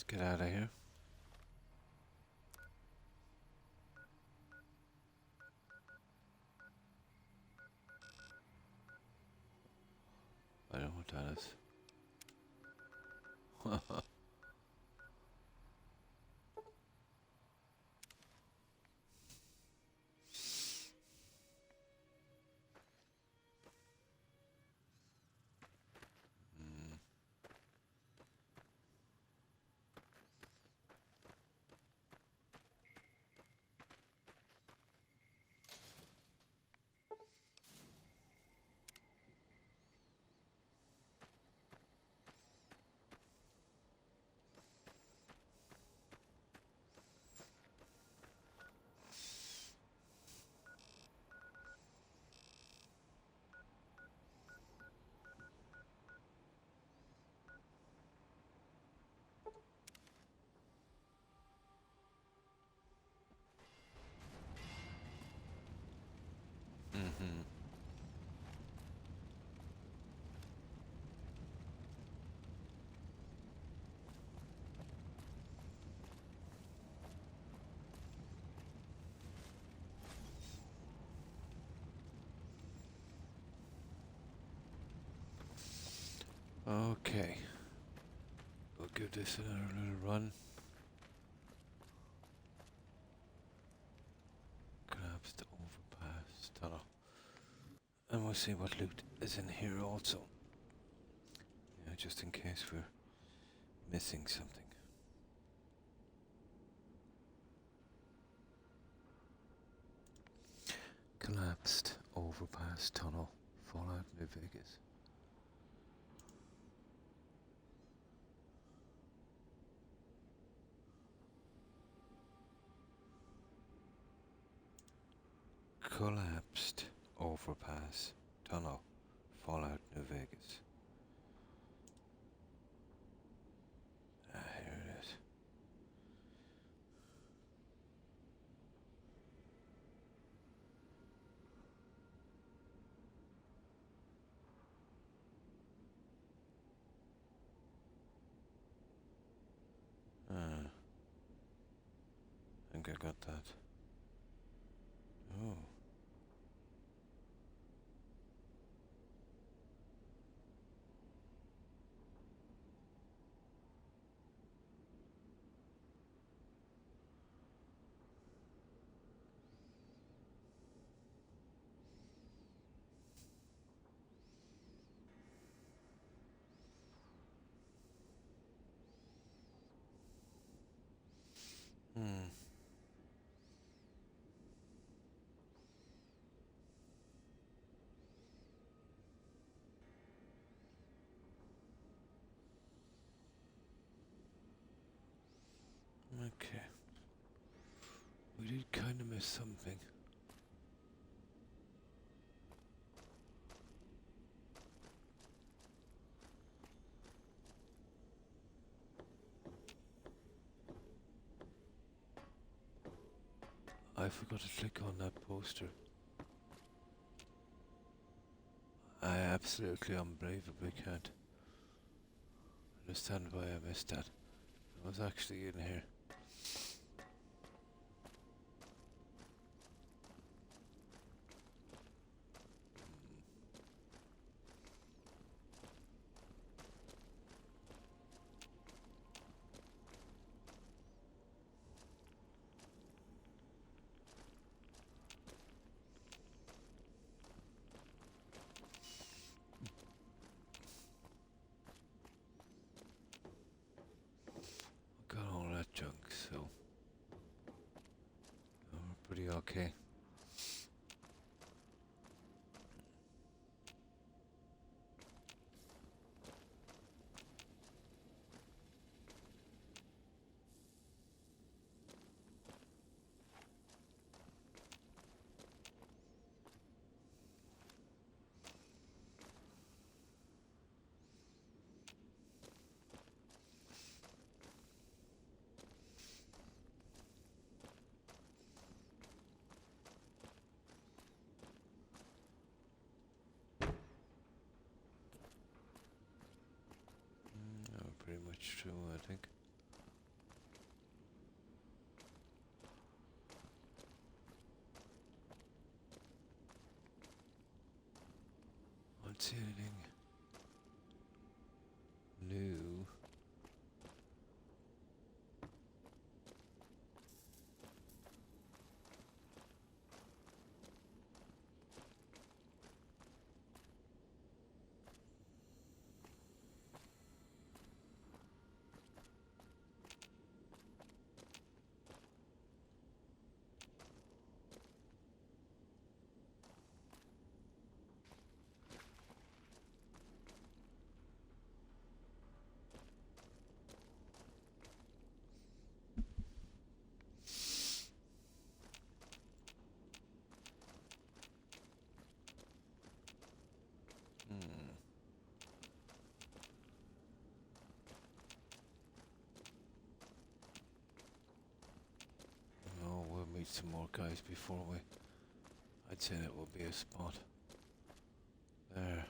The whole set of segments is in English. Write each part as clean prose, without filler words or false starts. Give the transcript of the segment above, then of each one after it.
Let's get out of here. I don't know what that is. Mm. Mm-hmm. Okay. We'll give this another little run. Collapsed overpass tunnel. And we'll see what loot is in here also. Yeah, just in case we're missing something. Collapsed overpass tunnel. Fallout New Vegas. Collapsed overpass tunnel. Fallout New Vegas. Ah, here it is. I think I got that. Oh. Hmm. Okay. We did kind of miss something. I forgot to click on that poster. I absolutely unbelievably can't understand why I missed that. I was actually in here. Got all that junk, so we're pretty okay. Pretty much true, I think. see anything new. Oh, we'll meet some more guys before we... I'd say that will be a spot. There.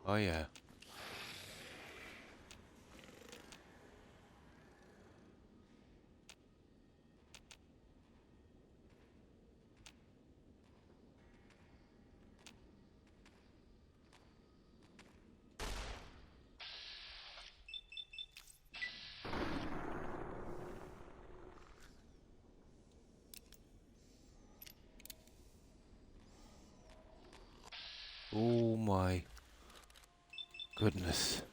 Oh yeah. Oh my goodness.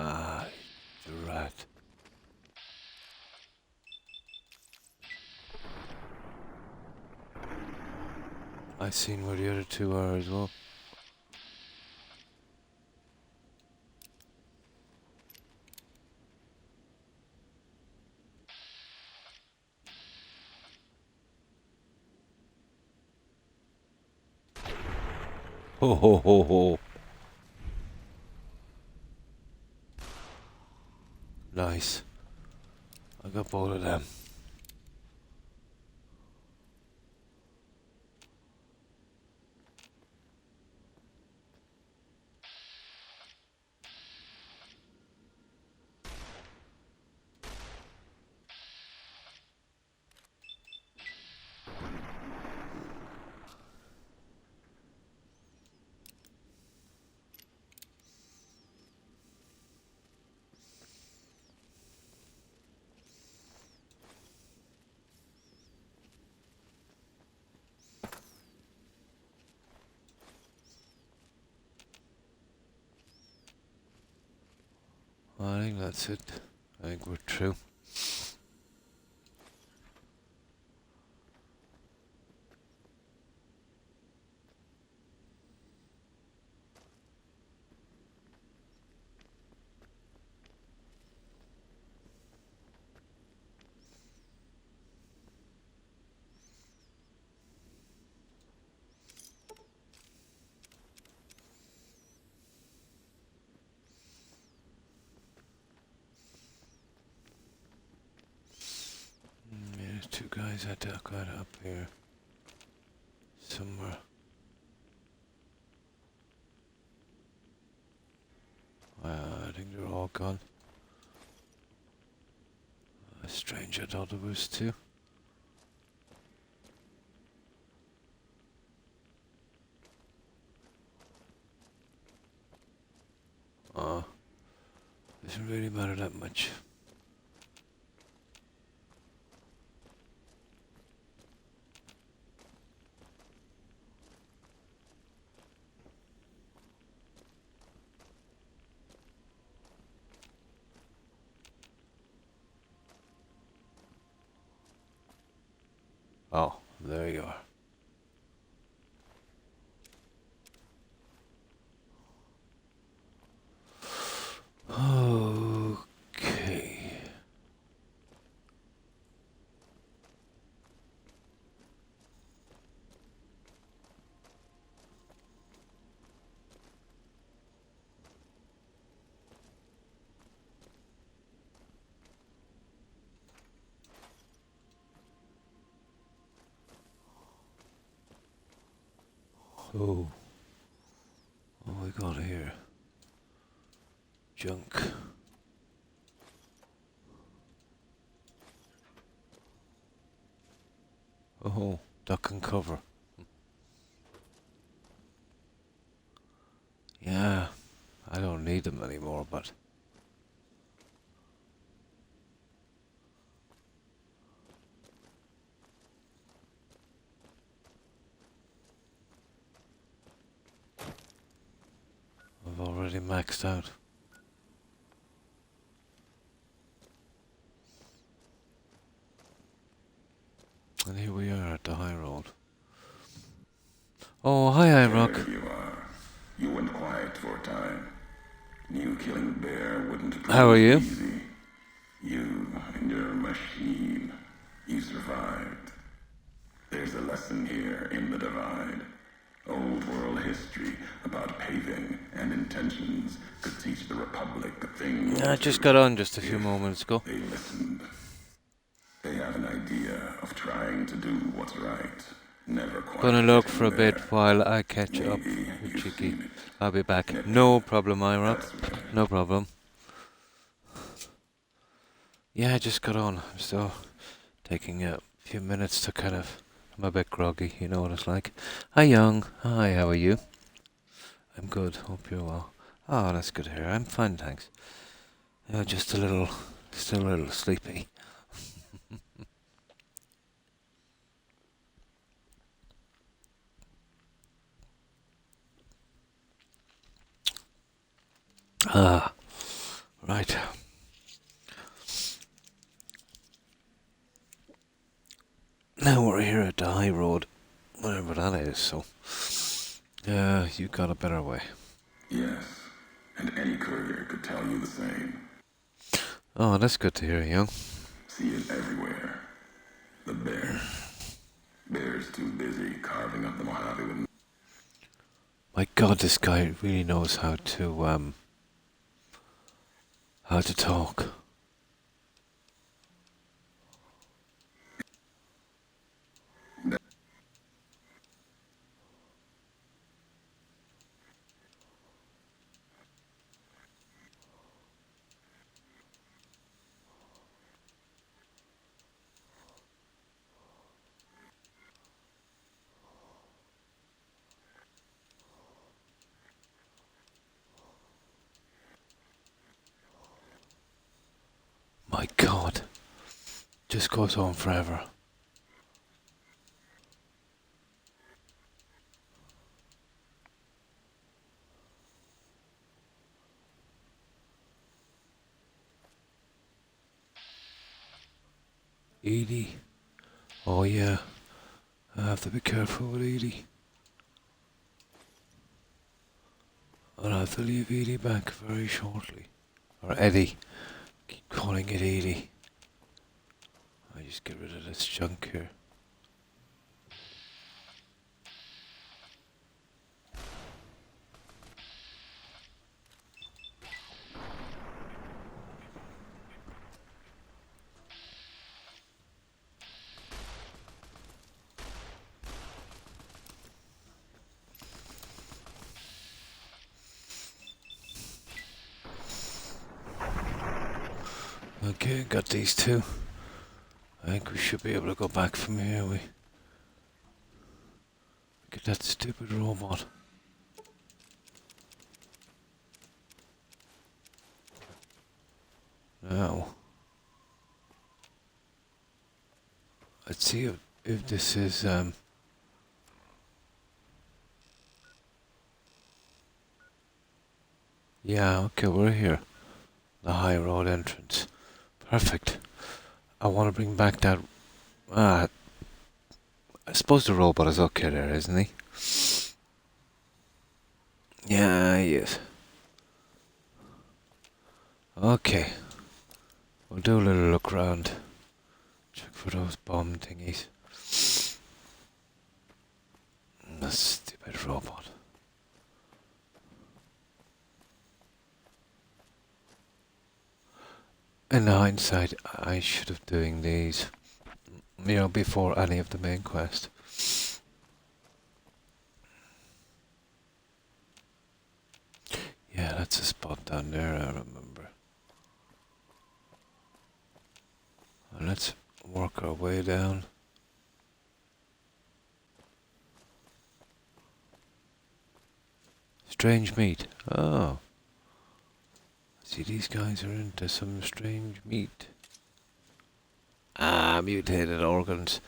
Ah, rat. I seen where the other two are as well. Ho ho ho ho. Nice. I got both of them. I think that's it. I think we're through. There's two guys I got up here somewhere. I think they're all gone. Strange, I thought there was two. Oh, doesn't really matter that much. Oh, there you are. Okay. Oh, what we got here? Junk. Oh, duck and cover. Yeah, I don't need them anymore, but... I've already maxed out. And here we are at the high road. Oh, hi, Rock. There you are. You went quiet for a time. Knew killing the bear wouldn't prove How are you? easy. You and your machine. You survived. There's a lesson here in the Divide. Old world history about paving and intentions could teach the Republic a thing. I just got on just a few moments ago. They listened. They have an idea of trying to do what's right. Never quite. Gonna look for a bit there. while I catch up Maybe with you've Chicky. seen it. I'll be back. No problem, Rock. No problem. Yeah, I just got on. I'm still taking a few minutes to kind of... I'm a bit groggy, you know what it's like. Hi, Young. Hi, how are you? I'm good. Hope you're well. Oh, that's good to hear. I'm fine, thanks. Just still a little sleepy. Ah, right. Now we're here at the high road, whatever that is, so... you got a better way. Yes, and any courier could tell you the same. Oh, that's good to hear, Young. See it everywhere. The bear. Bear's too busy carving up the Mojave with... My God, this guy really knows how to talk. My God. Just goes on forever. Edie. Oh yeah. I have to be careful with Edie. I'll have to leave Edie back very shortly. Or Eddie. Keep calling it Edie. I just get rid of this junk here. Okay, got these two. I think we should be able to go back from here. We get that stupid robot. Now, let's see if this is yeah, okay, we're here. The high road entrance. Perfect. I want to bring back that... I suppose the robot is okay there, isn't he? Yeah, he is. Okay. We'll do a little look around. Check for those bomb thingies. The stupid robot. In hindsight, I should have doing these, before any of the main quest. there, I remember. And let's work our way down. Strange meat. Oh. See, these guys are into some strange meat. Ah, mutated organs.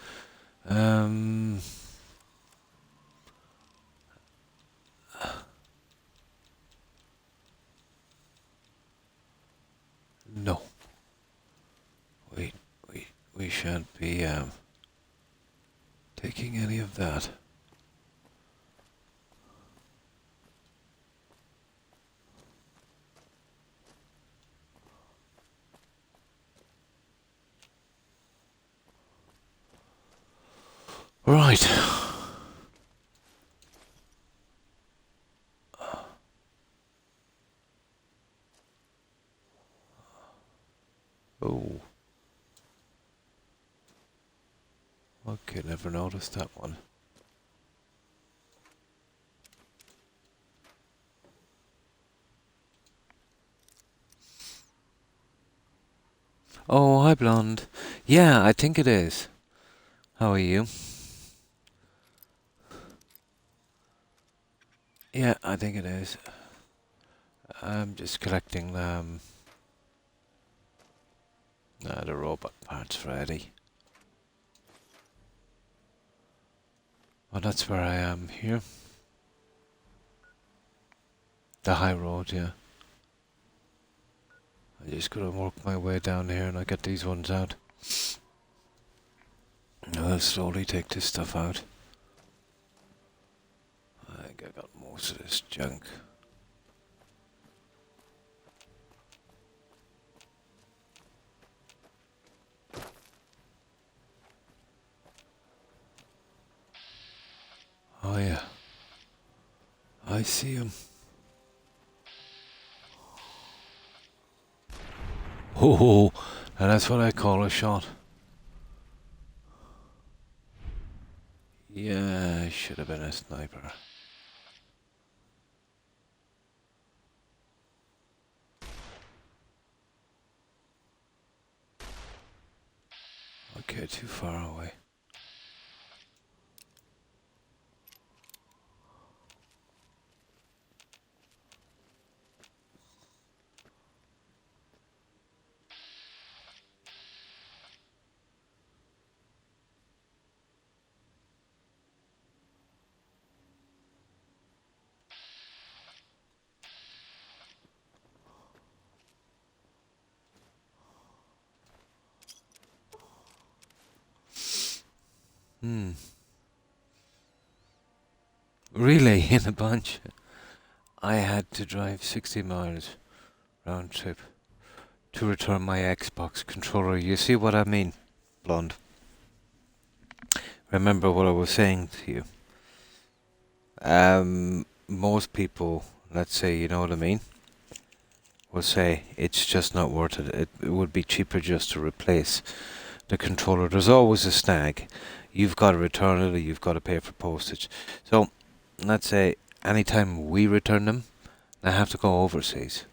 No. We, we shan't be, taking any of that. Right. Oh. Okay, never noticed that one. Oh, hi, blonde. Yeah, I think it is. How are you? Yeah, I think it is. I'm just collecting the robot parts ready. Well, that's where I am here. The high road, yeah. I just gotta work my way down here and I get these ones out. I'll slowly take this stuff out. I think I got most of this junk. Oh yeah. I see him. Oh, and that's what I call a shot. Yeah, I should have been a sniper. Okay, too far away. Really, in a bunch. I had to drive 60 miles round trip to return my Xbox controller. You see what I mean, blonde? Remember what I was saying to you. Most people, let's say, you know what I mean, will say it's just not worth it. It would be cheaper just to replace the controller. There's always a snag. You've got to return it or you've got to pay for postage. So, let's say anytime we return them, they have to go overseas.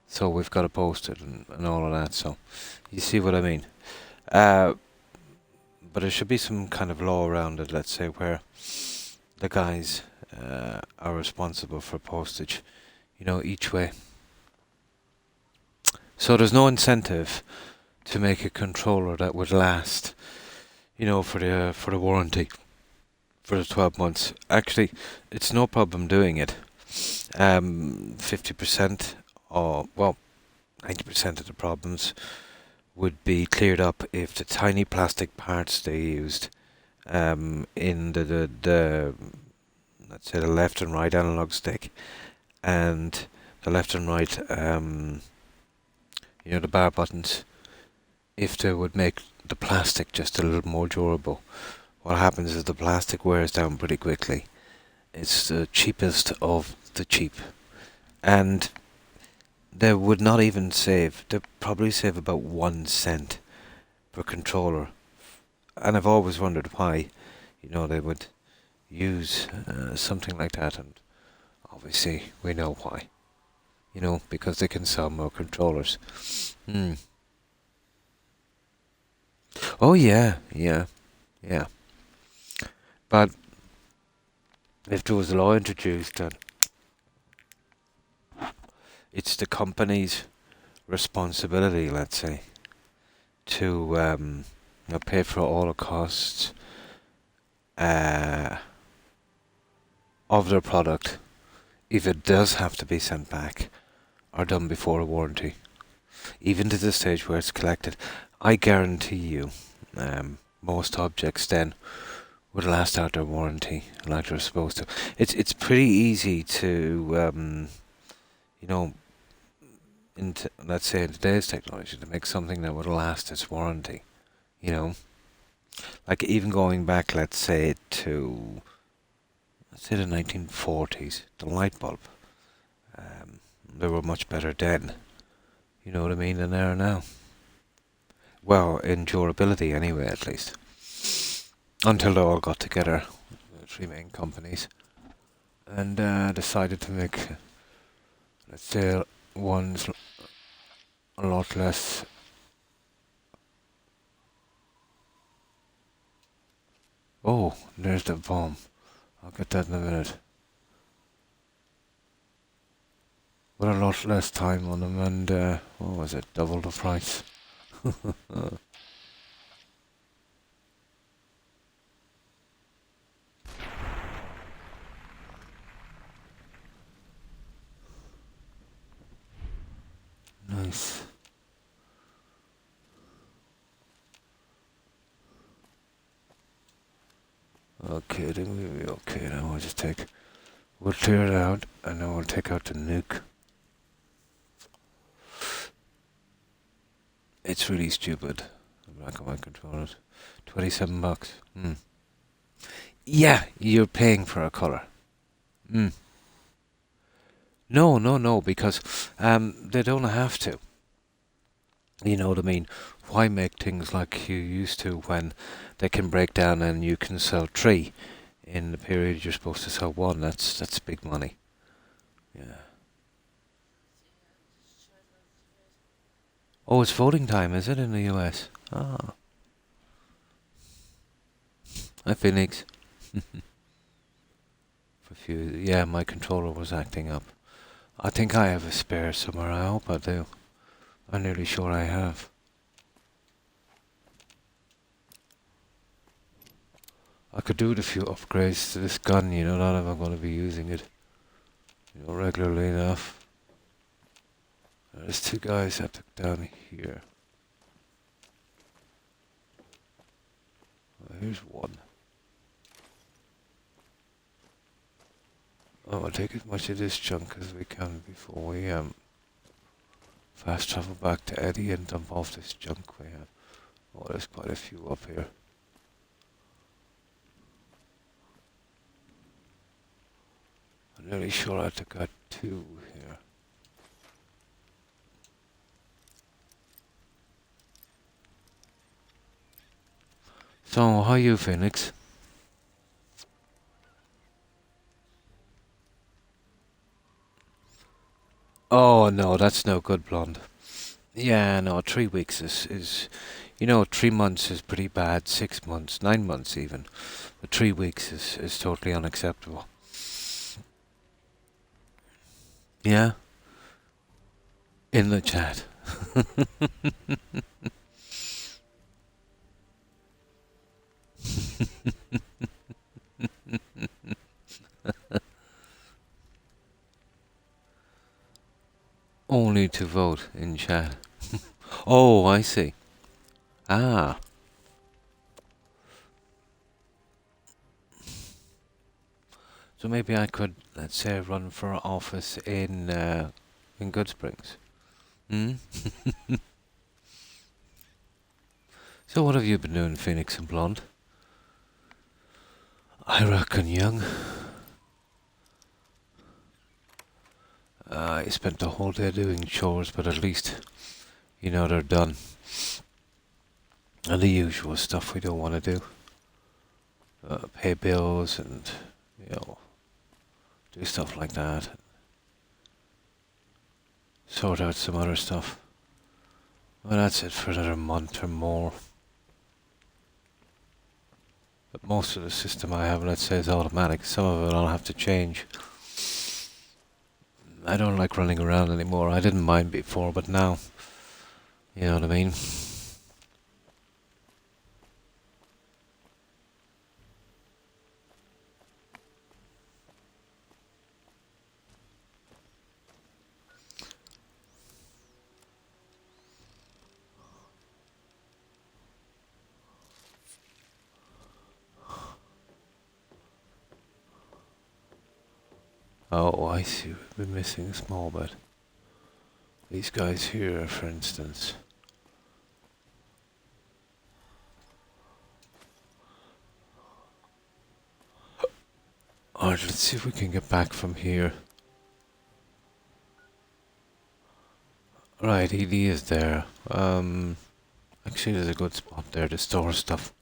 So we've got to post it and all of that. So, you see what I mean? But there should be some kind of law around it, let's say, where the guys are responsible for postage, each way. So there's no incentive to make a controller that would last, for the warranty for the 12 months. Actually, it's no problem doing it. 50% or 90% of the problems would be cleared up if the tiny plastic parts they used in the let's say the left and right analog stick and the left and right the bar buttons, if they would make the plastic just a little more durable. What happens is the plastic wears down pretty quickly. It's the cheapest of the cheap, and they would not even save. They'd probably save about 1 cent per controller, and I've always wondered why, they would use something like that, and obviously we know why. because they can sell more controllers. Hmm. Oh yeah, yeah, yeah. But if there was a law introduced that it's the company's responsibility, let's say, to pay for all the costs uh, of their product, if it does have to be sent back or done before a warranty, even to the stage where it's collected, I guarantee you, most objects then would last out their warranty like they're supposed to. It's pretty easy to you know let's say in today's technology to make something that would last its warranty. You know, like even going back, let's say the 1940s, the light bulb. Um, they were much better then. You know what I mean? Than they are now. Well, in durability anyway, at least. Until they all got together, the three main companies, and decided to make, let's say, ones a lot less. Oh, there's the bomb. I'll get that in a minute. But a lot less time on them, and what was it? Double the price. Nice. Okay, I think we'll be okay now. We'll clear it out, and then we'll take out the nuke. It's really stupid. The back of my controller. $27. Hmm. Yeah, you're paying for a color. Hmm. No, no, no, because they don't have to. You know what I mean? Why make things like you used to when they can break down and you can sell three in the period you're supposed to sell one? That's big money. Yeah. Oh, it's voting time, is it, in the US? Ah. Hi, Phoenix. For a few, yeah, my controller was acting up. I think I have a spare somewhere. I hope I do. I'm nearly sure I have. I could do with a few upgrades to this gun, not if I'm going to be using it, regularly enough. There's two guys I took down here. Well, here's one. Oh, we'll take as much of this junk as we can before we fast travel back to Eddie and dump off this junk we have. Oh, there's quite a few up here. I'm nearly sure I took out two here. So, how are you, Phoenix? Oh no, that's no good, blonde. Yeah, no, 3 weeks is 3 months is pretty bad, 6 months, 9 months even. But 3 weeks is totally unacceptable. Yeah, in the chat. Only to vote in chat. Oh, I see. Ah. So maybe I could, let's say, run for office in Good Springs. Hmm? So what have you been doing, Phoenix and Blonde? I reckon young. I spent the whole day doing chores, but at least, they're done. And the usual stuff we don't want to do. Pay bills and, do stuff like that. sort out some other stuff. Well, that's it for another month or more. But most of the system I have, let's say, is automatic. Some of it I'll have to change. I don't like running around anymore. I didn't mind before, but now, you know what I mean? Oh, I see. We've been missing a small bit. These guys here, for instance. Alright, let's see if we can get back from here. Right, ED is there. Actually, there's a good spot there to store stuff.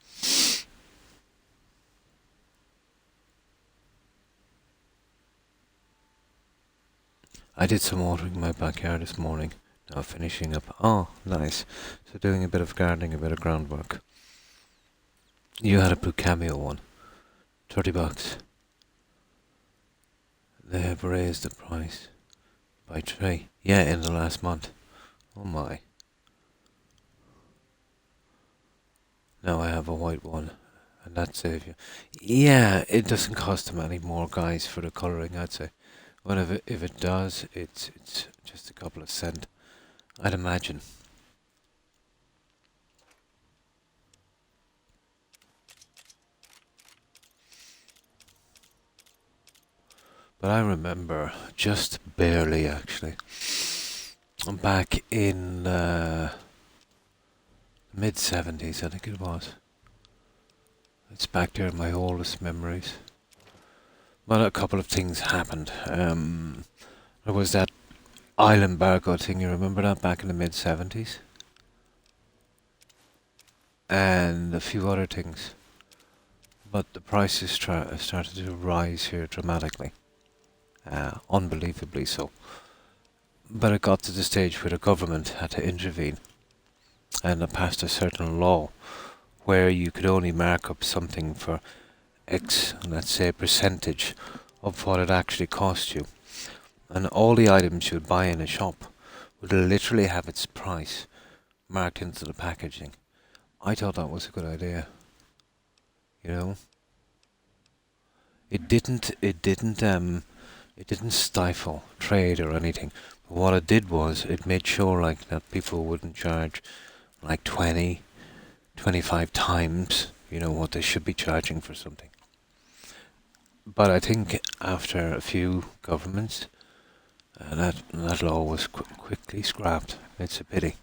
I did some watering in my backyard this morning. Now finishing up. Oh, nice. So doing a bit of gardening, a bit of groundwork. You had a Blue Cameo one. $30. They have raised the price by tray. Yeah, in the last month. Oh my. Now I have a white one. And that saves you. Yeah, it doesn't cost them any more, guys, for the colouring, I'd say. Well, if it does, it's just a couple of cent, I'd imagine. But I remember, just barely actually, back in mid-70s, I think it was. It's back there in my oldest memories. Well, a couple of things happened. There was that island barcode thing, you remember that, back in the mid-70s? And a few other things. But the prices started to rise here dramatically. Unbelievably so. But it got to the stage where the government had to intervene and it passed a certain law where you could only mark up something for X, let's say, percentage of what it actually cost you. And all the items you would buy in a shop would literally have its price marked into the packaging. I thought that was a good idea. You know? It didn't stifle trade or anything. But what it did was it made sure like that people wouldn't charge like 20, 25 times, you know, what they should be charging for something. But I think after a few governments, that law was quickly scrapped. It's a pity.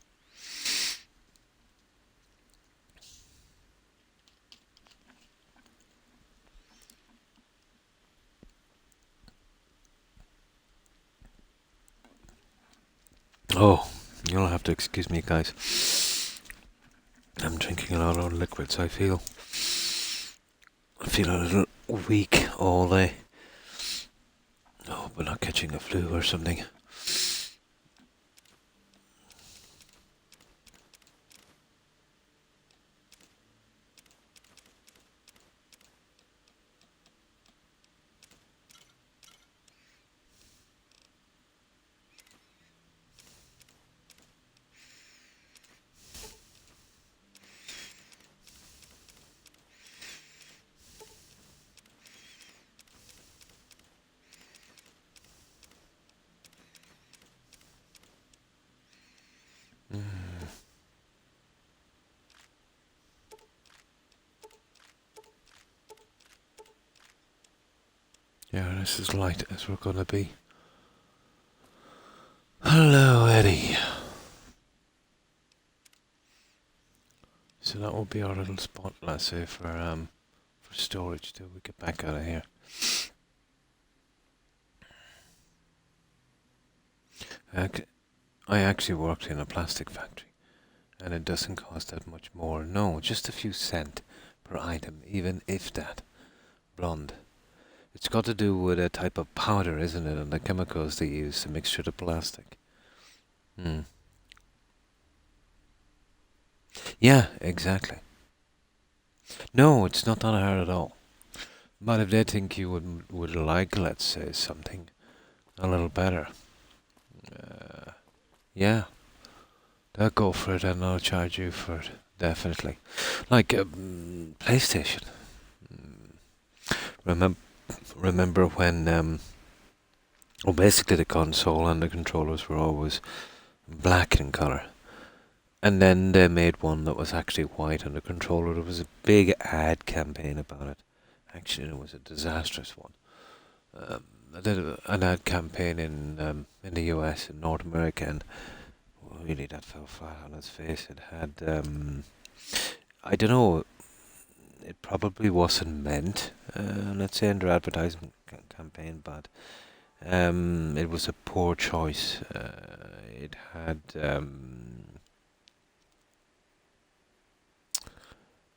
Oh, you'll have to excuse me, guys. I'm drinking a lot of liquids. I feel a little weak all day. Oh, but not catching a flu or something. Yeah, this is light as we're gonna be. Hello, Eddie. So that will be our little spot, let's say, for storage till we get back out of here. I actually worked in a plastic factory, and it doesn't cost that much more. No, just a few cent per item, even if that. Blonde. It's got to do with a type of powder, isn't it, and the chemicals they use to mixture the plastic. Hmm. Yeah, exactly. No, it's not that hard at all. But if they think you would like, let's say, something a little better, uh, yeah, they'll go for it and they'll charge you for it. Definitely. Like PlayStation. Remember, remember when well, basically the console and the controllers were always black in color. And then they made one that was actually white on the controller. There was a big ad campaign about it. Actually, it was a disastrous one. I did an ad campaign in the US, in North America, and really that fell flat on its face. It had, I don't know, it probably wasn't meant, let's say, in their advertising campaign, but it was a poor choice. It had,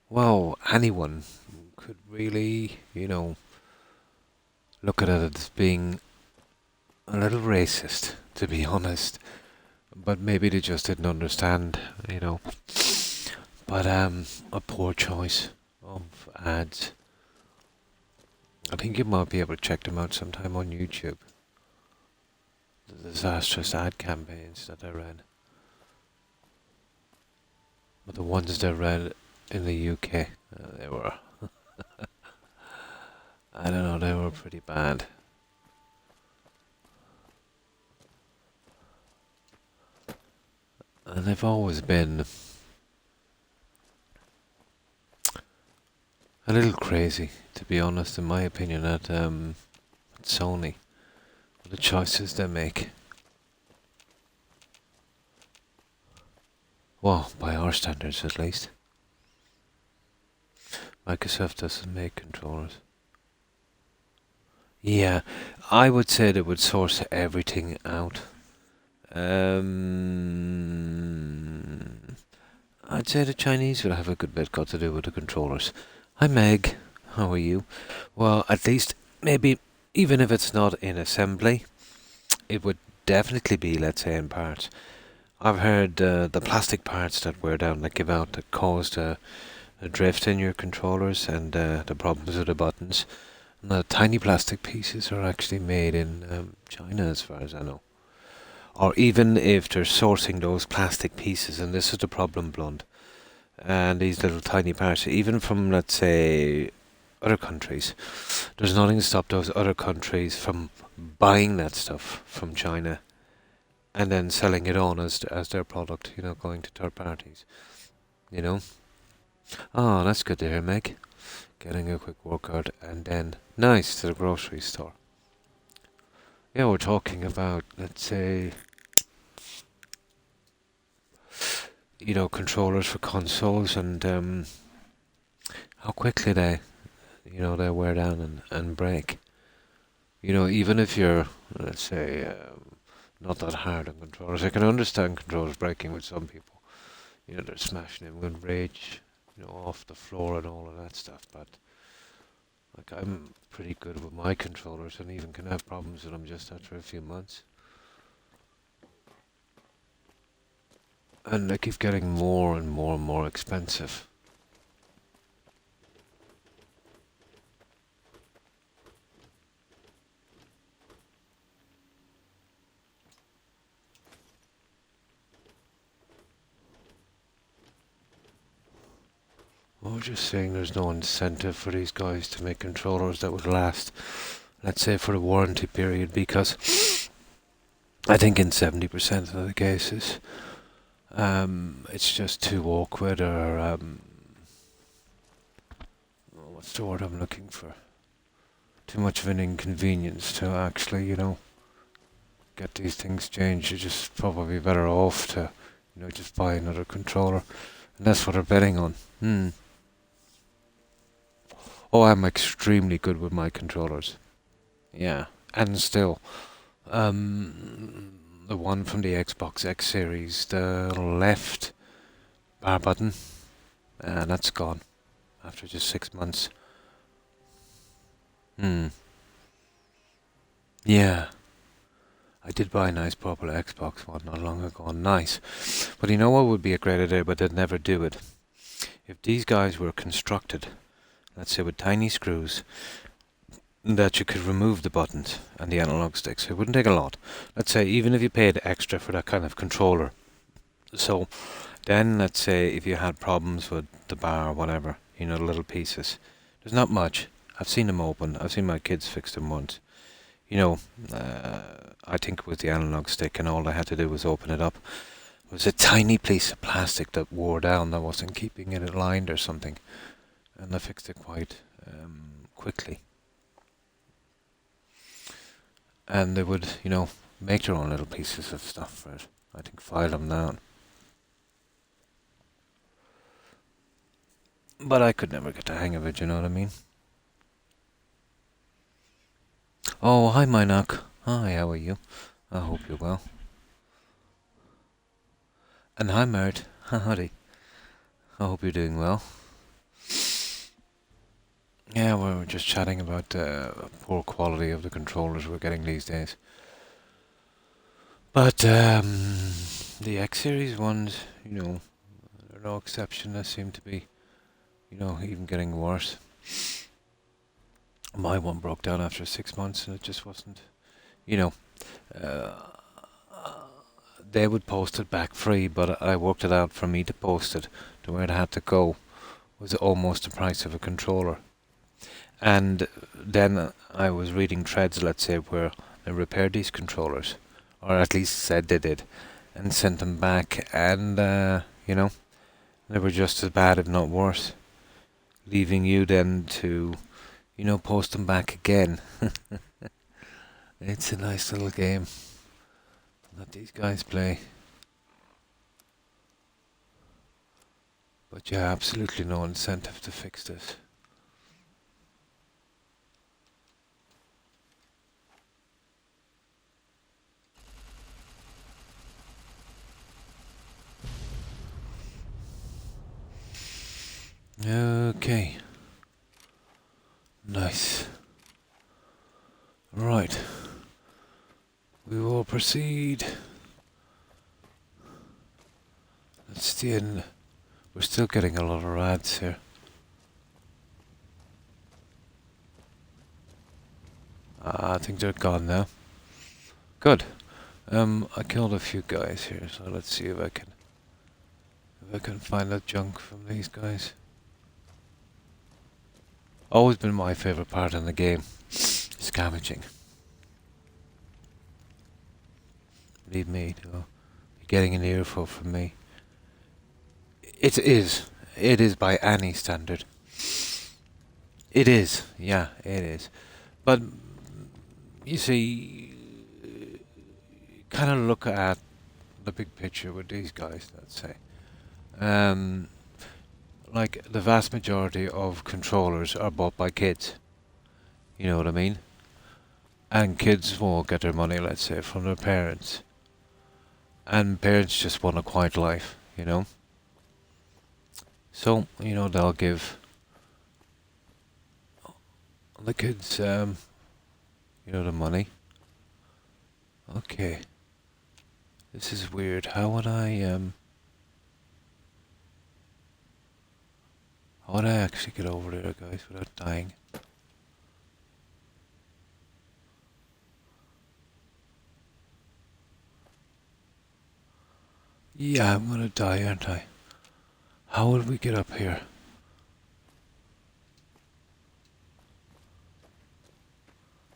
well, anyone could really, look at it as being a little racist, to be honest. But maybe they just didn't understand, you know. But a poor choice of ads. I think you might be able to check them out sometime on YouTube. The disastrous ad campaigns that they ran. But the ones they ran in the UK, they were, I don't know, they were pretty bad. And they've always been a little crazy, to be honest, in my opinion, at Sony. The choices they make. Well, by our standards at least. Microsoft doesn't make controllers. Yeah, I would say they would source everything out. I'd say the Chinese will have a good bit got to do with the controllers. Hi Meg, how are you? Well, at least maybe even if it's not in assembly, it would definitely be, let's say, in parts. I've heard the plastic parts that wear down that give out that caused a drift in your controllers and the problems with the buttons. And the tiny plastic pieces are actually made in China, as far as I know. Or even if they're sourcing those plastic pieces, and this is the problem, Blunt, and these little tiny parts, even from, let's say, other countries, there's nothing to stop those other countries from buying that stuff from China and then selling it on as their product, going to third parties, you know. Oh, that's good to hear, Meg. Getting a quick workout and then nice to the grocery store. Yeah, we're talking about, let's say, controllers for consoles and how quickly they wear down and break. Even if you're, let's say, not that hard on controllers, I can understand controllers breaking with some people. They're smashing them with rage, off the floor and all of that stuff. But like, I'm pretty good with my controllers and even can have problems with them just after a few months. And they keep getting more and more and more expensive. Well, we're just saying there's no incentive for these guys to make controllers that would last, let's say, for the warranty period, because I think in 70% of the cases, it's just too awkward, or what's the word I'm looking for? Too much of an inconvenience to actually, get these things changed. You're just probably better off to, just buy another controller. And that's what they're betting on. Oh, I'm extremely good with my controllers. Yeah, and still, the one from the Xbox X Series, the left bar button, that's gone after just 6 months. Yeah, I did buy a nice purple Xbox one not long ago. Nice. But you know what would be a great idea, but they'd never do it? If these guys were constructed, let's say with tiny screws, that you could remove the buttons and the analog sticks. It wouldn't take a lot. Let's say even if you paid extra for that kind of controller. So then let's say if you had problems with the bar or whatever, the little pieces. There's not much. I've seen them open. I've seen my kids fix them once. You know, I think it was the analog stick and all I had to do was open it up. It was a tiny piece of plastic that wore down that wasn't keeping it aligned or something. And I fixed it quite quickly. And they would, make their own little pieces of stuff for it. I think file them down. But I could never get the hang of it, you know what I mean? Oh, hi Minoc. Hi, how are you? I hope you're well. And hi Mert. Howdy. I hope you're doing well. Yeah, we were just chatting about the poor quality of the controllers we're getting these days. But the X Series ones, they're no exception. They seem to be, even getting worse. My one broke down after 6 months and it just wasn't, uh, they would post it back free, but I worked it out for me to post it to where it had to go was almost the price of a controller. And then I was reading threads, let's say, where they repaired these controllers, or at least said they did, and sent them back, and, they were just as bad, if not worse, leaving you then to, post them back again. It's a nice little game that these guys play. But yeah, absolutely no incentive to fix this. Okay. Nice. Right. We will proceed. That's the end. We're still getting a lot of rads here. I think they're gone now. Good. I killed a few guys here, so let's see if I can find that junk from these guys. Always been my favorite part in the game, scavenging. Believe me, you're getting an earful from me. It is by any standard. It is, yeah, it is. But you see, kind of look at the big picture with these guys, let's say. Like the vast majority of controllers are bought by kids. You know what I mean? And kids won't get their money, let's say, from their parents. And parents just want a quiet life, So, they'll give the kids, the money. Okay. This is weird. How would I actually get over there, guys, without dying? Yeah, I'm gonna die, aren't I? How would we get up here?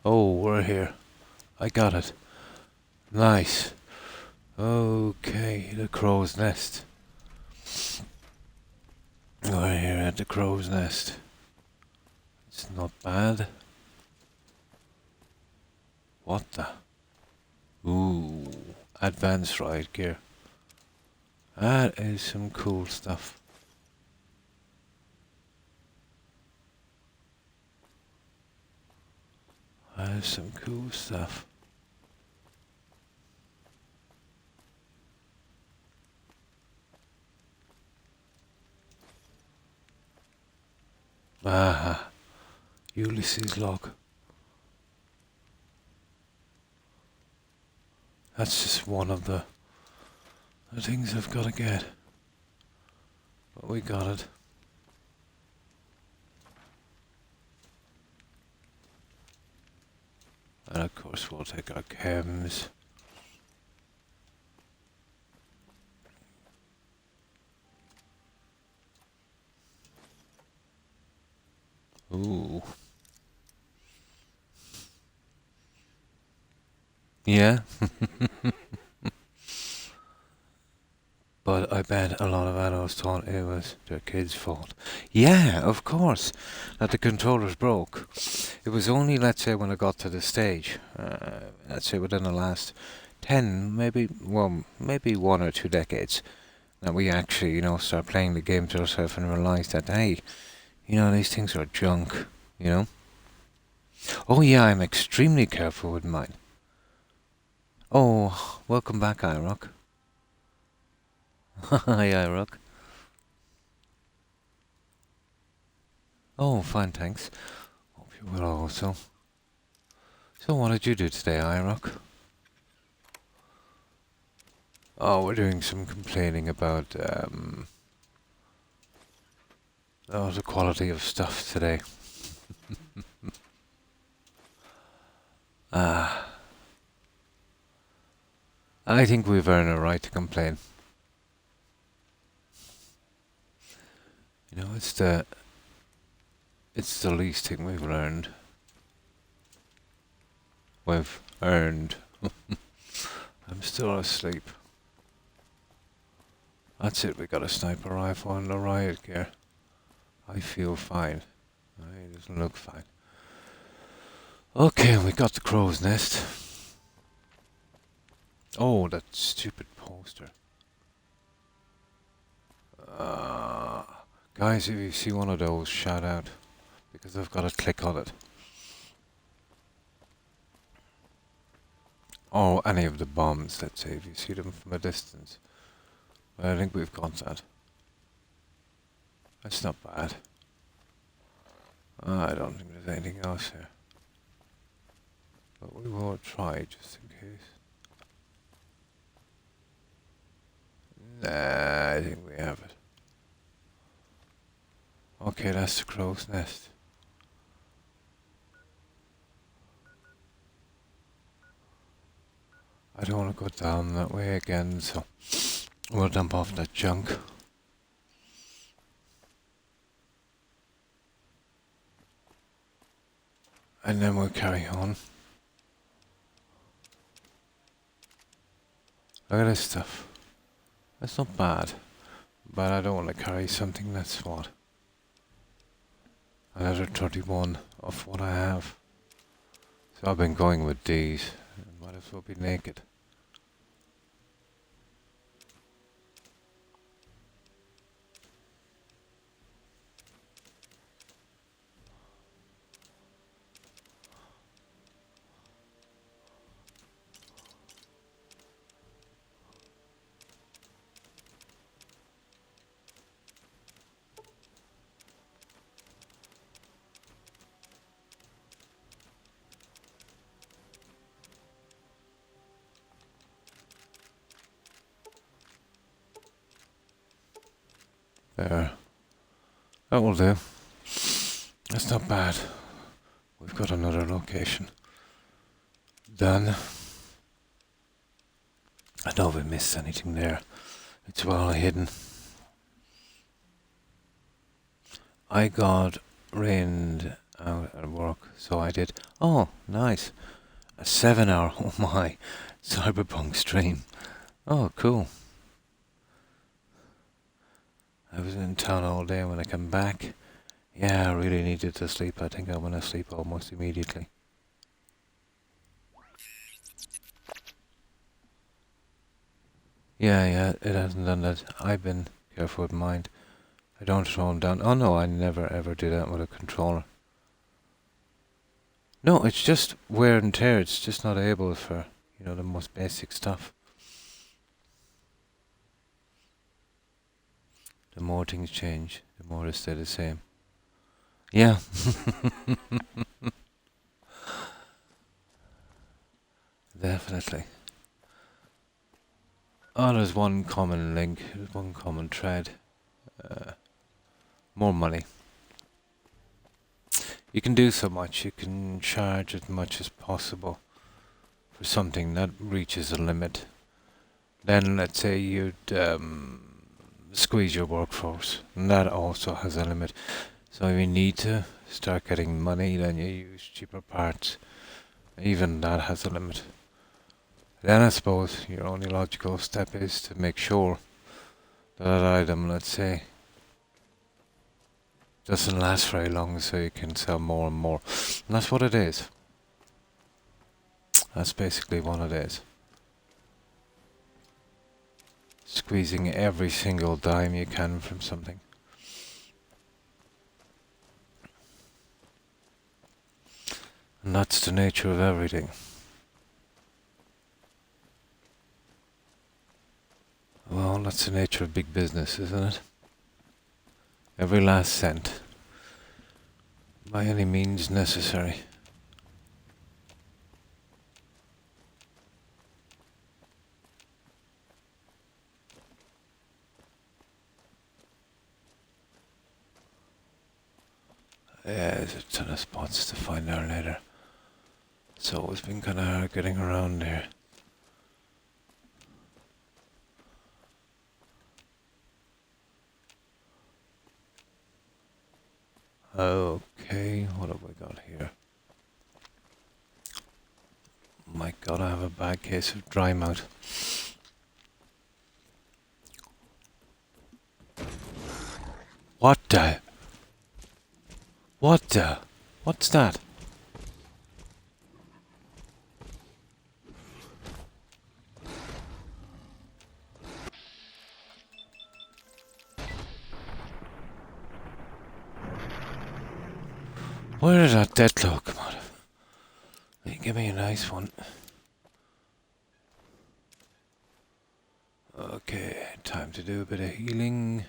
Oh, we're here. I got it. Nice. Okay, the crow's nest. We're here at the crow's nest. It's not bad. What the? Ooh, advanced ride gear. That is some cool stuff. That is some cool stuff. Aha. Ulysses log. That's just one of the things I've got to get. But we got it. And of course we'll take our chems. Ooh. Yeah. But I bet a lot of adults thought it was their kids' fault. Yeah, of course, that the controllers broke. It was only, let's say, when I got to the stage, let's say within the last 10, maybe 1 or 2 decades, that we actually, start playing the game to ourselves and realize that, hey, these things are junk, you know? Oh yeah, I'm extremely careful with mine. Oh, welcome back, iRock. Hi, iRock. Oh, fine, thanks. Hope you will also. So what did you do today, iRock? Oh, we're doing some complaining about the quality of stuff today. I think we've earned a right to complain. It's the least thing we've learned. We've earned. I'm still asleep. That's it, we got a sniper rifle and a riot gear. I feel fine. It doesn't look fine. Okay, we got the crow's nest. Oh, that stupid poster. Guys, if you see one of those, shout out. Because I've got to click on it. Oh, any of the bombs, let's say, if you see them from a distance. I think we've got that. That's not bad. I don't think there's anything else here. But we will try, just in case. Nah, I think we have it. Okay, that's the crow's nest. I don't want to go down that way again, so we'll dump off that junk. And then we'll carry on. Look at this stuff. That's not bad. But I don't want to carry something that's what? Another 31 of what I have. So I've been going with these. I might as well be naked. There. That will do. That's not bad. We've got another location. Done. I don't know if we missed anything there. It's well hidden. I got rained out at work, so I did. Oh, nice. A 7-hour, oh my, cyberpunk stream. Oh, cool. I was in town all day. When I come back, yeah, I really needed to sleep. I think I went to sleep almost immediately. Yeah, it hasn't done that. I've been careful with mine. I don't throw them down. Oh no, I never ever do that with a controller. No, it's just wear and tear. It's just not able for, the most basic stuff. The more things change, the more they stay the same. Yeah. Definitely. Oh, there's one common link, there's one common thread. More money. You can do so much, you can charge as much as possible for something that reaches a limit. Then let's say you'd squeeze your workforce, and that also has a limit. So if you need to start getting money, then you use cheaper parts. Even that has a limit. Then I suppose your only logical step is to make sure that item, let's say, doesn't last very long, so you can sell more and more. And that's what it is. That's basically what it is. Squeezing every single dime you can from something. And that's the nature of everything. Well, that's the nature of big business, isn't it? Every last cent. By any means necessary. Yeah, there's a ton of spots to find out later. It's always been kind of hard getting around here. Okay, what have we got here? My god, I have a bad case of dry mouth. What the? What the? What's that? Where did that deathlock come out of? Hey, give me a nice one. Okay, time to do a bit of healing.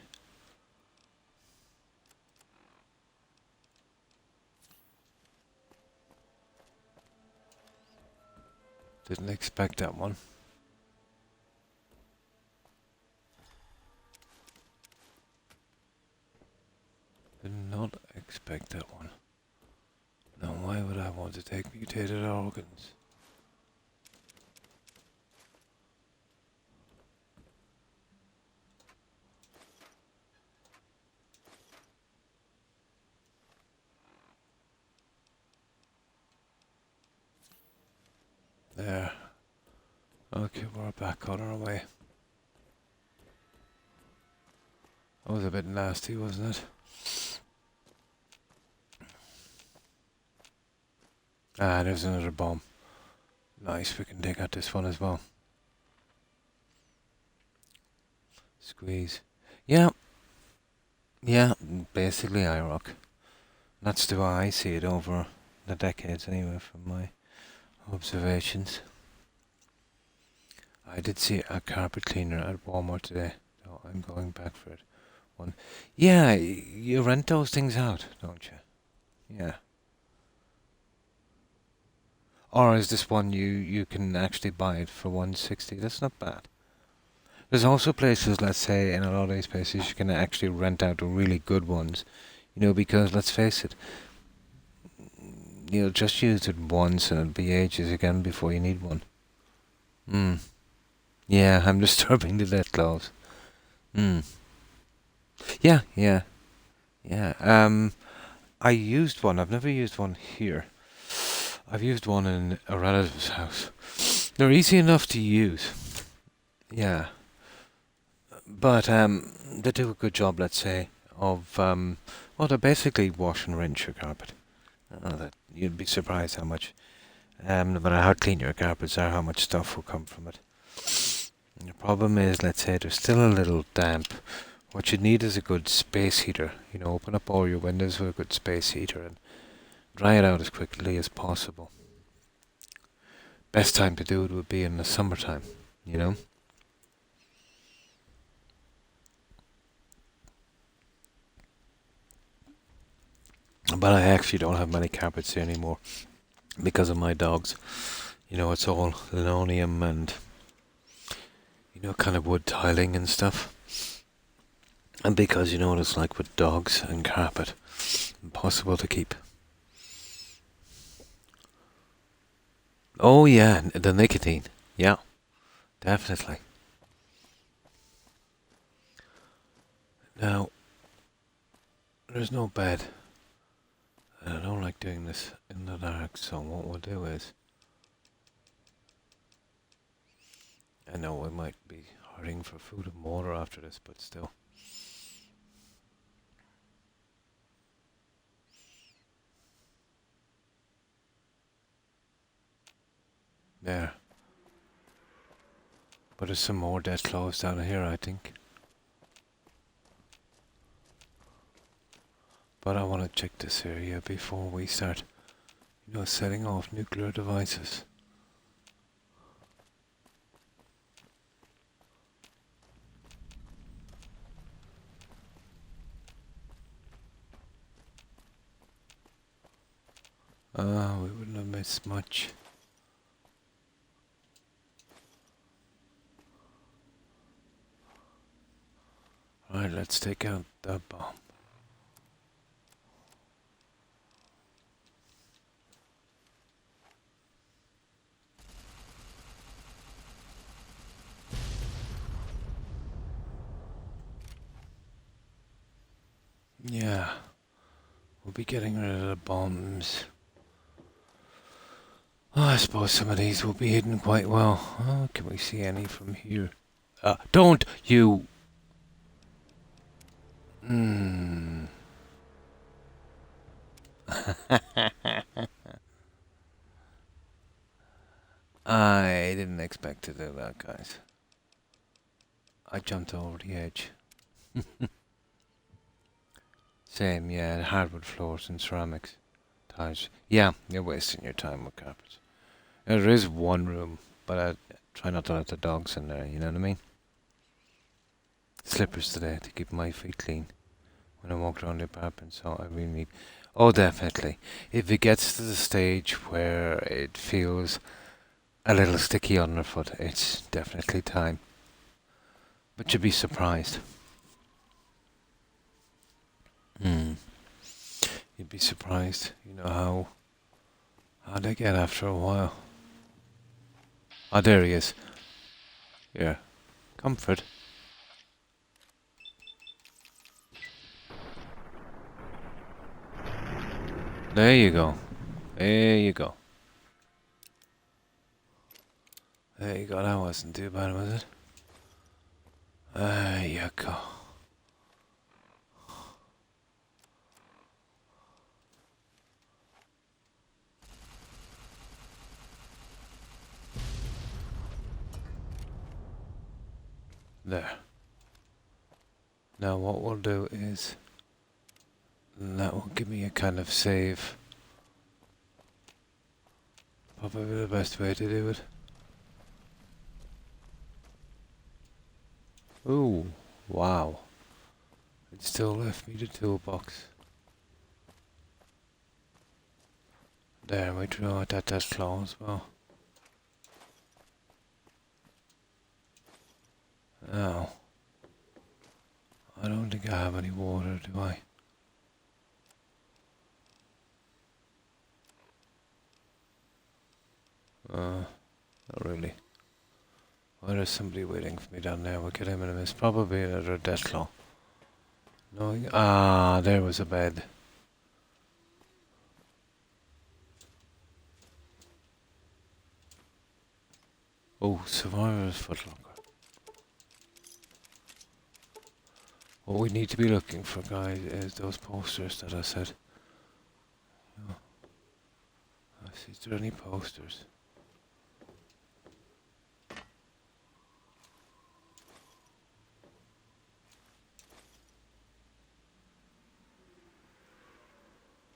Didn't expect that one. Did not expect that one. Now why would I want to take mutated organs? There. Okay, we're back on our way. That was a bit nasty, wasn't it? Ah, there's another bomb. Nice, we can take out this one as well. Squeeze. Yeah. Yeah, basically IROC. That's the way I see it over the decades anyway, from my observations. I did see a carpet cleaner at Walmart today, so I'm going back for it. One. Yeah, you rent those things out, don't you? Yeah. Or is this one you can actually buy it for 160? That's not bad. There's also places, let's say, in a lot of these places you can actually rent out the really good ones. You know, because let's face it, you'll just use it once and it'll be ages again before you need one. Yeah, I'm disturbing the death clause. Yeah, yeah. Yeah. I used one. I've never used one here. I've used one in a relative's house. They're easy enough to use. Yeah. But they do a good job, let's say, of well, they basically wash and rinse your carpet. That you'd be surprised how much, no matter how clean your carpets are, how much stuff will come from it. And the problem is, let's say there's still a little damp. What you need is a good space heater. You know, open up all your windows with a good space heater and dry it out as quickly as possible. Best time to do it would be in the summertime, you know. But I actually don't have many carpets here anymore because of my dogs. You know, it's all linoleum and kind of wood tiling and stuff. And because you know what it's like with dogs and carpet, impossible to keep. Oh yeah, the nicotine. Yeah, definitely. Now, there's no bed. And I don't like doing this in the dark, so what we'll do is... I know we might be hurrying for food and water after this, but still. There. But there's some more dead clothes down here, I think. But I want to check this area before we start, setting off nuclear devices. We wouldn't have missed much. Alright, let's take out that bomb. Yeah, we'll be getting rid of the bombs. Oh, I suppose some of these will be hidden quite well. Oh, can we see any from here? Don't you... I didn't expect to do that, guys. I jumped over the edge. Same, yeah, hardwood floors and ceramics tiles. Yeah, you're wasting your time with carpets. There is one room, but I try not to let the dogs in there, you know what I mean? Slippers today to keep my feet clean when I walk around the apartment, so I really need... Oh, definitely. If it gets to the stage where it feels a little sticky underfoot, it's definitely time. But you'd be surprised. You'd be surprised, how they get after a while. Oh, there he is. Here. Comfort. There you go. There you go. There you go. That wasn't too bad, was it? There you go. There. Now what we'll do is... that will give me a kind of save. Probably the best way to do it. Ooh, wow. It still left me the toolbox. There, we drew out that claw as well. Now, I don't think I have any water, do I? Not really. Well, there's somebody waiting for me down there. We'll get him in a miss. Probably another deathclaw. No, there was a bed. Oh, survivor's footlocker. What we need to be looking for, guys, is those posters that I said. Is there any posters?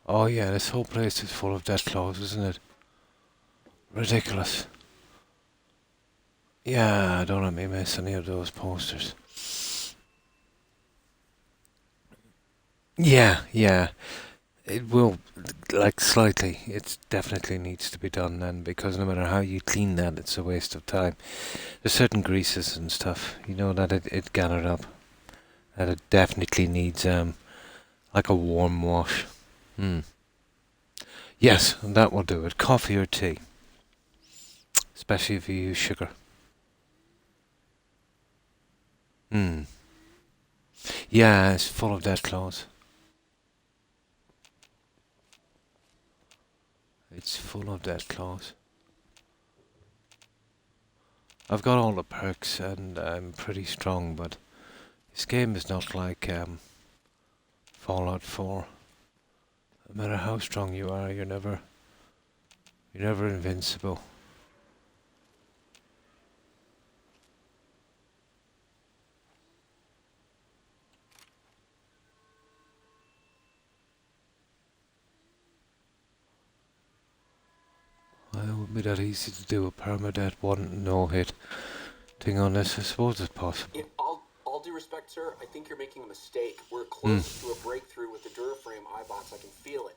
Oh yeah, this whole place is full of deathclaws, isn't it? Ridiculous. Yeah, don't let me miss any of those posters. Yeah. It will, like slightly. It definitely needs to be done then, because no matter how you clean that, it's a waste of time. There's certain greases and stuff, that it gathered up, that it definitely needs like a warm wash. Hmm. Yes, that will do it. Coffee or tea, especially if you use sugar. Hmm. Yeah, it's full of dead claws. It's full of dead claws. I've got all the perks and I'm pretty strong, but this game is not like Fallout 4. No matter how strong you are, you're never invincible. Well, it wouldn't be that easy to do a permadeath one no-hit thing on this. I suppose it's possible. In all due respect, sir, I think you're making a mistake. We're close to a breakthrough with the Duraframe iBots. I can feel it.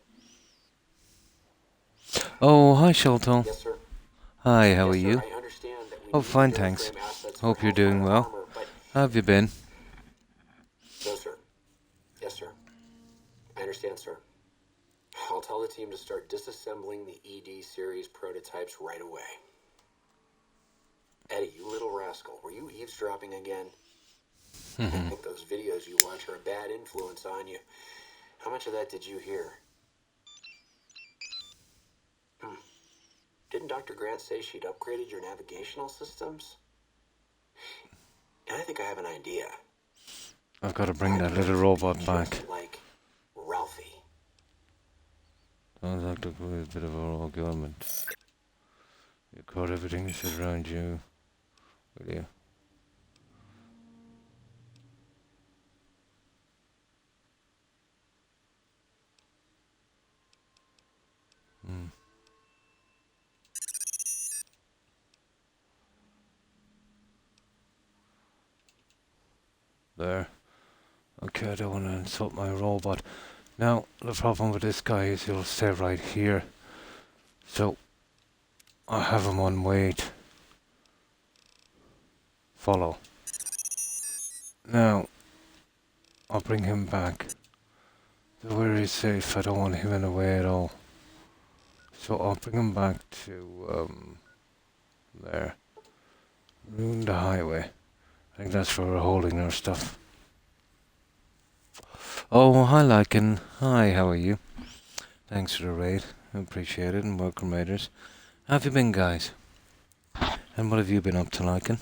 Oh, hi, Sholto. Yes, sir. Hi, how are Yes, sir. you? I understand that we Oh, need fine, the thanks. Duraframe assets for Hope you're doing Hellfire well. armor, but How have you been? no, sir. Yes, sir. I understand, sir. I'll tell the team to start disassembling the ED series prototypes right away. Eddie, you little rascal, were you eavesdropping again? I think those videos you watch are a bad influence on you. How much of that did you hear? Didn't Dr. Grant say she'd upgraded your navigational systems? And I think I have an idea. I've got to bring that little robot back. Just like Ralphie. Sounds like a bit of a argument. You caught everything that said around you, will you? Hmm. There. Okay, I don't want to insult my robot. Now, the problem with this guy is he'll stay right here. So, I have him on wait. Follow. Now, I'll bring him back. So where he's safe, I don't want him in the way at all. So I'll bring him back to, there. Ruin the highway. I think that's where we're holding our stuff. Oh, hi Lycan. Hi, how are you? Thanks for the raid. I appreciate it, and welcome raiders. How have you been, guys? And what have you been up to, Lycan?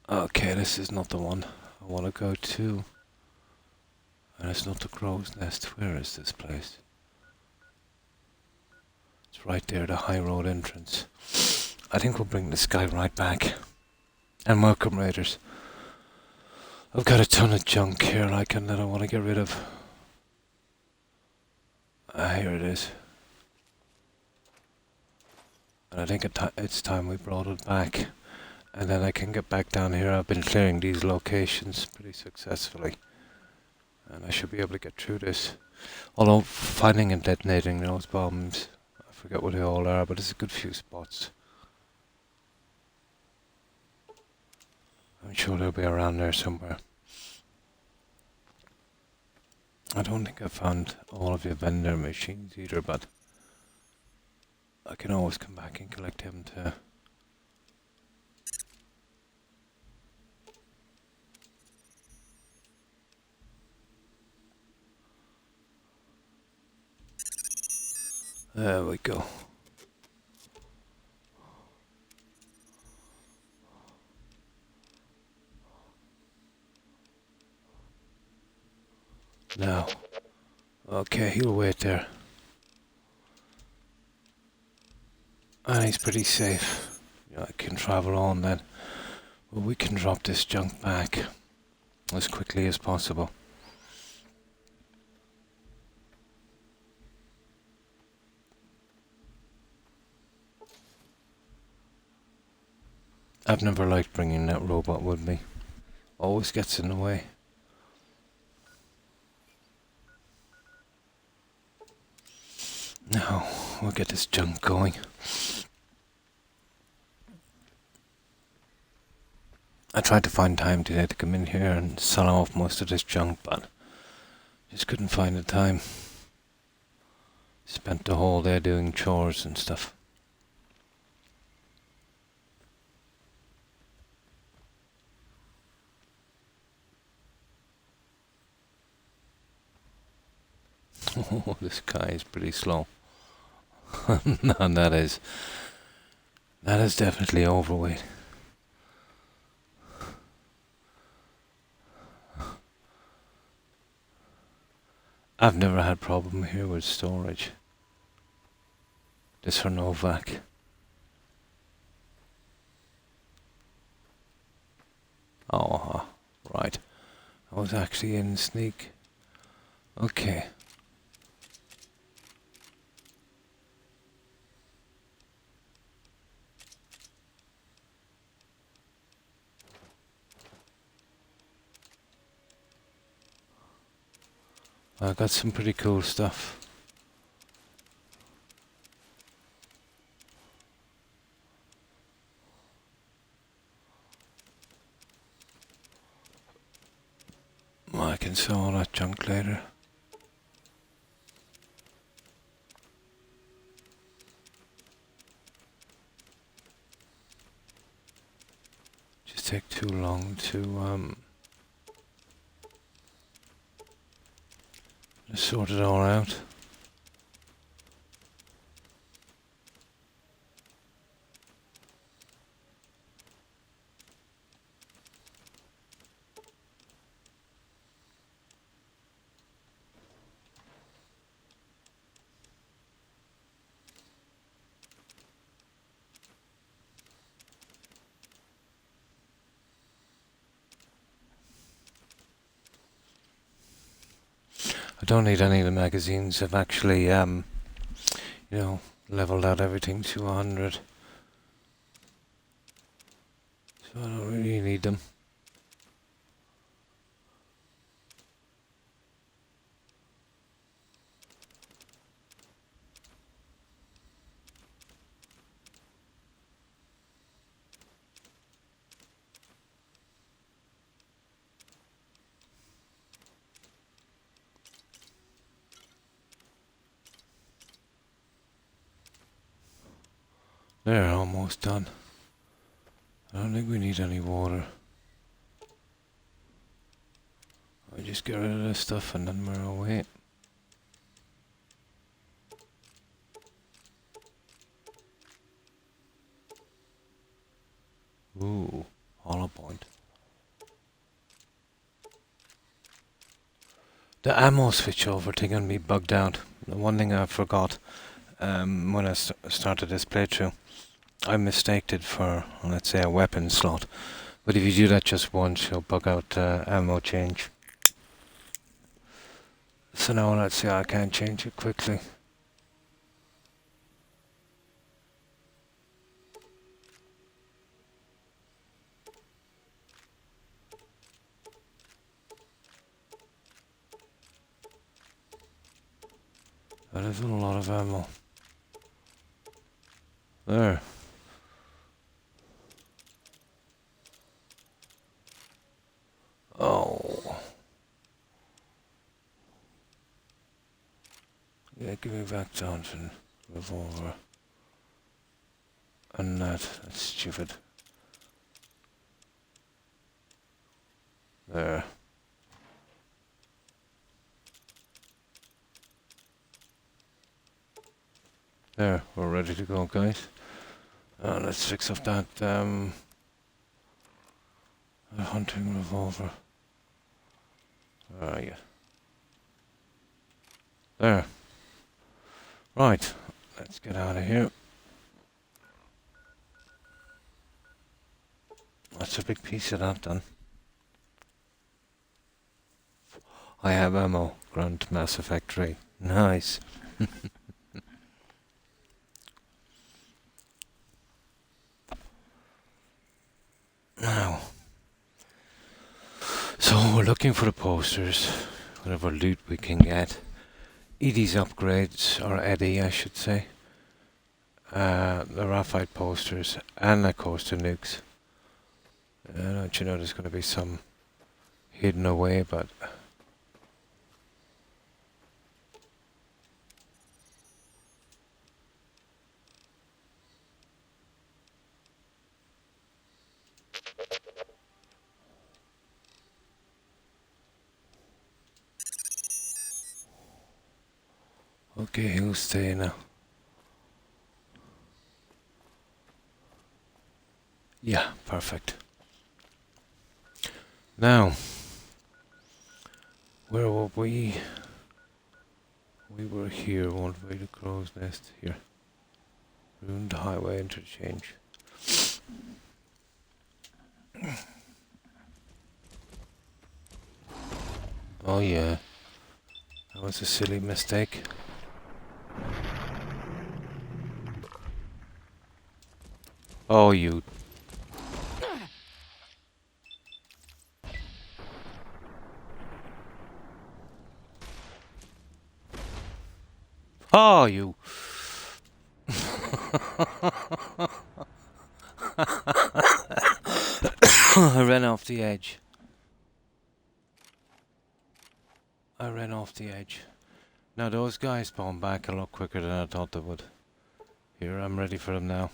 Okay, this is not the one I want to go to. And it's not the crow's nest. Where is this place? It's right there, the high road entrance. I think we'll bring this guy right back. And welcome raiders. I've got a ton of junk here, Lycan, that I want to get rid of. Here it is. And I think it's time we brought it back. And then I can get back down here. I've been clearing these locations pretty successfully. And I should be able to get through this. Although finding and detonating those bombs, I forget what they all are, but there's a good few spots. I'm sure they'll be around there somewhere. I don't think I found all of your vendor machines either, but I can always come back and collect them too. There we go. Now, okay, he'll wait there. And he's pretty safe. I can travel on then. Well, we can drop this junk back as quickly as possible. I've never liked bringing that robot with me. Always gets in the way. Now, we'll get this junk going. I tried to find time today to come in here and sell off most of this junk, but just couldn't find the time. Spent the whole day doing chores and stuff. Oh, this guy is pretty slow. No, that is definitely overweight. I've never had problem here with storage. This for Novak. Oh, right. I was actually in sneak. Okay. I got some pretty cool stuff. I can sell all that junk later. Just take too long to just sort it all out. I don't need any of the magazines. I've actually, leveled out everything to 100. So I don't really need them. They're almost done. I don't think we need any water. I just get rid of this stuff and then we're away. Ooh, hollow point. The ammo switch over thing on me bugged out. The one thing I forgot when I started this playthrough, I mistaked it for, let's say, a weapon slot. But if you do that just once, you'll bug out ammo change. So now let's see, I can't change it quickly. That is a lot of ammo. There. Oh. Yeah, give me back Johnson. Revolver. And that's stupid. There. There, we're ready to go, guys. Let's fix up that hunting revolver. Where are you? There. Right, let's get out of here. That's a big piece of that done. I have ammo. Grunt Mass Effect 3. Nice. we're looking for the posters, whatever loot we can get. Edie's upgrades, or Eddie, I should say. The Raphaite posters, and of course the nukes. Don't you know there's going to be some hidden away, but okay, who's staying now? Yeah, perfect. Now, where were we? We were here, weren't we? The crow's nest here. Ruined highway interchange. Oh yeah, that was a silly mistake. Oh, you. Oh, you. I ran off the edge. Now those guys spawn back a lot quicker than I thought they would. Here, I'm ready for them now.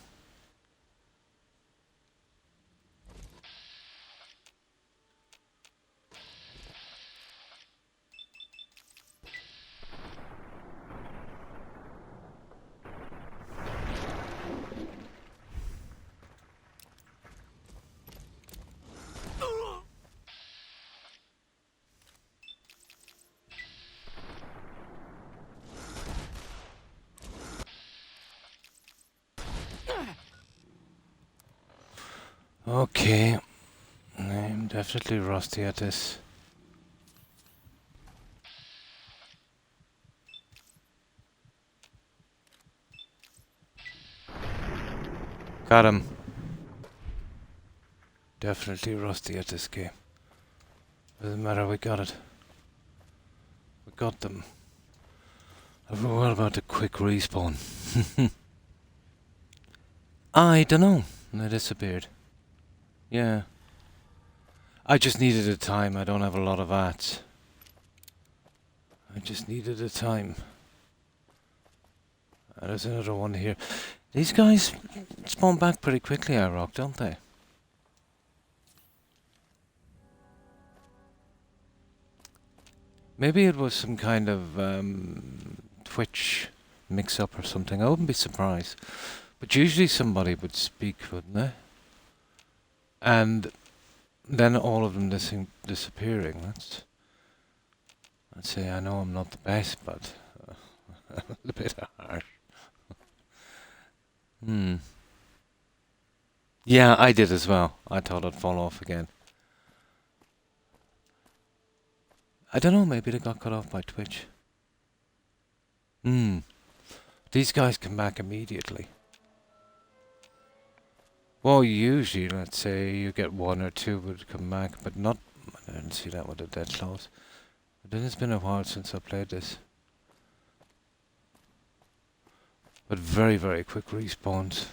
Okay, I'm definitely rusty at this. Got him. Definitely rusty at this game. Doesn't matter, we got it. We got them. What about the quick respawn? I don't know. They disappeared. Yeah. I just needed a time. I don't have a lot of ads. I just needed a time. There's another one here. These guys spawn back pretty quickly, I rock, don't they? Maybe it was some kind of Twitch mix-up or something. I wouldn't be surprised. But usually somebody would speak, wouldn't they? And then all of them disappearing. I'd say I know I'm not the best, but a little bit harsh. Yeah, I did as well. I thought I'd fall off again. I don't know, maybe they got cut off by Twitch. These guys come back immediately. Well, usually, let's say you get one or two would come back, but not... I didn't see that with the dead claws. But then it's been a while since I played this. But very, very quick respawns.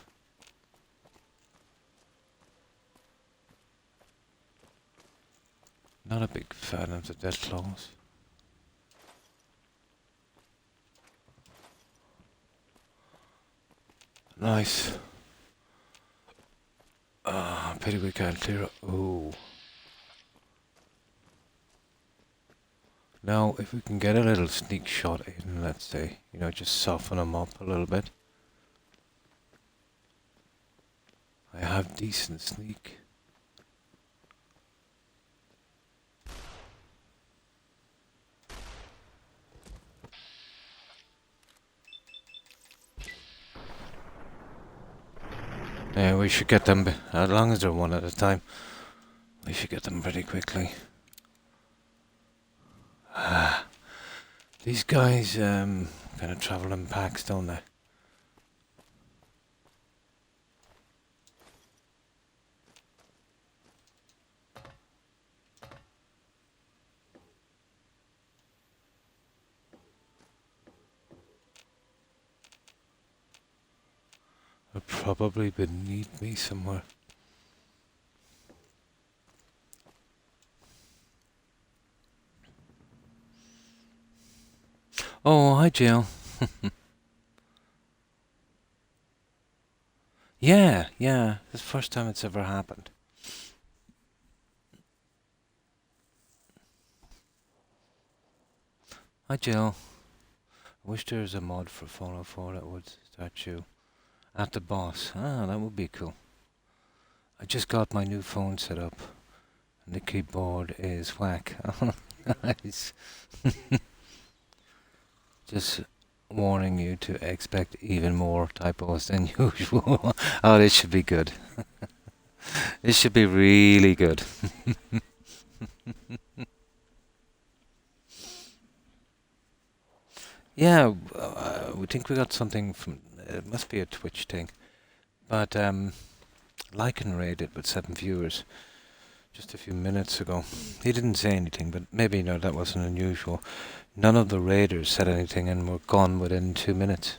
Not a big fan of the dead claws. Nice. Pity we can't clear it. Ooh. Now, if we can get a little sneak shot in, let's say, you know, just soften them up a little bit. I have decent sneak. Yeah, we should get them, as long as they're one at a time, we should get them pretty quickly. These guys kind of travel in packs, don't they? They're probably beneath me somewhere. Oh, hi, Jill. Yeah, yeah. It's the first time it's ever happened. Hi, Jill. I wish there was a mod for Fallout 4 that would start you at the boss. Ah, that would be cool. I just got my new phone set up, and the keyboard is whack. Nice. Just warning you to expect even more typos than usual. Oh, this should be good. This should be really good. Yeah, we think we got something from. It must be a Twitch thing, but Lycan raided with 7 viewers just a few minutes ago. He didn't say anything, but maybe that wasn't unusual. None of the raiders said anything and were gone within 2 minutes,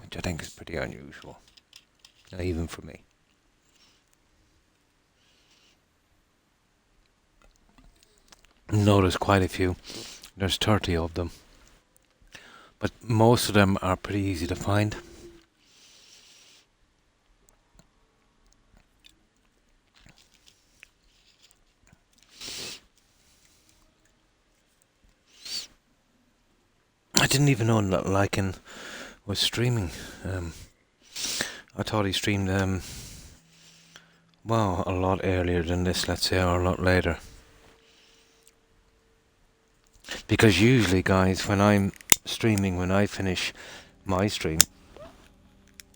which I think is pretty unusual, even for me. Noticed quite a few. There's 30 of them, but most of them are pretty easy to find. I didn't even know that Lycan was streaming. I thought he streamed, well, a lot earlier than this, let's say, or a lot later. Because usually, guys, when I'm streaming, when I finish my stream,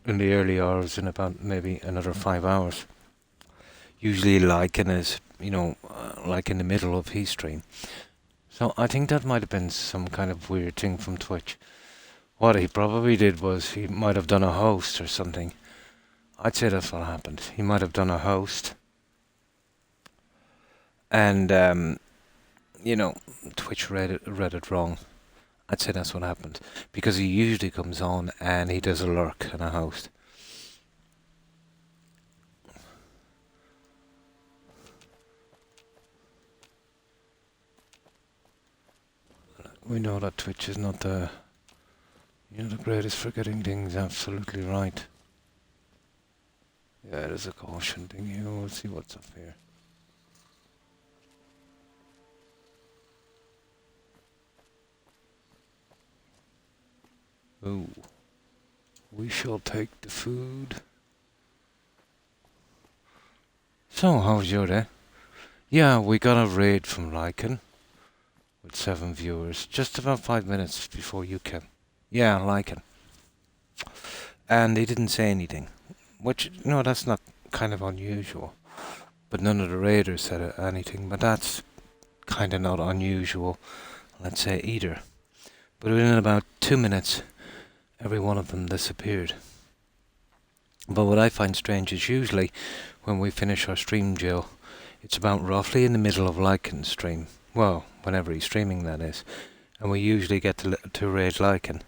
in the early hours, in about maybe another 5 hours, usually Lycan is, like in the middle of his stream. So I think that might have been some kind of weird thing from Twitch. What he probably did was he might have done a host or something. I'd say that's what happened. He might have done a host. And, Twitch read it wrong. I'd say that's what happened. Because he usually comes on and he does a lurk and a host. We know that Twitch is not the greatest for getting things absolutely right. Yeah, there's a caution thing here. We'll see what's up here. Oh, we shall take the food. So, how was your day? Yeah, we got a raid from Lycan with 7 viewers, just about 5 minutes before you came. Yeah, Lycan. And he didn't say anything, which, that's not kind of unusual. But none of the raiders said anything, but that's kind of not unusual, let's say, either. But within about 2 minutes, every one of them disappeared. But what I find strange is usually when we finish our stream, Jill, it's about roughly in the middle of Lycan's stream. Well, whenever he's streaming, that is. And we usually get to raid Lycan.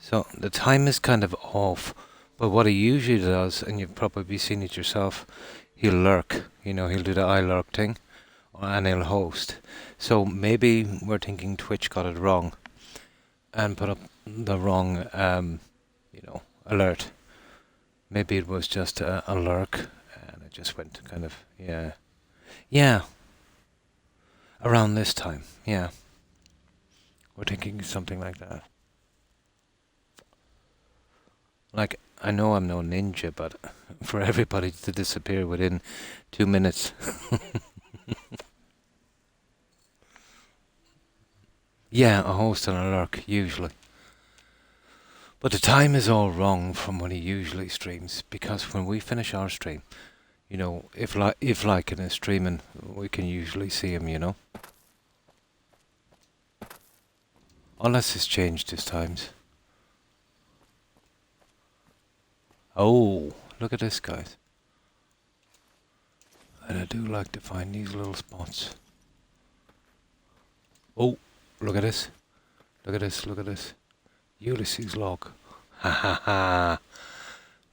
So the time is kind of off. But what he usually does, and you've probably seen it yourself, he'll lurk. He'll do the I lurk thing. And he'll host. So maybe we're thinking Twitch got it wrong. And put up the wrong, alert. Maybe it was just a lurk. And it just went kind of, yeah. Yeah. Around this time, yeah. We're thinking something like that. Like, I know I'm no ninja, but for everybody to disappear within 2 minutes. Yeah, a host and a lurk, usually. But the time is all wrong from when he usually streams, because when we finish our stream, if Lycan is streaming, we can usually see him, Unless it's changed his times. Oh, look at this, guys. And I do like to find these little spots. Oh, look at this. Look at this, look at this. Ulysses log. Ha ha ha.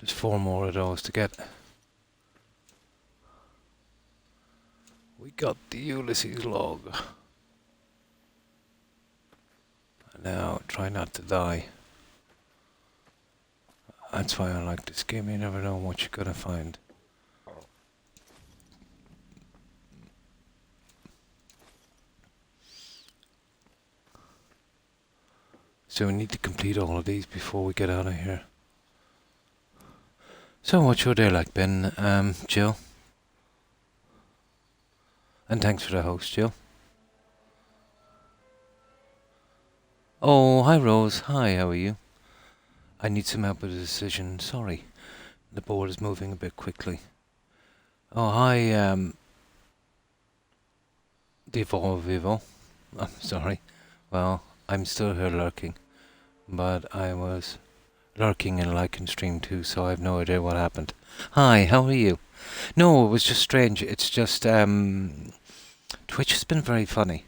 There's 4 more of those to get. We got the Ulysses log. Now, try not to die. That's why I like this game. You never know what you're gonna find. So we need to complete all of these before we get out of here. So what's your day like been, Jill? And thanks for the host, Jill. Oh, hi Rose. Hi, how are you? I need some help with a decision. Sorry. The board is moving a bit quickly. Oh, hi, Devo Vivo. I'm sorry. Well, I'm still here lurking. But I was lurking in Lycan stream too, so I have no idea what happened. Hi, how are you? No, it was just strange. It's just, Twitch has been very funny.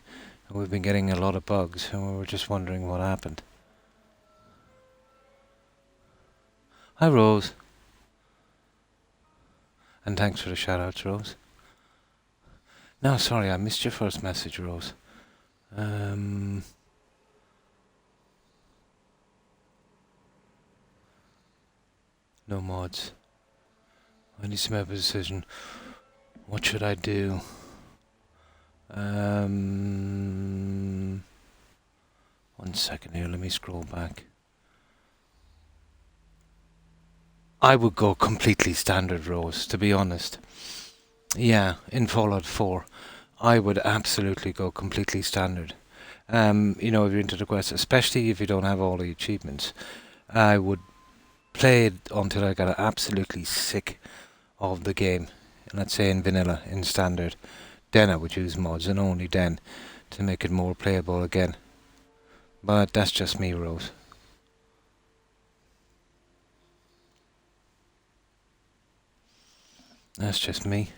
We've been getting a lot of bugs, and we were just wondering what happened. Hi, Rose. And thanks for the shout-outs, Rose. No, sorry, I missed your first message, Rose. No mods. I need to make a decision. What should I do? One second here, let me scroll back. I would go completely standard, Rose, to be honest. Yeah, in Fallout 4, I would absolutely go completely standard. You know, if you're into the quest, especially if you don't have all the achievements, I would play it until I got absolutely sick of the game. Let's say in vanilla, in standard. Then I would use mods, and only then, to make it more playable again. But that's just me, Rose. That's just me.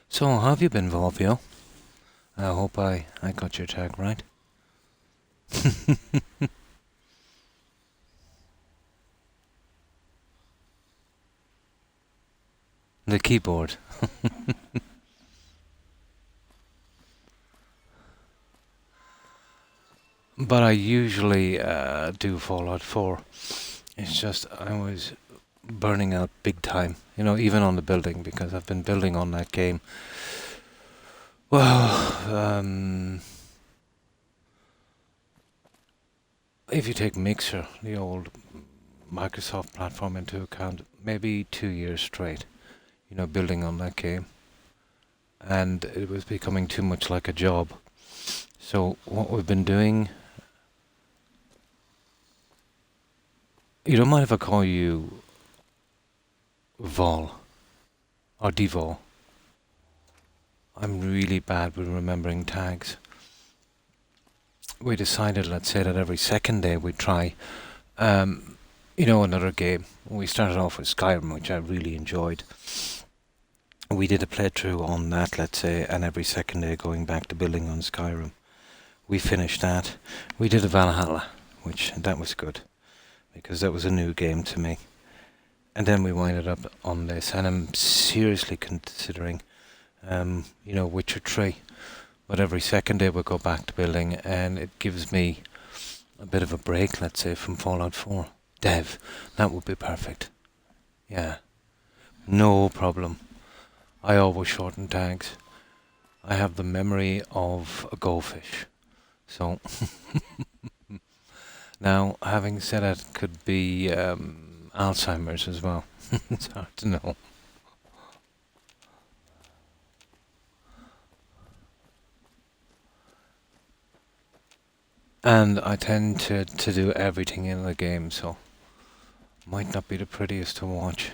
So, how have you been, Volvio? I hope I got your tag right. The keyboard. But I usually do Fallout 4. It's just I was burning out big time. You know, even on the building, because I've been building on that game. Well, if you take Mixer, the old Microsoft platform, into account, maybe 2 years straight, you know, building on that game. And it was becoming too much like a job. So what we've been doing... You don't mind if I call you Vol? Or Devol? I'm really bad with remembering tags. We decided, let's say, that every second day we'd try, you know, another game. We started off with Skyrim, which I really enjoyed. We did a playthrough on that, let's say, and every second day going back to building on Skyrim. We finished that. We did a Valhalla, which that was good, because that was a new game to me. And then we winded up on this, and I'm seriously considering, you know, Witcher 3. But every second day we'll go back to building, and it gives me a bit of a break, let's say, from Fallout 4. Dev, that would be perfect. Yeah. No problem. I always shorten tags. I have the memory of a goldfish. So, now, having said that, it could be Alzheimer's as well. It's hard to know. And I tend to do everything in the game, so might not be the prettiest to watch.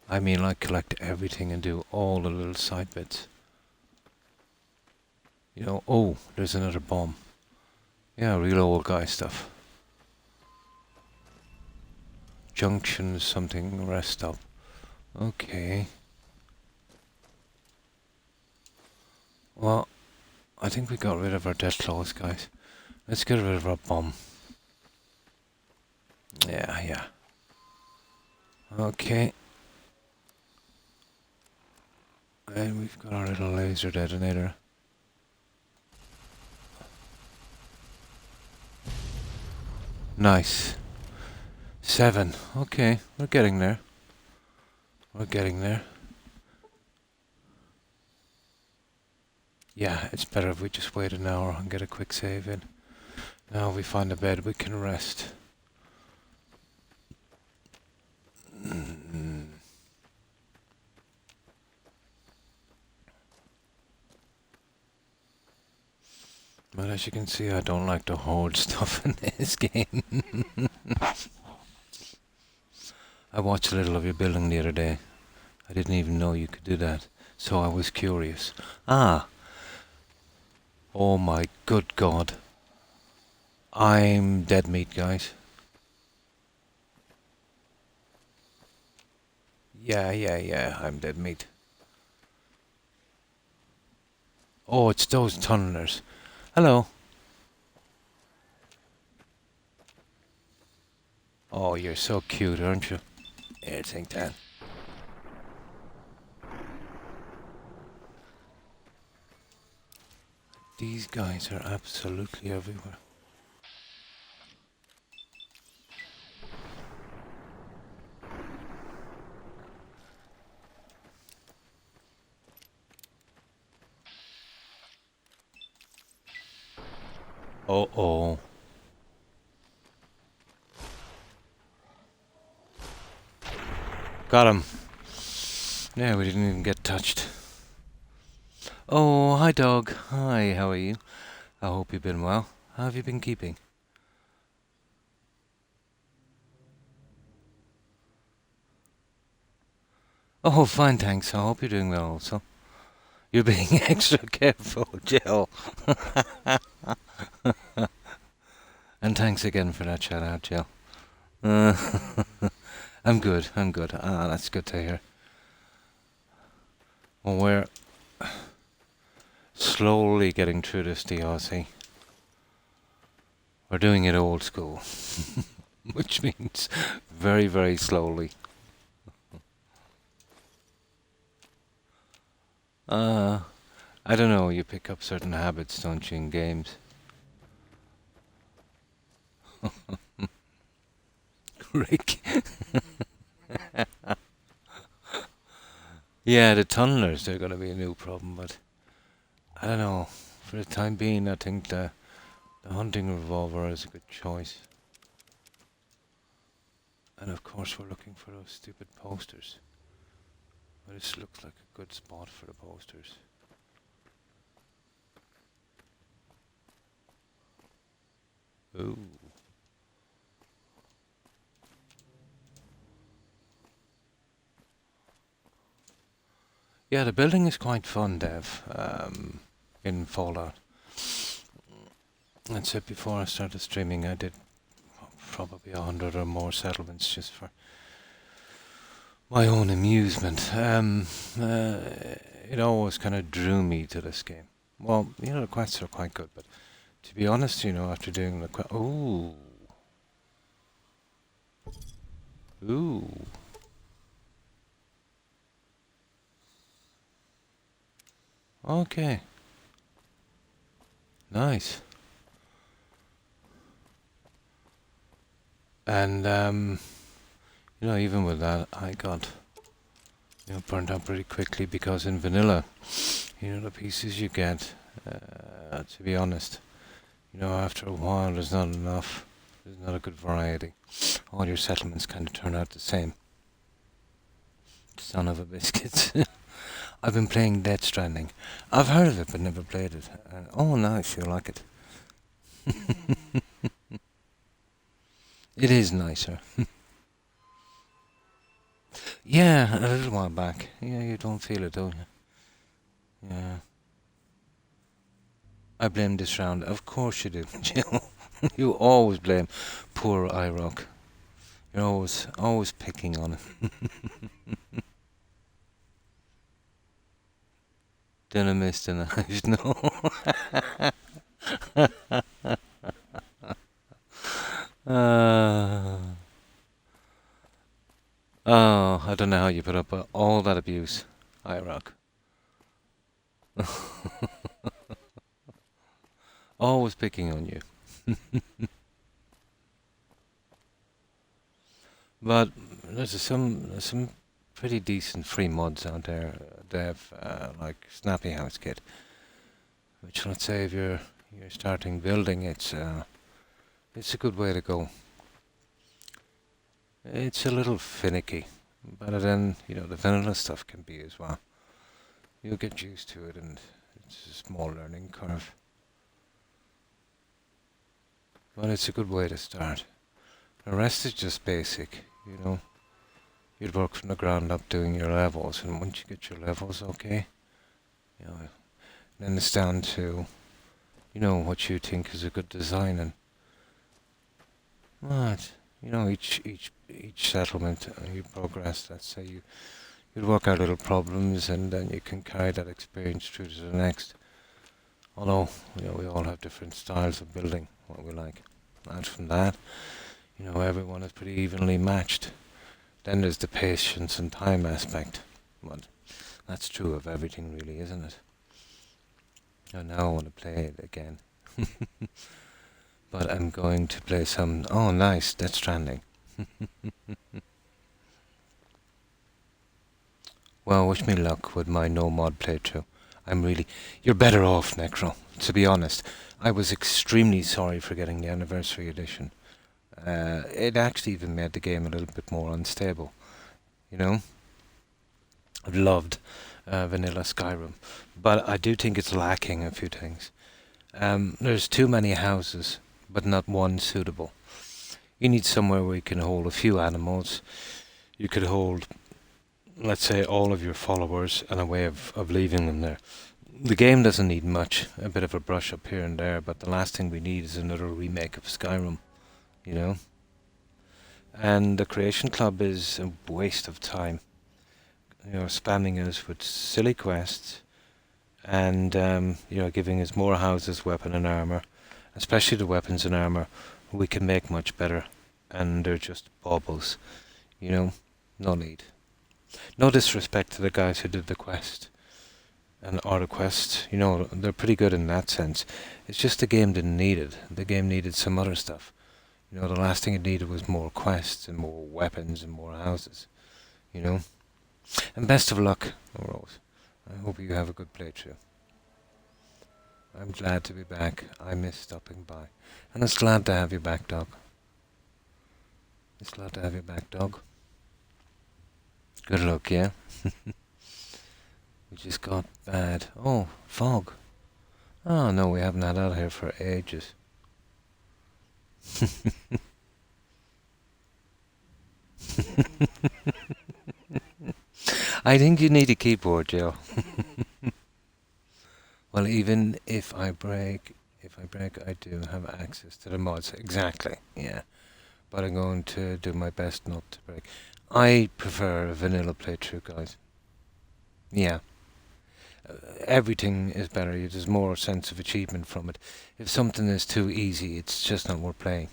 I mean, like, collect everything and do all the little side bits. You know, oh, there's another bomb. Yeah, real old guy stuff. Junction something, rest stop. Okay. Well, I think we got rid of our death claws, guys. Let's get rid of our bomb. Yeah. Okay. And we've got our little laser detonator. Nice. 7. Okay, we're getting there. We're getting there. Yeah, it's better if we just wait an hour and get a quick save in. Now we find a bed, we can rest. But as you can see, I don't like to hoard stuff in this game. I watched a little of your building the other day. I didn't even know you could do that, so I was curious. Ah! Oh my good God. I'm dead meat, guys. Yeah, I'm dead meat. Oh, it's those tunnelers. Hello. Oh, you're so cute, aren't you? Here, take that. These guys are absolutely everywhere. Uh-oh. Got him. Yeah, we didn't even get touched. Oh, hi dog. Hi, how are you? I hope you've been well. How have you been keeping? Oh, fine, thanks. I hope you're doing well also. You're being extra careful, Jill. And thanks again for that shout out, Jill. I'm good. Ah, that's good to hear. Well, we're slowly getting through this DLC. We're doing it old school, which means very, very slowly. I don't know, you pick up certain habits, don't you, in games? Rick. Yeah, the tunnelers, they're going to be a new problem, but I don't know. For the time being, I think the hunting revolver is a good choice. And of course, we're looking for those stupid posters. But this looks like a good spot for the posters. Ooh. Yeah, the building is quite fun, Dev, in Fallout. I said before I started streaming, I did probably 100 or more settlements just for my own amusement. It always kind of drew me to this game. Well, the quests are quite good, but to be honest, after doing the quest... Ooh. Okay. Nice. And, even with that, I got, burnt out pretty quickly because in vanilla, the pieces you get, to be honest, after a while there's not enough. There's not a good variety. All your settlements kind of turn out the same. Son of a biscuit. I've been playing Death Stranding. I've heard of it but never played it. Oh, nice, you like it. It is nicer. Yeah, a little while back. Yeah, you don't feel it, don't you? Yeah. I blame this round. Of course you do, Jill. You always blame poor iRock. You're always picking on him. Dinner missed in the eyes, no. uh, oh, I don't know how you put up with all that abuse, Iraq. Always picking on you. But there's some pretty decent free mods out there. They have like Snappy House Kit, which let's say if you're starting building, it's a good way to go. It's a little finicky, but then the vanilla stuff can be as well. You'll get used to it, and it's a small learning curve. But it's a good way to start. The rest is just basic, you know. You'd work from the ground up doing your levels, and once you get your levels okay, you know, then it's down to, what you think is a good design, and what, each settlement you progress. Let's say you'd work out little problems, and then you can carry that experience through to the next. Although, we all have different styles of building, what we like. And from that, everyone is pretty evenly matched. Then there's the patience and time aspect. But that's true of everything really, isn't it? And now I want to play it again. But I'm going to play some... Oh, nice, Death Stranding. Well, wish me luck with my no mod playthrough. You're better off, Necro, to be honest. I was extremely sorry for getting the anniversary edition. It actually even made the game a little bit more unstable, I've loved vanilla Skyrim, but I do think it's lacking a few things. There's too many houses, but not one suitable. You need somewhere where you can hold a few animals. You could hold, let's say, all of your followers and a way of leaving them there. The game doesn't need much, a bit of a brush up here and there, but the last thing we need is another remake of Skyrim, And the Creation Club is a waste of time. Spamming us with silly quests and, giving us more houses, weapon and armor, especially the weapons and armor we can make much better, and they're just baubles, no need. No disrespect to the guys who did the quest and the quest, they're pretty good in that sense. It's just the game didn't need it. The game needed some other stuff. The last thing it needed was more quests and more weapons and more houses, And best of luck, Rose. I hope you have a good playthrough. I'm glad to be back. I miss stopping by. And it's glad to have you back, dog. It's glad to have you back, dog. Good luck, yeah? We just got bad. Oh, fog. Oh, no, we haven't had that here for ages. I think you need a keyboard, Joe. Well, even if I break, I do have access to the mods. Exactly, yeah. But I'm going to do my best not to break. I prefer a vanilla playthrough, guys. Yeah. Everything is better. There's more sense of achievement from it. If something is too easy, it's just not worth playing.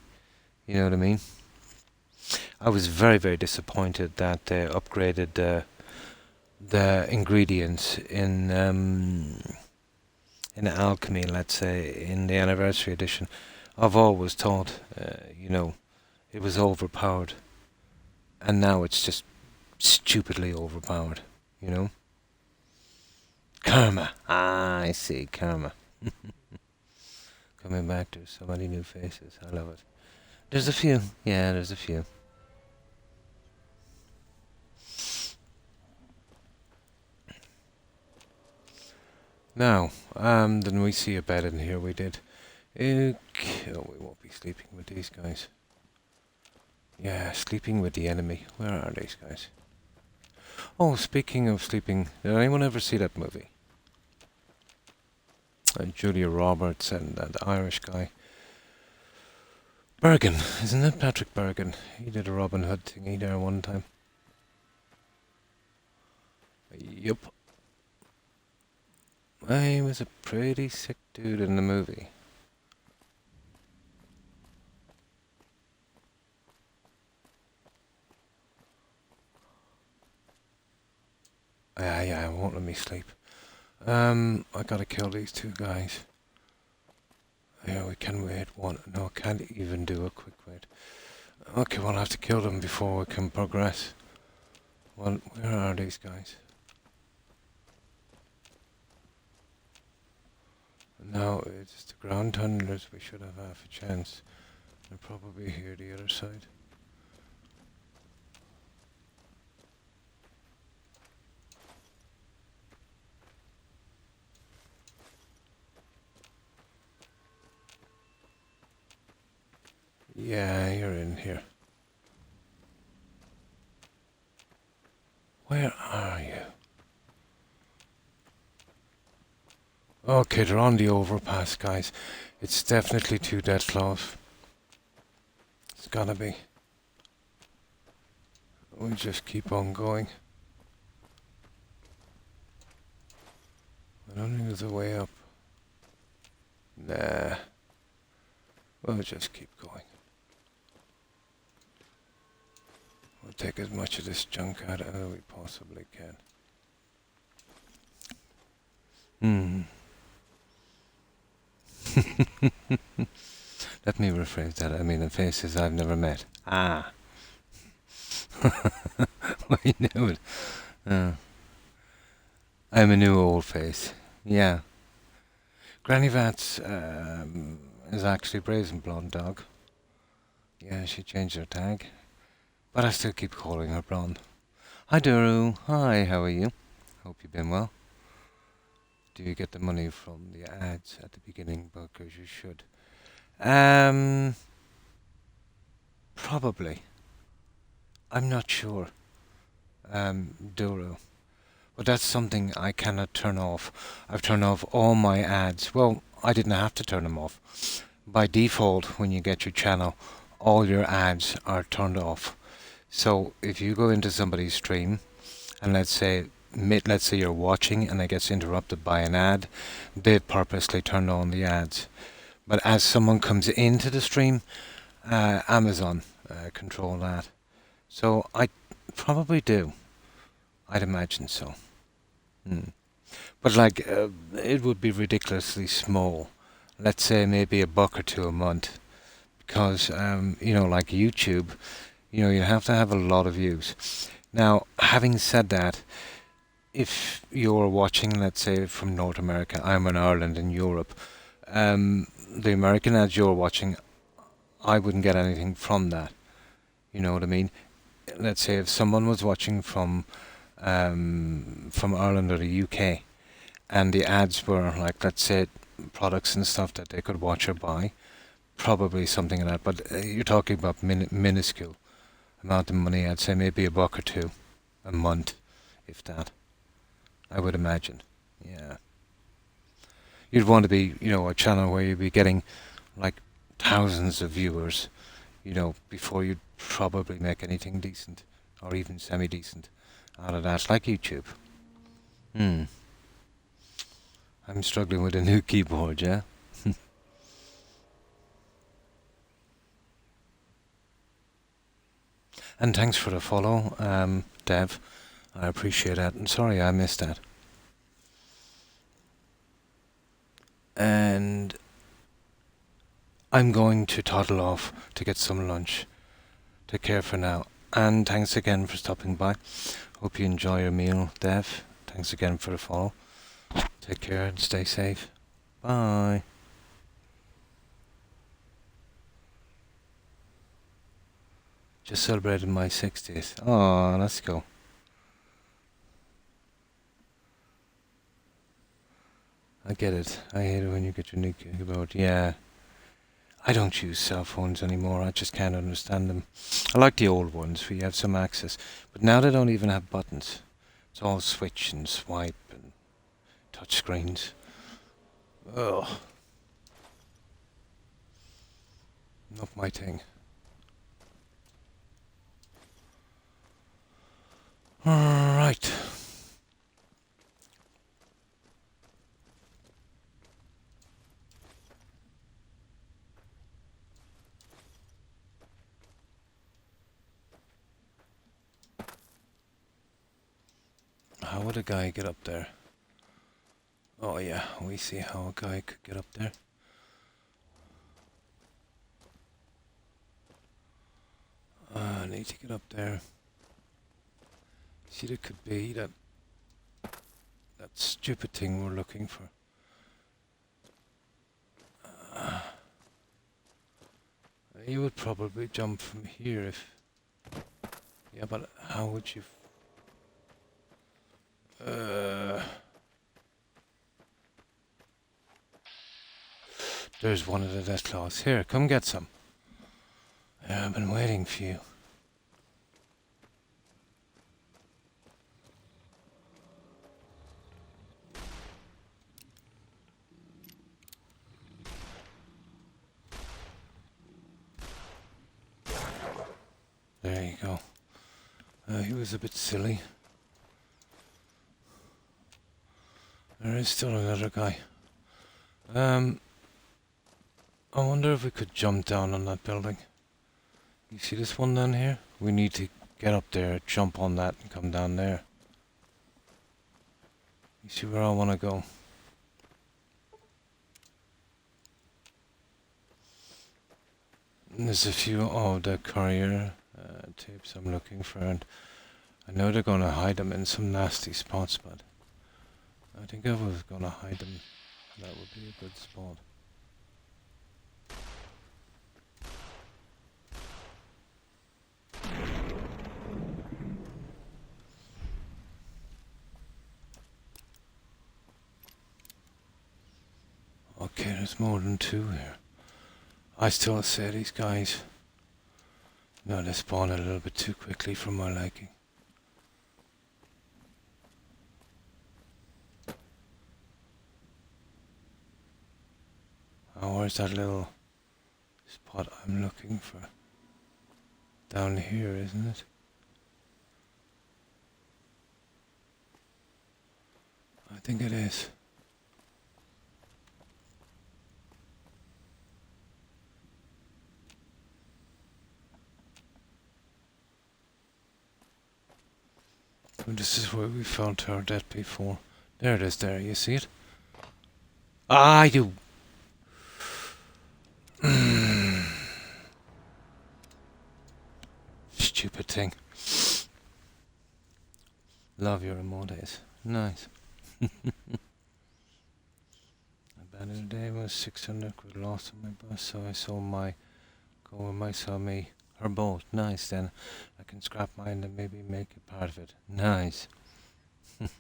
You know what I mean? I was very, very disappointed that they upgraded the ingredients in alchemy, let's say, in the anniversary edition. I've always thought, it was overpowered, and now it's just stupidly overpowered, Karma. Ah, I see, karma. Coming back to so many new faces. I love it. There's a few. Yeah, there's a few. Now, then we see a bed in here. We did. Okay. Oh, we won't be sleeping with these guys. Yeah, sleeping with the enemy. Where are these guys? Oh, speaking of sleeping, did anyone ever see that movie? Julia Roberts and that Irish guy. Bergen, isn't it? Patrick Bergen. He did a Robin Hood thingy there one time. Yup. He was a pretty sick dude in the movie. Yeah, it won't let me sleep. I gotta kill these two guys. Yeah, we can wait one. No, can't even do a quick wait. Okay, we'll have to kill them before we can progress. Well, where are these guys? No, it's the ground tunnelers. We should have half a chance. They're probably here the other side. Yeah, you're in here. Where are you? Okay, they're on the overpass, guys. It's definitely too dead close. It's gotta be. We just keep on going. I don't think there's a way up. Nah. We'll just keep going. We'll take as much of this junk out as we possibly can. Let me rephrase that. I mean, the faces I've never met. Ah. I knew it. I'm a new old face. Yeah. Granny Vats is actually Brazen Blonde Dog. Yeah, she changed her tag. But I still keep calling her Blonde. Hi, Duru. Hi, how are you? Hope you've been well. Do you get the money from the ads at the beginning? Because you should. Probably. I'm not sure. Duru. But that's something I cannot turn off. I've turned off all my ads. Well, I didn't have to turn them off. By default, when you get your channel, all your ads are turned off. So if you go into somebody's stream, and let's say you're watching and it gets interrupted by an ad, they've purposely turned on the ads. But as someone comes into the stream, Amazon control that. So I probably do. I'd imagine so. But like, it would be ridiculously small. Let's say maybe $1 or $2 a month, because like YouTube, you have to have a lot of views. Now, having said that, if you're watching, let's say from North America, I'm in Ireland and Europe, the American ads you're watching, I wouldn't get anything from that. You know what I mean? Let's say if someone was watching from Ireland or the UK, and the ads were like, let's say, products and stuff that they could watch or buy, probably something like that. But you're talking about minuscule amount of money. I'd say maybe $1 or $2 a month, if that. I would imagine. Yeah. You'd want to be, a channel where you'd be getting like thousands of viewers, before you'd probably make anything decent or even semi-decent out of that, like YouTube. I'm struggling with a new keyboard, yeah? And thanks for the follow, Dev. I appreciate that. And sorry I missed that. And I'm going to toddle off to get some lunch. Take care for now. And thanks again for stopping by. Hope you enjoy your meal, Dev. Thanks again for the follow. Take care and stay safe. Bye. Just celebrated my 60th. Oh, let's go. I get it. I hate it when you get your new keyboard. Yeah. I don't use cell phones anymore. I just can't understand them. I like the old ones where you have some access. But now they don't even have buttons. It's all switch and swipe and touch screens. Ugh. Not my thing. Alright. how would a guy get up there? Oh yeah, we see how a guy could get up there. I need to get up there. See, there could be that stupid thing we're looking for. You would probably jump from here if... Yeah, but how would you... There's one of the death claws. Here, come get some. Yeah, I've been waiting for you. There you go. He was a bit silly. There is still another guy. I wonder if we could jump down on that building. You see this one down here? We need to get up there, jump on that and come down there. You see where I want to go? And there's a few of the courier tapes I'm looking for, and I know they're going to hide them in some nasty spots, but I think if I was going to hide them, that would be a good spot. Okay, there's more than two here. I still say these guys, no, they spawn a little bit too quickly for my liking. Oh, where's that little spot I'm looking for? Down here, isn't it? I think it is. And this is where we found our death before. There it is there, you see it? Ah, you... Stupid thing. Love your emotes. Nice. A banner day was 600 quid lost on my bus, so I sold my... Go with my saw me. Her boat. Nice, then. I can scrap mine and maybe make a part of it. Nice. You're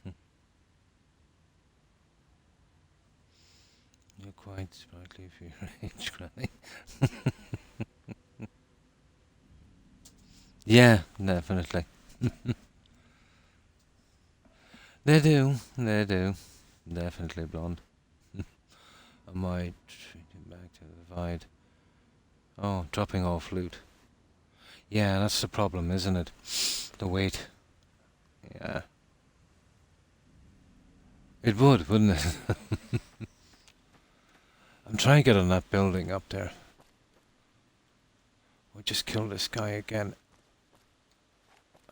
quite sprightly for your age, Granny. Yeah, definitely. They do. Definitely blonde. I might get back to the divide. Oh, dropping off loot. Yeah, that's the problem, isn't it? The weight. Yeah. It would, wouldn't it? I'm trying to get on that building up there. We'll just kill this guy again.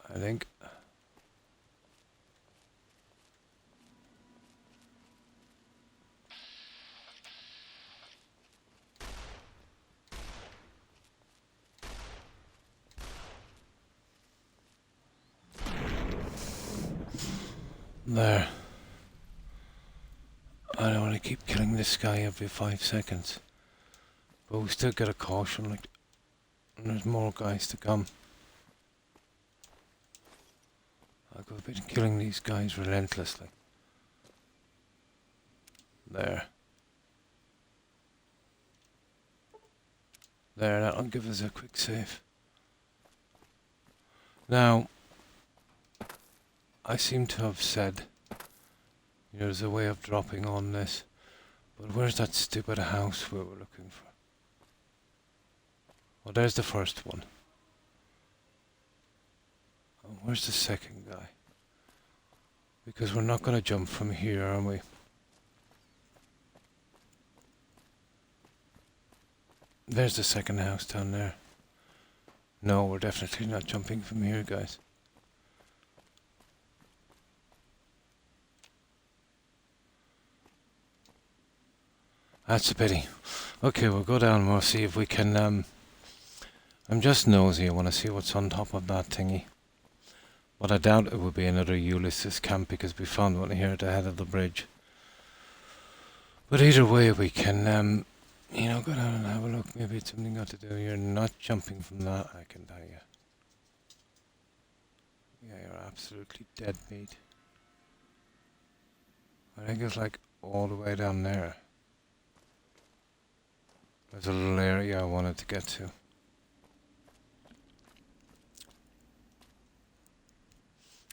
I think. There. I don't want to keep killing this guy every 5 seconds. But we still get a caution, like, and there's more guys to come. I've been killing these guys relentlessly. There. There, that'll give us a quick save. Now, I seem to have said, there's a way of dropping on this, but where's that stupid house we were looking for? Oh, there's the first one. Oh, where's the second guy? Because we're not going to jump from here, are we? There's the second house down there. No, we're definitely not jumping from here, guys. That's a pity. Okay, we'll go down and we'll see if we can, I'm just nosy, I want to see what's on top of that thingy. But I doubt it would be another Ulysses camp because we found one here at the head of the bridge. But either way, we can, you know, go down and have a look. Maybe it's something got to do. You're not jumping from that, I can tell you. Yeah, you're absolutely dead meat. I think it's like all the way down there. There's a little area I wanted to get to.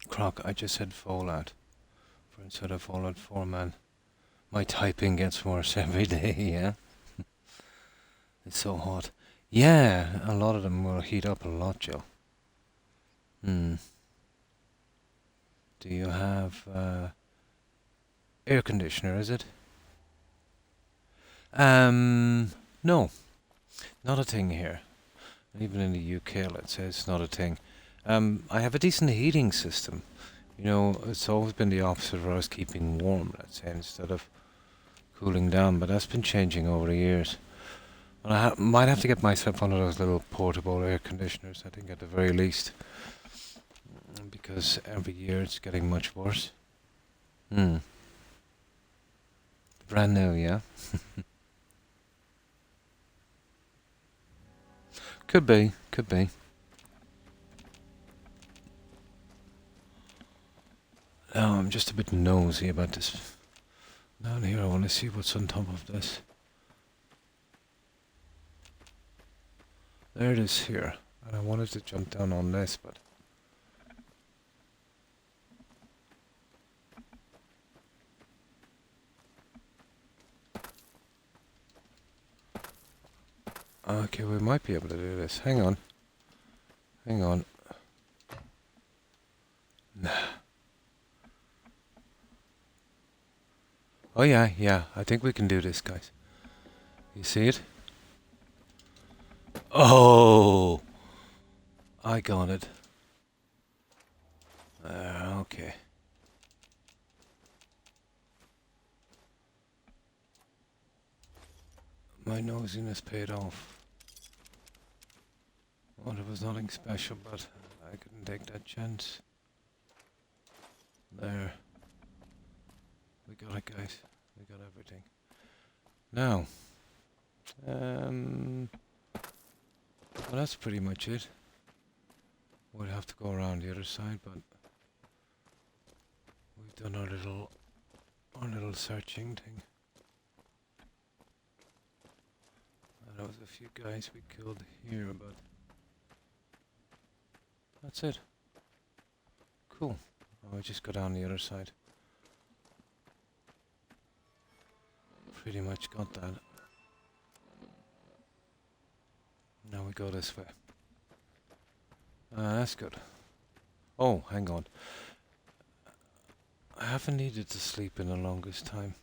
Croc, I just said Fallout. For instead of Fallout 4, man. My typing gets worse every day, yeah? It's so hot. Yeah, a lot of them will heat up a lot, Joe. Do you have air conditioner, is it? No. Not a thing here. Even in the UK, let's say, it's not a thing. I have a decent heating system. You know, it's always been the opposite of us keeping warm, let's say, instead of cooling down, but that's been changing over the years. And I might have to get myself one of those little portable air conditioners, I think, at the very least. Because every year it's getting much worse. Brand new, yeah? Could be, could be. Now I'm just a bit nosy about this. Down here I want to see what's on top of this. There it is here. And I wanted to jump down on this, but... Okay, we might be able to do this. Hang on. Hang on. Nah. Oh yeah, I think we can do this, guys. You see it? Oh! I got it. Okay. My nosiness paid off. Well, it was nothing special, but I couldn't take that chance. There. We got it, guys. We got everything. Now, well, that's pretty much it. We'll have to go around the other side, but we've done our little searching thing. There was a few guys we killed here, but that's it. Cool. Oh, we just go down the other side. Pretty much got that. Now we go this way. That's good. Oh, hang on. I haven't needed to sleep in the longest time.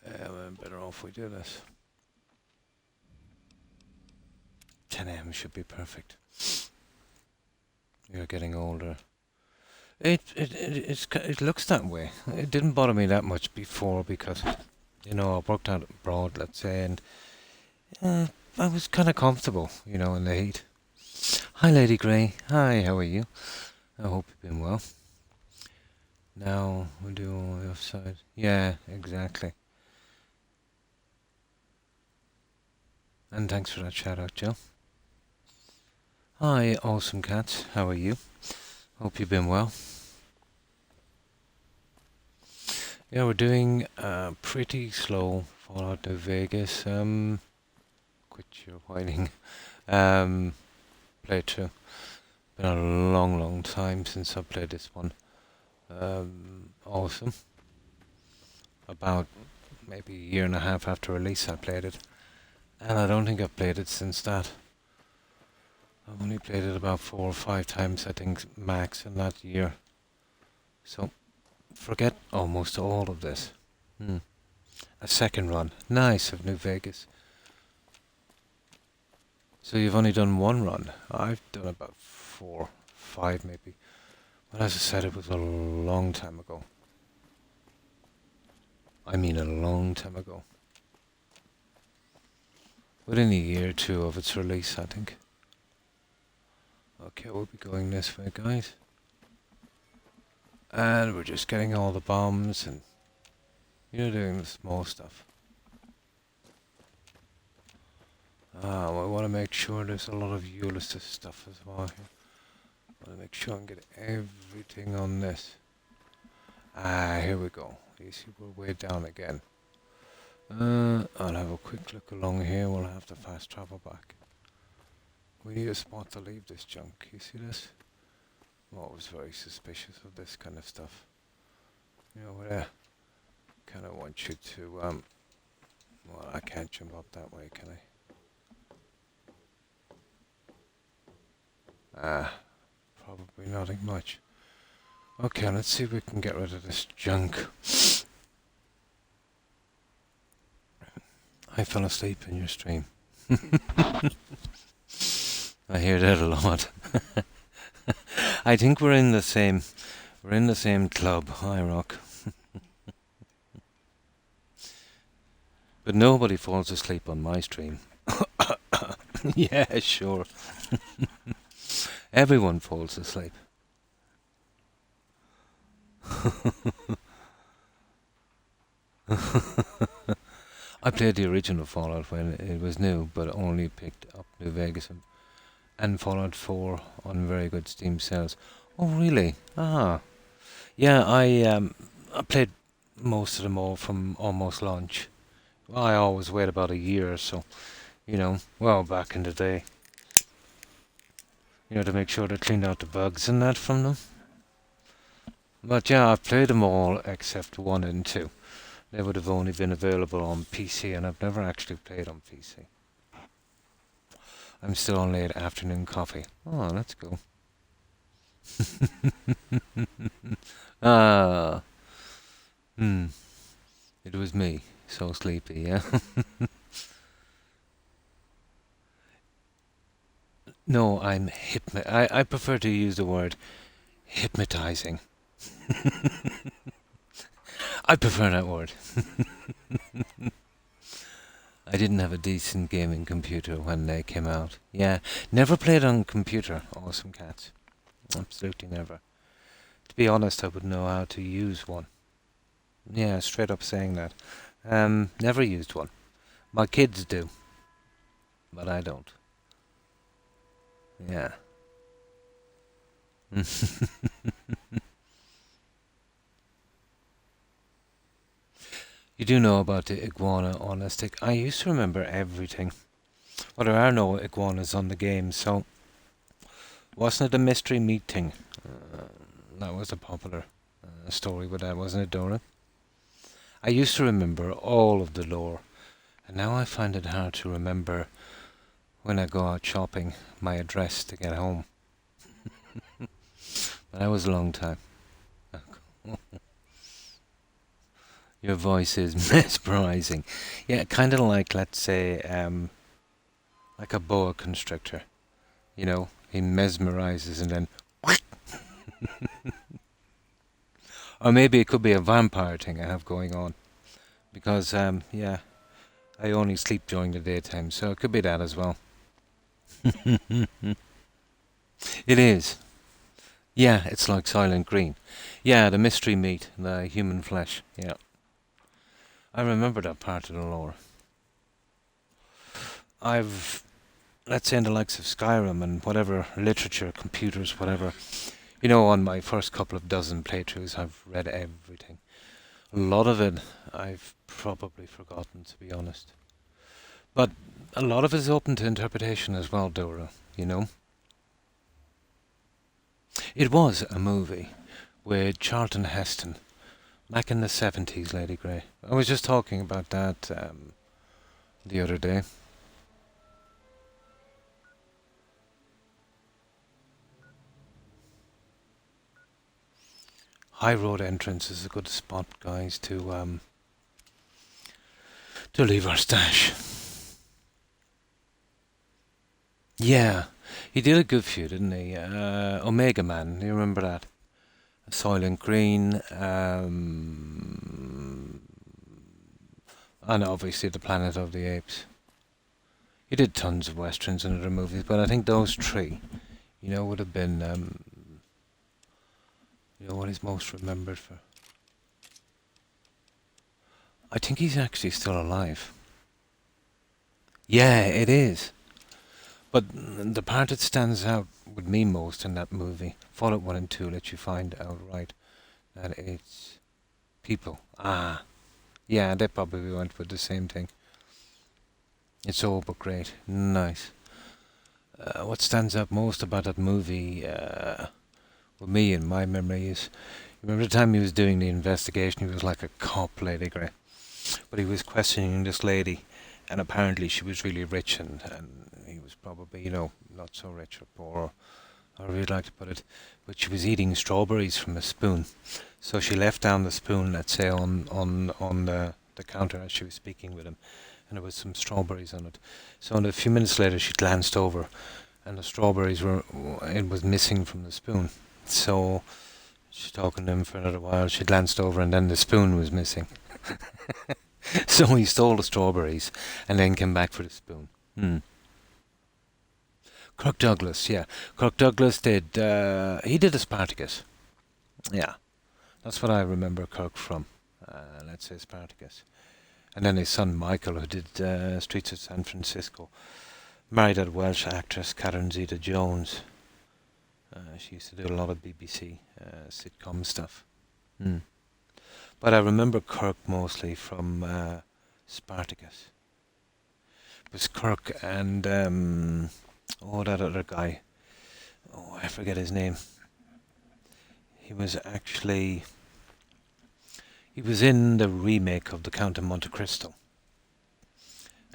Yeah, we're better off we do this. 10 a.m. should be perfect. You're getting older. It looks that way. It didn't bother me that much before because, you know, I worked out abroad, let's say, and I was kind of comfortable, you know, in the heat. Hi, Lady Grey. Hi, how are you? I hope you've been well. Now we'll do all the offside. Yeah, exactly. And thanks for that shout out, Joe. Hi, awesome cats. How are you? Hope you've been well. Yeah, we're doing pretty slow Fallout New Vegas. Quit your whining. Playthrough. Been a long time since I played this one. Awesome. About maybe a year and a half after release I played it. And I don't think I've played it since that. I've only played it about 4 or 5 times, I think, max in that year. So, forget almost all of this. A second run. Nice of New Vegas. So you've only done one run. I've done about 4, 5 maybe. But as I said, it was a long time ago. I mean a long time ago. Within a year or two of its release, I think. Okay, we'll be going this way, guys. And we're just getting all the bombs and, doing the small stuff. Well, I want to make sure there's a lot of Ulysses stuff as well here. I want to make sure I can get everything on this. Here we go. You see, we're way down again. I'll have a quick look along here. We'll have to fast travel back. We need a spot to leave this junk. You see this? I'm always very suspicious of this kind of stuff. Where I kind of want you to, well, I can't jump up that way, can I? Probably nothing much. Okay, let's see if we can get rid of this junk. I fell asleep in your stream. I hear that a lot. I think we're in the same club. Hi, Rock. But nobody falls asleep on my stream. Yeah, sure. Everyone falls asleep. I played the original Fallout when it was new, but only picked up New Vegas and Fallout 4 on very good Steam sales. Oh, really? Ah. Yeah, I played most of them all from almost launch. Well, I always wait about a year or so, well, back in the day. To make sure they cleaned out the bugs and that from them. But yeah, I've played them all except 1 and 2. They would have only been available on PC, and I've never actually played on PC. I'm still on late afternoon coffee. Oh, that's cool. Ah. It was me, so sleepy, yeah? No, I'm I prefer to use the word hypnotizing. I prefer that word. I didn't have a decent gaming computer when they came out. Yeah, never played on computer, Awesome Cats. Absolutely never. To be honest, I wouldn't know how to use one. Yeah, straight up saying that. Never used one. My kids do, but I don't. Yeah. You do know about the iguana on a stick. I used to remember everything. Well, there are no iguanas on the game, so wasn't it a mystery meat thing? That was a popular story with that, wasn't it, Dora? I used to remember all of the lore, and now I find it hard to remember when I go out shopping my address to get home. But that was a long time. Your voice is mesmerizing. Yeah, kind of like, let's say, like a boa constrictor. He mesmerizes and then... Or maybe it could be a vampire thing I have going on. Because, yeah, I only sleep during the daytime, so it could be that as well. It is. Yeah, it's like Silent Green. Yeah, the mystery meat, the human flesh, yeah. I remember that part of the lore. Let's say in the likes of Skyrim and whatever literature, computers, whatever, on my first couple of dozen playthroughs, I've read everything. A lot of it I've probably forgotten, to be honest. But a lot of it is open to interpretation as well, Dora, It was a movie with Charlton Heston. Back in the 70s, Lady Grey. I was just talking about that the other day. High Road entrance is a good spot, guys, to leave our stash. Yeah, he did a good few, didn't he? Omega Man, you remember that? Soylent Green, and obviously the Planet of the Apes. He did tons of westerns and other movies, but I think those three, would have been, what he's most remembered for. I think he's actually still alive. Yeah, it is. But the part that stands out with me most in that movie, Fallout 1 and 2 let you find out right that it's people. Ah, yeah, they probably went with the same thing. It's all but great. Nice. What stands out most about that movie, with me in my memory is, remember the time he was doing the investigation, he was like a cop, Lady Grey. But he was questioning this lady, and apparently she was really rich, and he was probably, not so rich or poor, or however you'd like to put it. But she was eating strawberries from a spoon. So she left down the spoon, let's say, on the counter as she was speaking with him, and there was some strawberries on it. So a few minutes later, she glanced over, and the strawberries it was missing from the spoon. So she's talking to him for another while. She glanced over, and then the spoon was missing. So he stole the strawberries, and then came back for the spoon. Hmm. Croc Douglas, yeah. Croc Douglas did. He did a Spartacus. Yeah, that's what I remember Kirk from. Let's say Spartacus. And then his son Michael, who did Streets of San Francisco, married that Welsh actress Catherine Zeta-Jones. She used to do a lot of BBC sitcom stuff. Mm. But I remember Kirk mostly from Spartacus. It was Kirk and that other guy. Oh, I forget his name. He was in the remake of The Count of Monte Cristo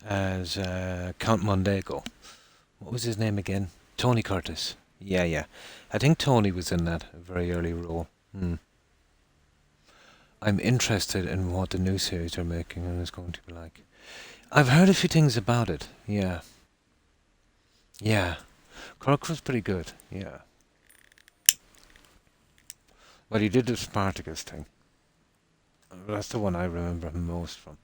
as Count Mondego. What was his name again? Tony Curtis. Yeah, yeah. I think Tony was in that very early role. Hmm. I'm interested in what the new series they're making and is going to be like. I've heard a few things about it. Yeah. Yeah. Croc was pretty good. Yeah. But he did the Spartacus thing. That's the one I remember him most from.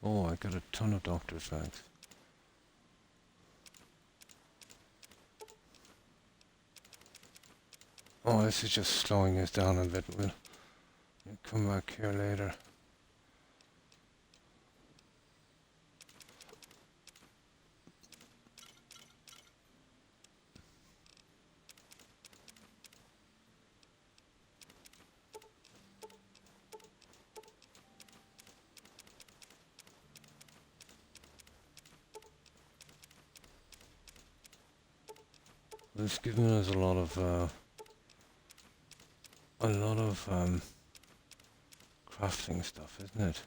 Oh, I got a ton of doctor's bags. Oh, this is just slowing us down a bit. We'll come back here later. It's giving us a lot of crafting stuff, isn't it?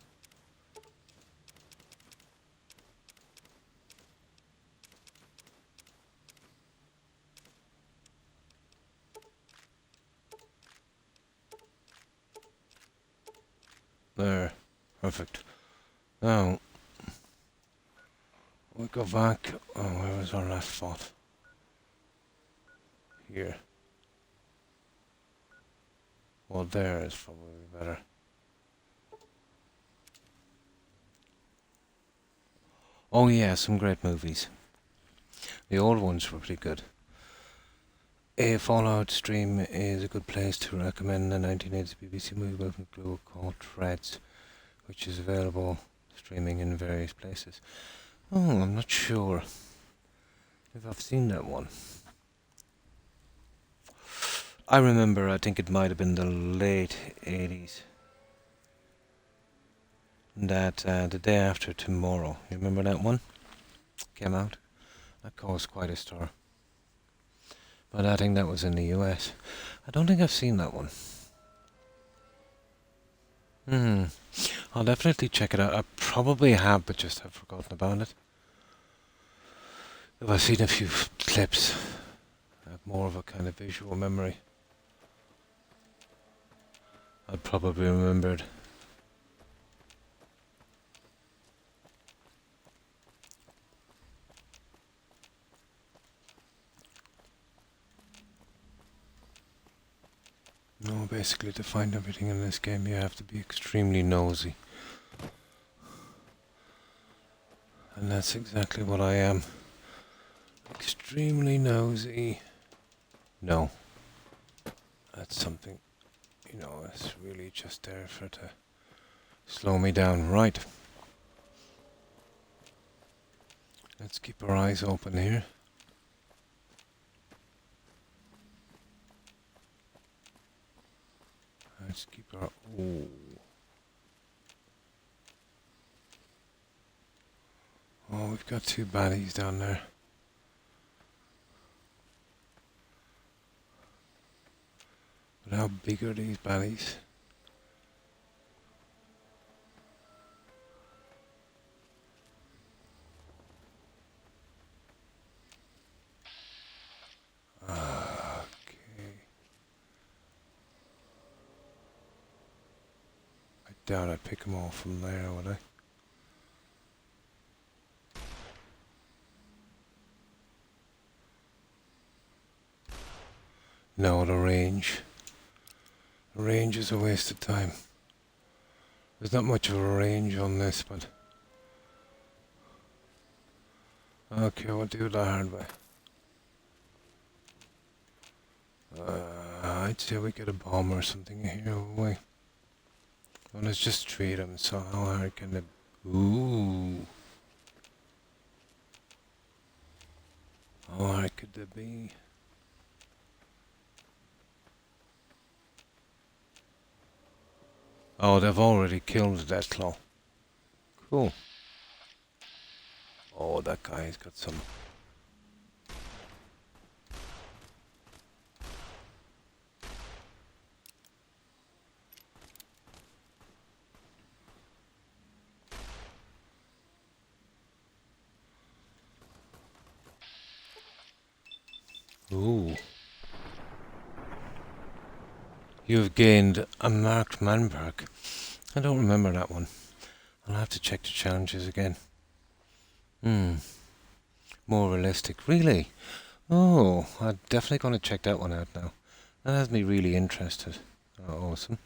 There, perfect. Now we go back. Oh, where was our last spot? Here. Well, there is probably better. Oh yeah, some great movies. The old ones were pretty good. A Fallout stream is a good place to recommend the 1980s BBC movie Welcome Glue called Threads, which is available streaming in various places. Oh, I'm not sure if I've seen that one. I remember, I think it might have been the late 80s. That The Day After Tomorrow. You remember that one? Came out. That caused quite a stir. But I think that was in the US. I don't think I've seen that one. I'll definitely check it out. I probably have, but just have forgotten about it. If I've seen a few clips, I have more of a kind of visual memory. I'd probably remembered. No, basically to find everything in this game you have to be extremely nosy. And that's exactly what I am. Extremely nosy. No. That's something, you know, it's really just there for to slow me down. Right. Let's keep our eyes open here. Let's keep our... Ooh. Oh, we've got two baddies down there. But how big are these baddies? Okay. I doubt I'd pick them all from there, would I? No, the range. The range is a waste of time. There's not much of a range on this, but... Okay, we'll do it the hard way. I'd say we get a bomb or something here, will we? Well, let's just treat them, so how hard can it... Ooh. How hard could they be? Oh, they've already killed that claw. Cool. Oh, that guy's got some... Ooh. You've gained a marked man perk. I don't remember that one. I'll have to check the challenges again. More realistic. Really? Oh, I'm definitely going to check that one out now. That has me really interested. Oh, awesome.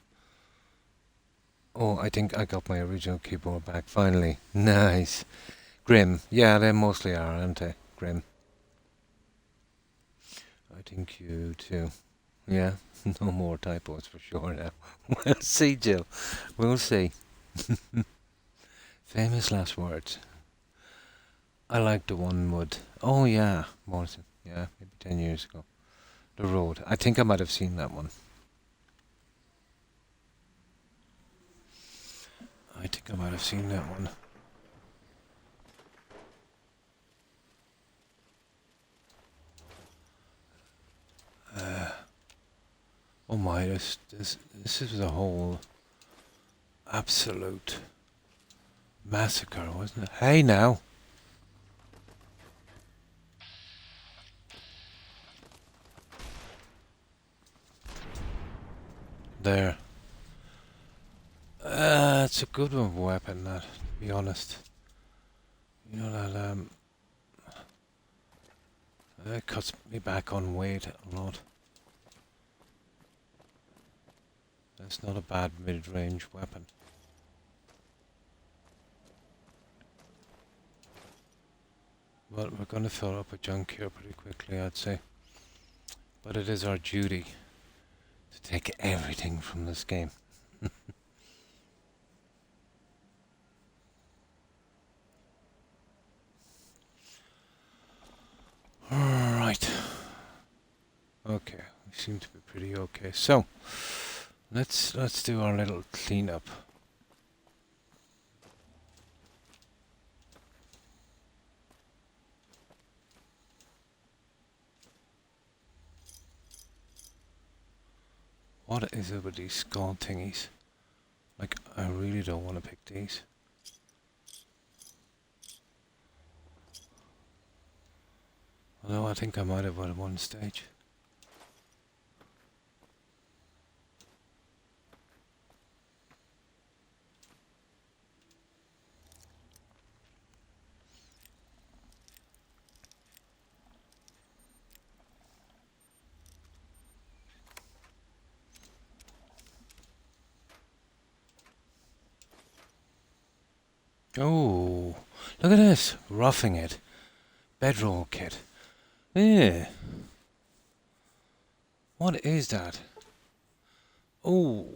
Oh, I think I got my original keyboard back finally. Nice. Grim. Yeah, they mostly are, aren't they? Grim. I think you too. Yeah, no more typos for sure now. We'll see, Jill. We'll see. Famous last words. I like the one would. Oh yeah, Morrison. Yeah, maybe 10 years ago. The Road. I think I might have seen that one. I think I might have seen that one. Oh my, this is a whole absolute massacre, wasn't it? Hey now! There. It's a good one weapon, that, to be honest. You know that, it cuts me back on weight a lot. That's not a bad mid-range weapon. Well, we're going to fill up a junk here pretty quickly, I'd say. But it is our duty to take everything from this game. Right. Okay, we seem to be pretty okay. So, let's do our little cleanup. What is it with these skull thingies? Like, I really don't want to pick these. Although I think I might have at one stage. Oh, look at this. Roughing It. Bedroll kit. Yeah. What is that? Oh,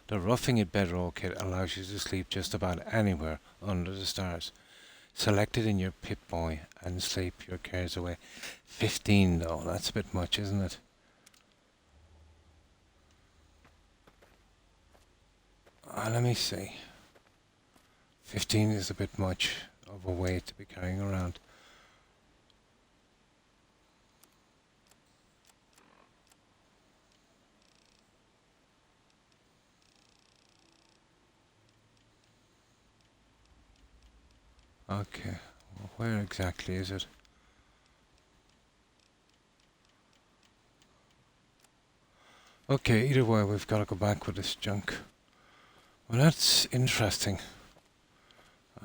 the Roughing It bedroll kit allows you to sleep just about anywhere under the stars. Select it in your Pip-Boy and sleep your cares away. 15 though, that's a bit much, isn't it? Let me see. 15 is a bit much of a weight to be carrying around. Okay, well, where exactly is it? Okay, either way, we've got to go back with this junk. Well, that's interesting.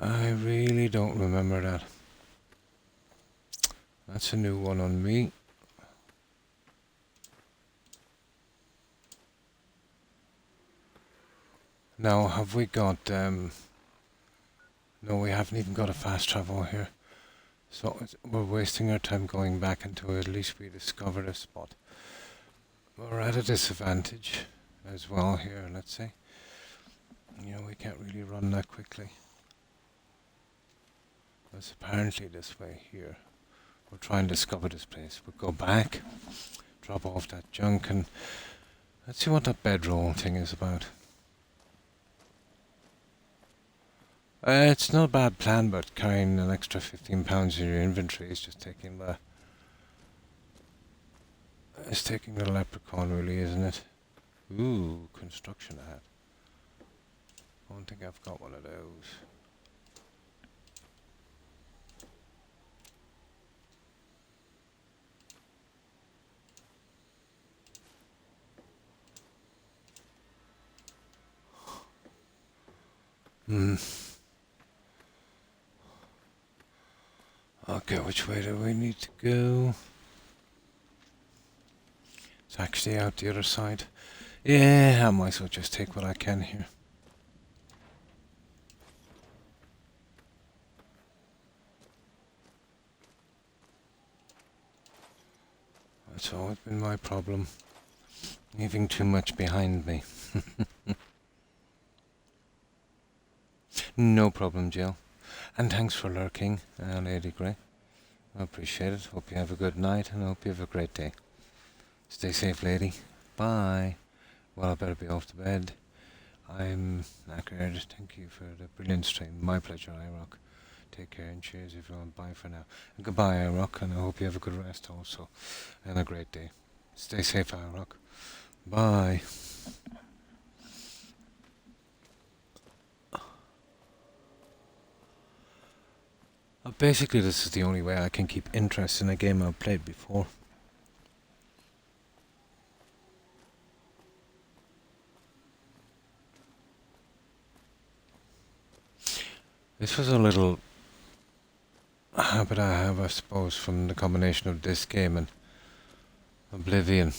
I really don't remember that. That's a new one on me. Now, have we got... No, we haven't even got a fast travel here. So we're wasting our time going back until at least we discover a spot. We're at a disadvantage as well here, let's say. You know, we can't really run that quickly. That's apparently this way here. We'll try and discover this place. We'll go back, drop off that junk, and let's see what that bedroll thing is about. It's not a bad plan, but carrying an extra 15 pounds in your inventory is just taking the... It's taking the leprechaun, really, isn't it? Ooh, construction hat. I don't think I've got one of those. Okay, which way do we need to go? It's actually out the other side. Yeah, I might as well just take what I can here. That's always been my problem. Leaving too much behind me. No problem, Jill. And thanks for lurking, Lady Grey. I appreciate it. Hope you have a good night, and I hope you have a great day. Stay safe, lady. Bye. Well, I better be off to bed. I'm knackered. Thank you for the brilliant stream. My pleasure, iRock. Take care and cheers, everyone. Bye for now. And goodbye, iRock, and I hope you have a good rest also. And a great day. Stay safe, iRock. Bye. Basically, this is the only way I can keep interest in a game I've played before. This was a little habit I have, I suppose, from the combination of this game and Oblivion.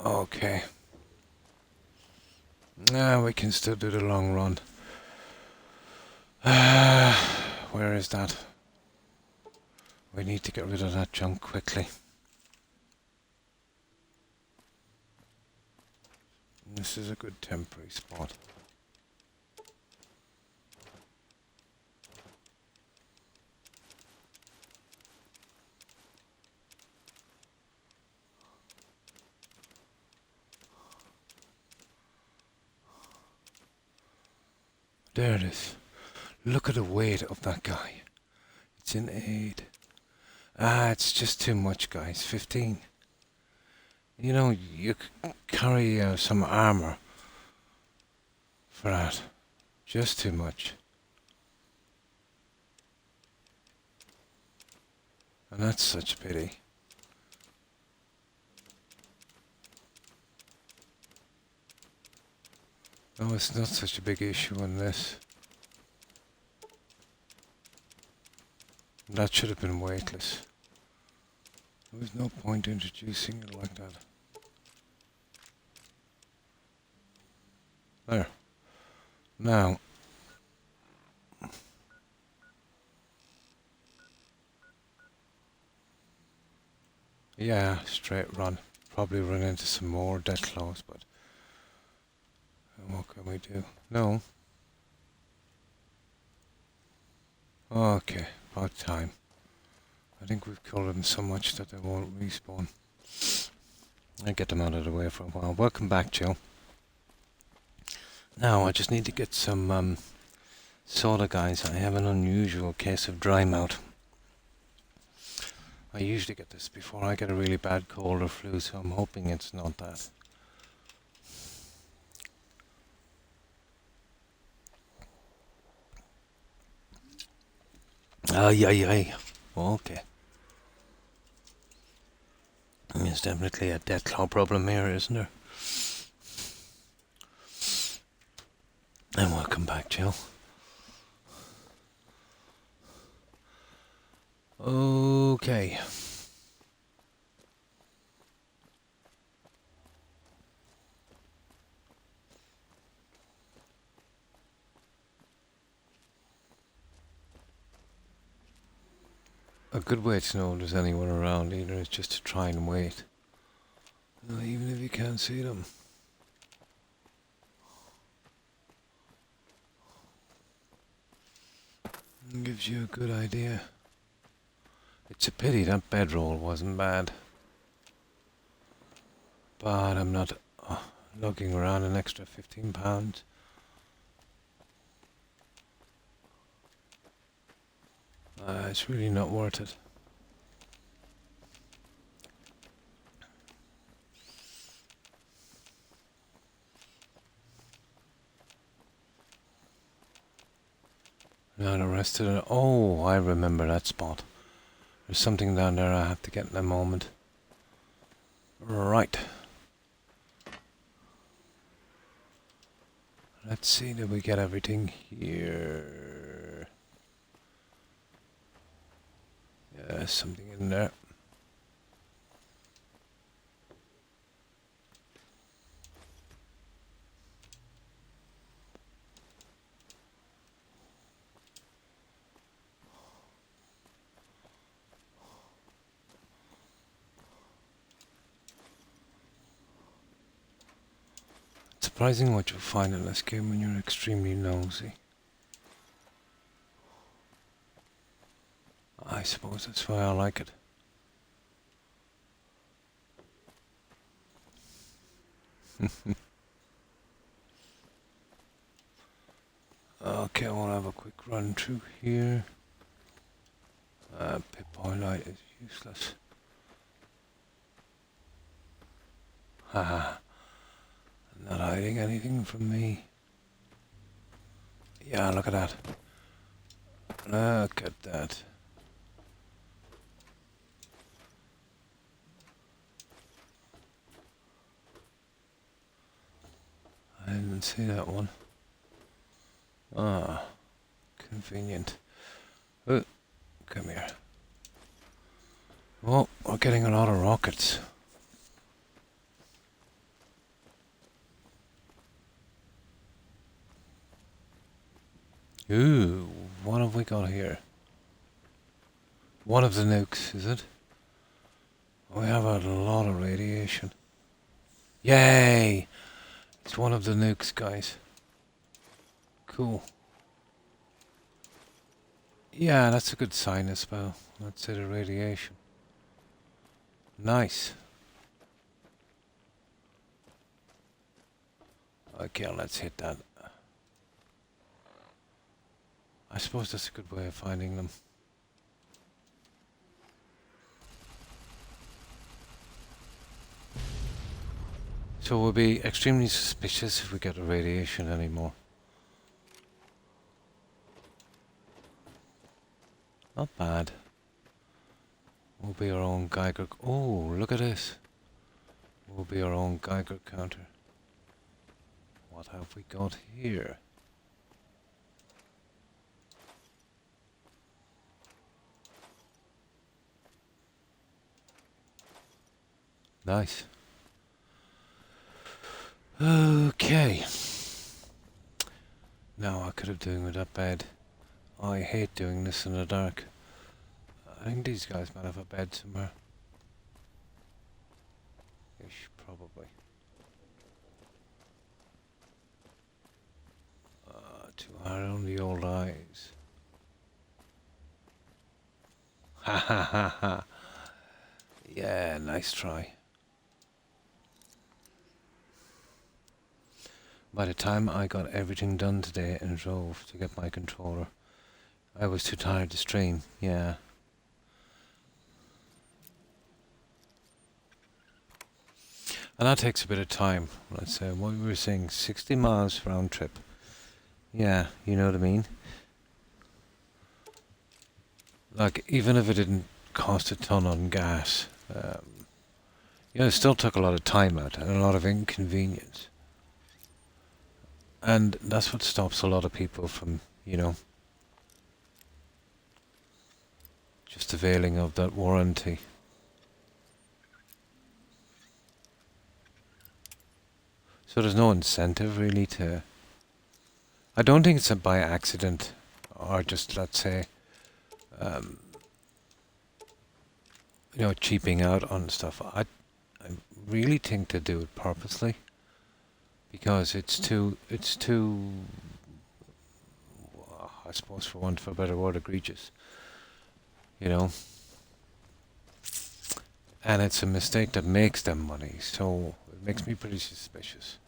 Okay. We can still do the long run. Where is that? We need to get rid of that junk quickly. This is a good temporary spot. There it is. Look at the weight of that guy. It's in 8. It's just too much, guys. 15. You know, you carry some armor for that. Just too much. And that's such a pity. No, it's not such a big issue on this. That should have been weightless. There was no point introducing it like that. There. Now. Yeah, straight run. Probably run into some more dead claws, but what can we do? No. Okay, about time. I think we've killed them so much that they won't respawn. I'll get them out of the way for a while. Welcome back, Joe. Now, I just need to get some soda, guys. I have an unusual case of dry mouth. I usually get this before I get a really bad cold or flu, so I'm hoping it's not that. Ay, ay, ay. Okay. There's definitely a death claw problem here, isn't there? And welcome back, Jill. Okay. A good way to know if there's anyone around either is just to try and wait. Even if you can't see them. It gives you a good idea. It's a pity that bedroll wasn't bad. But I'm not lugging around an extra £15. It's really not worth it. Not arrested. Oh, I remember that spot. There's something down there I have to get in a moment. Right. Let's see, did we get everything here? Yeah, something in there. Surprising what you'll find in this game when you're extremely nosy. I suppose that's why I like it. Okay, I want to have a quick run through here. Pip-Boy light is useless. Haha. Not hiding anything from me. Yeah, look at that. Look at that. I didn't see that one. Ah, convenient. Oh, come here. Oh, we're getting a lot of rockets. Ooh, what have we got here? One of the nukes, is it? We have a lot of radiation. Yay! It's one of the nukes, guys. Cool. Yeah, that's a good sign as well. Let's say the radiation. Nice. Okay, let's hit that. I suppose that's a good way of finding them. So we'll be extremely suspicious if we get the radiation anymore. Not bad. We'll be our own Geiger. Oh, look at this. We'll be our own Geiger counter. What have we got here? Nice. Okay. Now I could have done with that bed. I hate doing this in the dark. I think these guys might have a bed somewhere. Ish, probably. Too hard on the old eyes. Ha ha ha ha. Yeah, nice try. By the time I got everything done today and drove to get my controller, I was too tired to stream, yeah. And that takes a bit of time. Let's say, what we were saying, 60 miles round trip. Yeah, you know what I mean? Like, even if it didn't cost a ton on gas, it still took a lot of time out and a lot of inconvenience. And that's what stops a lot of people from, just availing of that warranty. So there's no incentive really to... I don't think it's by accident or just, let's say, cheaping out on stuff. I really think they do it purposely because it's too, I suppose for want of a better word, egregious. And it's a mistake that makes them money, so it makes me pretty suspicious.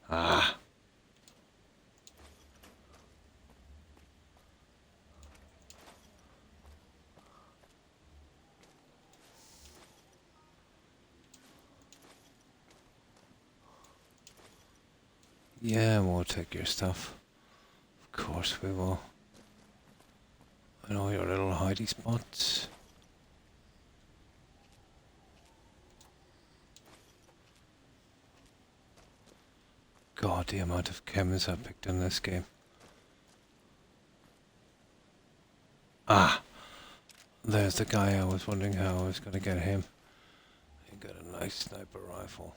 Ah. Yeah, we'll take your stuff. Of course we will. I know your little hidey spots. God, the amount of chems I picked in this game. Ah! There's the guy. I was wondering how I was going to get him. He got a nice sniper rifle.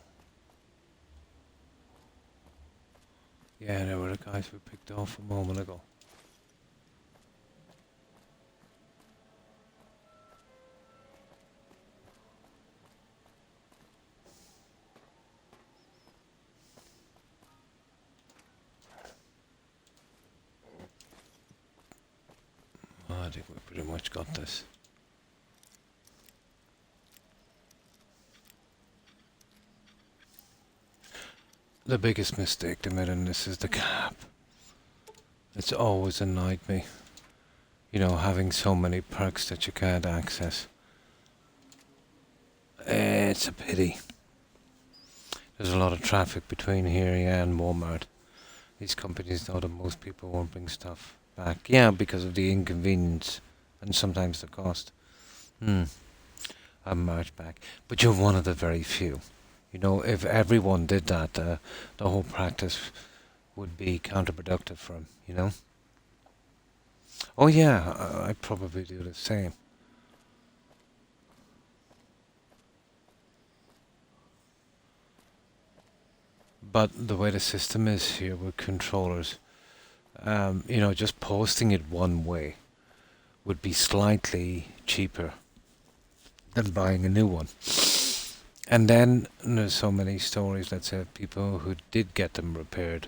Yeah, there were the guys we picked off a moment ago. I think we pretty much got this. The biggest mistake they made in this is the cap. It's always annoyed me. Having so many perks that you can't access. It's a pity. There's a lot of traffic between here and Walmart. These companies know that most people won't bring stuff back. Yeah, because of the inconvenience and sometimes the cost. A March back. But you're one of the very few. If everyone did that, the whole practice would be counterproductive for them, Oh yeah, I'd probably do the same. But the way the system is here with controllers, just posting it one way would be slightly cheaper than buying a new one. And then there's so many stories, let's say, of people who did get them repaired.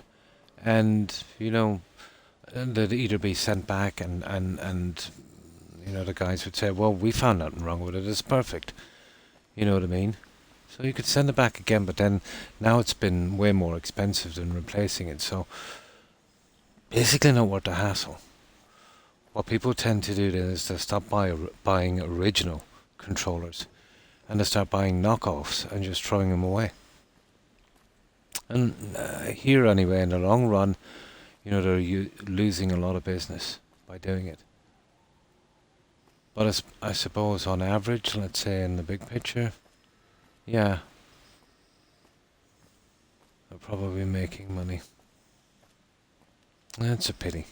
And, they'd either be sent back and the guys would say, well, we found nothing wrong with it, it's perfect. You know what I mean? So you could send it back again, but then now it's been way more expensive than replacing it. So basically not worth the hassle. What people tend to do then is to stop buying original controllers and to start buying knockoffs and just throwing them away. And here anyway, in the long run, they're losing a lot of business by doing it. But I suppose on average, let's say in the big picture, yeah, they're probably making money. That's a pity.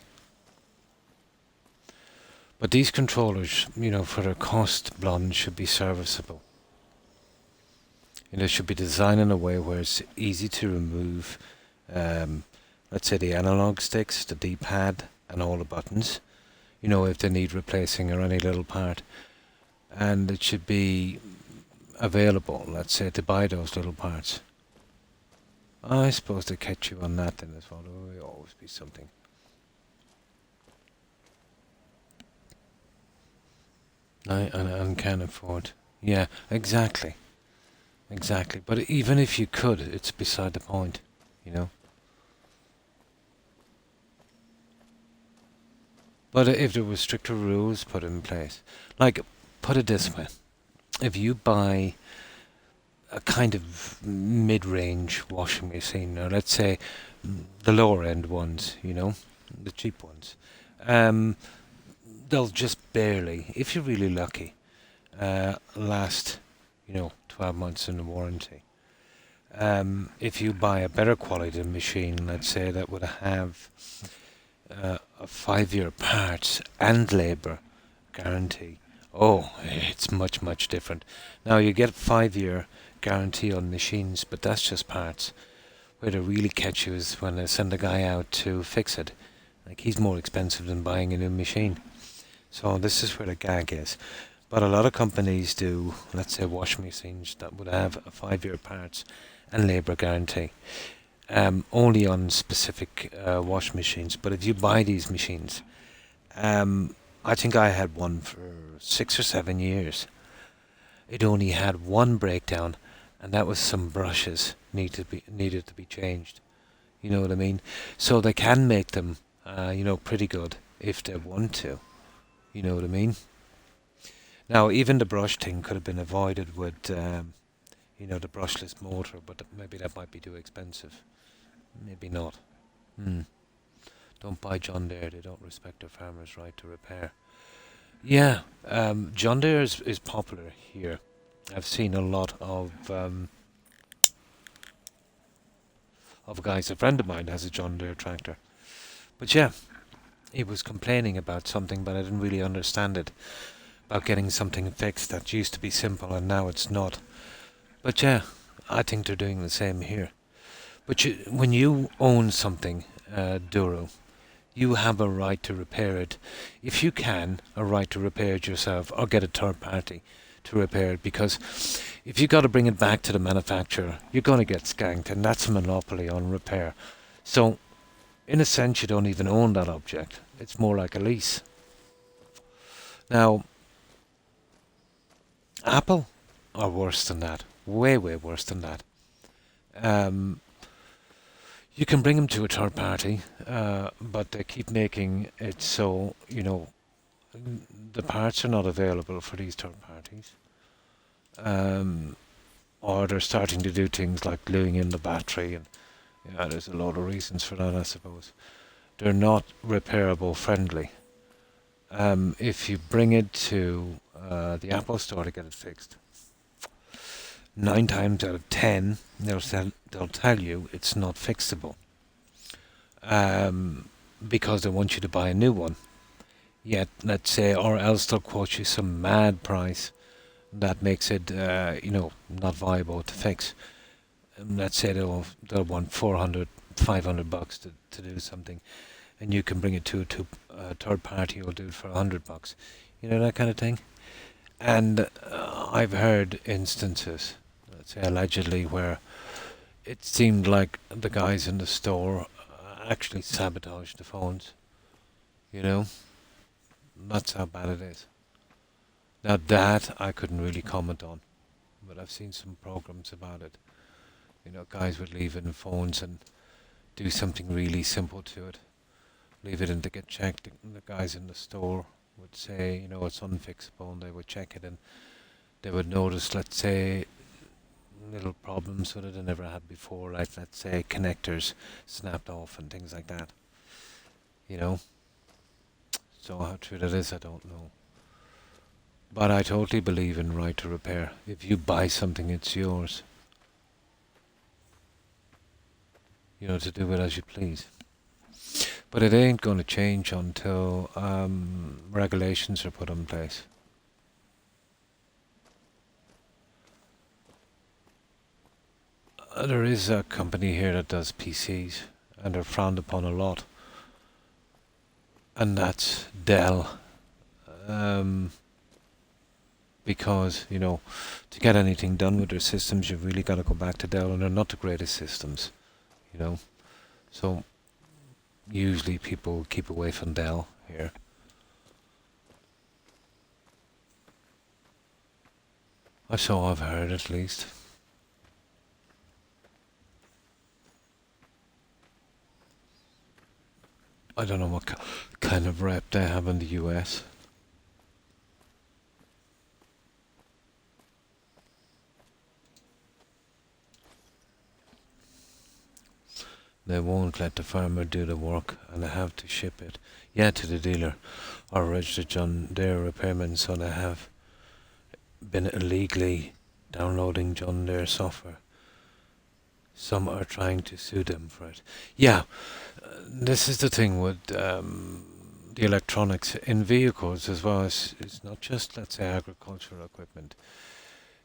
But these controllers, for their cost, blonde, should be serviceable. They should be designed in a way where it's easy to remove, let's say the analog sticks, the D-pad, and all the buttons, if they need replacing or any little part. And it should be available, let's say, to buy those little parts. I suppose they catch you on that then as well. There will always be something. And can afford. Yeah, exactly. Exactly. But even if you could, it's beside the point, But if there were stricter rules put in place, like, put it this way, if you buy a kind of mid-range washing machine, or let's say the lower end ones, the cheap ones, um, they'll just barely, if you're really lucky, last, 12 months in the warranty. If you buy a better quality machine, let's say that would have a 5-year parts and labour guarantee, oh, it's much, much different. Now you get 5-year guarantee on machines, but that's just parts. Where they really catch you is when they send a guy out to fix it. Like, he's more expensive than buying a new machine. So this is where the gag is. But a lot of companies do, let's say, washing machines that would have a 5-year parts and labour guarantee. Only on specific wash machines. But if you buy these machines, I think I had one for 6 or 7 years. It only had one breakdown, and that was some brushes needed to be changed. You know what I mean? So they can make them, pretty good if they want to. You know what I mean? Now, even the brush thing could have been avoided with, the brushless motor, but maybe that might be too expensive. Maybe not. Don't buy John Deere. They don't respect their farmers' right to repair. Yeah, John Deere is popular here. I've seen a lot of guys. A friend of mine has a John Deere tractor. But yeah, he was complaining about something, but I didn't really understand it. About getting something fixed that used to be simple and now it's not. But yeah, I think they're doing the same here. But when you own something, Duro, you have a right to repair it. If you can, a right to repair it yourself or get a third party to repair it, because if you got to bring it back to the manufacturer, you're going to get skanked, and that's a monopoly on repair. So, in a sense, you don't even own that object. It's more like a lease. Now, Apple are worse than that. Way, way worse than that. You can bring them to a third party, but they keep making it so, the parts are not available for these third parties. Or they're starting to do things like gluing in the battery, and there's a lot of reasons for that, I suppose. They're not repairable friendly. If you bring it to the Apple store to get it fixed, 9 times out of 10 they'll tell you it's not fixable, because they want you to buy a new one. Yet, let's say, or else they'll quote you some mad price that makes it, not viable to fix. Let's say they'll want 400, 500 bucks to do something, and you can bring it to a third party who'll do it for 100 bucks. That kind of thing. And I've heard instances, let's say allegedly, where it seemed like the guys in the store actually sabotaged the phones. That's how bad it is. Now that I couldn't really comment on, but I've seen some programs about it. Guys would leave it in phones and do something really simple to it. Leave it in to get checked. The guys in the store would say, it's unfixable, and they would check it, and they would notice, let's say, little problems with it I never had before, like let's say connectors snapped off and things like that. You know. So how true that is, I don't know. But I totally believe in right to repair. If you buy something, it's yours. You know, to do it as you please. But it ain't going to change until regulations are put in place. There is a company here that does PCs, and they're frowned upon a lot, and that's Dell. Um, because, to get anything done with their systems, you've really got to go back to Dell, and they're not the greatest systems, you know. So usually people keep away from Dell here. So I've heard, at least. I don't know what kind of rep they have in the US. They won't let the farmer do the work, and they have to ship it, to the dealer or registered on their repairman, so they have been illegally downloading John Deere software. Some are trying to sue them for it. This is the thing with the electronics in vehicles as well. It's not just, let's say, agricultural equipment.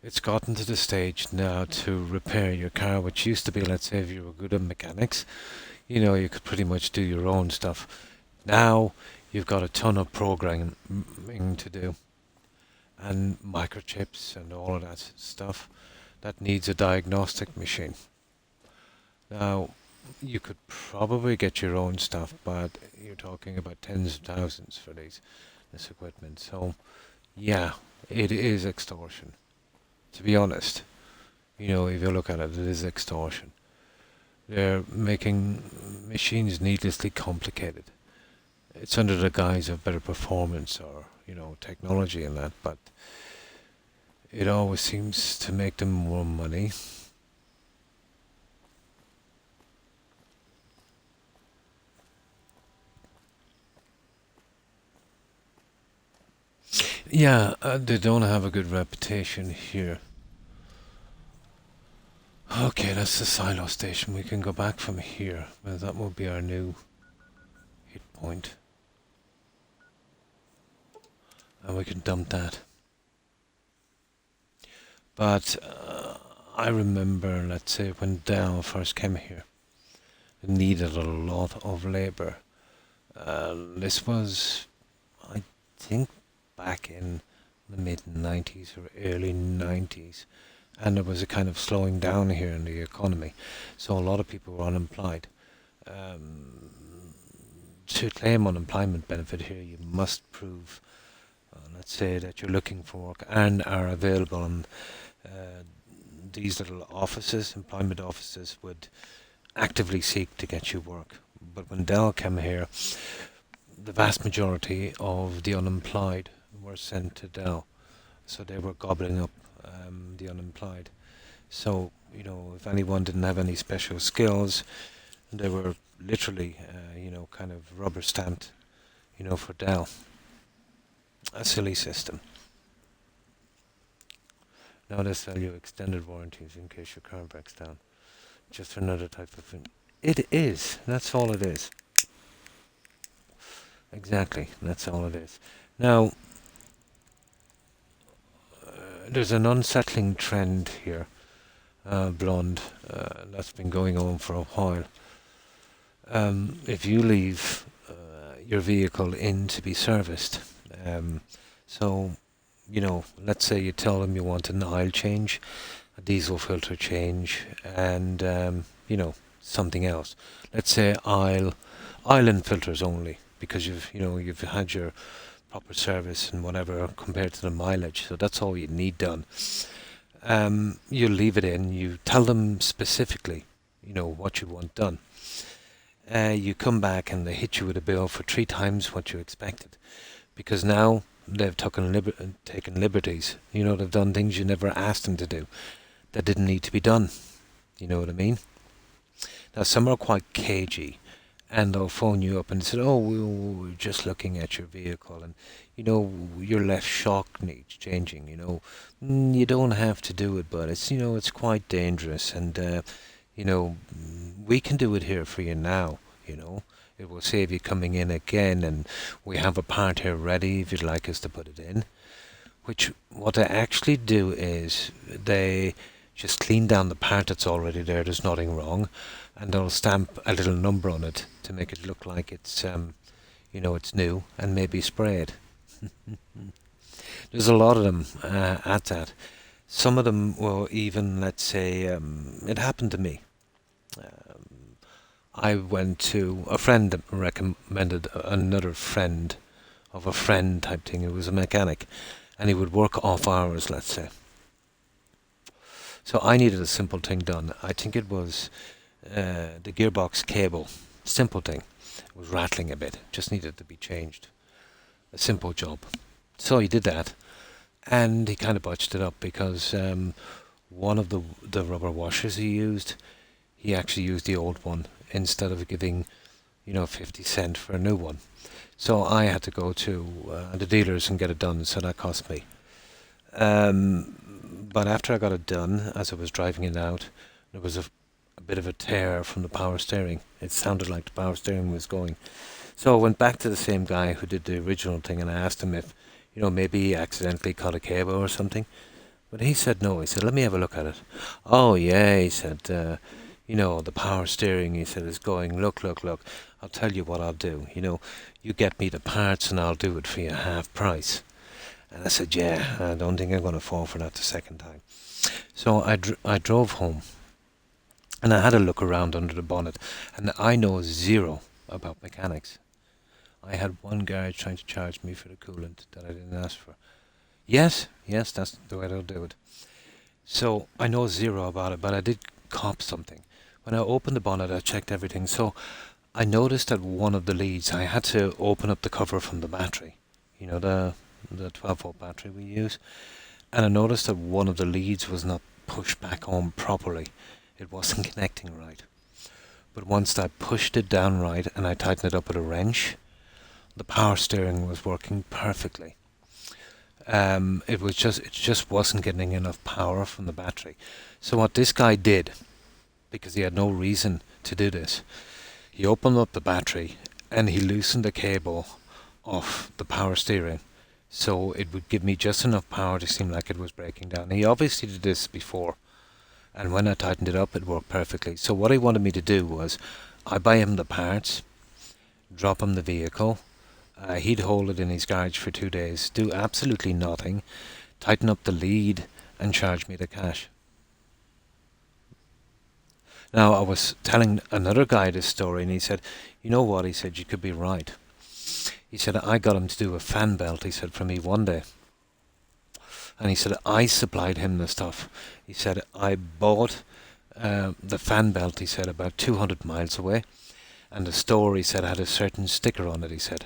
It's gotten to the stage now to repair your car, which used to be, let's say, if you were good at mechanics, you could pretty much do your own stuff. Now you've got a ton of programming to do, and microchips and all of that stuff that needs a diagnostic machine. Now, you could probably get your own stuff, but you're talking about tens of thousands for this equipment. So, it is extortion. To be honest, if you look at it, it is extortion. They're making machines needlessly complicated. It's under the guise of better performance or, technology and that, but it always seems to make them more money. They don't have a good reputation here. Okay, that's the silo station. We can go back from here. Well, that will be our new hit point. And we can dump that. But I remember, let's say, when Dell first came here, it needed a lot of labour. This was, I think, back in the mid-90s or early 90s. And there was a kind of slowing down here in the economy. So a lot of people were unemployed. To claim unemployment benefit here, you must prove, let's say, that you're looking for work and are available. And these little offices, employment offices, would actively seek to get you work. But when Dell came here, the vast majority of the unemployed were sent to Dell. So they were gobbling up the unemployed. So, if anyone didn't have any special skills, they were literally, kind of rubber stamped, for Dell. A silly system. Now they sell you extended warranties in case your car breaks down. Just another type of thing. It is. That's all it is. Exactly. That's all it is. Now, there's an unsettling trend here, blonde, that's been going on for a while. If you leave your vehicle in to be serviced, let's say you tell them you want an oil change, a diesel filter change, and something else. Let's say oil and filters only, because you've had your proper service and whatever compared to the mileage, so that's all you need done. You leave it in, you tell them specifically, what you want done. You come back and they hit you with a bill for 3 times what you expected, because now they've taken liberties. They've done things you never asked them to do. that didn't need to be done. You know what I mean? Now, some are quite cagey, and they'll phone you up and say, "Oh, we're just looking at your vehicle, and your left shock needs changing. You don't have to do it, but it's quite dangerous, and we can do it here for you now. It will save you coming in again, and we have a part here ready if you'd like us to put it in." Which what they actually do is they just clean down the part that's already there. There's nothing wrong, and they'll stamp a little number on it to make it look like it's new, and maybe spray it. There's a lot of them at that. Some of them will even, let's say, it happened to me. I went to a friend that recommended another friend of a friend type thing. It was a mechanic, and he would work off hours, let's say. So I needed a simple thing done. I think it was the gearbox cable. Simple thing. It was rattling a bit. Just needed to be changed. A simple job. So he did that, and he kind of botched it up because one of the rubber washers he actually used the old one instead of giving 50 cent for a new one. So I had to go to the dealers and get it done, so that cost me. But after I got it done, as I was driving it out, there was a bit of a tear from the power steering. It sounded like the power steering was going. So I went back to the same guy who did the original thing, and I asked him if, maybe he accidentally cut a cable or something. But he said no. He said, "Let me have a look at it." "Oh yeah," he said, the power steering, he said, is going. Look. I'll tell you what I'll do. You get me the parts and I'll do it for you half price." And I said, "Yeah, I don't think I'm going to fall for that the second time." So I drove home, and I had a look around under the bonnet, and I know zero about mechanics. I had one garage trying to charge me for the coolant that I didn't ask for. Yes, that's the way they'll do it. So I know zero about it, but I did cop something. When I opened the bonnet, I checked everything. So I noticed that one of the leads, I had to open up the cover from the battery, the 12-volt battery we use, and I noticed that one of the leads was not pushed back on properly. It wasn't connecting right. But once I pushed it down right and I tightened it up with a wrench, the power steering was working perfectly. It just wasn't getting enough power from the battery. So what this guy did, because he had no reason to do this, he opened up the battery and he loosened the cable off the power steering, so it would give me just enough power to seem like it was breaking down. He obviously did this before, and when I tightened it up, it worked perfectly. So what he wanted me to do was, I buy him the parts, drop him the vehicle, he'd hold it in his garage for 2 days, do absolutely nothing, tighten up the lead, and charge me the cash. Now, I was telling another guy this story, and he said, "You know what?" He said, "You could be right." He said, "I got him to do a fan belt," he said, "for me one day." And he said, "I supplied him the stuff." He said, "I bought the fan belt," he said, "about 200 miles away. And the store," he said, "had a certain sticker on it," he said.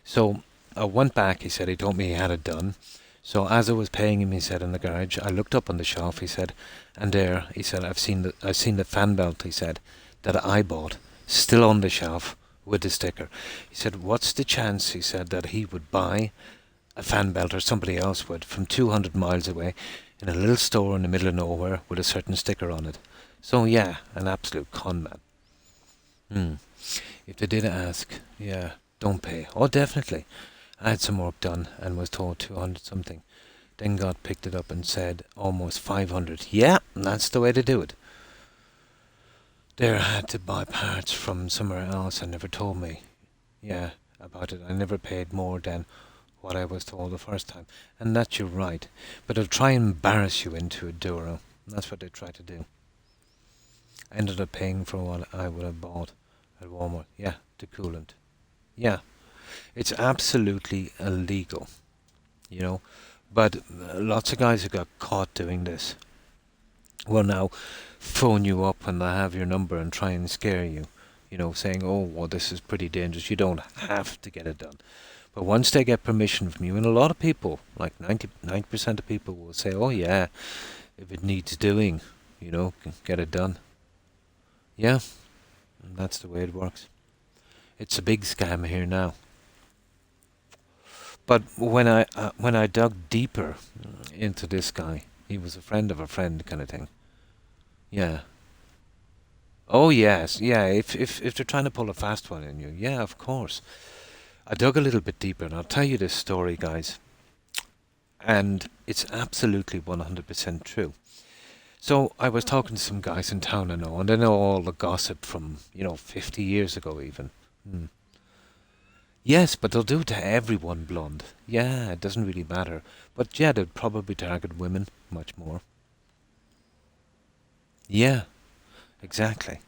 So I went back, he said, he told me he had it done. So as I was paying him, he said, in the garage, I looked up on the shelf, he said, and there, he said, I've seen the fan belt, he said, that I bought, still on the shelf with the sticker. He said, "What's the chance," he said, "that he would buy a fan belt, or somebody else would, from 200 miles away in a little store in the middle of nowhere with a certain sticker on it?" So yeah, an absolute con man. If they did ask, yeah, don't pay. Oh, definitely. I had some work done and was told 200 something. Then God picked it up and said almost 500. Yeah, that's the way to do it. They had to buy parts from somewhere else and never told me, yeah, about it. I never paid more than what I was told the first time. And that's you're right. But they'll try and embarrass you into a Duro. That's what they try to do. I ended up paying for what I would have bought at Walmart. Yeah, the coolant. Yeah, it's absolutely illegal, But lots of guys who got caught doing this will now phone you up when they have your number and try and scare you, saying, "Oh, well, this is pretty dangerous. You don't have to get it done." But once they get permission from you, and a lot of people, like 90% of people will say, "Oh yeah, if it needs doing, get it done. Yeah, and that's the way it works. It's a big scam here now. But when I dug deeper into this guy, he was a friend of a friend kind of thing. Yeah. Oh yes, yeah. If they're trying to pull a fast one in you, yeah, of course. I dug a little bit deeper, and I'll tell you this story, guys. And it's absolutely 100% true. So I was talking to some guys in town I know, and they know all the gossip from 50 years ago even. Hmm. Yes, but they'll do it to everyone, blonde. Yeah, it doesn't really matter. But yeah, they'd probably target women much more. Yeah, exactly.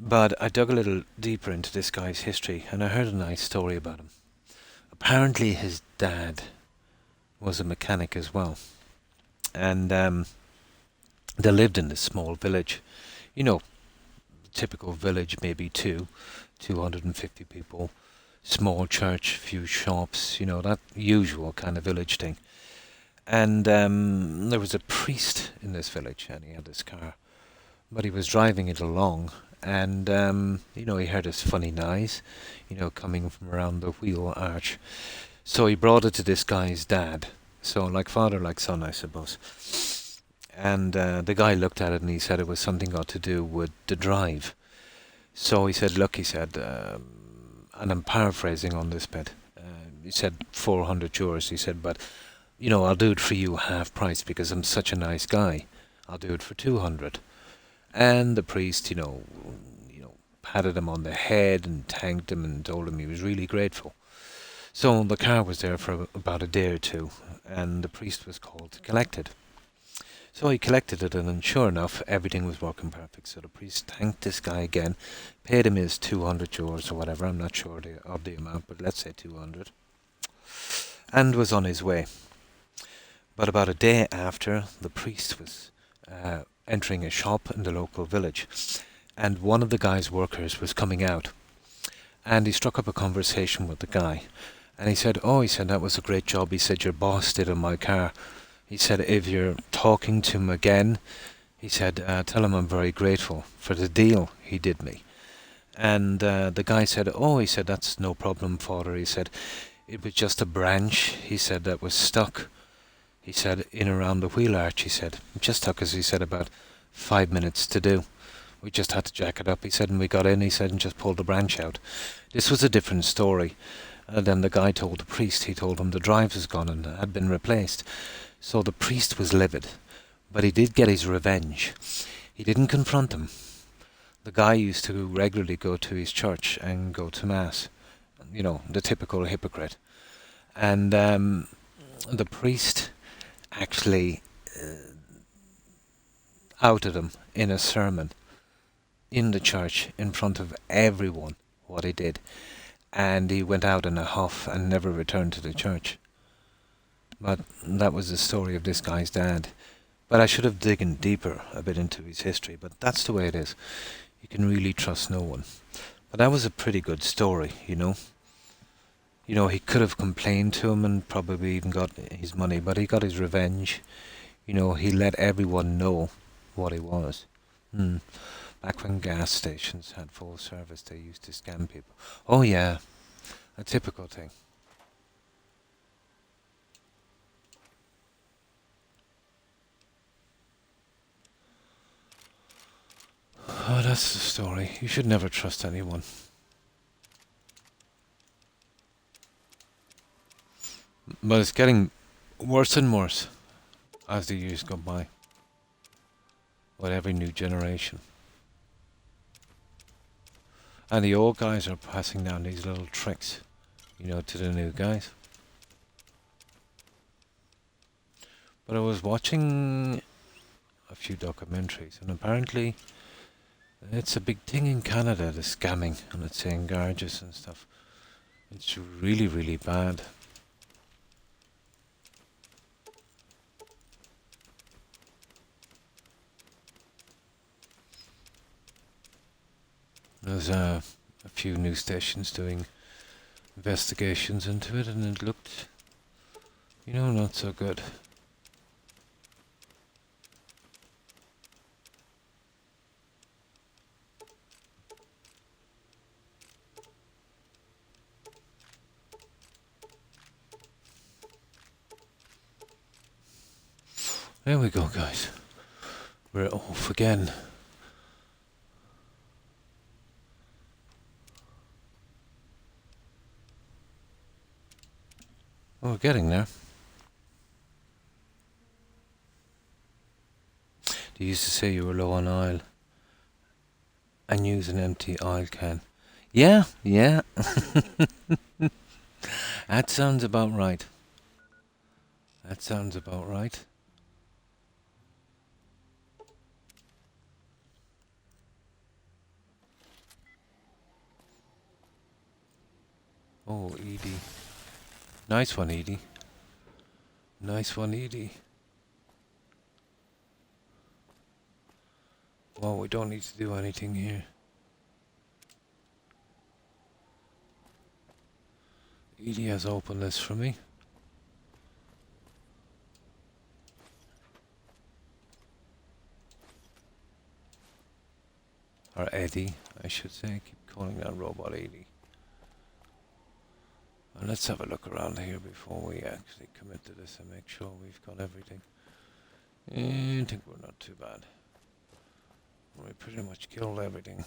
But I dug a little deeper into this guy's history, and I heard a nice story about him. Apparently, his dad was a mechanic as well, and they lived in this small village. You know, typical village, maybe 250 people, small church, few shops, that usual kind of village thing. And there was a priest in this village, and he had this car. But he was driving it along, and he heard this funny noise, coming from around the wheel arch. So he brought it to this guy's dad. So like father, like son, I suppose. And the guy looked at it and he said it was something got to do with the drive. So he said, look, he said, and I'm paraphrasing on this bit. He said 400 euros. He said, but I'll do it for you half price because I'm such a nice guy. I'll do it for 200. And the priest, patted him on the head and thanked him and told him he was really grateful. So the car was there for about a day or two, and the priest was called to collect it. So he collected it, and then sure enough, everything was working perfect. So the priest thanked this guy again, paid him his 200 euros or whatever, I'm not sure of the amount, but let's say 200, and was on his way. But about a day after, the priest was entering a shop in the local village, and one of the guy's workers was coming out, and he struck up a conversation with the guy, and he said, that was a great job. He said, your boss did on my car. He said, if you're talking to him again, he said, tell him I'm very grateful for the deal he did me. And the guy said, he said, that's no problem, father. He said, it was just a branch, he said, that was stuck. He said, in around the wheel arch, he said. It just took us, he said, about 5 minutes to do. We just had to jack it up, he said, and we got in, he said, and just pulled the branch out. This was a different story. And then the guy told the priest, he told him the drive was gone and had been replaced. So the priest was livid, but he did get his revenge. He didn't confront him. The guy used to regularly go to his church and go to mass. The typical hypocrite. And the priest actually outed him in a sermon in the church in front of everyone what he did, and he went out in a huff and never returned to the church. But that was the story of this guy's dad. But I should have digged deeper a bit into his history, but that's the way it is. You can really trust no one. But that was a pretty good story, he could have complained to him and probably even got his money, but he got his revenge. He let everyone know what he was. Back when gas stations had full service, they used to scam people. Oh yeah, a typical thing. Oh, that's the story. You should never trust anyone. But it's getting worse and worse as the years go by. With every new generation. And the old guys are passing down these little tricks, to the new guys. But I was watching a few documentaries, and apparently it's a big thing in Canada, the scamming, and it's saying garages and stuff. It's really, really bad. There's a few news stations doing investigations into it, and it looked, not so good. There we go, guys. We're off again. Oh, we're getting there. They used to say you were low on oil and use an empty oil can. Yeah, yeah. That sounds about right. That sounds about right. Oh, Edie. Nice one, Edie. Nice one, Edie. Well, we don't need to do anything here. Edie has opened this for me. Or Eddie, I should say. I keep calling that robot Eddie. And let's have a look around here before we actually commit to this and make sure we've got everything. I think we're not too bad. We pretty much killed everything.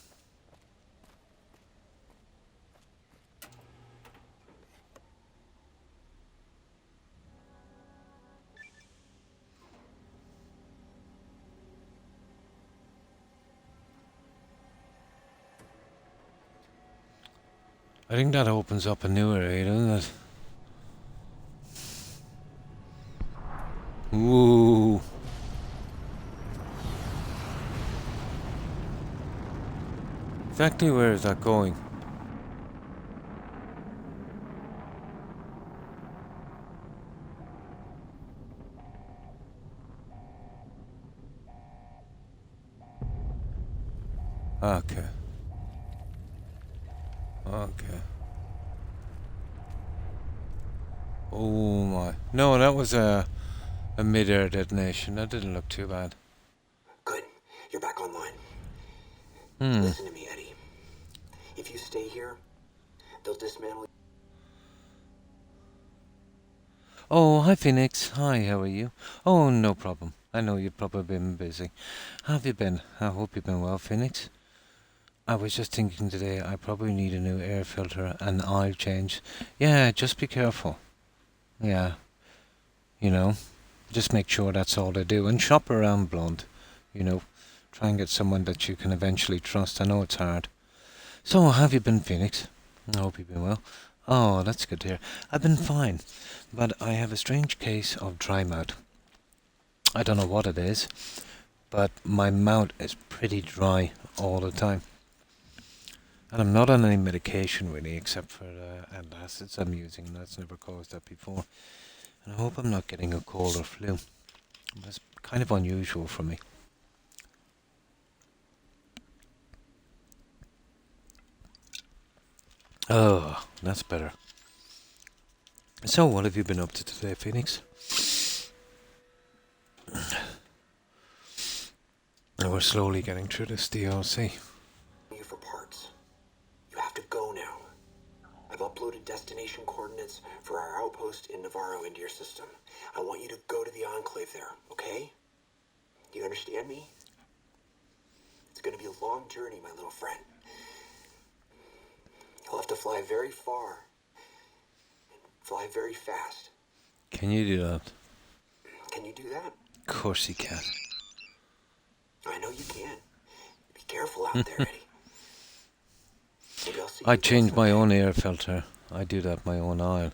I think that opens up a new area, doesn't it? Ooh. Exactly where is that going? Okay. Okay. Oh my. No, that was a mid-air detonation. That didn't look too bad. Good. You're back online. Hmm. Listen to me, Eddie. If you stay here, they'll dismantle. Oh, hi Phoenix. Hi, how are you? Oh, no problem. I know you've probably been busy. How have you been? I hope you've been well, Phoenix. I was just thinking today I probably need a new air filter and oil change. Yeah, just be careful. Yeah. You know, just make sure that's all they do. And shop around blunt. You know, try and get someone that you can eventually trust. I know it's hard. So, how have you been, Phoenix? I hope you've been well. Oh, that's good to hear. I've been fine, but I have a strange case of dry mouth. I don't know what it is, but my mouth is pretty dry all the time. And I'm not on any medication really, except for antacids I'm using, and that's never caused that before. And I hope I'm not getting a cold or flu. That's kind of unusual for me. Oh, that's better. So, what have you been up to today, Phoenix? We're slowly getting through this DLC. You for parts. You have to go now. I've uploaded destination coordinates for our outpost in Navarro into your system. I want you to go to the Enclave there, okay? Do you understand me? It's going to be a long journey, my little friend. You'll have to fly very far. And fly very fast. Can you do that? Can you do that? Of course you can. I know you can. Be careful out there, Eddie. Maybe I'll see I you change again my someday. own air filter. I do that my own oil.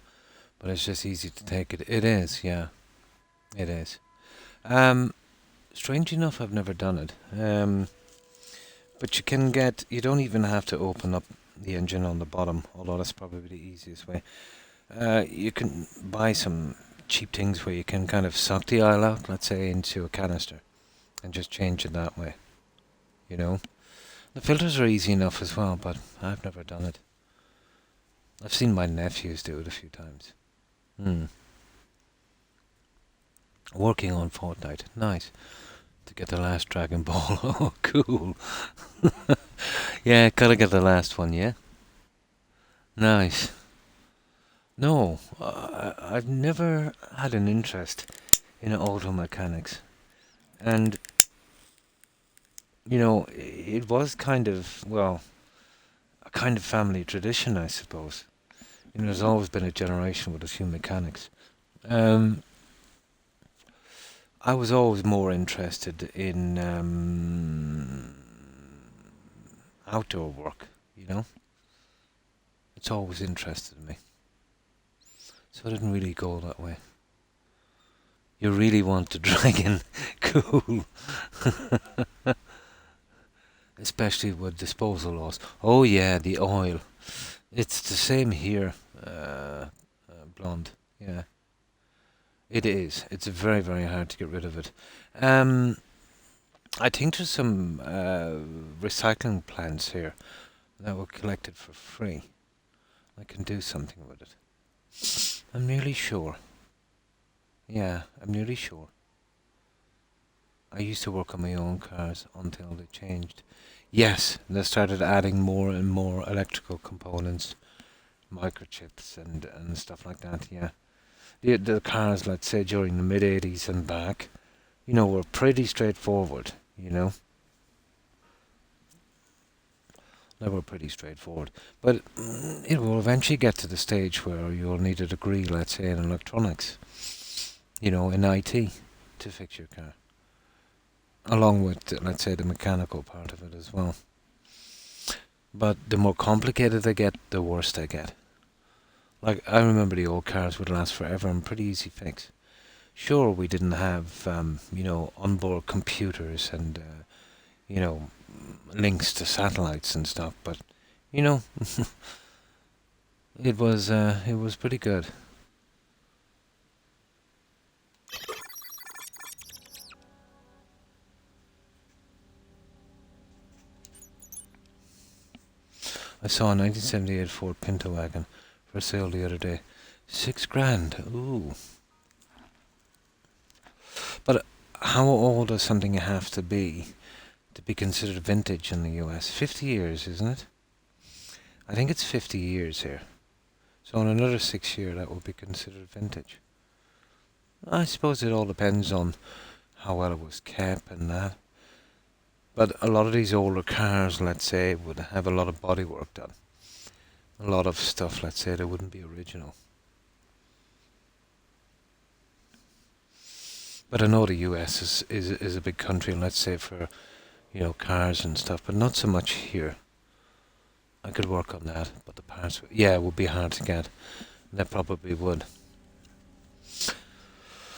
But it's just easy to take it. It is, yeah. It is. Strange enough, I've never done it. But you can get, you don't even have to open up the engine on the bottom, although that's probably the easiest way. You can buy some cheap things where you can kind of suck the oil out, let's say, into a canister, and just change it that way. You know? The filters are easy enough as well, but I've never done it. I've seen my nephews do it a few times. Working on Fortnite. Nice. To get the last Dragon Ball. Oh, cool. Yeah, gotta get the last one, yeah? Nice. No, I've never had an interest in auto mechanics. And, you know, it was kind of, well, a kind of family tradition, I suppose. You know, there's always been a generation with a few mechanics. Um, I was always more interested in outdoor work, you know? It's always interested me. So I didn't really go that way. You really want the dragon cool. Especially with disposal laws. Oh yeah, the oil. It's the same here, blonde. Yeah, it is. It's very, very hard to get rid of it. Um, I think there's some recycling plants here that will collect it for free. I can do something with it. I'm nearly sure. Yeah, I'm nearly sure. I used to work on my own cars until they changed. Yes, they started adding more and more electrical components, microchips and stuff like that, yeah. The cars, let's say, during the mid-80s and back, you know, were pretty straightforward, you know. They were pretty straightforward. But it will eventually get to the stage where you'll need a degree, let's say, in electronics, you know, in IT, to fix your car. Along with, let's say, the mechanical part of it as well. But the more complicated they get, the worse they get. Like, I remember the old cars would last forever and pretty easy fix. Sure, we didn't have, you know, onboard computers and, you know, links to satellites and stuff, but, you know, it was pretty good. I saw a 1978 Ford Pinto wagon for sale the other day. 6 grand. Ooh. But how old does something have to be considered vintage in the US? 50 years, isn't it? I think it's 50 years here. So in another 6 years, that will be considered vintage. I suppose it all depends on how well it was kept and that. But a lot of these older cars, let's say, would have a lot of bodywork done. A lot of stuff, let's say, that wouldn't be original. But I know the US is a big country, and let's say for, you know, cars and stuff, but not so much here. I could work on that, but the parts, yeah, it would be hard to get. They probably would.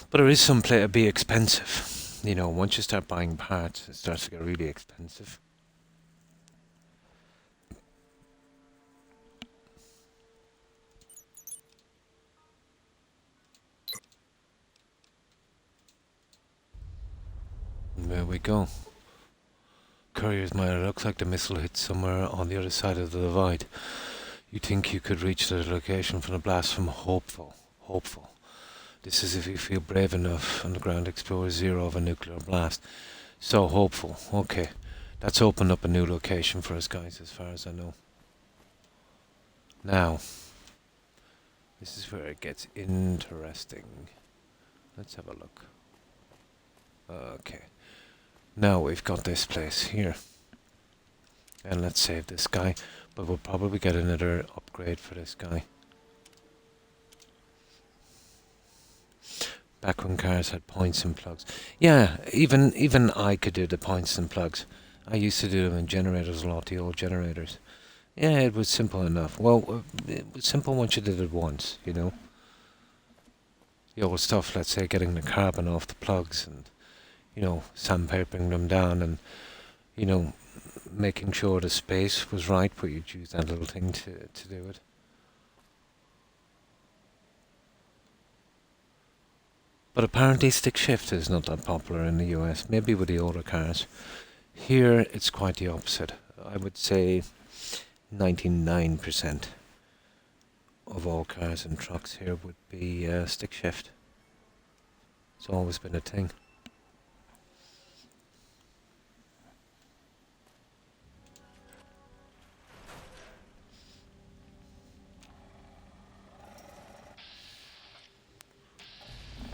But there is some play to be expensive. You know, once you start buying parts, it starts to get really expensive. And there we go. Courier's mile. It looks like the missile hit somewhere on the other side of the divide. You think you could reach the location from the blast from hopeful. Hopeful. This is if you feel brave enough. Underground Explorer 0 of a nuclear blast. So hopeful. Okay. That's opened up a new location for us guys as far as I know. Now, this is where it gets interesting. Let's have a look. Okay. Now we've got this place here. And let's save this guy. But we'll probably get another upgrade for this guy. Back when cars had points and plugs. Yeah, even I could do the points and plugs. I used to do them in generators a lot, the old generators. Yeah, it was simple enough. Well, it was simple once you did it once, you know. The old stuff, let's say, getting the carbon off the plugs and, you know, sandpapering them down and, you know, making sure the space was right where you'd use that little thing to do it. But apparently stick shift is not that popular in the US, maybe with the older cars. Here it's quite the opposite. I would say 99% of all cars and trucks here would be stick shift. It's always been a thing.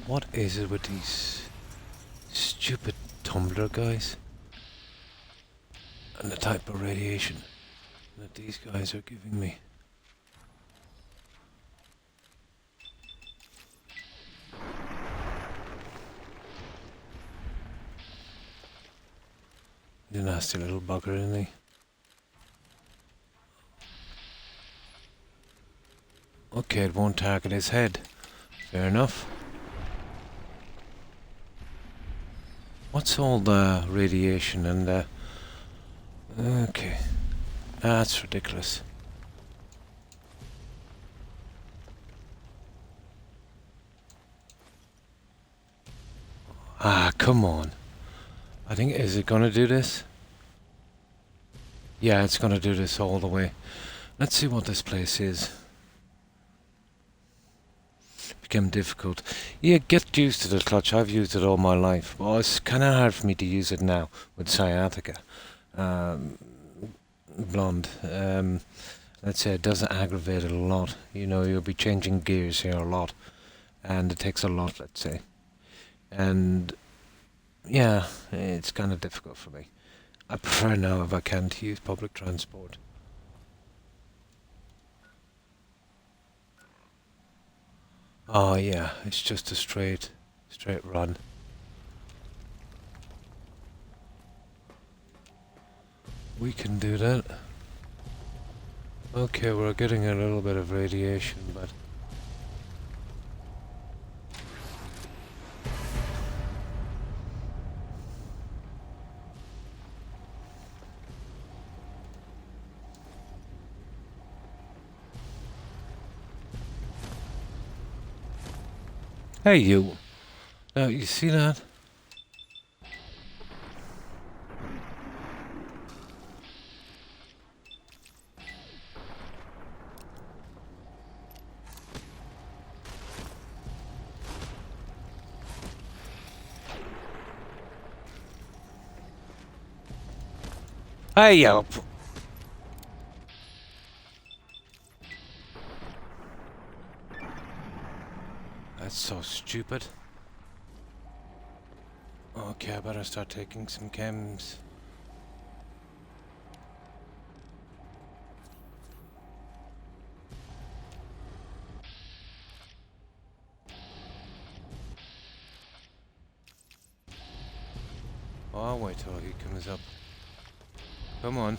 What is it with these stupid tumbler guys. And the type of radiation that these guys are giving me. The nasty little bugger, isn't he? Okay, it won't target his head. Fair enough. What's all the radiation and the... Okay. That's ridiculous. Ah, come on. I think, is it gonna do this? Yeah, it's gonna do this all the way. Let's see what this place is. Become difficult. Yeah, get used to the clutch. I've used it all my life. Well, it's kind of hard for me to use it now with sciatica. Blonde. Let's say it doesn't aggravate it a lot. You know, you'll be changing gears here a lot. And it takes a lot, let's say. And yeah, it's kind of difficult for me. I prefer now, if I can, to use public transport. Oh yeah, it's just a straight run. We can do that. Okay, we're getting a little bit of radiation, but... Hey you! Now, you see that? Hey you! That's so stupid. Okay, I better start taking some chems. Oh, I'll wait till he comes up. Come on.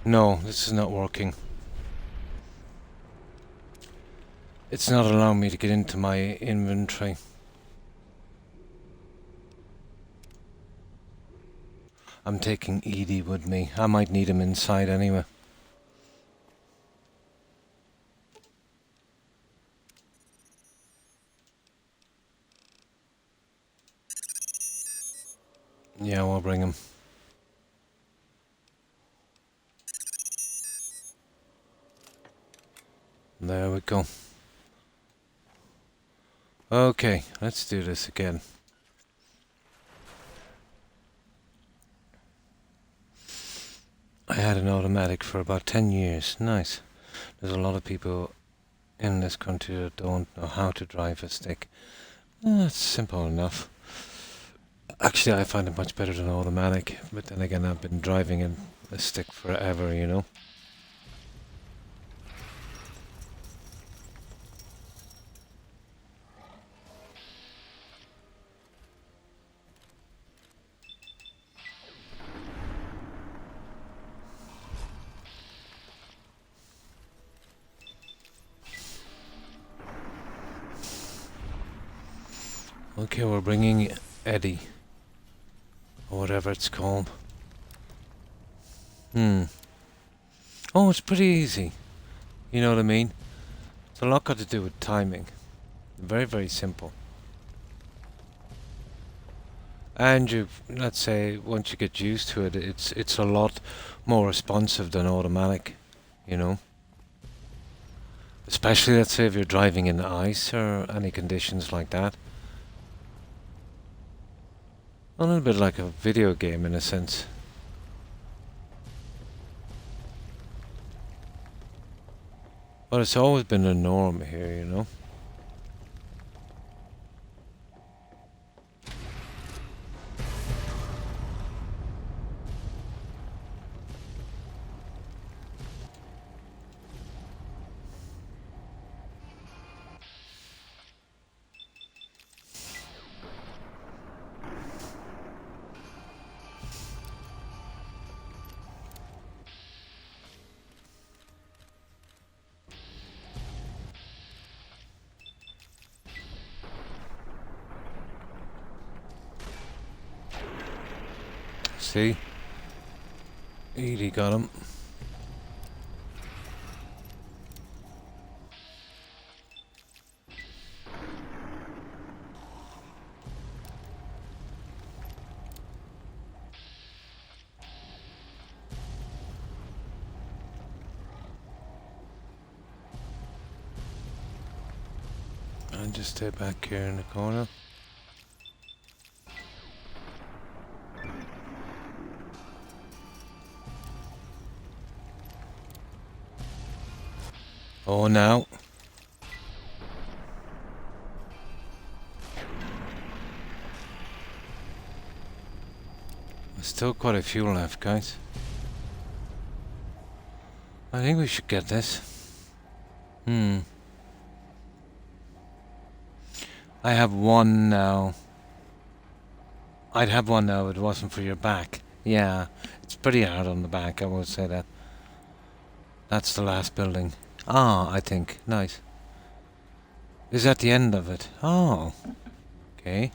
No, this is not working. It's not allowing me to get into my inventory. I'm taking Edie with me. I might need him inside anyway. Yeah, we'll bring him. There we go. Okay, let's do this again. I had an automatic for about 10 years. Nice. There's a lot of people in this country that don't know how to drive a stick. It's simple enough. Actually, I find it much better than automatic. But then again, I've been driving a stick forever, you know. Okay, we're bringing Eddie, or whatever it's called. Oh, it's pretty easy. You know what I mean? It's a lot got to do with timing. Very, very simple. And you, let's say, once you get used to it, it's a lot more responsive than automatic, you know. Especially, let's say, if you're driving in ice or any conditions like that. A little bit like a video game in a sense. But it's always been a norm here, you know. See? Edie got him. And just stay back here in the corner. Oh, now. There's still quite a few left, guys. I think we should get this. I have one now. I'd have one now if it wasn't for your back. Yeah, it's pretty hard on the back, I will say that. That's the last building. Ah, I think. Nice. Is that the end of it? Oh. Okay.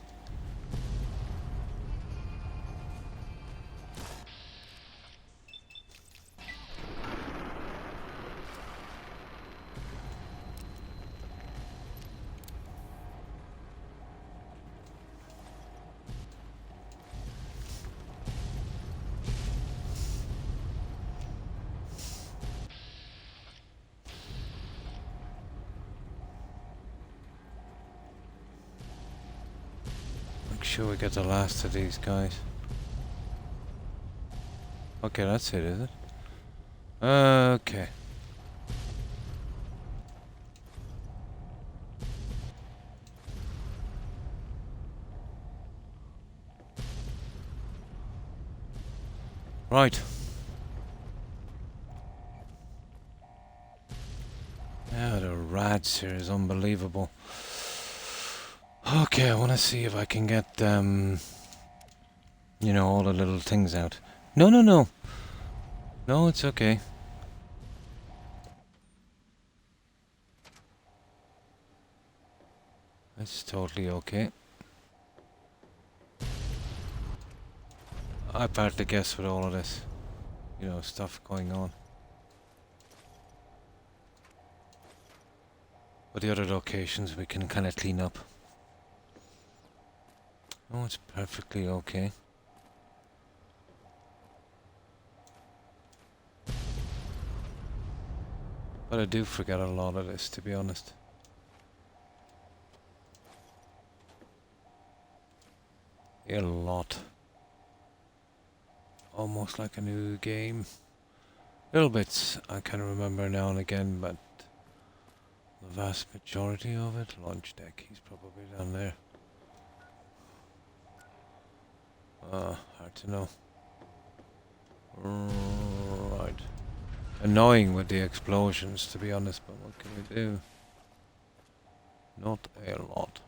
Make sure we get the last of these guys. Okay, that's it, is it? Okay. Right. Yeah, the rads here is unbelievable. Okay, I want to see if I can get, you know, all the little things out. No, no, no. No, it's okay. It's totally okay. I've had to guess with all of this, you know, stuff going on. But the other locations we can kind of clean up. Oh, it's perfectly okay. But I do forget a lot of this, to be honest. A lot. Almost like a new game. Little bits I can remember now and again, but the vast majority of it, launch deck, he's probably down there. Hard to know. Right. Annoying with the explosions, to be honest, but what can we do? Not a lot.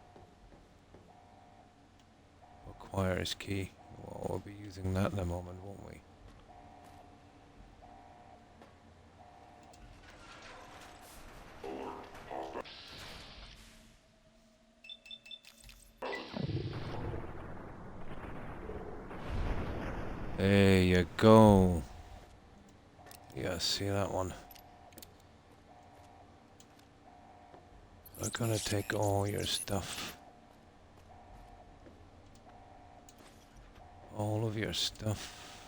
Requires key. Well, we'll be using that in a moment, won't we? There you go. Yeah, see that one. We're gonna take all your stuff. All of your stuff.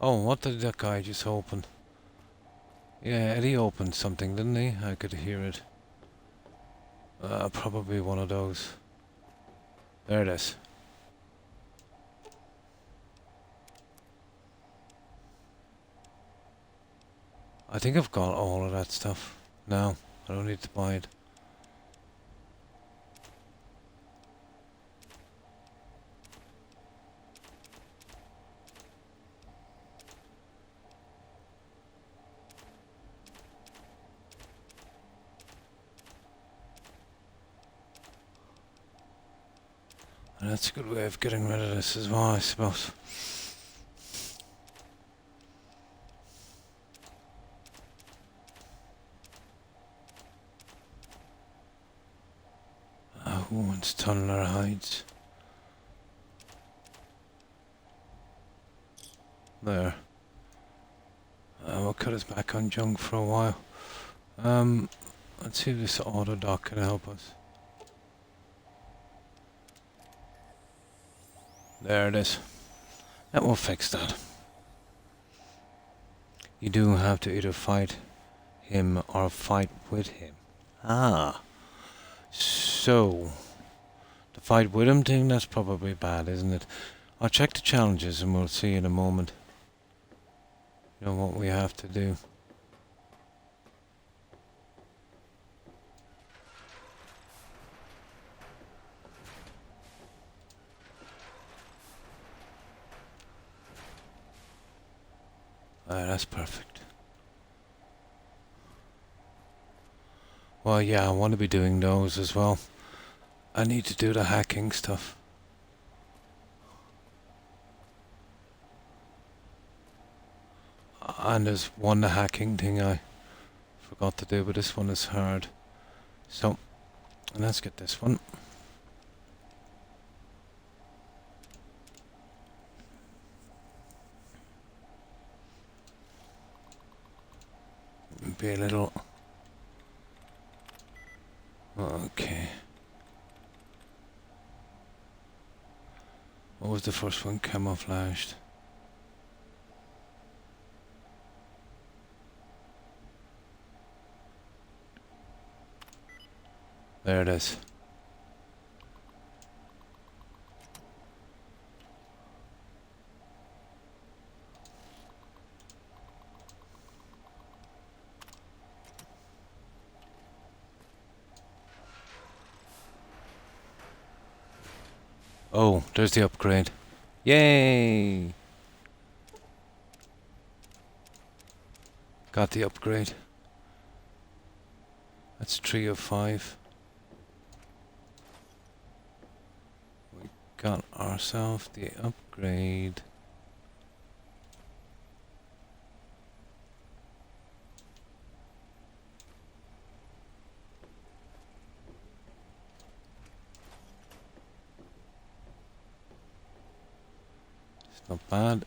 Oh, what did that guy just open? Yeah, Eddie opened something, didn't he? I could hear it. Probably one of those. There it is. I think I've got all of that stuff now. I don't need to buy it. And that's a good way of getting rid of this as well, I suppose. Who wants tunneler hides? There. We'll cut us back on junk for a while. Let's see if this auto dock can help us. There it is. That will fix that. You do have to either fight him or fight with him. Ah. So, the fight with him thing, that's probably bad, isn't it? I'll check the challenges and we'll see in a moment. You know what we have to do. That's perfect. Well, yeah, I want to be doing those as well. I need to do the hacking stuff. And there's one the hacking thing I forgot to do, but this one is hard. So, let's get this one. Be a little... Okay. What was the first one? Camouflaged. There it is. Oh, there's the upgrade. Yay! Got the upgrade. That's 3 of 5. We got ourselves the upgrade. It's not bad.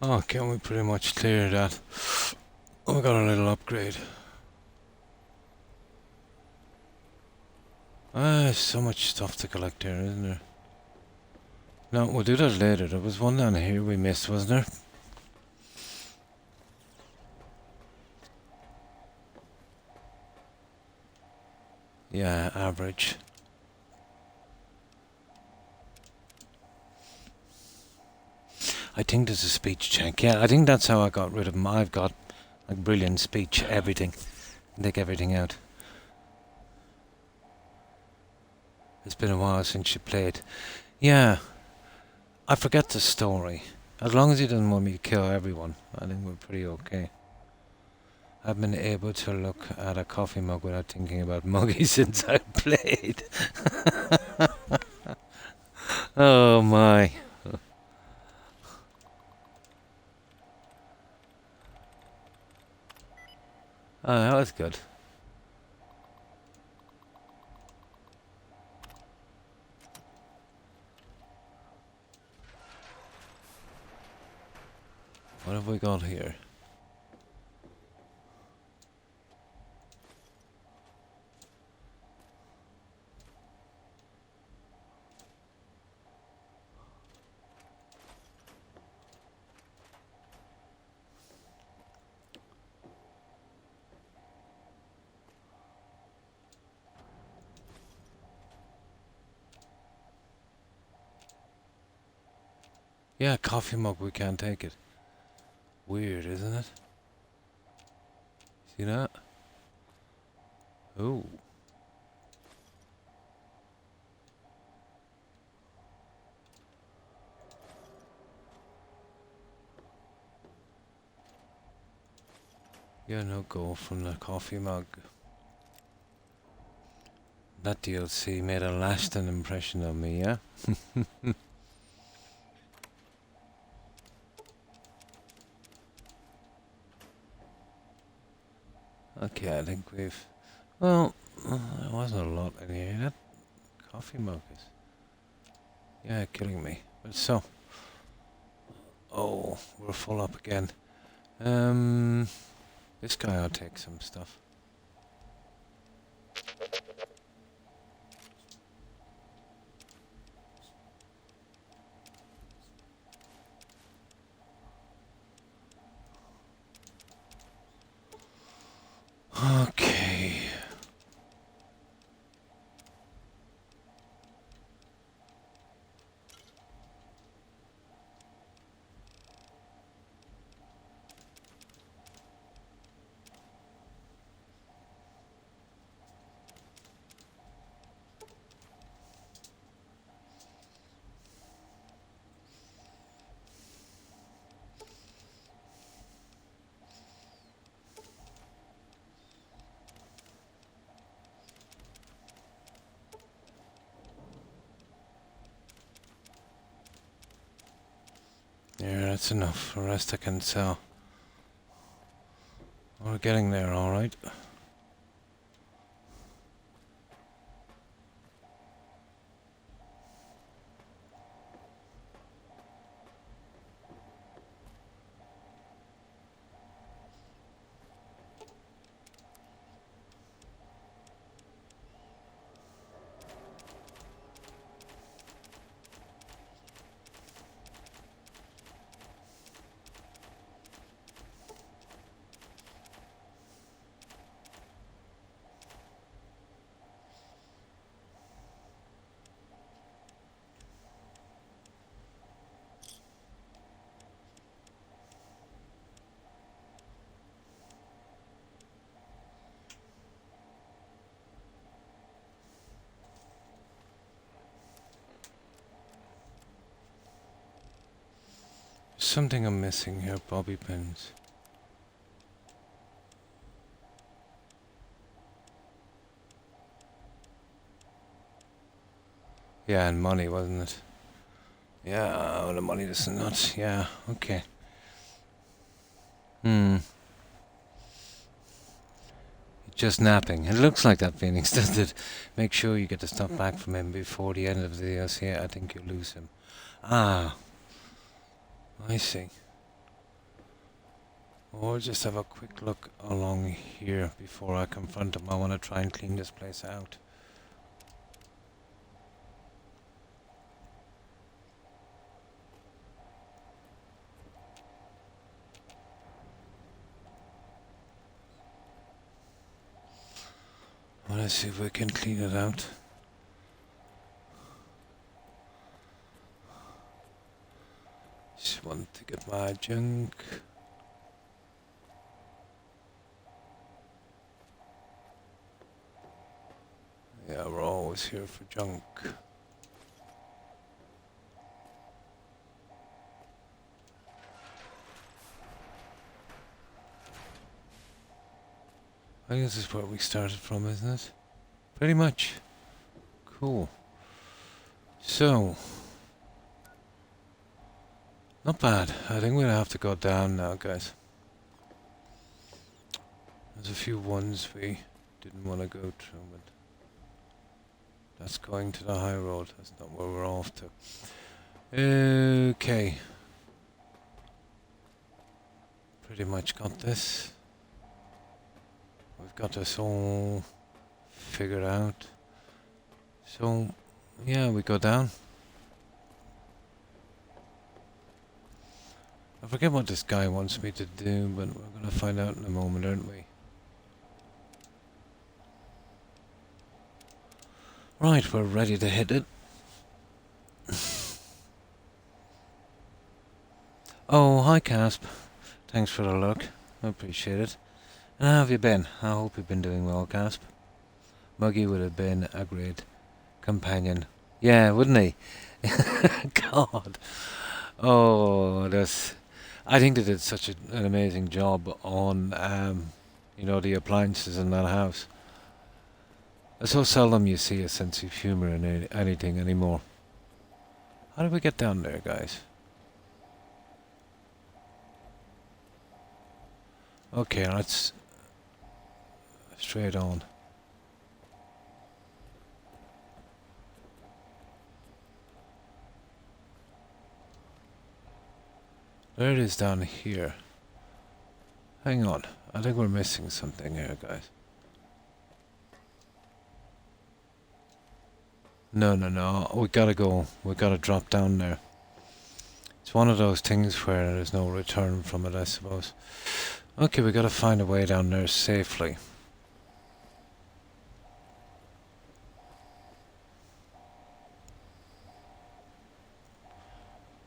Okay, we pretty much cleared that. Oh, we got a little upgrade. There's so much stuff to collect here, isn't there? No, we'll do that later. There was one down here we missed, wasn't there? Yeah, average. I think there's a speech check. Yeah, I think that's how I got rid of him. I've got like brilliant speech, everything. Take everything out. It's been a while since you played. Yeah, I forget the story. As long as he doesn't want me to kill everyone, I think we're pretty okay. I've been able to look at a coffee mug without thinking about Muggy since I played. Oh my. Oh, that was good. What have we got here? Yeah, coffee mug, we can't take it. Weird, isn't it? See that? Oh. Yeah, no go from the coffee mug. That DLC made a lasting impression on me, yeah? Okay, I think we've... Well, there wasn't a lot in here. That coffee mug is... Yeah, killing me. But so... Oh, we're full up again. This guy I'll take some stuff. Okay. Yeah, that's enough. The rest I can sell. We're getting there, alright. Something I'm missing here, bobby pins. Yeah, and money, wasn't it? Yeah, the money is nuts. Yeah, okay. Just napping. It looks like that, Phoenix, does it? Make sure you get the stuff back from him before the end of the DLC. I think you lose him. Ah, I see. We'll just have a quick look along here before I confront him. I want to try and clean this place out. I want to see if we can clean it out. Just want to get my junk. Yeah, we're always here for junk. I think this is where we started from, isn't it? Pretty much. Cool. So, not bad. I think we're gonna have to go down now, guys. There's a few ones we didn't want to go through, but that's going to the high road. That's not where we're off to. Okay. Pretty much got this. We've got this all figured out. So, yeah, we go down. I forget what this guy wants me to do, but we're going to find out in a moment, aren't we? Right, we're ready to hit it. Oh, hi Casp. Thanks for the look. I appreciate it. And how have you been? I hope you've been doing well, Casp. Muggy would have been a great companion. Yeah, wouldn't he? God. Oh, that's... I think they did such an amazing job on, you know, the appliances in that house. It's so seldom you see a sense of humour in anything anymore. How do we get down there, guys? Okay, let's... straight on. There it is down here. Hang on. I think we're missing something here, guys. No. We gotta go. We gotta drop down there. It's one of those things where there's no return from it, I suppose. Okay, we gotta find a way down there safely.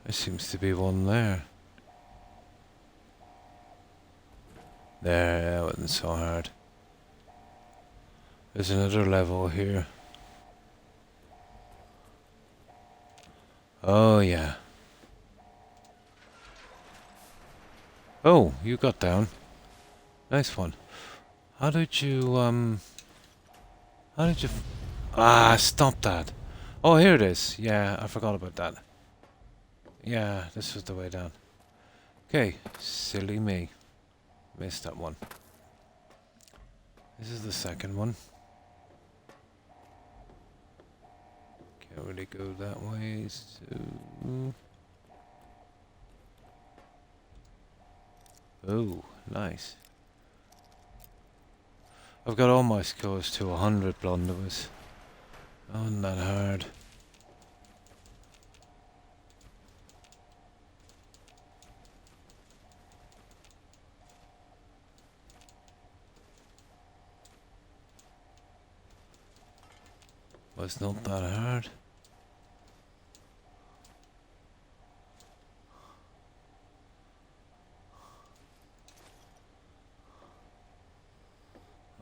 There seems to be one there. There, that wasn't so hard. There's another level here. Oh, yeah. Oh, you got down. Nice one. How did you, stop that. Oh, here it is. Yeah, I forgot about that. Yeah, this was the way down. Okay, silly me. Missed that one. This is the second one. Can't really go that way, so... Oh, nice. I've got all my scores to 100 blunderers. Not that hard. Well, it's not that hard.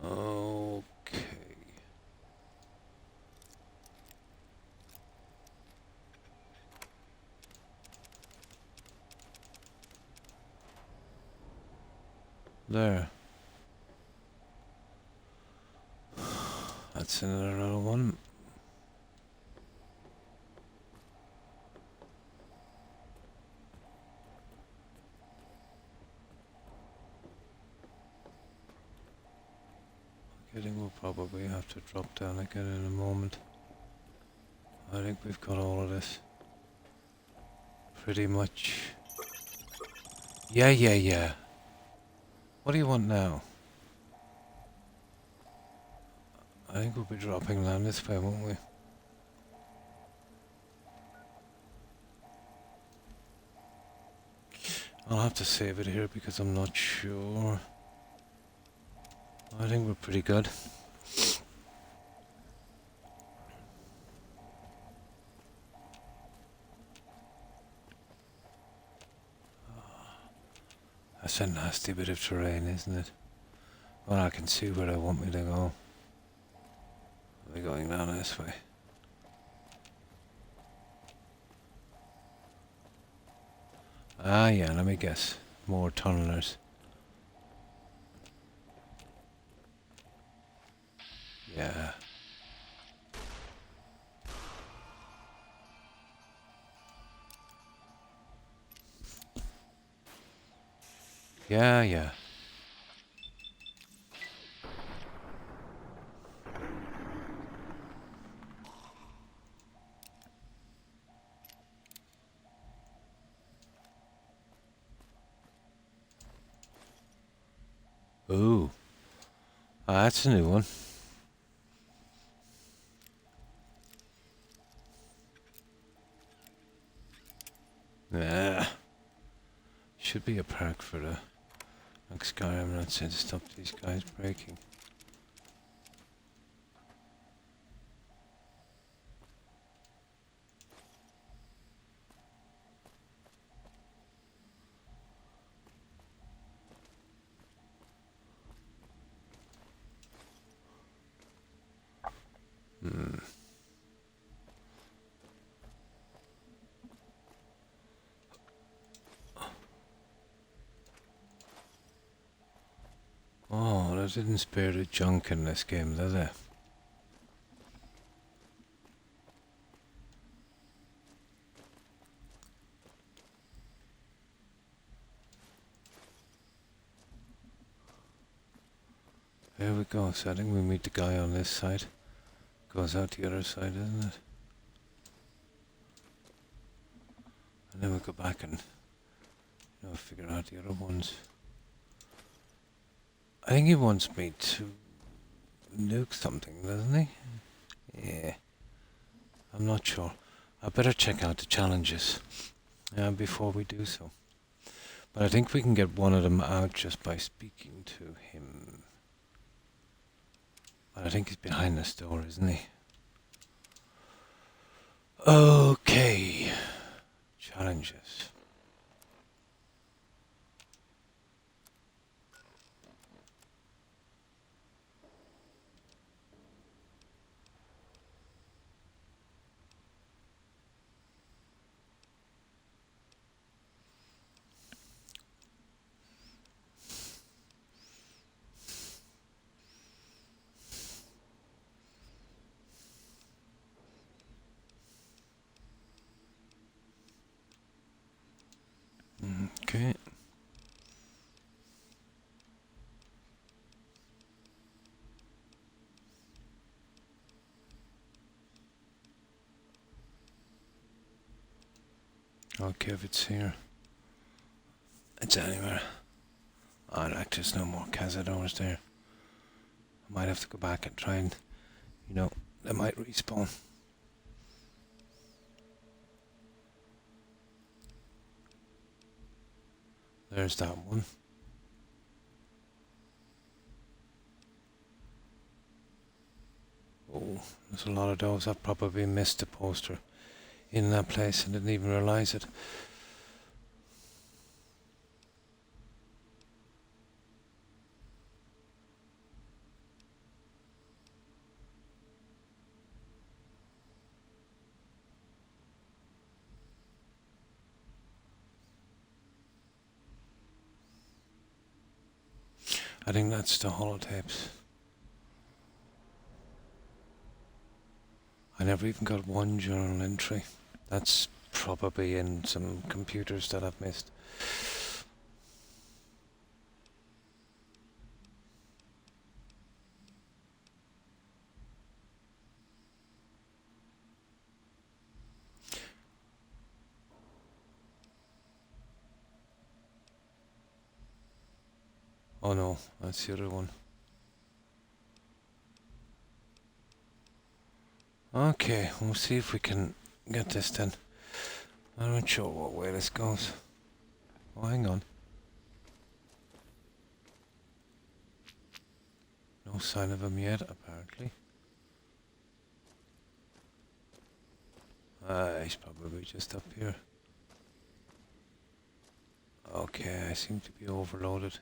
Okay. There. That's another one. I think we'll probably have to drop down again in a moment. I think we've got all of this. Pretty much. Yeah. What do you want now? I think we'll be dropping down this way, won't we? I'll have to save it here because I'm not sure. I think we're pretty good. That's a nasty bit of terrain, isn't it? Well, I can see where they want me to go. We're going down this way. Ah, yeah, let me guess. More tunnelers. Yeah. Yeah. Ooh. Ah, that's a new one. Nah. Should be a perk for the next guy. I'm not saying to stop these guys breaking. Hmm. Oh, that didn't spare the junk in this game, did it? There we go. So I think we meet the guy on this side. Goes out the other side, isn't it? And then we go back and figure out the other ones. I think he wants me to nuke something, doesn't he? Yeah. I'm not sure. I better check out the challenges before we do so. But I think we can get one of them out just by speaking to him. But I think he's behind this door, isn't he? Okay. Challenges. Okay. Okay, if it's here. It's anywhere. Oh, like there's no more cazadores there. I might have to go back and try and, they might respawn. There's that one. Oh, there's a lot of those. I've probably missed the poster in that place and didn't even realize it. I think that's the holotapes. I never even got one journal entry. That's probably in some computers that I've missed. Oh no, that's the other one. Okay, we'll see if we can get this then. I'm not sure what way this goes. Oh, hang on. No sign of him yet, apparently. He's probably just up here. Okay, I seem to be overloaded.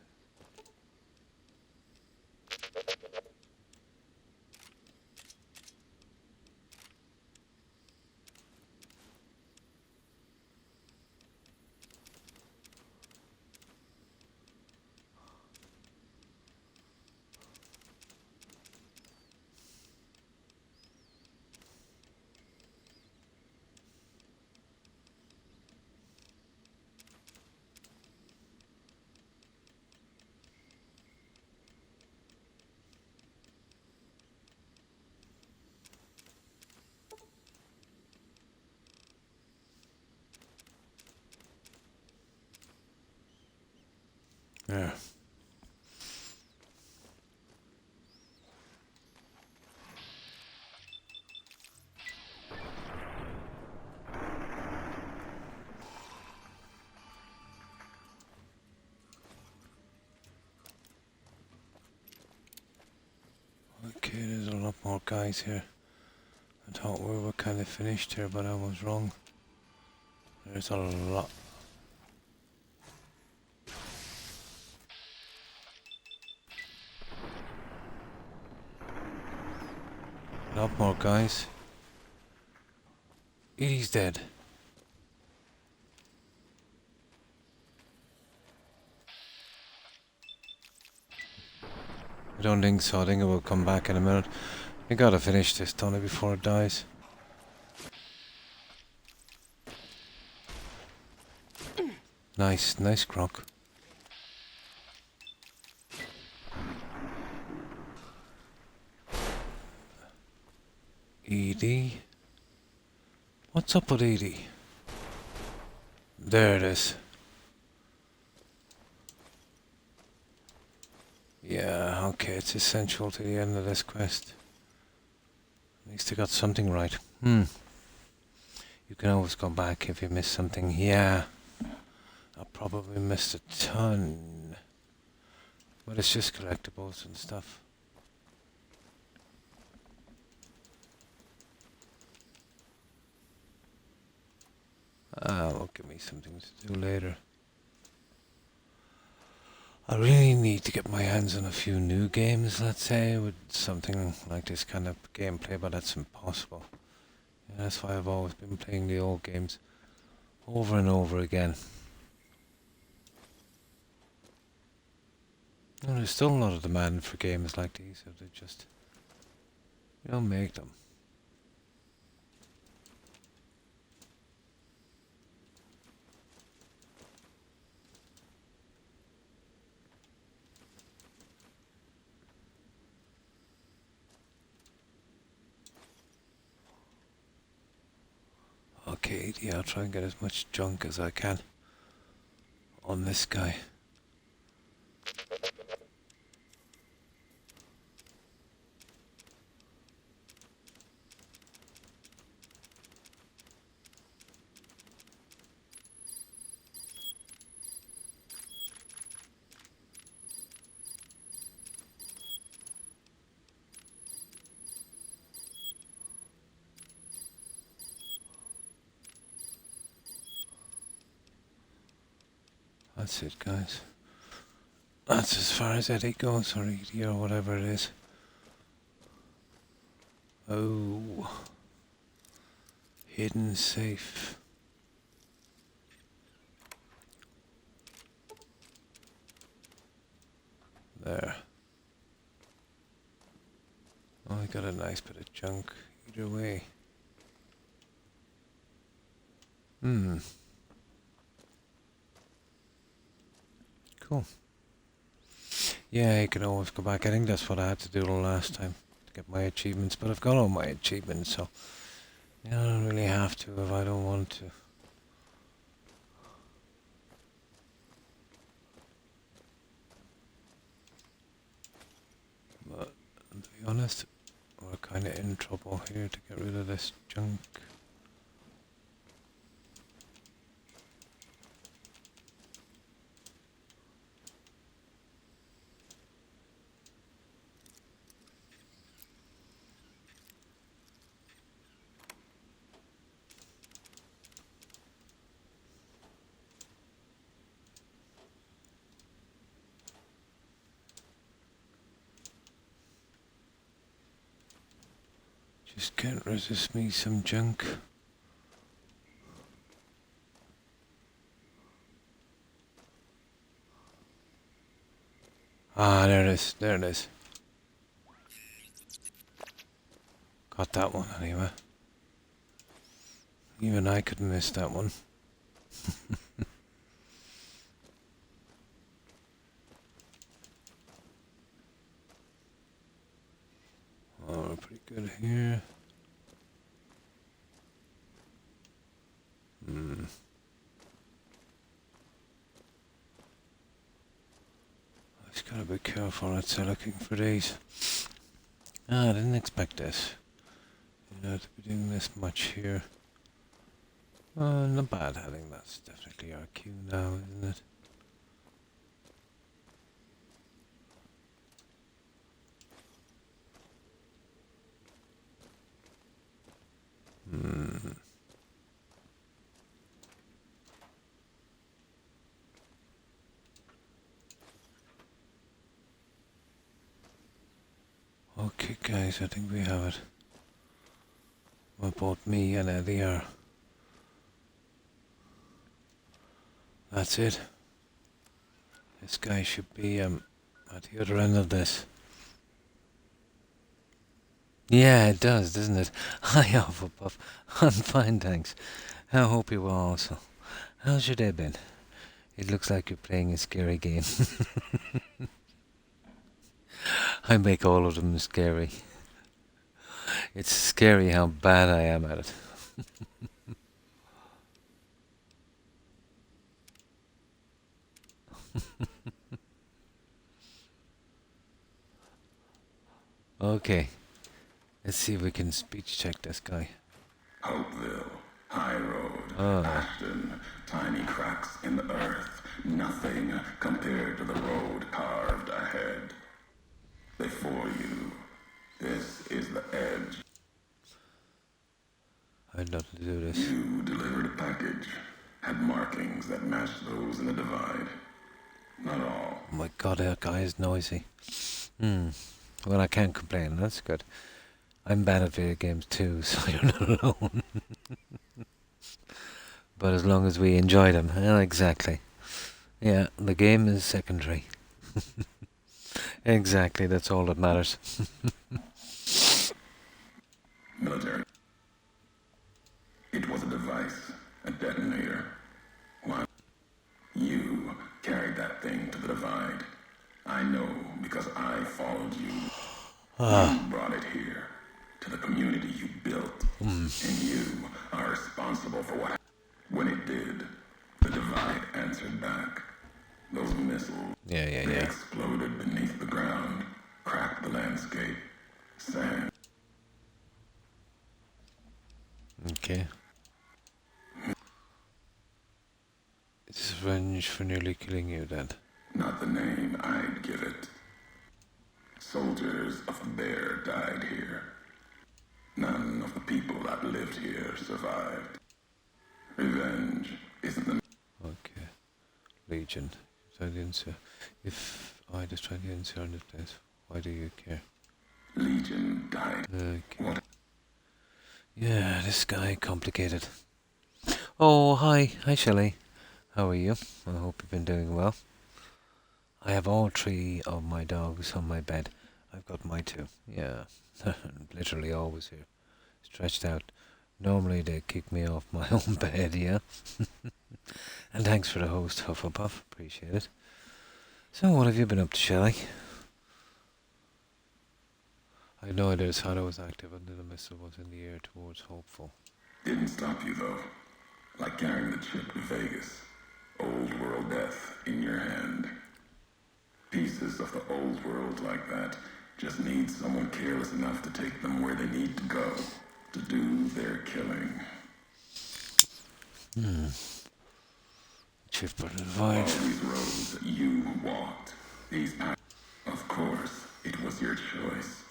Yeah. more guys here. I thought we were kind of finished here, but I was wrong. There's a lot. A lot more guys. Edie's dead. I don't think so. I think it will come back in a minute. I gotta finish this, Tony, before it dies. Nice, nice Croc. Edie? What's up with Edie? There it is. Yeah, okay, it's essential to the end of this quest. At least I got something right. You can always go back if you miss something. Yeah. I probably missed a ton. But it's just collectibles and stuff. Will give me something to do later. I really need to get my hands on a few new games, let's say, with something like this kind of gameplay, but that's impossible. Yeah, that's why I've always been playing the old games over and over again. And there's still a lot of demand for games like these, so they just, you don't make them. Okay, yeah, I'll try and get as much junk as I can on this guy. That's it, guys. That's as far as Eddie goes, or Edie, or whatever it is. Oh. Hidden safe. There. Oh, I got a nice bit of junk either way. Cool. Yeah, you can always go back. I think that's what I had to do the last time to get my achievements, but I've got all my achievements, so I don't really have to if I don't want to. But to be honest, we're kind of in trouble here to get rid of this junk. Just can't resist me some junk. Ah, there it is. There it is. Got that one anyway. Even I could miss that one. Oh, we're pretty good here. I just gotta be careful outside looking for these. Ah, I didn't expect this. You know, to be doing this much here. Not bad. I think that's definitely our queue now, isn't it? Okay, guys, I think we have it. Well, both me and Eddie are. That's it. This guy should be at the other end of this. Yeah, it does, doesn't it? Hi, Hufflepuff. I'm fine, thanks. I hope you are also. How's your day been? It looks like you're playing a scary game. I make all of them scary. It's scary how bad I am at it. Okay, let's see if we can speech check this guy. Hopeville, High Road, Oh. Ashton, tiny cracks in the earth, nothing compared to the road carved ahead. Before you, this is the edge. I had nothing to do with this. You delivered a package, had markings that matched those in the divide. Not all. Oh my god, that guy is noisy. Well, I can't complain, that's good. I'm bad at video games too, so you're not alone. But as long as we enjoy them, exactly. Yeah, the game is secondary. Exactly, that's all that matters. Military. It was a device, a detonator. Why? You carried that thing to the divide. I know because I followed you. You brought it here, to the community you built. And you are responsible for what happened. When it did, the divide answered back. Those missiles, they Yeah. exploded beneath the ground, cracked the landscape. Sand. Okay. It's revenge for nearly killing you then. Not the name I'd give it. Soldiers of the Bear died here. None of the people that lived here survived. Revenge isn't the... Okay. Legion. If I destroy the inside on this place, why do you care? Legion died. Okay. What? Yeah, this guy complicated. Oh, hi. Hi, Shelley. How are you? I hope you've been doing well. I have all 3 of my dogs on my bed. I've got my 2. Yeah. Literally always here. Stretched out. Normally they kick me off my own bed, yeah. And thanks for the host, Hufflepuff. Appreciate it. So, what have you been up to, Shelley? I had no idea this Hado was active until the missile was in the air towards Hopeful. Didn't stop you though. Like carrying the chip to Vegas. Old world death in your hand. Pieces of the old world like that just need someone careless enough to take them where they need to go. To do their killing. Chip for the All divide. these roads that you walked. These paths. Of course, it was your choice.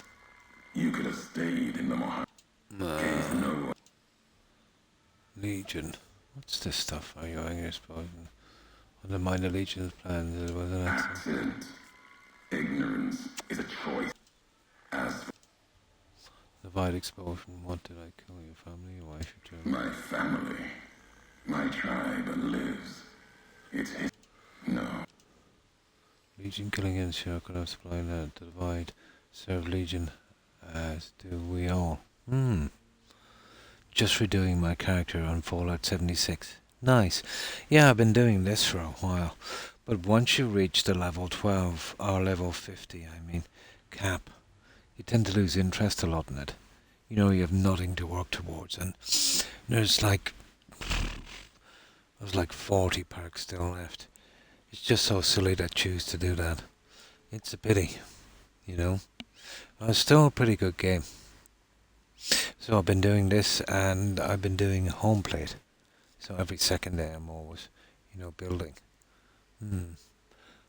You could have stayed in the Mohawk. Cave no Legion. What's this stuff? Are you angry explosion? Undermine the Legion's plans. It was an accident. accident. Ignorance is a choice. As for Divide explosion. What did I kill? Your family? Your wife? Your children? my family, my tribe lives. It's his. No. Legion killing ensure could have supplied the divide. Serve Legion as do we all. Just redoing my character on Fallout 76. Nice. Yeah, I've been doing this for a while. But once you reach the level 12, or level 50, cap, you tend to lose interest a lot in it. You know, you have nothing to work towards, and there's like 40 perks still left. It's just so silly to choose to do that. It's a pity, you know. It's still a pretty good game. So I've been doing this, and I've been doing home plate. So every second day I'm always, building.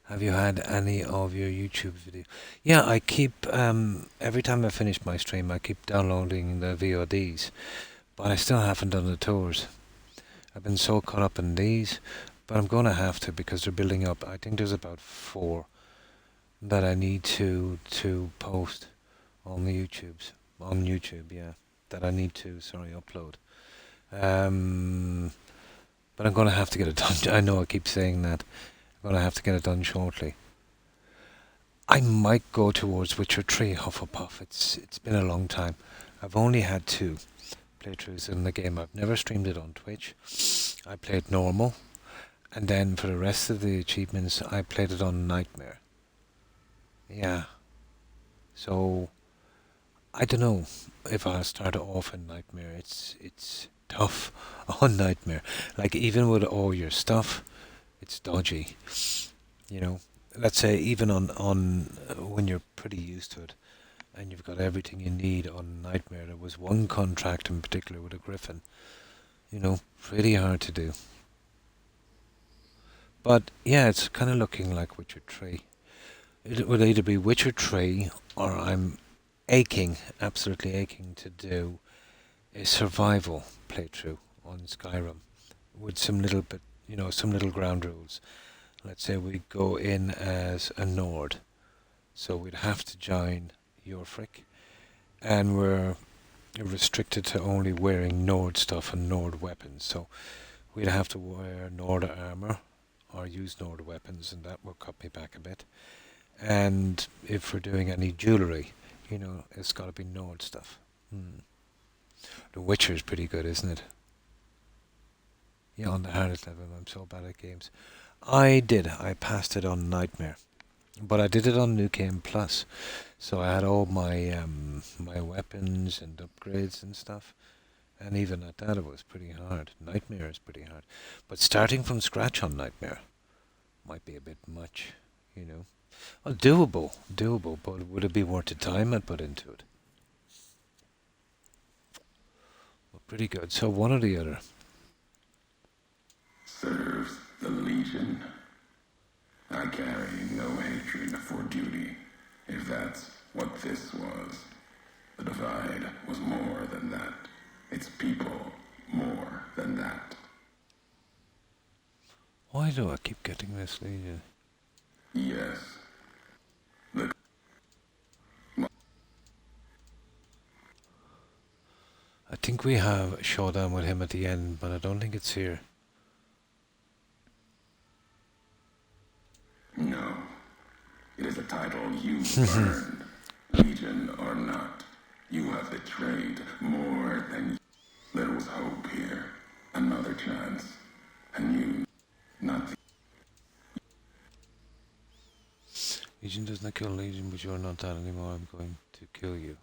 Have you had any of your YouTube videos? Yeah, I keep, every time I finish my stream, I keep downloading the VODs. But I still haven't done the tours. I've been so caught up in these, but I'm going to have to because they're building up. I think there's about 4 that I need to post on the YouTubes. On YouTube, yeah. That I need to, upload. Um, but I'm going to have to get it done. I know I keep saying that. I'm going to have to get it done shortly. I might go towards Witcher 3 Hufflepuff. It's been a long time. I've only had 2 playthroughs in the game. I've never streamed it on Twitch. I played normal, and then for the rest of the achievements, I played it on Nightmare. Yeah. So I don't know if I'll start off in Nightmare. It's tough on Nightmare. Like even with all your stuff, it's dodgy. You know, let's say even on when you're pretty used to it, and you've got everything you need on Nightmare. There was one contract in particular with a griffin. You know, pretty hard to do. But yeah, it's kind of looking like Witcher 3. It would either be Witcher 3 or I'm absolutely aching to do a survival playthrough on Skyrim with some little bit, some little ground rules. Let's say we go in as a Nord, so we'd have to join Yorfric, and we're restricted to only wearing Nord stuff and Nord weapons. So we'd have to wear Nord armor or use Nord weapons, and that will cut me back a bit. And if we're doing any jewellery, it's got to be Nord stuff. The Witcher is pretty good, isn't it? Yeah, on the hardest level, I'm so bad at games. I passed it on Nightmare, but I did it on New Game Plus, so I had all my weapons and upgrades and stuff, and even at that it was pretty hard. Nightmare is pretty hard, but starting from scratch on Nightmare might be a bit much, you know. Well, doable, but would it be worth the time I put into it? Well, pretty good. So one or the other. Serves the Legion. I carry no hatred for duty, if that's what this was. The Divide was more than that. Its people more than that. Why do I keep getting this Legion? Yes. The I think we have a showdown with him at the end, but I don't think it's here. No. It is a title you earned. Legion or not. You have betrayed more than there was hope here. Another chance. And you, not the... Legion doesn't kill Legion, but you're not that anymore. I'm going to kill you.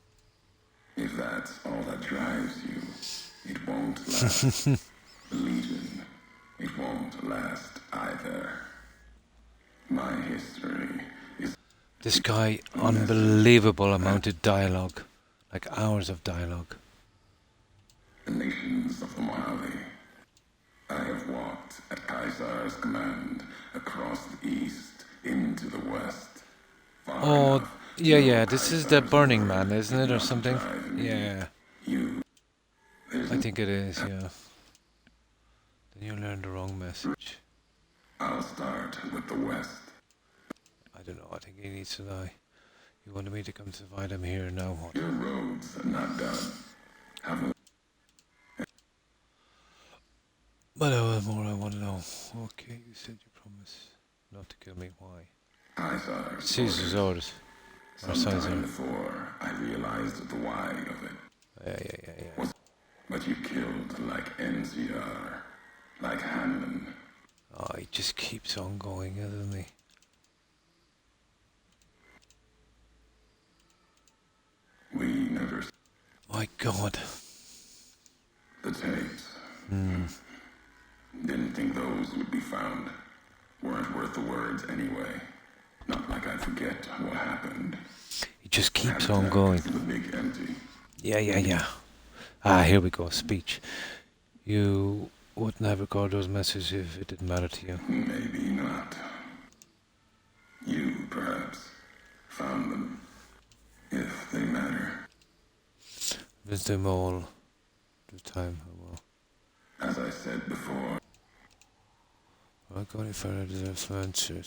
If that's all that drives you, it won't last. The Legion, it won't last either. My history is... This guy, unbelievable amount of dialogue. Like hours of dialogue. The nations of the Mojave. I have walked at Caesar's command across the east into the west. Oh, yeah, this is the Burning Man, isn't it, or something? Yeah. I think it is, yeah. Then you learned the wrong message. I'll start with the west. I don't know, I think he needs to die. You wanted me to come to fight him here, now what? Your roads are not done. Have But more I want to know. Okay, you said you promised not to kill me. Why? Caesar's orders. Or sometime Caesar. before I realized the why of it. Yeah. But you killed like NCR, like Hanlon. Oh, he just keeps on going, doesn't he? We never... My God. The tapes. Didn't think those would be found. Weren't worth the words anyway. Not like I'd forget what happened. He just keeps on going. The big empty. Yeah. Ah, here we go, speech. You wouldn't have recorded those messages if it didn't matter to you. Maybe not. You, perhaps, found them. If they matter. Miss them all the time. Well, As I said before. I go any further deserves to.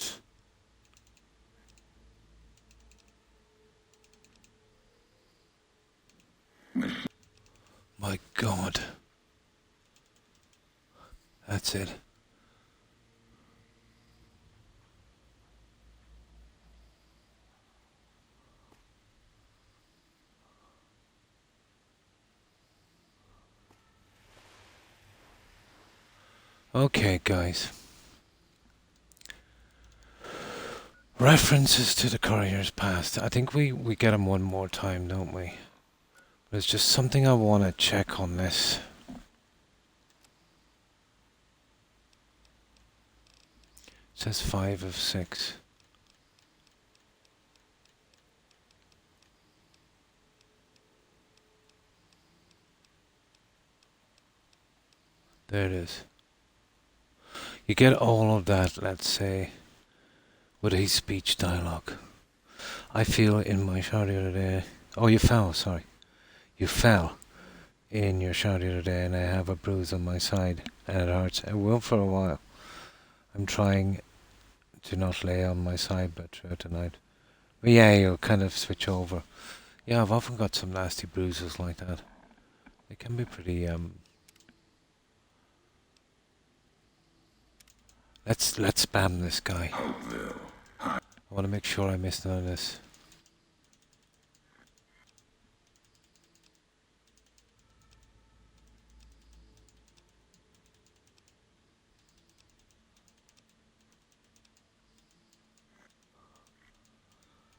God. That's it. Okay, guys. References to the courier's past. I think we get them one more time, don't we? There's just something I want to check on this. It says 5 of 6. There it is. You get all of that, let's say, with his speech dialogue. I feel in my shower the other day... Oh, you fell, sorry. You fell in your shower the other day and I have a bruise on my side and it hurts. It will for a while. I'm trying to not lay on my side but throughout the night. But yeah, you'll kind of switch over. Yeah, I've often got some nasty bruises like that. They can be pretty... Let's spam this guy. I want to make sure I miss none of this.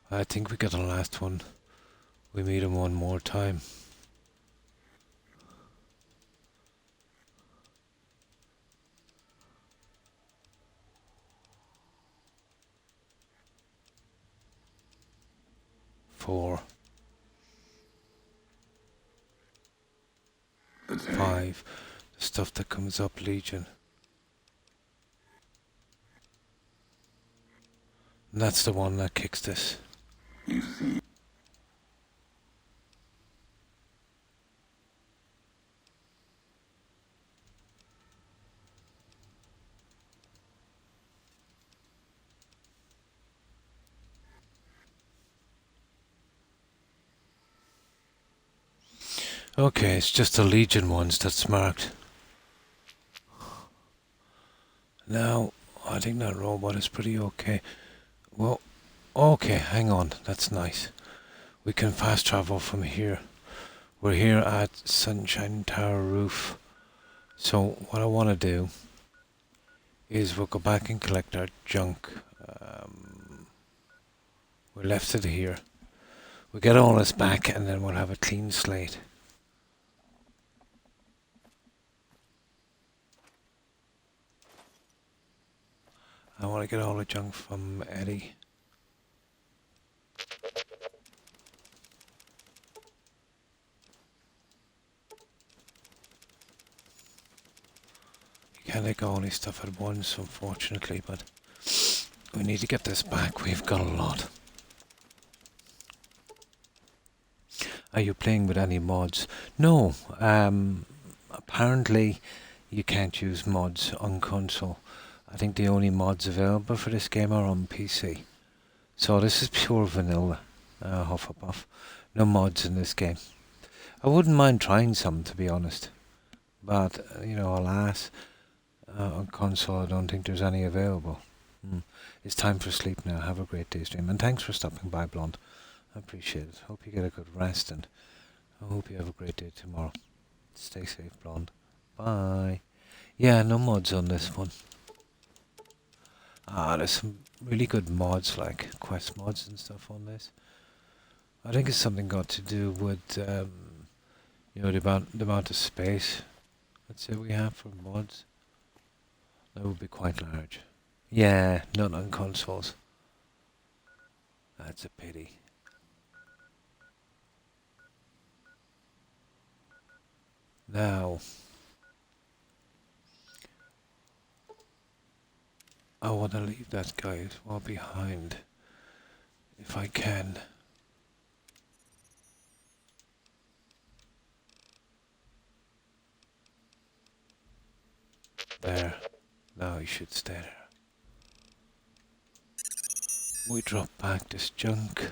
I think we got the last one. We meet him one more time. Four. 5. The stuff that comes up, Legion. And that's the one that kicks this. You see. Okay, it's just the Legion ones that's marked. Now, I think that robot is pretty okay. Well, okay, hang on, that's nice. We can fast travel from here. We're here at Sunshine Tower roof. So what I want to do is we'll go back and collect our junk. We left it here. We'll get all this back and then we'll have a clean slate. I want to get all the junk from Eddie. You can't take all this stuff at once, unfortunately, but we need to get this back. We've got a lot. Are you playing with any mods? No. Apparently you can't use mods on console. I think the only mods available for this game are on PC. So this is pure vanilla, Hufflepuff. No mods in this game. I wouldn't mind trying some, to be honest. But, you know, alas, on console I don't think there's any available. It's time for sleep now. Have a great day, stream. And thanks for stopping by, Blonde. I appreciate it. Hope you get a good rest and I hope you have a great day tomorrow. Stay safe, Blonde. Bye. Yeah, no mods on this one. There's some really good mods, like quest mods and stuff on this. I think it's something got to do with, you know, the amount of space, let's say, we have for mods. That would be quite large. Yeah, not on consoles. That's a pity. Now, I want to leave that guy as well behind, if I can. There. Now he should stay there. We drop back this junk.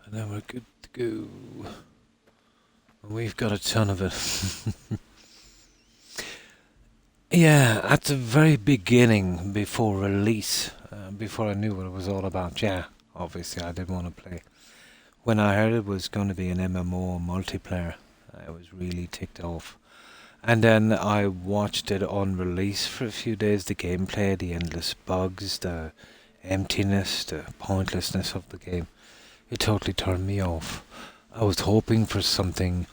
And then we're good to go. We've got a ton of it. Yeah, at the very beginning, before release, before I knew what it was all about, yeah, obviously I did want to play. When I heard it was going to be an MMO multiplayer, I was really ticked off. And then I watched it on release for a few days, the gameplay, the endless bugs, the emptiness, the pointlessness of the game. It totally turned me off. I was hoping for something,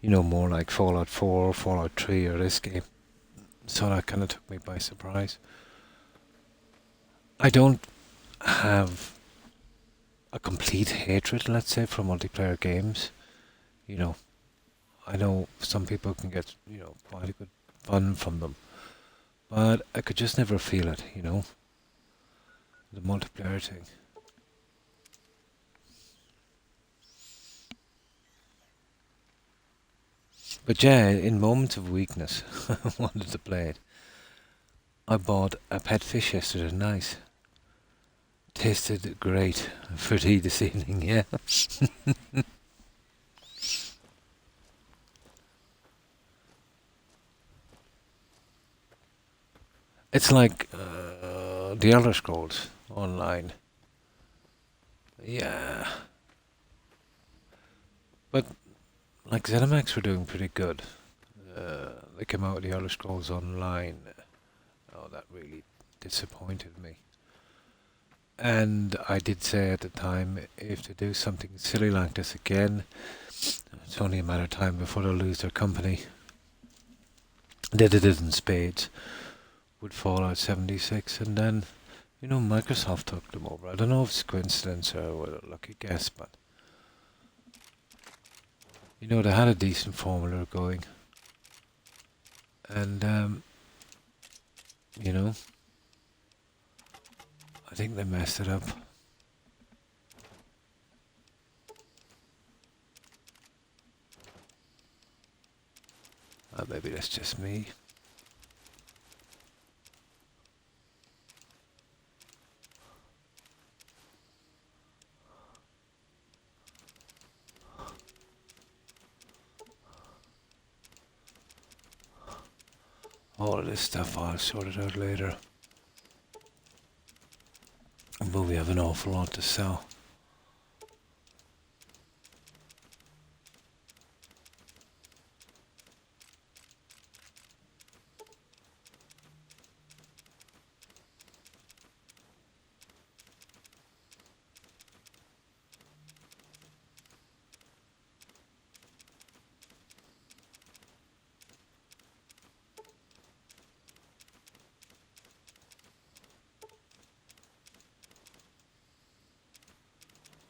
more like Fallout 4, Fallout 3 or this game. So that kind of took me by surprise. I don't have a complete hatred, let's say, for multiplayer games. You know, I know some people can get, quite a good fun from them. But I could just never feel it, the multiplayer thing. But yeah, in moments of weakness, I wanted to play it. I bought a pet fish yesterday, nice. Tasted great for tea this evening, yeah. It's like the Elder Scrolls Online. Yeah. But like ZeniMax were doing pretty good. They came out with the Elder Scrolls Online. Oh, that really disappointed me. And I did say at the time, if they do something silly like this again, it's only a matter of time before they'll lose their company. They did it in spades with Fallout 76, and then, Microsoft took them over. I don't know if it's coincidence or a lucky guess, but they had a decent formula going, and I think they messed it up. Maybe that's just me. All of this stuff I'll sort it out later. But we have an awful lot to sell.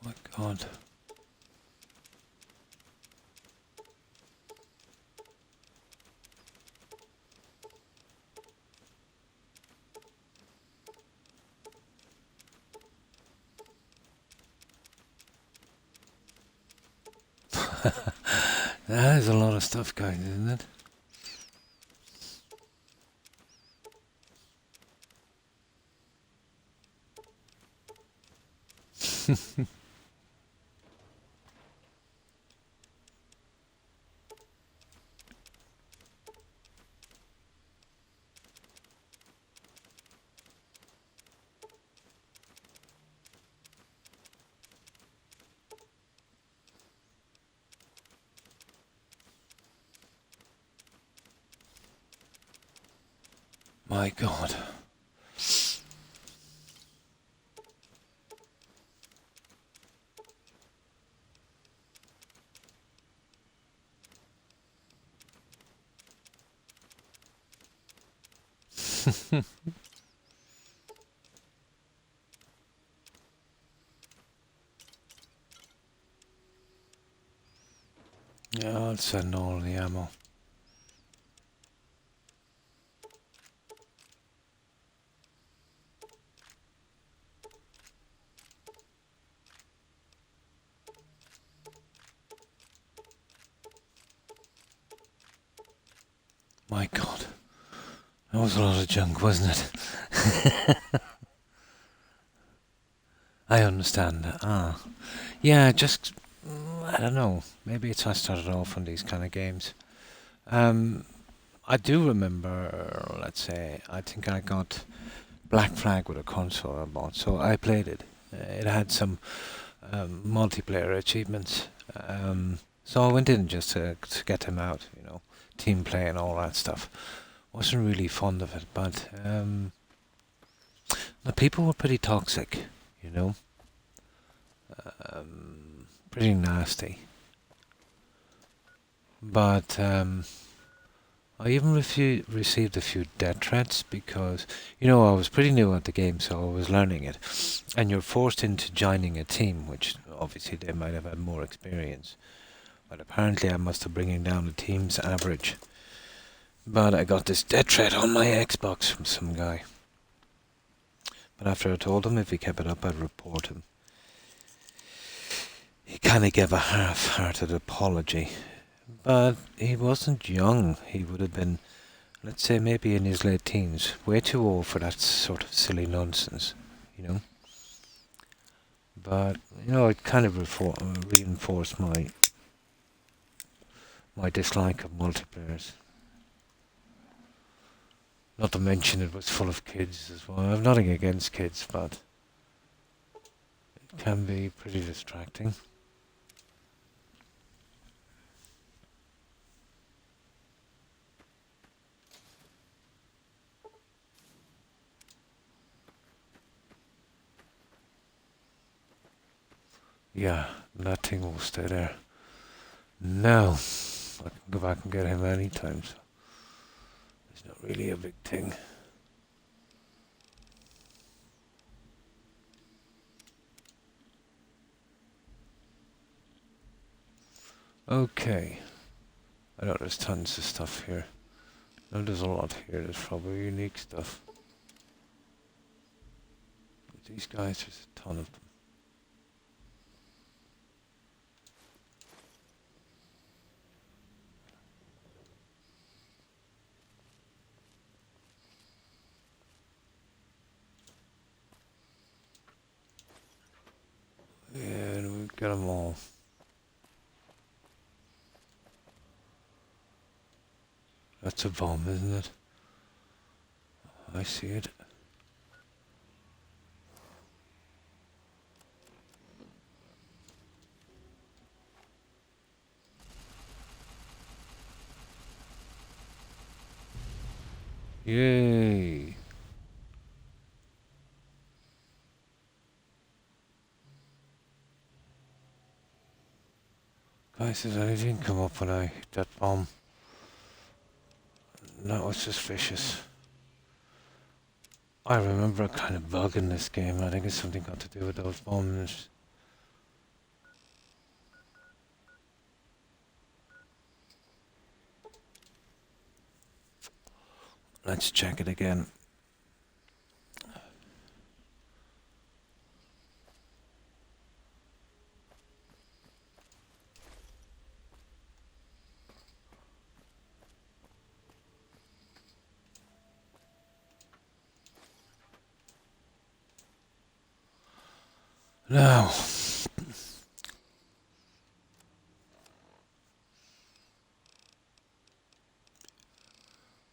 My God. That is a lot of stuff, guys, isn't it? My God. Yeah, I'll send all the ammo. My God. That was a lot of junk, wasn't it? I understand. Yeah, just I don't know. Maybe it's I started off on these kind of games. Um, I do remember, let's say, I think I got Black Flag with a console I bought, so I played it. It had some multiplayer achievements. So I went in just to get them out, team play and all that stuff. Wasn't really fond of it, but the people were pretty toxic, you know, pretty nasty. But I even received a few death threats because, I was pretty new at the game, so I was learning it. And you're forced into joining a team, which obviously they might have had more experience. But apparently I must have bringing down the team's average. But I got this death threat on my Xbox from some guy. But after I told him if he kept it up, I'd report him. He kind of gave a half-hearted apology. But he wasn't young. He would have been, let's say, maybe in his late teens. Way too old for that sort of silly nonsense, you know. But, it kind of reinforced my dislike of multiplayers. Not to mention it was full of kids as well. I have nothing against kids, but it can be pretty distracting. Yeah, that thing will stay there. Now, I can go back and get him anytime, so it's not really a big thing. Okay. I know there's tons of stuff here. No, there's a lot here. There's probably unique stuff. But these guys, there's a ton of them. Yeah, we got them all. That's a bomb, isn't it? I see it. Yay! Guys, did anything come up when I hit that bomb? No, it's just vicious. I remember a kind of bug in this game. I think it's something got to do with those bombs. Let's check it again. Now,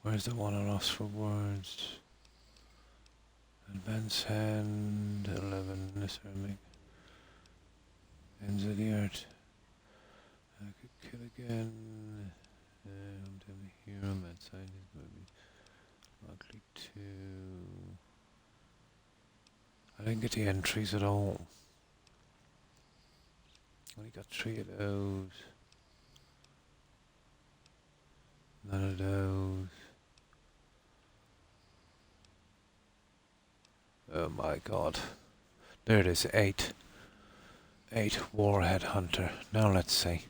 where's the one on us for words? Advance hand 11 necessarily. Ends of the earth. I could kill again. I'm telling here on that side is going to be likely to. I didn't get the entries at all. Only got 3 of those. None of those. Oh my god. There it is, 8. 8 Warhead Hunter. Now let's see.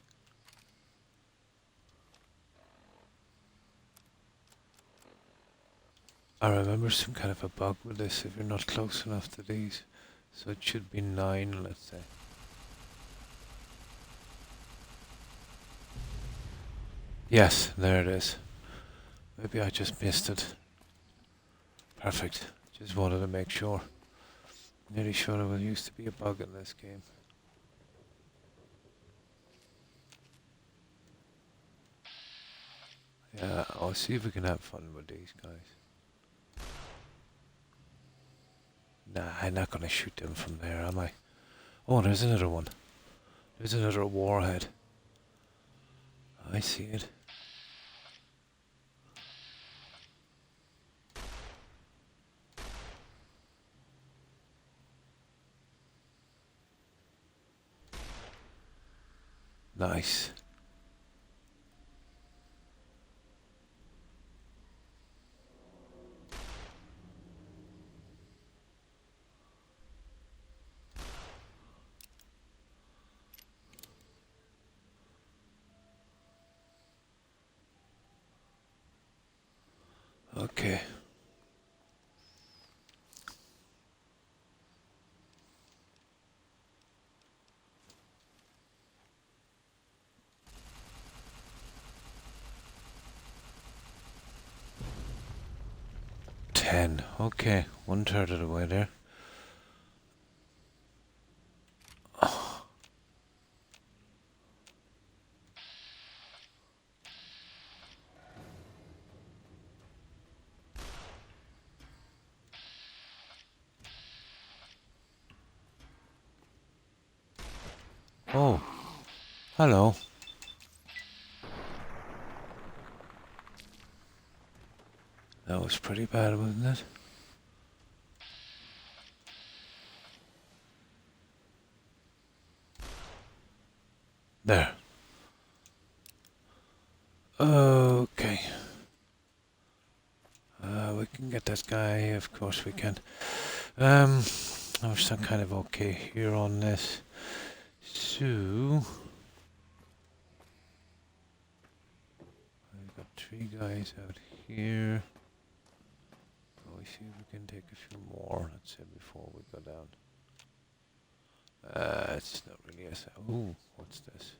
I remember some kind of a bug with this if you're not close enough to these. So it should be 9, let's say. Yes, there it is. Maybe I just missed it. Perfect. Just wanted to make sure. Nearly sure there used to be a bug in this game. Yeah, I'll see if we can have fun with these guys. Nah, I'm not gonna shoot them from there, am I? Oh, there's another one. There's another warhead. I see it. Nice. Okay. Okay, 1/3 of the way there. Oh, hello. That was pretty bad, wasn't it? There. Okay. We can get this guy, of course we can. I'm still kind of okay here on this. So... I've got 3 guys out here. Let me see if we can take a few more, let's say, before we go down. It's not really a... Ooh, what's this?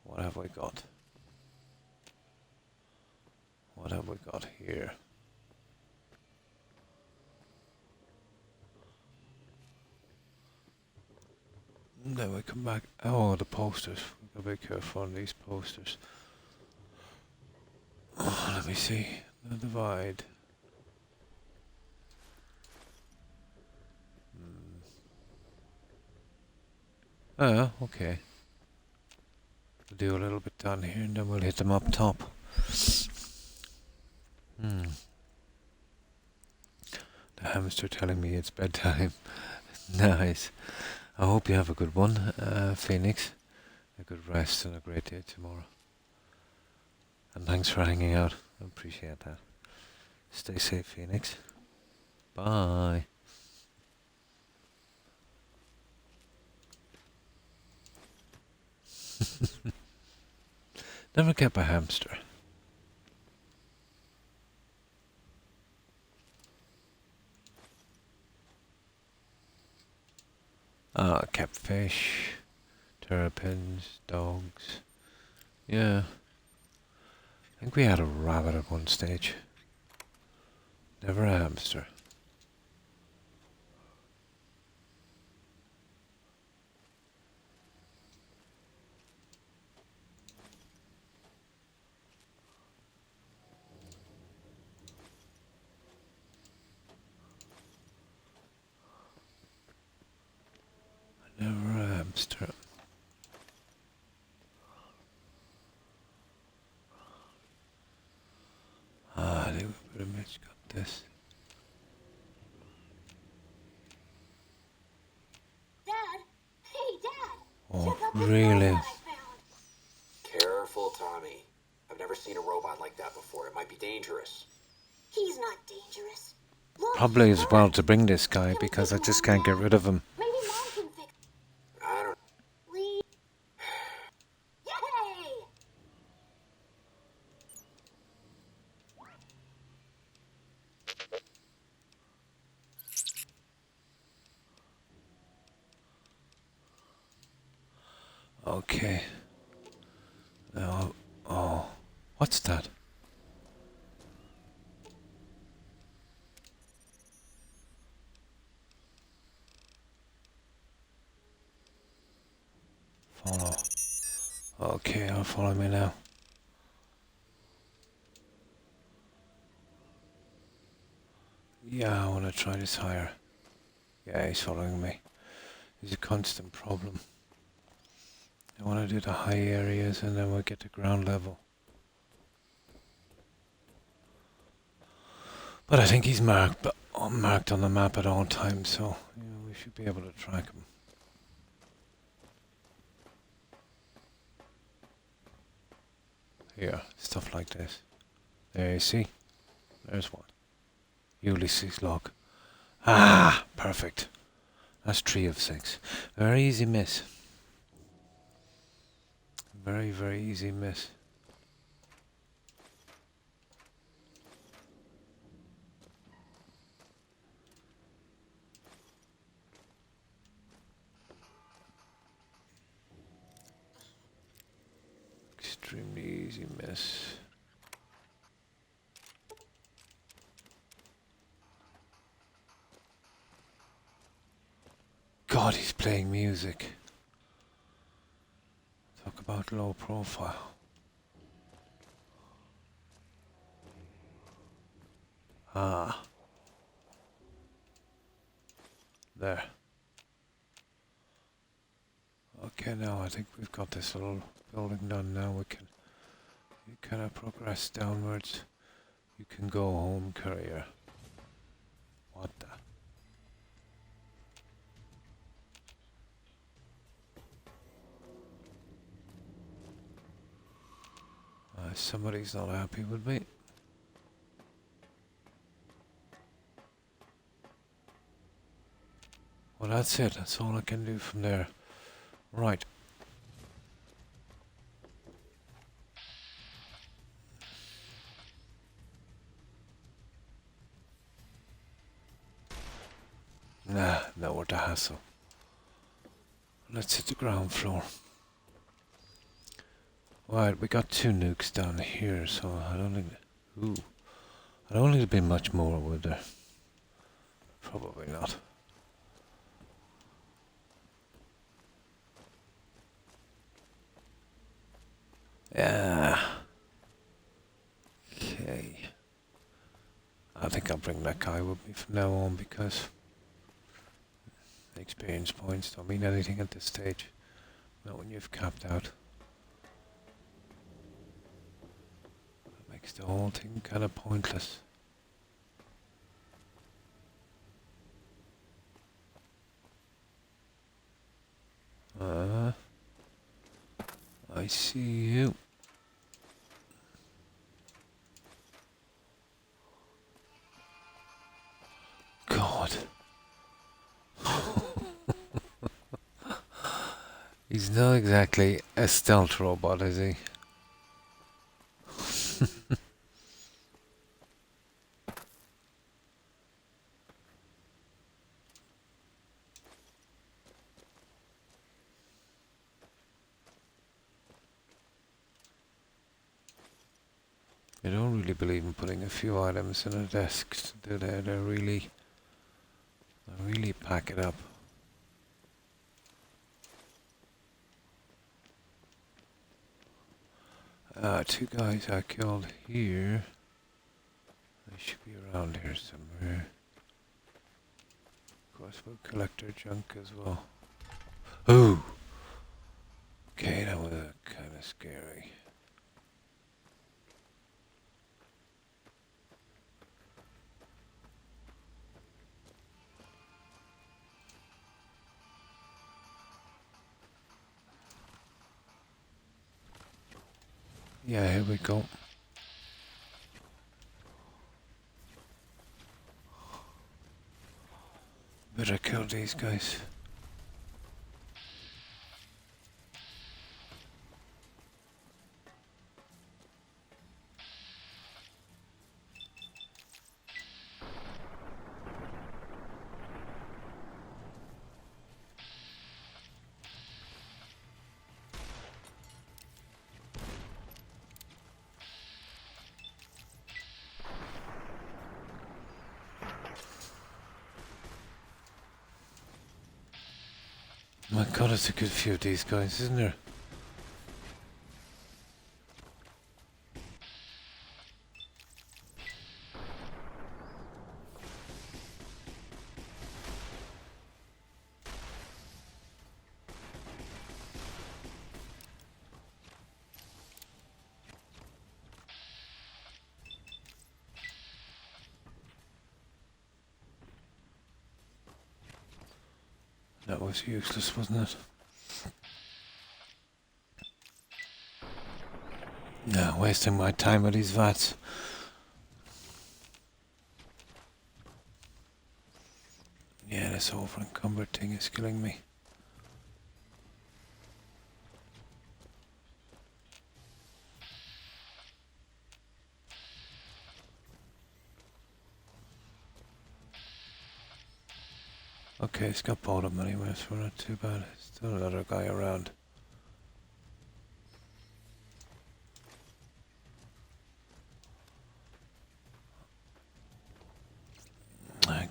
What have we got? What have we got here? Then we come back. Oh, the posters. We gotta be careful on these posters. Oh, let me see. The divide. Oh, okay. We'll do a little bit down here and then we'll hit them up top. The hamster telling me it's bedtime. Nice. I hope you have a good one, Phoenix. A good rest and a great day tomorrow. And thanks for hanging out. I appreciate that. Stay safe, Phoenix. Bye. Never kept a hamster. Kept fish, terrapins, dogs. Yeah. I think we had a rabbit at one stage. Never a hamster. Never a hamster. I think we pretty much got this. Dad? Hey, Dad! Oh, Check out this really? robot I found. Careful, Tommy. I've never seen a robot like that before. It might be dangerous. He's not dangerous. Look, Probably as well hurry. to bring this guy Can we because I take just Mom can't get now? rid of him. Maybe Mom can fix I don't... Please. Yay! Okay. Now, oh, what's that? Follow. Okay, I'll follow me now. Yeah, I want to try this higher. Yeah, he's following me. It's a constant problem. I want to do the high areas and then we'll get to ground level. But I think he's marked on the map at all times, so we should be able to track him. Here, stuff like this. There you see. There's one. Ulysses log. Ah, perfect. That's 3 of 6. Very easy miss. Very, very easy miss. Extremely easy miss. God, he's playing music. Talk about low profile. Ah. There. Okay, now I think we've got this little building done. Now we can kind of progress downwards. You can go home, courier. What the? Somebody's not happy with me. Well, that's it. That's all I can do from there. Right. Nah, not worth the hassle. Let's hit the ground floor. Right, we got 2 nukes down here, so I don't think... Ooh. I don't think there'd be much more, would there? Probably not. Yeah. Okay. I think I'll bring that guy with me from now on because experience points don't mean anything at this stage. Not when you've capped out. That makes the whole thing kind of pointless. I see you. God. He's not exactly a stealth robot, is he? They don't really believe in putting a few items in a desk, do they? They really pack it up. Two guys I killed here. They should be around here somewhere. Of course, we'll collect their junk as well. Ooh! Okay, that was kind of scary. Yeah, here we go. Better kill these guys. My God, it's a good few of these guys, isn't there? That was useless, wasn't it? No, wasting my time with these vats. Yeah, this over encumbered thing is killing me. Okay, it's got both of them anyway, so we're not too bad. Still another guy around.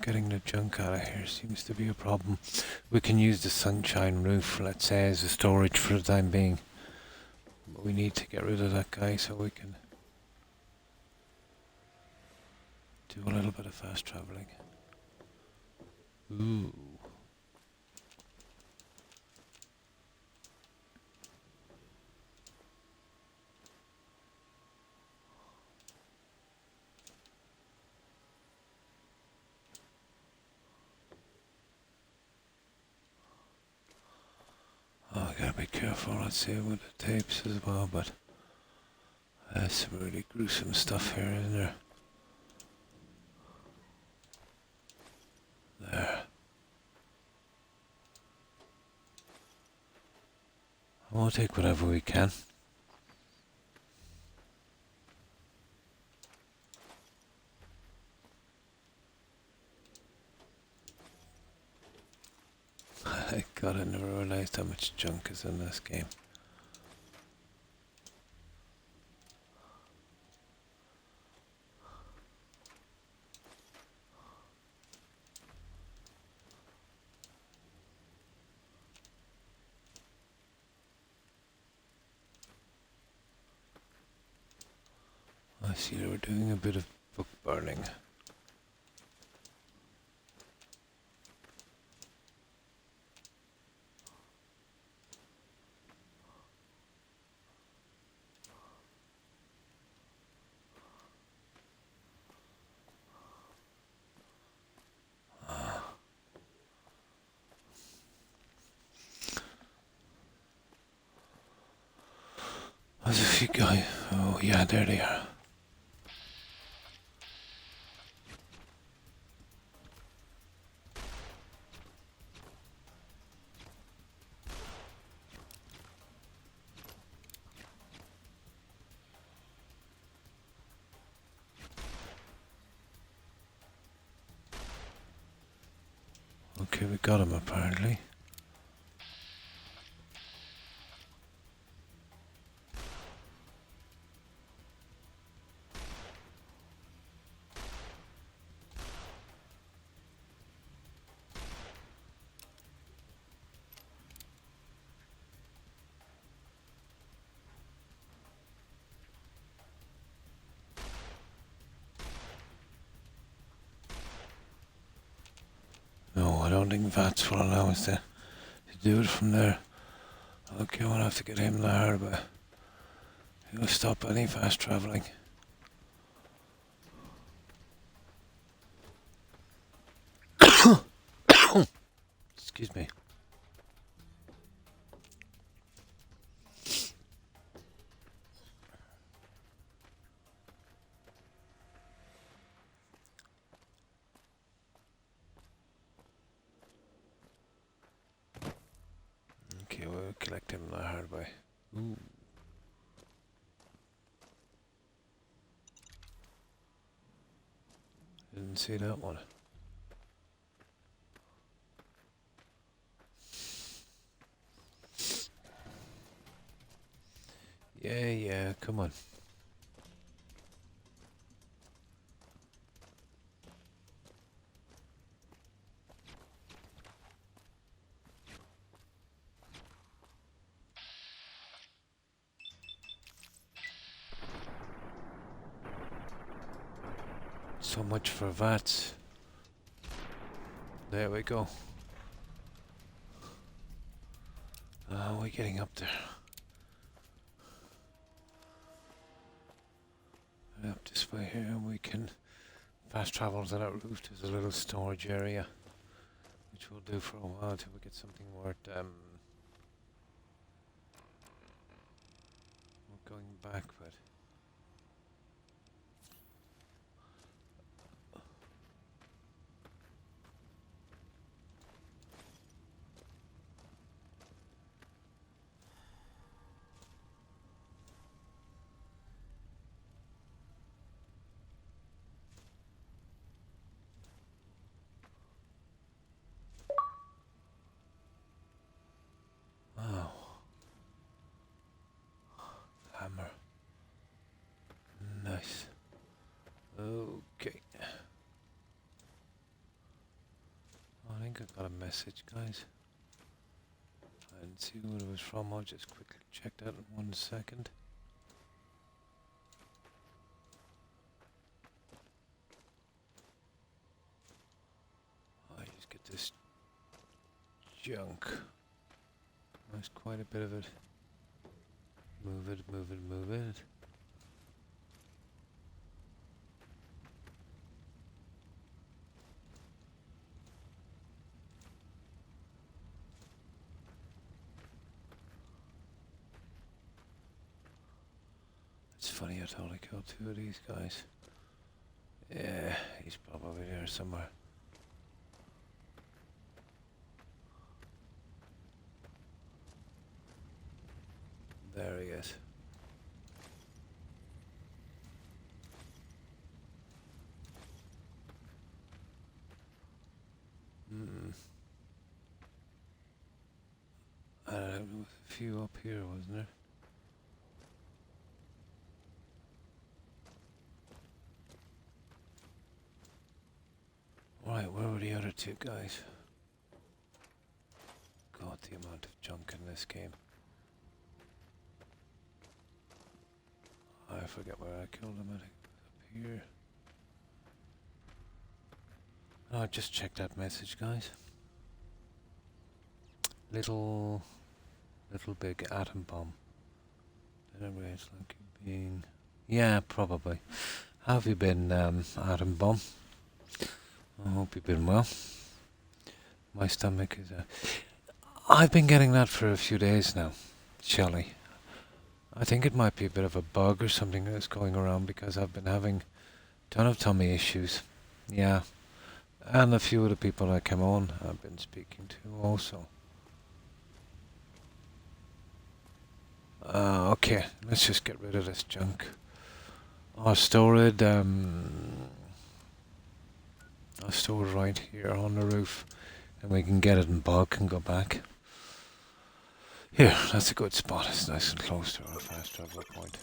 Getting the junk out of here seems to be a problem. We can use the sunshine roof, let's say, as a storage for the time being. But we need to get rid of that guy so we can do a little bit of fast travelling. Ooh. Oh, I gotta be careful, let's see, with the tapes as well, but there's some really gruesome stuff here, isn't there? There. We'll take whatever we can. God, I never realized how much junk is in this game. I see they were doing a bit of book burning. There's a few guys. Oh yeah, there they are. Okay, we got him apparently. No, I don't think VATS will allow us to do it from there. Okay, we'll have to get him there, but he'll stop any fast travelling. Excuse me. Okay, we'll collect him the hard way. Ooh. Didn't see that one. Yeah, come on. So much for VATS. There we go. We're getting up there. Up this way here, we can fast travel to that roof. There's a little storage area. which we'll do for a while till we get something worth going back with. Wow. Hammer. Nice. Okay. I think I got a message, guys. I didn't see what it was from. I'll just quickly check that in 1 second. I just get this junk. There's quite a bit of it. Move it, move it, move it. It's funny I totally killed 2 of these guys. Yeah, he's probably there somewhere. There he is. There was a few up here, wasn't there? Right, where were the other 2 guys? God, the amount of junk in this game. I forget where I killed them. I think it was up here. Oh, just check that message, guys. Little big atom bomb. Anyway, it's like you being... Yeah, probably. How have you been, atom bomb? I hope you've been well. My stomach is... I've been getting that for a few days now, Shelley. I think it might be a bit of a bug or something that's going around because I've been having a ton of tummy issues. Yeah. And a few of the people I came on I've been speaking to also. Okay, let's just get rid of this junk. I'll store it right here on the roof, and we can get it in bulk and go back. Here, that's a good spot. It's nice and close to our fast travel point.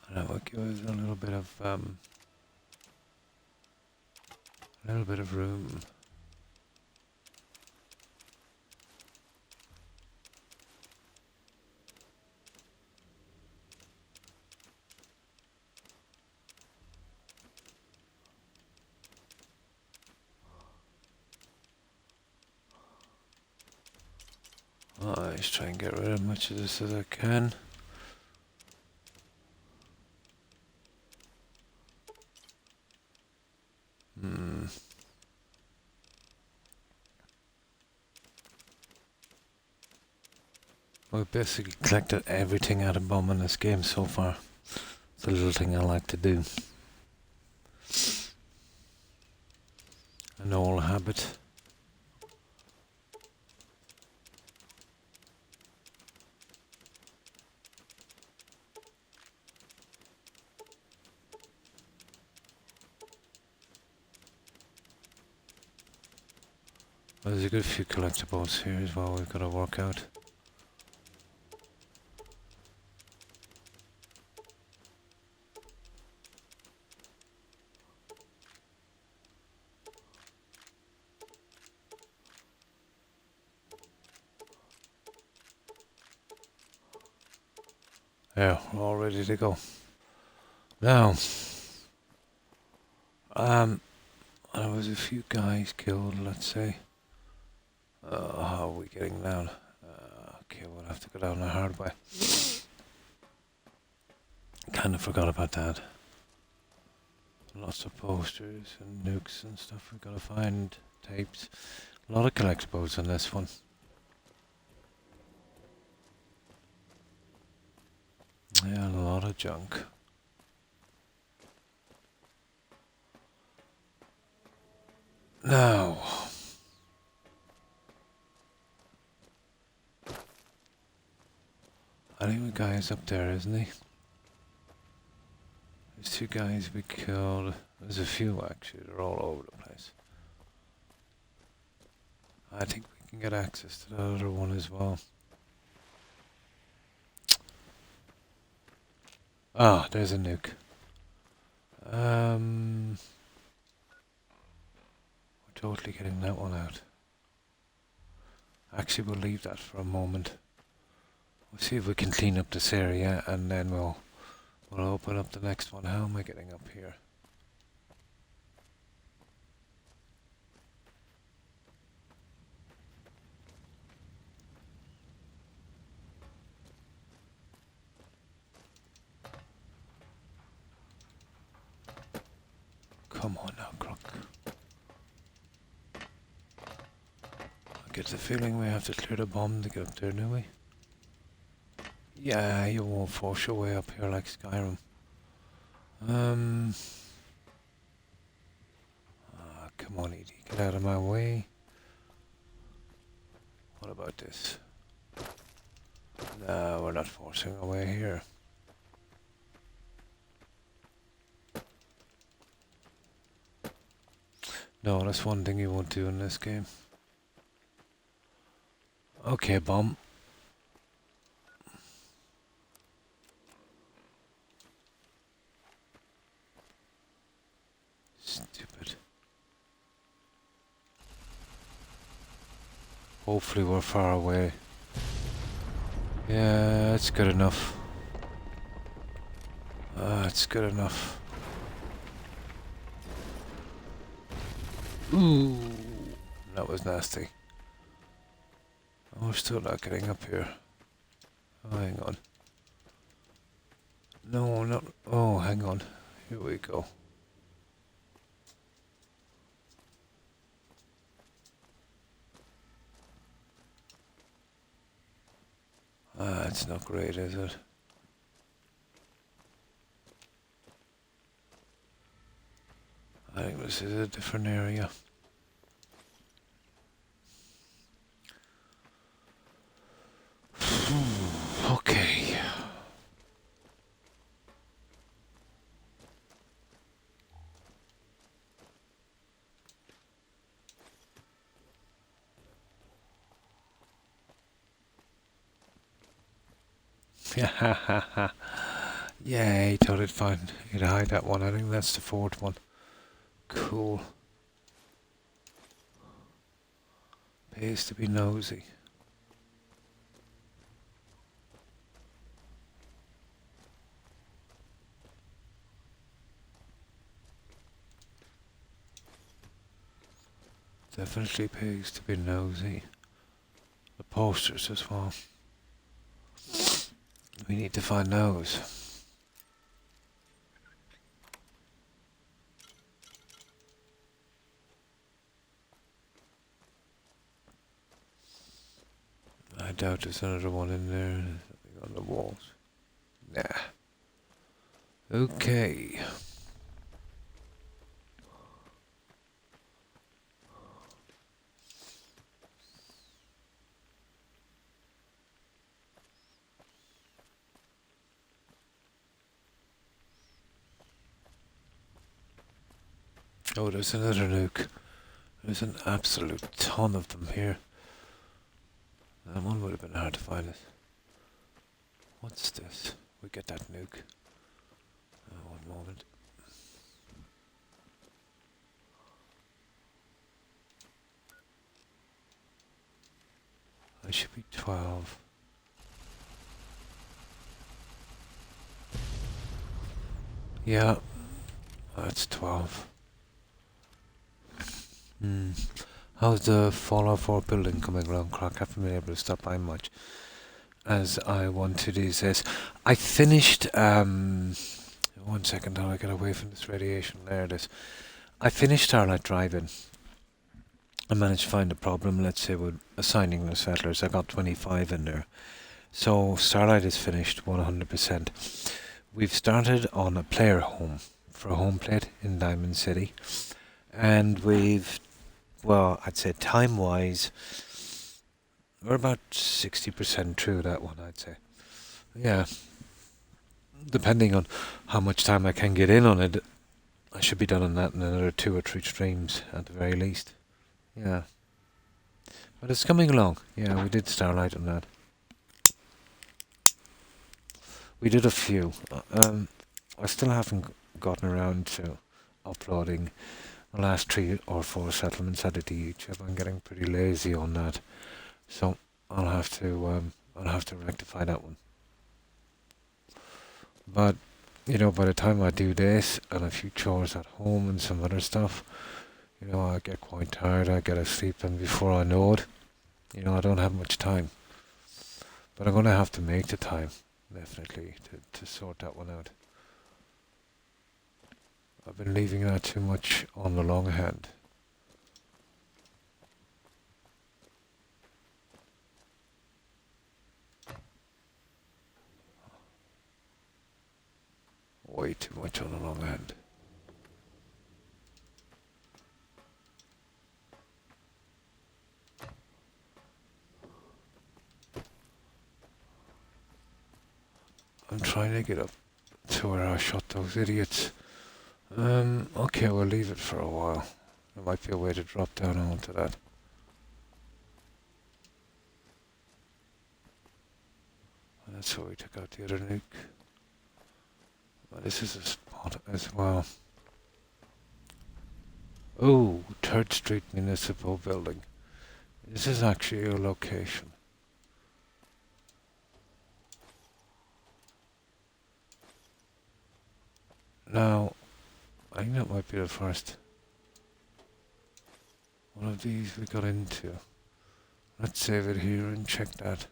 And that will give us a little bit of room. I just try and get rid of as much of this as I can. We've basically collected everything out of bomb in this game so far. It's a little thing I like to do. An old habit. Well, there's a good few collectibles here as well we've got to work out. Yeah, we're all ready to go. Now, there was a few guys killed, let's say. How are we getting down? Okay, we'll have to go down the hard way. Kind of forgot about that. Lots of posters and nukes and stuff. We've got to find tapes. A lot of collectibles on this one. Yeah, a lot of junk. Now, I think the guy is up there, isn't he? There's two guys we killed. There's a few actually, they're all over the place. I think we can get access to the other one as well. Ah, there's a nuke. We're totally getting that one out. Actually, we'll leave that for a moment. We'll see if we can clean up this area, and then we'll open up the next one. How am I getting up here? Come on now, Croc. I get the feeling we have to clear the bomb to get up there, do we? Yeah, you won't force your way up here like Skyrim. Come on, Edie, get out of my way. What about this? No, we're not forcing our way here. No, that's one thing you won't do in this game. Okay, bomb. Stupid. Hopefully we're far away. Yeah, that's good enough. It's good enough. Ooh, that was nasty. Oh, we're still not getting up here. Oh, hang on. No, not. Oh, hang on. Here we go. It's not great, is it? I think this is a different area. Okay. Yeah, he thought he'd find he'd hide that one. I think that's the fourth one. Cool. Pays to be nosy. Definitely pays to be nosy. The posters as well. We need to find those. I doubt there's another one in there. Something on the walls. Nah. Okay. Oh, there's another nuke. There's an absolute ton of them here. That one would have been hard to find it. What's this? We get that nuke. One moment. I should be 12. Yeah, that's 12. How's the Fallout 4 building coming along, Croc? I haven't been able to stop by much as I want to these days. I finished, 1 second till I get away from this radiation. There it is. I finished Starlight Drive-In. I managed to find a problem, let's say, with assigning the settlers. I got 25 in there. So Starlight is finished 100%. We've started on a player home for a home plate in Diamond City. And we've, well, I'd say time-wise, we're about 60% through that one, I'd say. Yeah. Depending on how much time I can get in on it, I should be done on that in another 2 or 3 streams at the very least. Yeah. But it's coming along. Yeah, we did Starlight on that. We did a few. I still haven't gotten around to uploading the last 3 or 4 settlements I did to YouTube. I'm getting pretty lazy on that. So I'll have to rectify that one. But you know, by the time I do this and a few chores at home and some other stuff, you know, I get quite tired, I get asleep, and before I know it, you know, I don't have much time. But I'm going to have to make the time, definitely, to sort that one out. I've been leaving that too much on the long hand. Way too much on the long hand. I'm trying to get up to where I shot those idiots. Okay, we'll leave it for a while. There might be a way to drop down onto that. And that's where we took out the other nuke. Well, this is a spot as well. Oh, 3rd Street Municipal Building. This is actually a location. Now, I think that might be the first one of these we got into. Let's save it here and check that.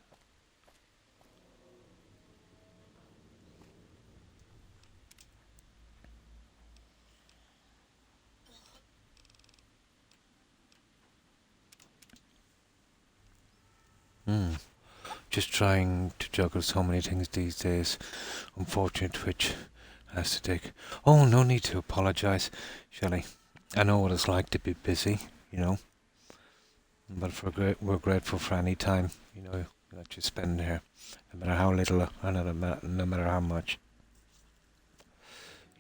Just trying to juggle so many things these days. Unfortunate Twitch has to take... Oh, no need to apologise, Shelley. I know what it's like to be busy, you know. But we're grateful for any time, you know, that you spend here. No matter how little or no matter how much.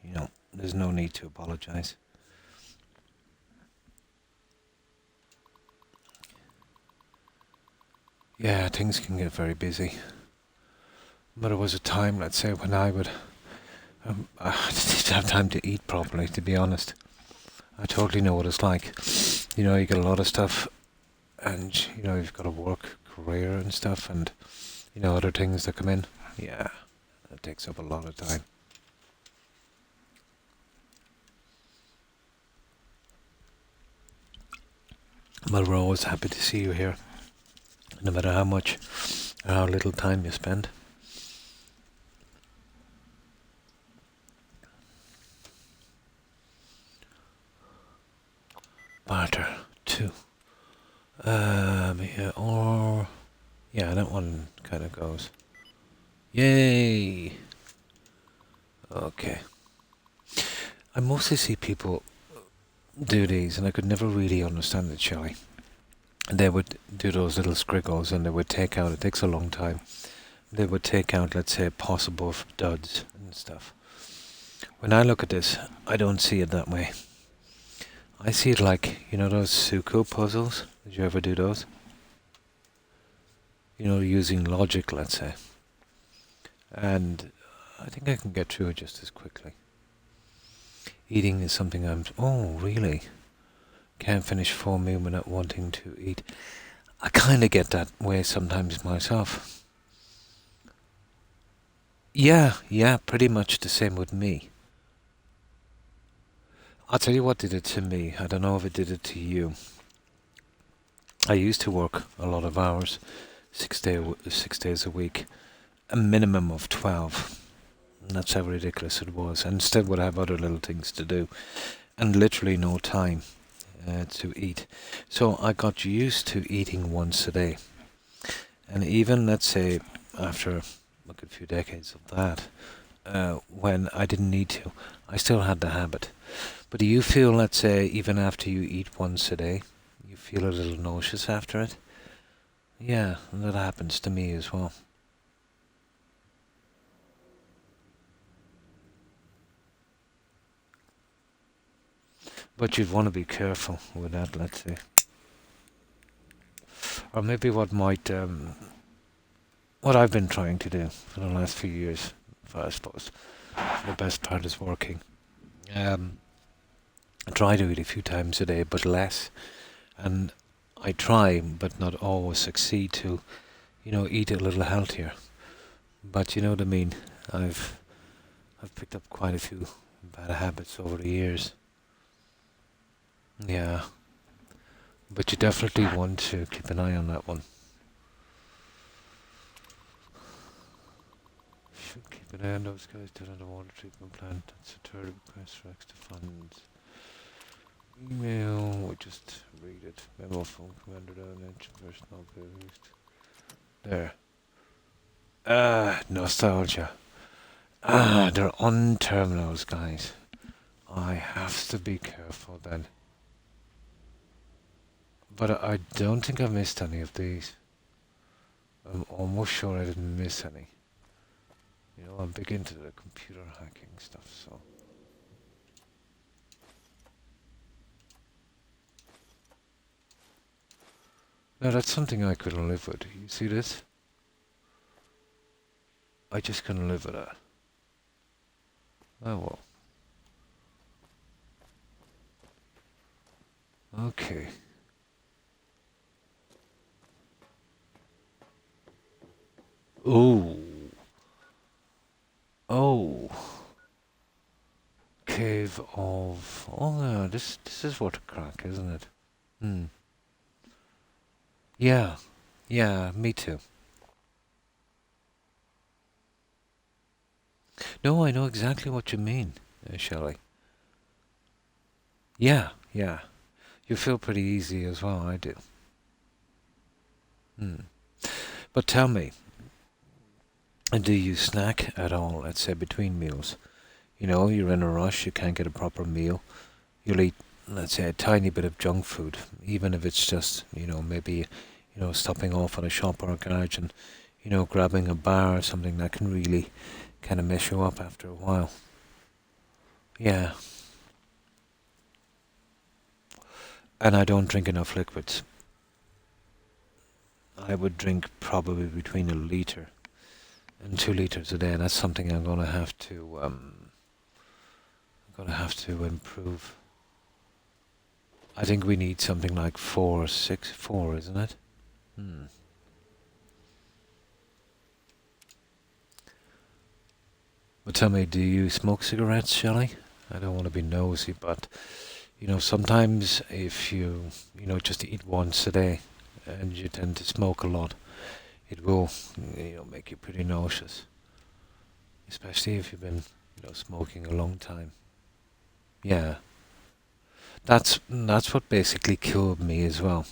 You know, there's no need to apologise. Yeah, things can get very busy. But there was a time, let's say, when I would... I didn't have time to eat properly, to be honest. I totally know what it's like. You know, you get a lot of stuff, and, you know, you've got to work, career and stuff, and, you know, other things that come in. Yeah, that takes up a lot of time. But we're always happy to see you here. No matter how much or how little time you spend. Barter 2. Yeah, or... Yeah, that one kind of goes. Yay! Okay. I mostly see people do these, and I could never really understand it, Shelley. They would do those little squiggles, and they would take out, it takes a long time, they would take out, let's say, possible duds and stuff. When I look at this, I don't see it that way. I see it like, you know those Suko puzzles? Did you ever do those? You know, using logic, let's say. And I think I can get through it just as quickly. Eating is something I'm... Oh, really? Can't finish full meal without wanting to eat. I kind of get that way sometimes myself. Yeah, pretty much the same with me. I'll tell you what did it to me. I don't know if it did it to you. I used to work a lot of hours, 6 days a week, a minimum of 12. And that's how ridiculous it was. And instead would have other little things to do. And literally no time to eat. So I got used to eating once a day. And even, let's say, after a few decades of that, when I didn't need to, I still had the habit. But do you feel, let's say, even after you eat once a day, you feel a little nauseous after it? Yeah, and that happens to me as well. But you'd want to be careful with that, let's say. Or maybe what I've been trying to do for the last few years, I suppose, the best part is working. I try to eat a few times a day, but less. And I try, but not always succeed to, eat a little healthier. But you know what I mean. I've picked up quite a few bad habits over the years. Yeah, but you definitely want to keep an eye on that one. Should keep an eye on those guys down on the water treatment plant. That's a third request for extra funds. Email, we just read it. Memo phone commander down engine personnel used. There. Nostalgia. They're on terminals, guys. I have to be careful then. But I don't think I missed any of these. I'm almost sure I didn't miss any. I'm big into the computer hacking stuff, so. Now that's something I could live with. You see this? I just couldn't live with that. Oh well. Okay. Ooh. Oh. Cave of... Oh no, this is what a crack, isn't it? Hmm. Yeah. Yeah, me too. No, I know exactly what you mean, Shelley. Yeah, yeah. You feel pretty easy as well, I do. Hmm. But tell me, do you snack at all, let's say, between meals? You're in a rush, you can't get a proper meal. You'll eat, let's say, a tiny bit of junk food, even if it's just, maybe, stopping off at a shop or a garage and, grabbing a bar or something that can really kind of mess you up after a while. Yeah. And I don't drink enough liquids. I would drink probably between 1 litre and 2 liters a day, and that's something I'm gonna have to improve. I think we need something like 4, isn't it? Hmm. But tell me, do you smoke cigarettes, Shelley? I don't want to be nosy, but sometimes if you just eat once a day and you tend to smoke a lot, it will make you pretty nauseous, especially if you've been smoking a long time. Yeah, that's what basically killed me as well.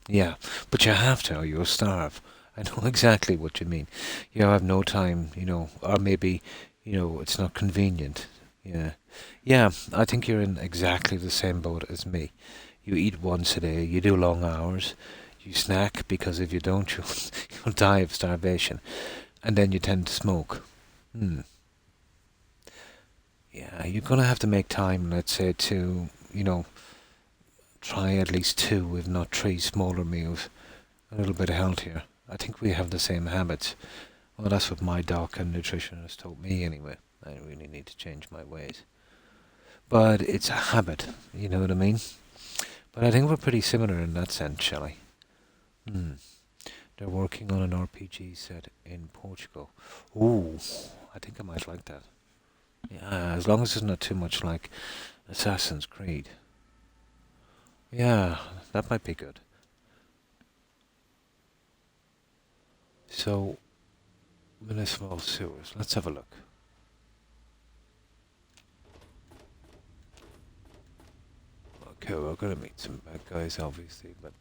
Yeah, but you have to, or you'll starve. I know exactly what you mean. You have no time, or maybe it's not convenient. Yeah, yeah. I think you're in exactly the same boat as me. You eat once a day. You do long hours. You snack because if you don't, you'll die of starvation, and then you tend to smoke. Hmm. Yeah, you're gonna have to make time, let's say, to try at least 2, if not 3, smaller meals, a little bit healthier. I think we have the same habits. Well, that's what my doc and nutritionist told me anyway. I really need to change my ways. But it's a habit, you know what I mean? But I think we're pretty similar in that sense, Shelley. Hmm. They're working on an RPG set in Portugal. Ooh, I think I might like that. Yeah, as long as it's not too much like Assassin's Creed. Yeah, that might be good. So, municipal sewers. Let's have a look. Okay, we're gonna meet some bad guys, obviously, but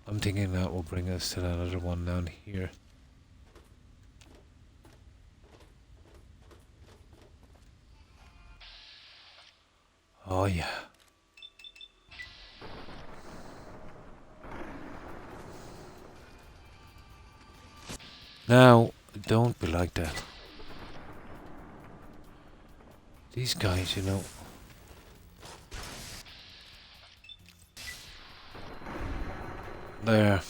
I'm thinking that will bring us to that other one down here. Oh yeah. Now, don't be like that. These guys, you know. There.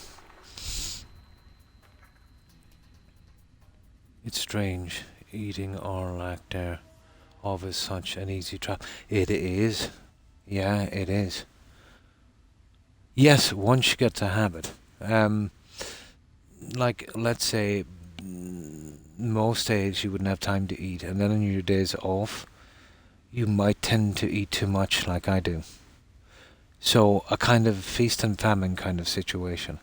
It's strange, eating Orlac there of is such an easy trap. It is. Yeah, it is. Yes, once you get the habit. Like, let's say, most days you wouldn't have time to eat, and then on your days off, you might tend to eat too much like I do. So, a kind of feast and famine kind of situation.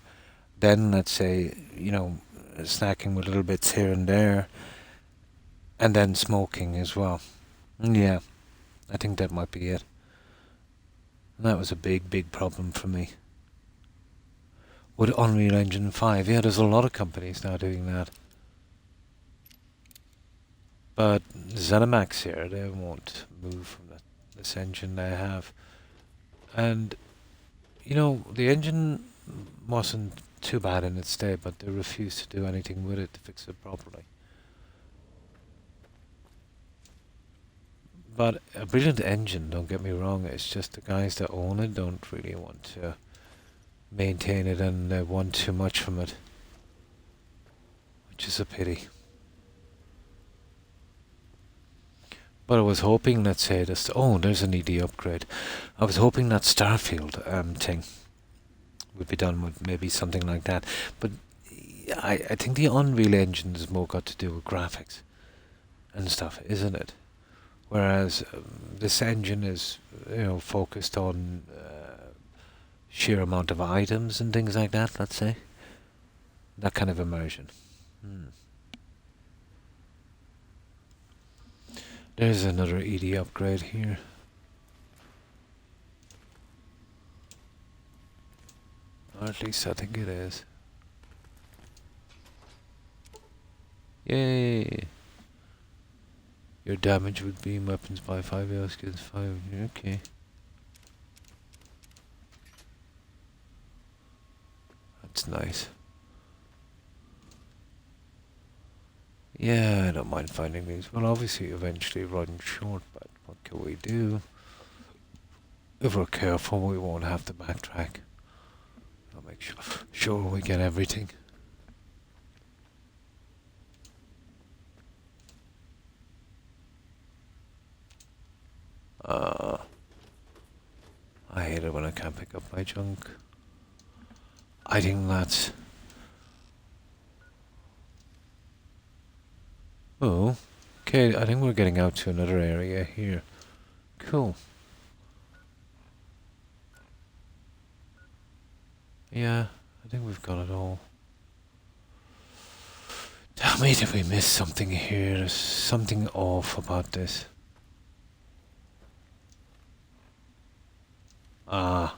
Then, let's say, snacking with little bits here and there, and then smoking as well. Yeah, I think that might be it. And that was a big, big problem for me. With Unreal Engine 5, yeah, there's a lot of companies now doing that. But ZeniMax here, they won't move from this engine they have. And, the engine wasn't too bad in its day, but they refused to do anything with it to fix it properly. But a brilliant engine, don't get me wrong, it's just the guys that own it don't really want to maintain it, and they want too much from it. Which is a pity. But I was hoping, let's say, there's an ED upgrade. I was hoping that Starfield thing would be done with maybe something like that. But I think the Unreal Engine has more got to do with graphics and stuff, isn't it? Whereas this engine is, focused on sheer amount of items and things like that, let's say. That kind of immersion. There's another ED upgrade here. Or at least I think it is. Yay! Your damage with beam weapons by 5 else gets 5. Okay. That's nice. Yeah, I don't mind finding these. We'll obviously eventually run short, but what can we do? If we're careful, we won't have to backtrack. I'll make sure we get everything. I hate it when I can't pick up my junk. I think that's... Oh, okay, I think we're getting out to another area here. Cool. Yeah, I think we've got it all. Tell me, did we miss something here? There's something off about this. Ah.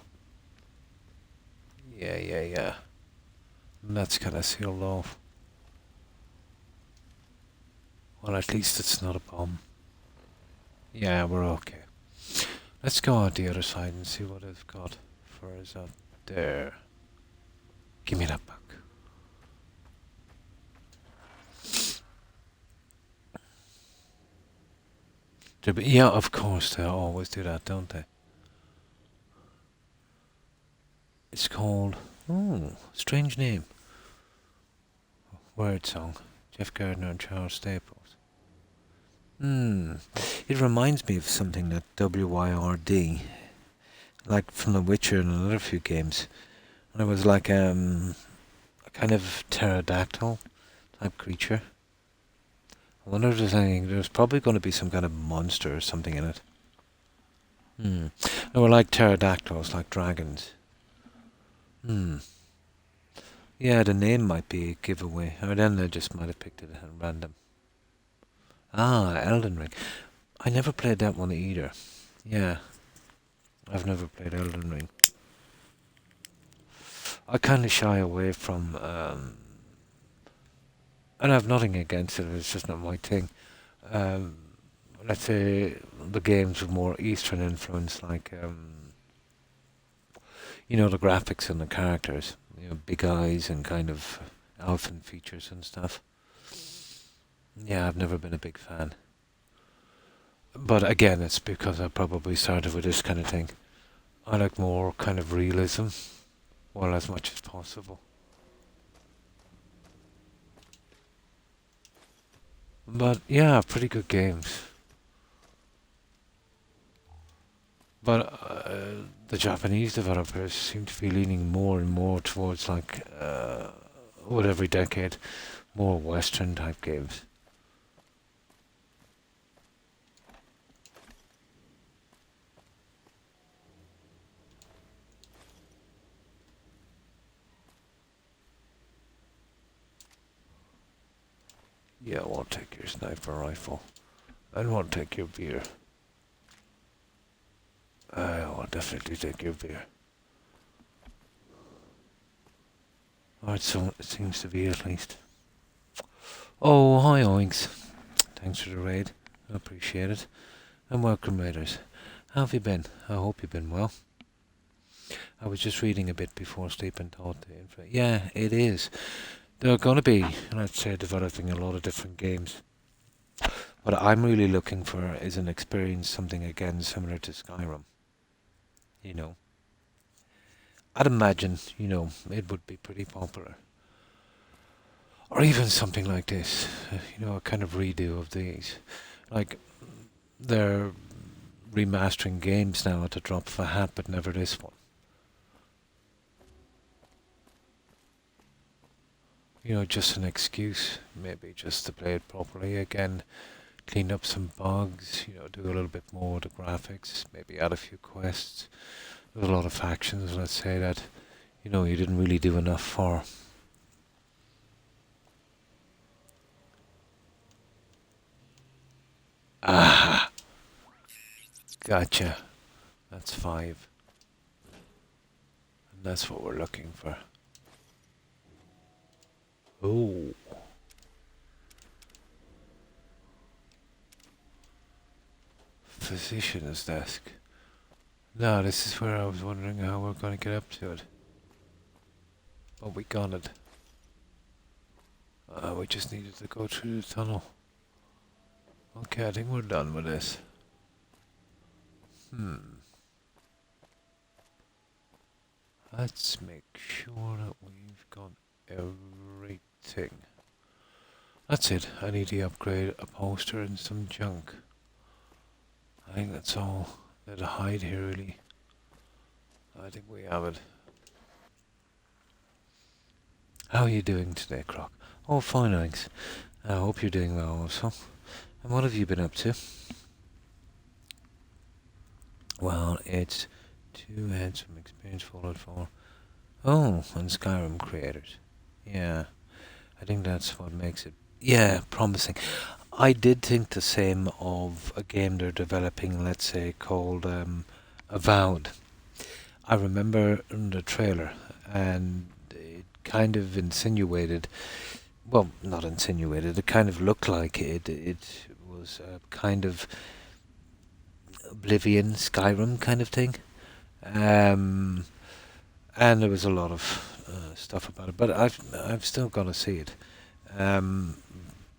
Yeah. That's kind of sealed off. Well, at least it's not a bomb. Yeah, we're okay. Let's go out the other side and see what it's got for us out there. Give me that book. Yeah, of course, they always do that, don't they? It's called... Oh, strange name. Word song. Jeff Gardner and Charles Staples. It reminds me of something that WYRD, like from The Witcher and another few games. And it was like a kind of pterodactyl type creature. I wonder if there's probably going to be some kind of monster or something in it. They were like pterodactyls, like dragons. Yeah, the name might be a giveaway, or then they just might have picked it at random. Ah, Elden Ring. I never played that one either. Yeah. I've never played Elden Ring. I kind of shy away from, and I've nothing against it. It's just not my thing. Um, let's say the games with more Eastern influence, like the graphics and the characters, big eyes and kind of elfin features and stuff. Yeah, I've never been a big fan. But again, it's because I probably started with this kind of thing. I like more kind of realism, well, as much as possible. But yeah, pretty good games. But the Japanese developers seem to be leaning more and more towards like, with every decade, more Western type games. Yeah, I won't take your sniper rifle. I won't take your beer. I will definitely take your beer. Or so it seems to be at least. Oh, hi Oinks. Thanks for the raid. I appreciate it. And welcome raiders. How have you been? I hope you've been well. I was just reading a bit before sleep and thought the info. Yeah, it is. They're going to be, let's say, developing a lot of different games. What I'm really looking for is an experience, something again similar to Skyrim. I'd imagine, it would be pretty popular. Or even something like this, a kind of redo of these. Like, they're remastering games now at the drop of a hat, but never this one. Just an excuse, maybe just to play it properly again, clean up some bugs, do a little bit more with the graphics, maybe add a few quests. There's a lot of factions, let's say, that, you didn't really do enough for. Ah! Gotcha. That's 5. And that's what we're looking for. Oh. Physician's desk. Now, this is where I was wondering how we're going to get up to it. But we got it. We just needed to go through the tunnel. Okay, I think we're done with this. Let's make sure that we've got everything. That's it. I need to upgrade a poster and some junk. I think that's all that I hide here, really. I think we have it. How are you doing today, Croc? Oh, fine, thanks. I hope you're doing well also. And what have you been up to? Well, it's 2 heads from experience Fallout 4. Oh, and Skyrim creators. Yeah, I think that's what makes it, promising. I did think the same of a game they're developing, let's say, called Avowed. I remember the trailer, and it kind of insinuated, well, not insinuated, it kind of looked like it was a kind of Oblivion, Skyrim kind of thing. And there was a lot of stuff about it, but I've still got to see it.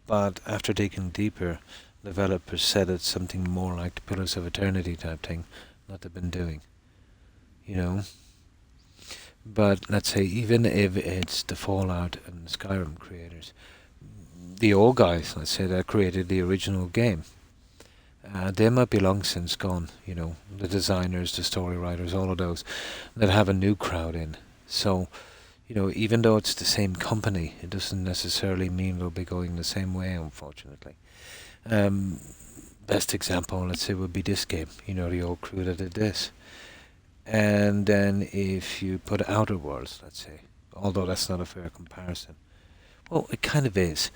But after digging deeper, developers said it's something more like the Pillars of Eternity type thing that they've been doing. But let's say even if it's the Fallout and Skyrim creators, the old guys, let's say, that created the original game, they might be long since gone, the designers, the story writers, all of those, that have a new crowd in. So, even though it's the same company, it doesn't necessarily mean they'll be going the same way, unfortunately. Best example, let's say, would be this game, the old crew that did this. And then if you put Outer Worlds, let's say, although that's not a fair comparison. Well, it kind of is,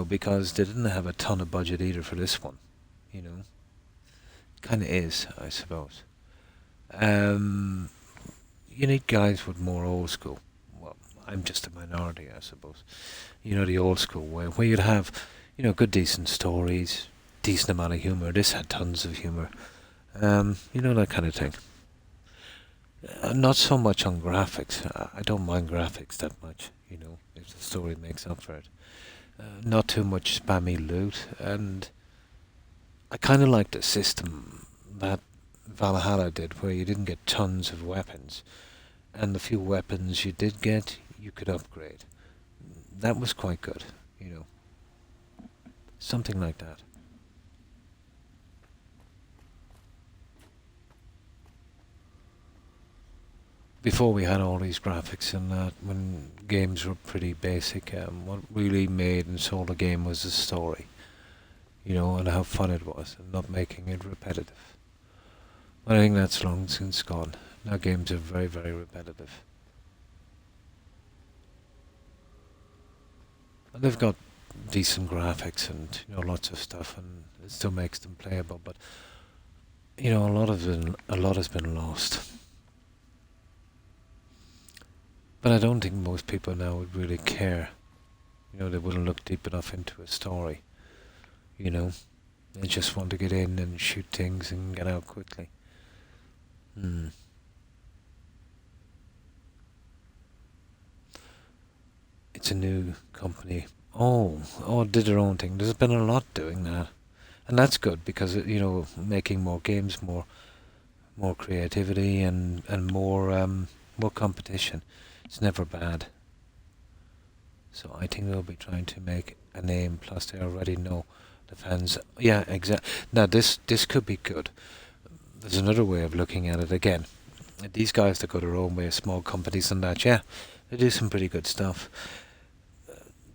because they didn't have a ton of budget either for this one. Kind of is, I suppose. Um, you need guys with more old school. Well, I'm just a minority, I suppose. You know, the old school way, where you'd have, good decent stories, decent amount of humour. This had tons of humour. That kind of thing. Not so much on graphics. I don't mind graphics that much, if the story makes up for it. Not too much spammy loot, and I kind of like the system that Valhalla did, where you didn't get tons of weapons, and the few weapons you did get, you could upgrade. That was quite good, something like that. Before we had all these graphics and that, when games were pretty basic, what really made and sold a game was the story, and how fun it was, and not making it repetitive. But I think that's long since gone. Now games are very, very repetitive. And they've got decent graphics and lots of stuff, and it still makes them playable. But a lot has been lost. But I don't think most people now would really care. They wouldn't look deep enough into a story. They just want to get in and shoot things and get out quickly. It's a new company. Oh, did their own thing. There's been a lot doing that, and that's good because making more games, more creativity, and more competition. It's never bad. So I think they'll be trying to make a name. Plus, they already know the fans. Yeah, exactly. Now this could be good. There's another way of looking at it again. These guys that go their own way, small companies and that, yeah, they do some pretty good stuff.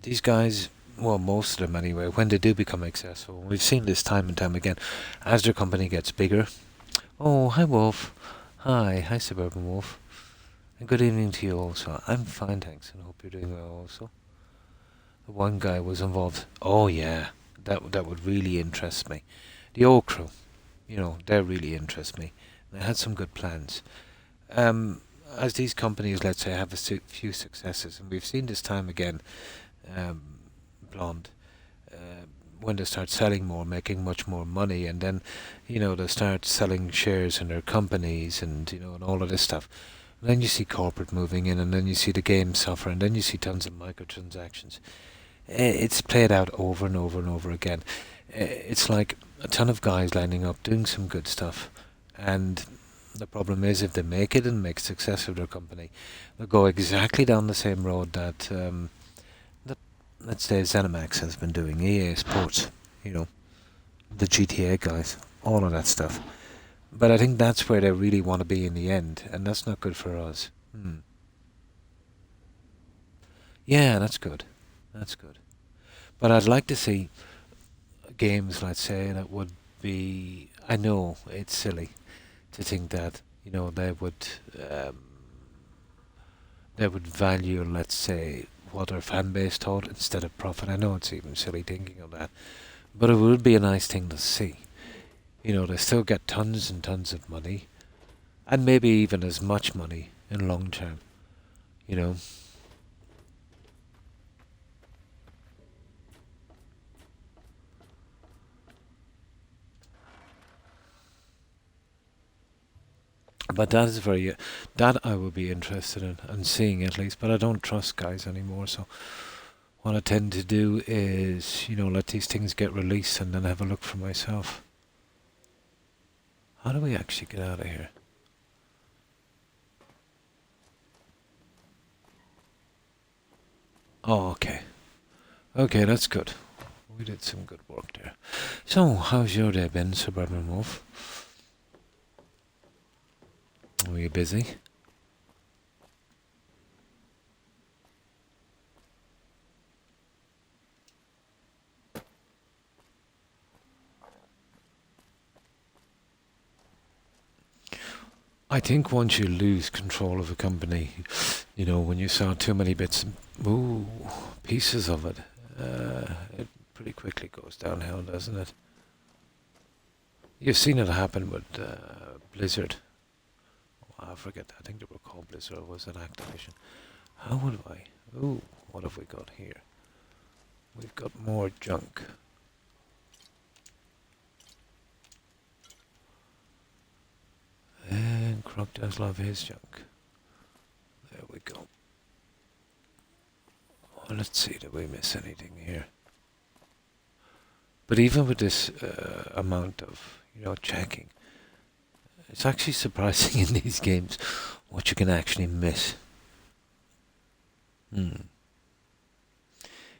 These guys, well, most of them anyway, when they do become successful, we've seen this time and time again, as their company gets bigger. Oh, hi Wolf. Hi Suburban Wolf. And good evening to you also. I'm fine, thanks, and I hope you're doing well also. The one guy was involved. Oh yeah, that would really interest me. The old crew, they really interest me. They had some good plans. As these companies, let's say, have a few successes, and we've seen this time again, um, Blonde, when they start selling more, making much more money, and then, they start selling shares in their companies, and all of this stuff. And then you see corporate moving in, and then you see the game suffer, and then you see tons of microtransactions. It's played out over and over and over again. It's like a ton of guys lining up, doing some good stuff, and the problem is if they make it and make success of their company, they'll go exactly down the same road that let's say ZeniMax has been doing, EA Sports, the GTA guys, all of that stuff. But I think that's where they really want to be in the end, and that's not good for us. Yeah, that's good. That's good. But I'd like to see games, let's say, that would be... I know it's silly to think that, um, they would value, let's say, what their fan base thought instead of profit. I know it's even silly thinking of that. But it would be a nice thing to see. They still get tons and tons of money, and maybe even as much money in long term, you know. But that is that I would be interested in and seeing at least. But I don't trust guys anymore. So what I tend to do is, let these things get released and then have a look for myself. How do we actually get out of here? Oh, okay. Okay, that's good. We did some good work there. So, how's your day been, Suburban Wolf? Were you busy? I think once you lose control of a company, when you saw too many pieces of it, it pretty quickly goes downhill, doesn't it? You've seen it happen with Blizzard. I forget. I think they were called Blizzard, or was it Activision? How would I? Ooh, what have we got here? We've got more junk. And Croc does love his junk. There we go. Well, let's see, did we miss anything here? But even with this amount of, checking, it's actually surprising in these games what you can actually miss.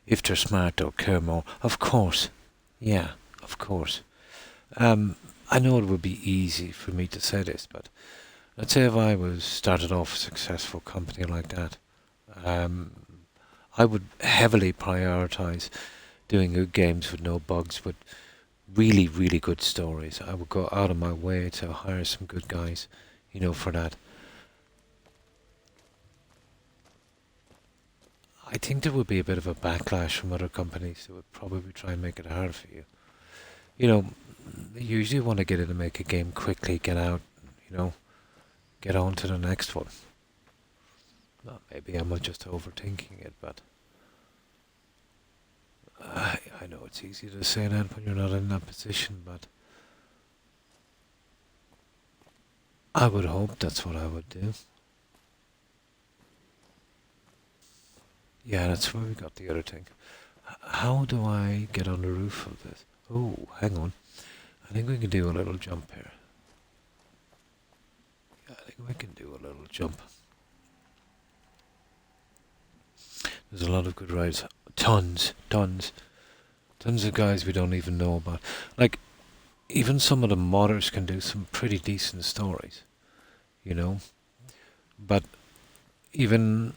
If they're smart, they'll care more. Of course. Yeah, of course. I know it would be easy for me to say this, but let's say if I was started off a successful company like that, I would heavily prioritize doing good games with no bugs, but really, really good stories. I would go out of my way to hire some good guys, for that. I think there would be a bit of a backlash from other companies that would probably try and make it hard for you. They usually want to get in and make a game quickly, get out, get on to the next one. Well, maybe I'm just overthinking it, but I know it's easy to say that when you're not in that position, but I would hope that's what I would do. Yeah, that's where we got the other thing. How do I get on the roof of this? Oh, hang on. I think we can do a little jump here. Yeah, I think we can do a little jump. There's a lot of good rides. Tons of guys we don't even know about. Like, even some of the modders can do some pretty decent stories, But even,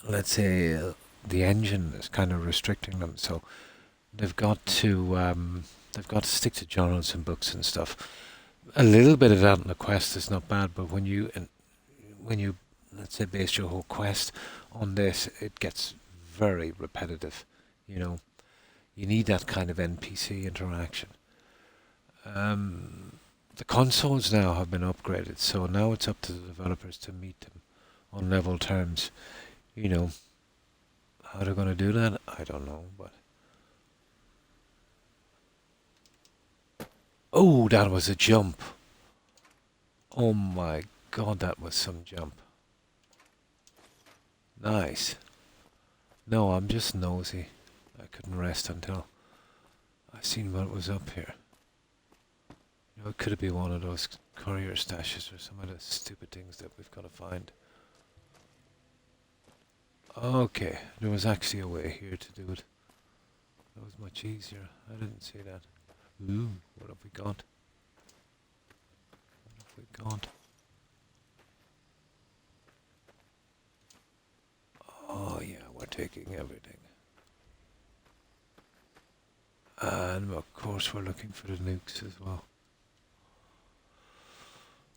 let's say, the engine is kind of restricting them, so they've got to stick to journals and books and stuff. A little bit of that in the quest is not bad, but when you let's say base your whole quest on this, it gets very repetitive. You need that kind of NPC interaction. The consoles now have been upgraded, so now it's up to the developers to meet them on level terms. How they're going to do that, I don't know, but... Oh, that was a jump. Oh my god, that was some jump. Nice. No, I'm just nosy. I couldn't rest until I seen what was up here. It could be one of those courier stashes or some of the stupid things that we've got to find. Okay, there was actually a way here to do it. That was much easier. I didn't see that. Ooh, what have we got? What have we got? Oh yeah, we're taking everything. And of course we're looking for the nukes as well.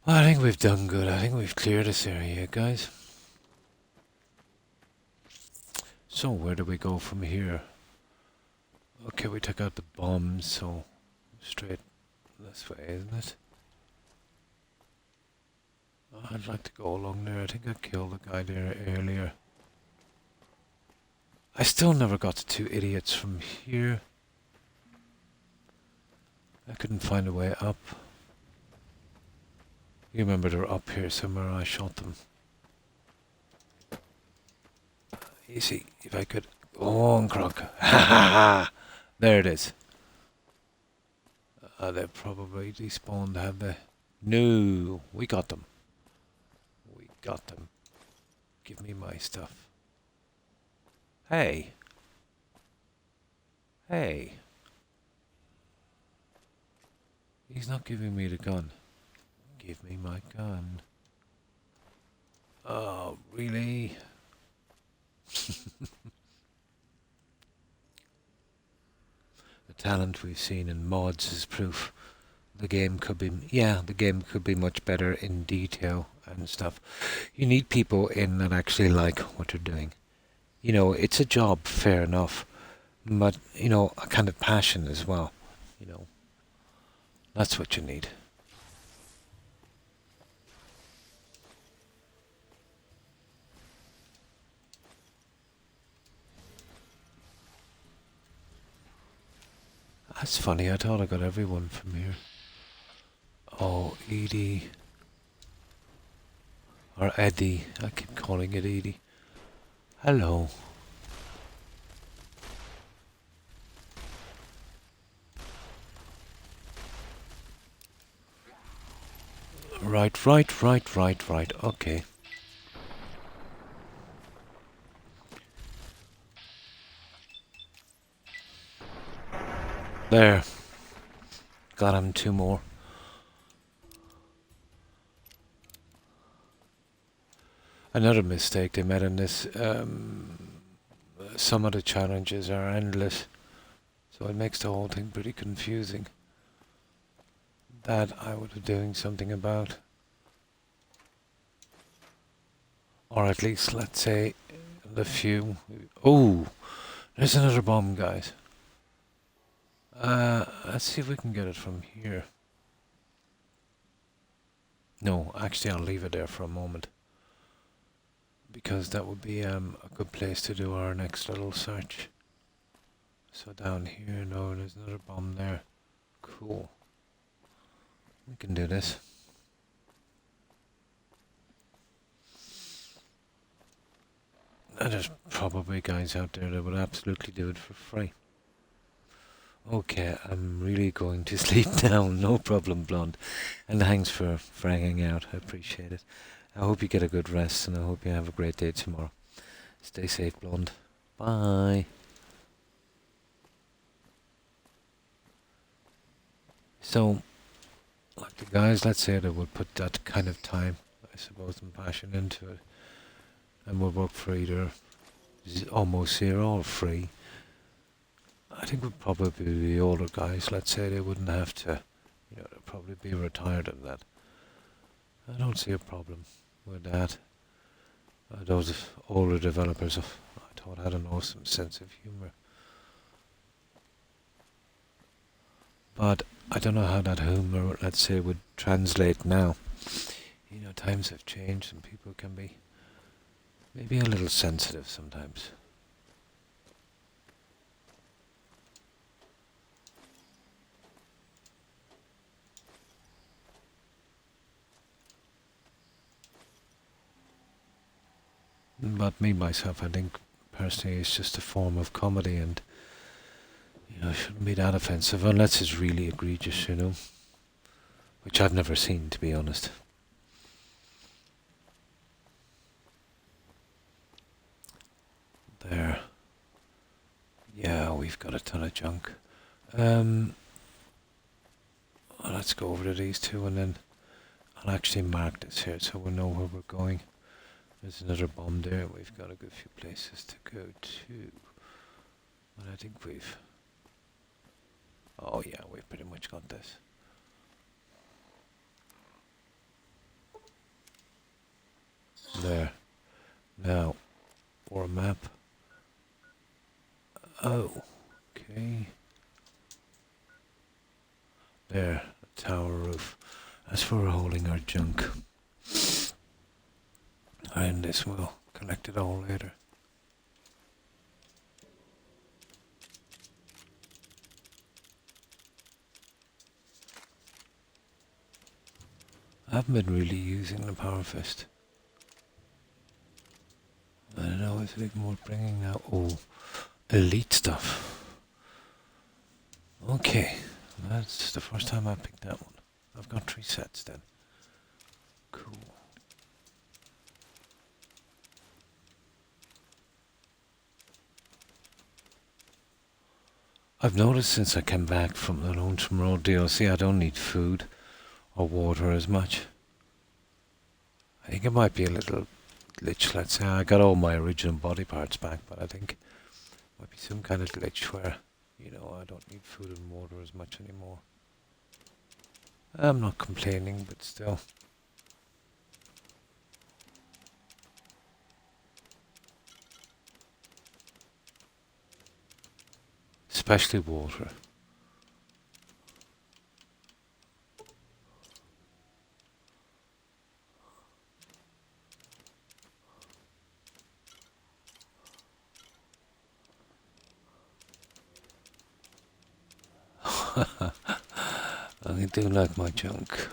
I think we've done good. I think we've cleared this area, guys. So where do we go from here? Okay, we took out the bombs, so straight this way, isn't it? I'd like to go along there. I think I killed the guy there earlier. I still never got the two idiots from here. I couldn't find a way up. You remember they were up here somewhere. I shot them. You see, if I could... Go on, Croc. Ha ha ha! There it is. They probably despawned, have they? No, we got them. We got them. Give me my stuff. Hey. Hey. He's not giving me the gun. Give me my gun. Oh, really? The talent we've seen in mods is proof the game could be, the game could be much better in detail and stuff. You need people in that actually like what they're doing. It's a job, fair enough, but, a kind of passion as well, That's what you need. That's funny, I thought I got everyone from here. Oh, Edie. Or Eddie. I keep calling it Edie. Hello. Right. Okay. There. Got him 2 more. Another mistake they made in this, some of the challenges are endless, so it makes the whole thing pretty confusing. That I would be doing something about. Or at least, let's say, the few... Oh! There's another bomb, guys. Let's see if we can get it from here. No, actually I'll leave it there for a moment. Because that would be a good place to do our next little search. So down here, no, there's another bomb there. Cool. We can do this. And there's probably guys out there that would absolutely do it for free. Okay, I'm really going to sleep now. No problem, Blonde. And thanks for hanging out. I appreciate it. I hope you get a good rest and I hope you have a great day tomorrow. Stay safe, Blonde. Bye. So, like the guys, let's say they would put that kind of time, I suppose, and passion into it, and would work for either almost zero or free. I think would probably be the older guys. Let's say they wouldn't have to, they'd probably be retired of that. I don't see a problem with that. Those older developers, I thought had an awesome sense of humor. But I don't know how that humor, let's say, would translate now. Times have changed and people can be maybe a little sensitive sometimes. But me, myself, I think personally it's just a form of comedy and, it shouldn't be that offensive unless it's really egregious, which I've never seen, to be honest. There. Yeah, we've got a ton of junk. Let's go over to these two and then I'll actually mark this here so we'll know where we're going. There's another bomb there. We've got a good few places to go to. But I think we've... Oh yeah, we've pretty much got this. There. Now, for a map. Oh, okay. There, the tower roof. That's for we're holding our junk. And this will collect it all later. I haven't been really using the power fist. I don't know, is it more bringing now? Oh, elite stuff. Okay, that's the first time I picked that one. I've got 3 sets then. Cool. I've noticed since I came back from the Lonesome Road DLC, I don't need food or water as much. I think it might be a little glitch, let's say. I got all my original body parts back, but I think it might be some kind of glitch where, I don't need food and water as much anymore. I'm not complaining, but still. Especially water. I do like my junk.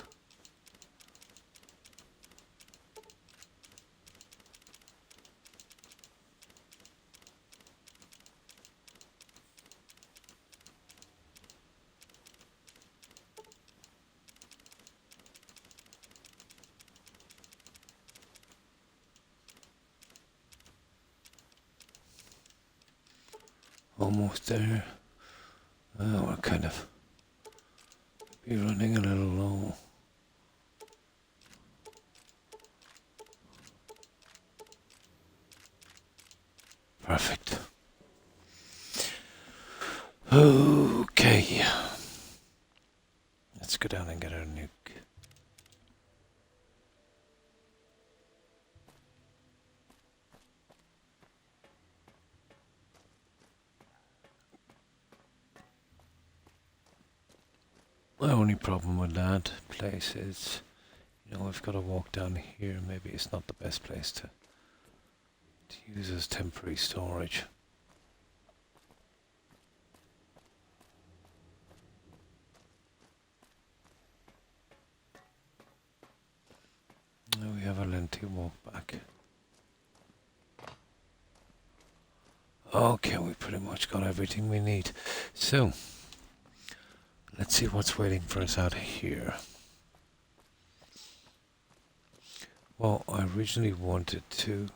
Almost there. Oh, we're kind of be running a little low. Perfect. Okay. Let's go down and get our nuke. My only problem with that place is, you know, I've got to walk down here. Maybe it's not the best place to use as temporary storage. Now we have a lengthy walk back. Okay, we pretty much got everything we need. So, let's see what's waiting for us out here. Well, I originally wanted to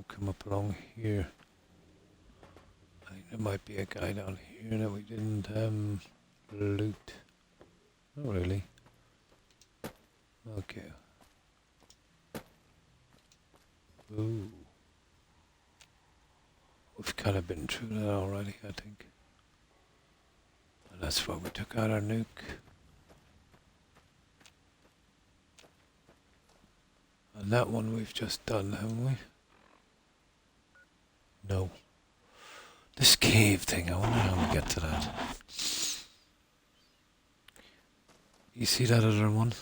come up along here. I think there might be a guy down here that we didn't loot. Not really. Okay. Ooh. We've kind of been through that already, I think. And that's why we took out our nuke. And that one we've just done, haven't we? No. This cave thing, I wonder how we get to that. You see that other one?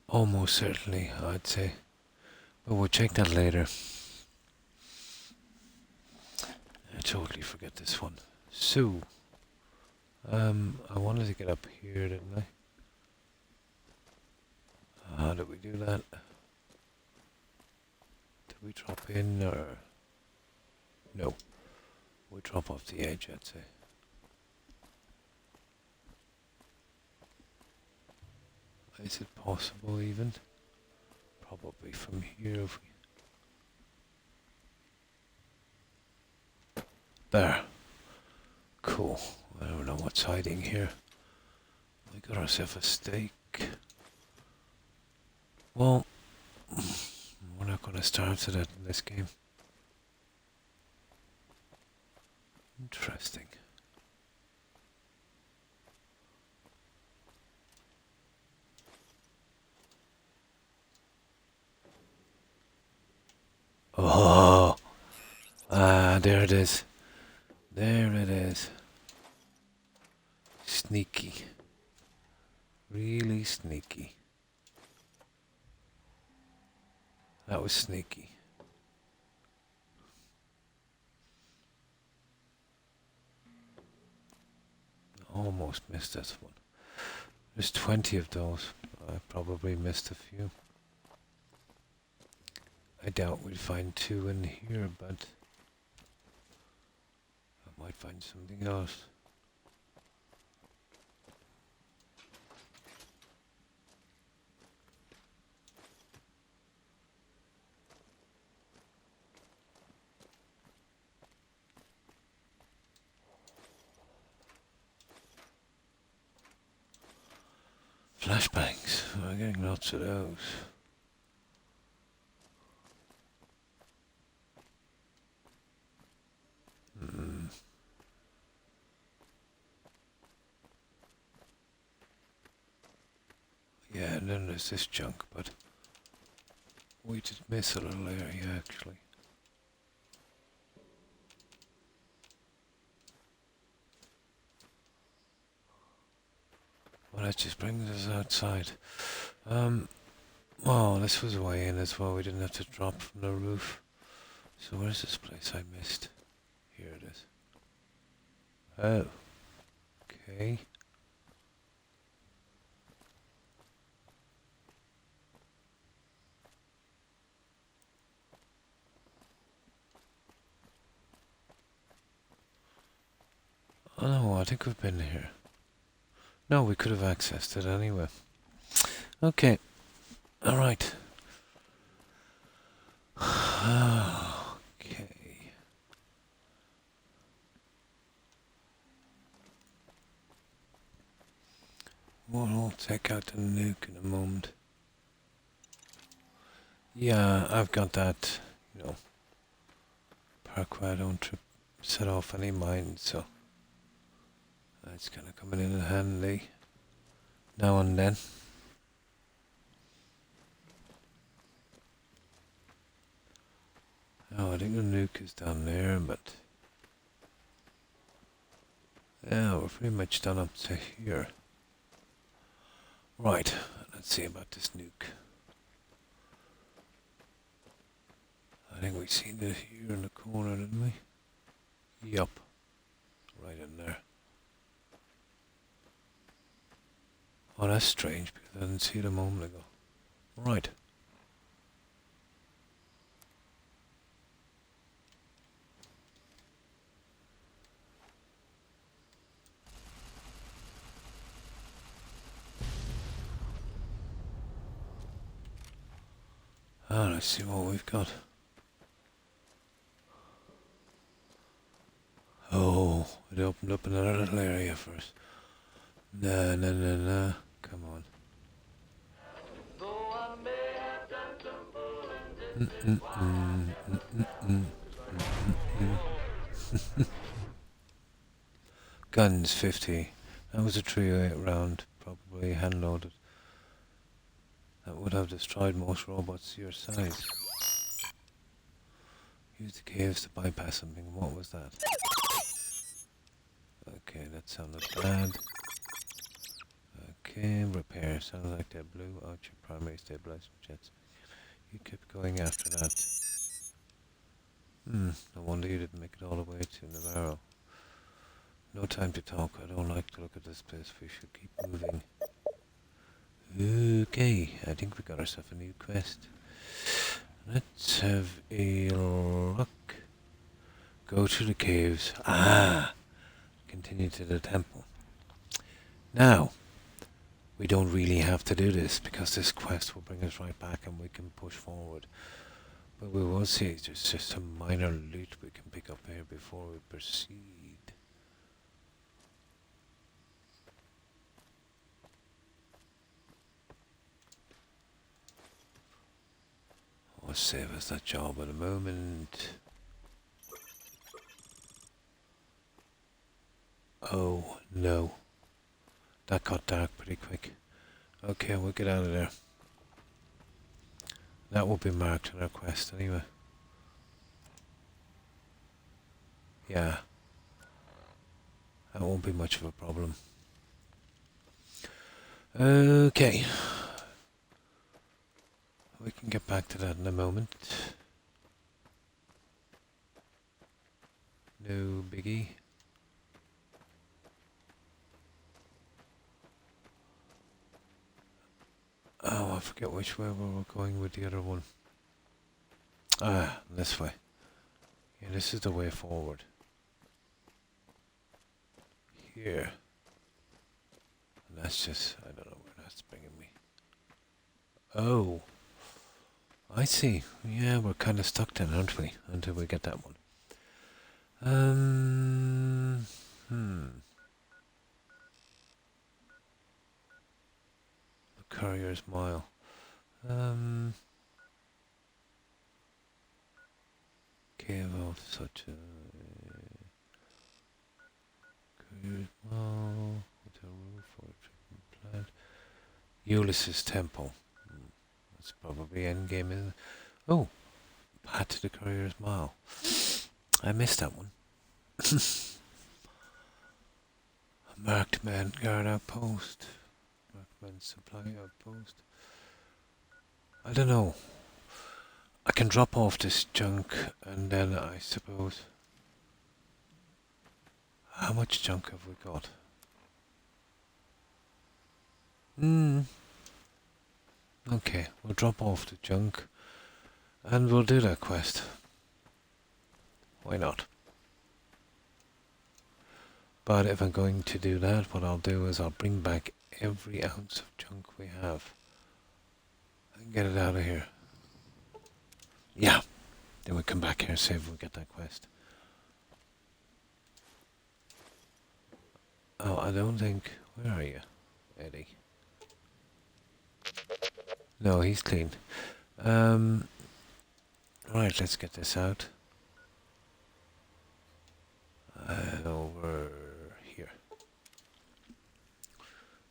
Almost certainly, I'd say. But we'll check that later. I totally forget this one. So, I wanted to get up here, didn't I? How did we do that? Did we drop in or... No. We drop off the edge, I'd say. Is it possible even? Probably from here if we... There. Cool. I don't know what's hiding here. We got ourselves a steak. Well, we're not going to starve to that in this game. Interesting. Oh, there it is. There it is. Sneaky. Really sneaky. That was sneaky. Almost missed this one. There's 20 of those. I probably missed a few. I doubt we'll find 2 in here, but I might find something else. Flashbangs. We're getting lots of those. Yeah, and then there's this junk, but we did miss a little area actually. Well, that just brings us outside. Oh, this was a way in as well. We didn't have to drop from the roof. So where's this place I missed? Here it is. Oh. Okay. Oh no, I think we've been here. No, we could have accessed it anyway. Okay. Alright. Okay. We'll take out the nuke in a moment. Yeah, I've got that, you know, park where I don't set off any mines, so that's kind of coming in handy now and then. Oh, I think the nuke is down there, but yeah, we're pretty much done up to here. Right, let's see about this nuke. I think we seen it here in the corner, didn't we? Yup, right in there. Oh, that's strange because I didn't see it a moment ago. Right. Ah, let's see what we've got. Oh, it opened up another little area for us. Nah. Come on. Guns 50. That was a 308 round, probably hand loaded. That would have destroyed most robots your size. Use the caves to bypass something. What was that? Okay, that sounded bad. Okay, repair. Sounds like they blew out your primary stabilizer jets. You kept going after that. No wonder you didn't make it all the way to Navarro. No time to talk. I don't like to look at this place. We should keep moving. Okay, I think we got ourselves a new quest. Let's have a look. Go to the caves. Ah! Continue to the temple. Now, we don't really have to do this because this quest will bring us right back and we can push forward. But we will see. There's just some minor loot we can pick up here before we proceed. I'll save us that job at the moment. Oh no. That got dark pretty quick. Okay, we'll get out of there. That will be marked on our quest anyway. Yeah. That won't be much of a problem. Okay. We can get back to that in a moment. No biggie. Oh, I forget which way we were going with the other one. Ah, this way. Yeah, this is the way forward. Here. And that's just, I don't know where that's bringing me. Oh. I see. Yeah, we're kind of stuck then, aren't we? Until we get that one. The Courier's Mile. Cave of such a... Courier's Mile. Hotel roof for a treatment plant. Ulysses Temple. That's probably endgame, isn't it? Oh, path to the Courier's Mile. I missed that one. Marked man guard outpost. Marked man supply outpost. I don't know. I can drop off this junk and then I suppose... How much junk have we got? Hmm. Okay, we'll drop off the junk and we'll do that quest. Why not? But if I'm going to do that, what I'll do is I'll bring back every ounce of junk we have and get it out of here. Yeah. Then we come back here and see if we get that quest. Oh, I don't think... Where are you, Eddie? No, he's clean. Right, let's get this out. Over here.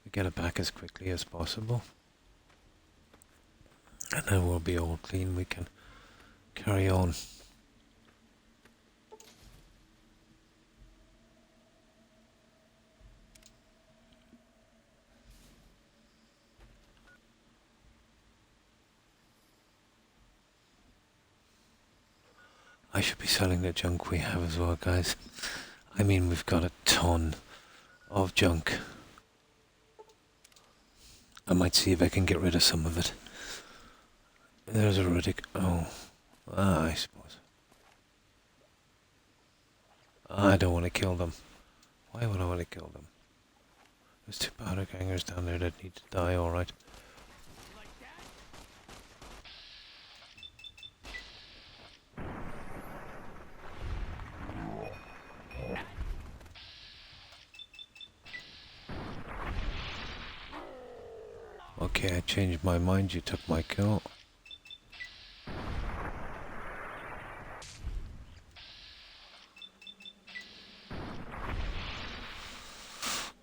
We get it back as quickly as possible. And then we'll be all clean. We can carry on. I should be selling the junk we have as well, guys. I mean, we've got a ton of junk. I might see if I can get rid of some of it. There's a Riddick. Oh. I suppose. I don't want to kill them. Why would I want to kill them? There's 2 powder gangers down there that need to die, alright. Okay, I changed my mind. You took my kill.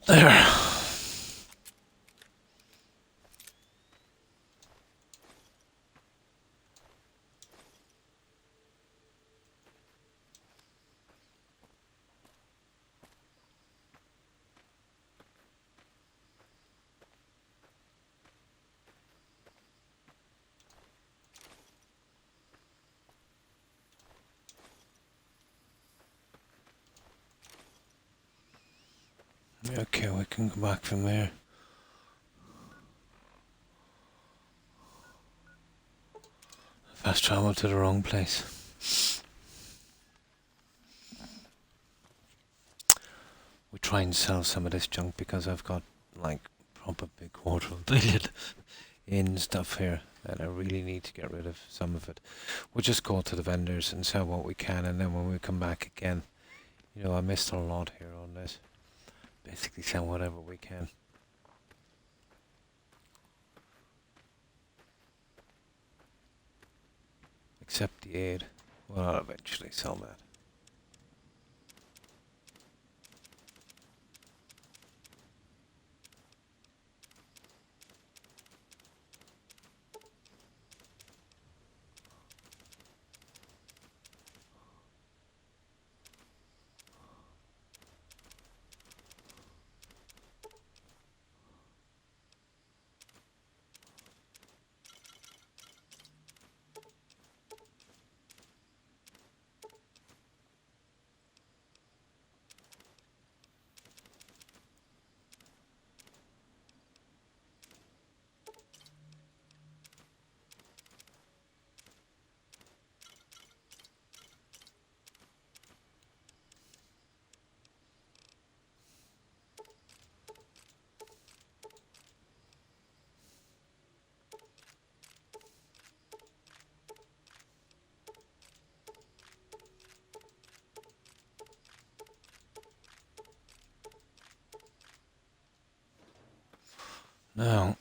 There. Okay, we can go back from there. Fast travel to the wrong place. We try and sell some of this junk because I've got like proper big wardrobe in stuff here and I really need to get rid of some of it. We'll just go to the vendors and sell what we can, and then when we come back again, you know, I missed a lot here on this. Basically sell whatever we can. Except the aid. Well, I'll eventually sell that. Now,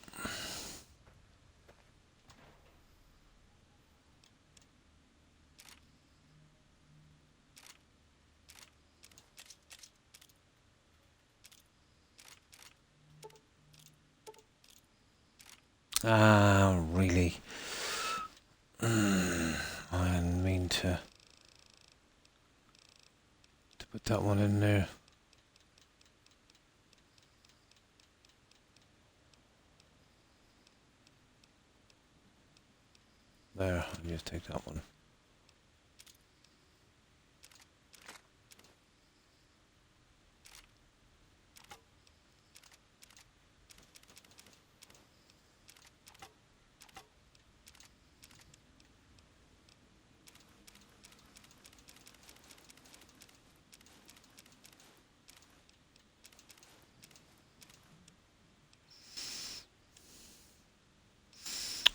really. I didn't mean to put that one in there. There, I'll just take that one.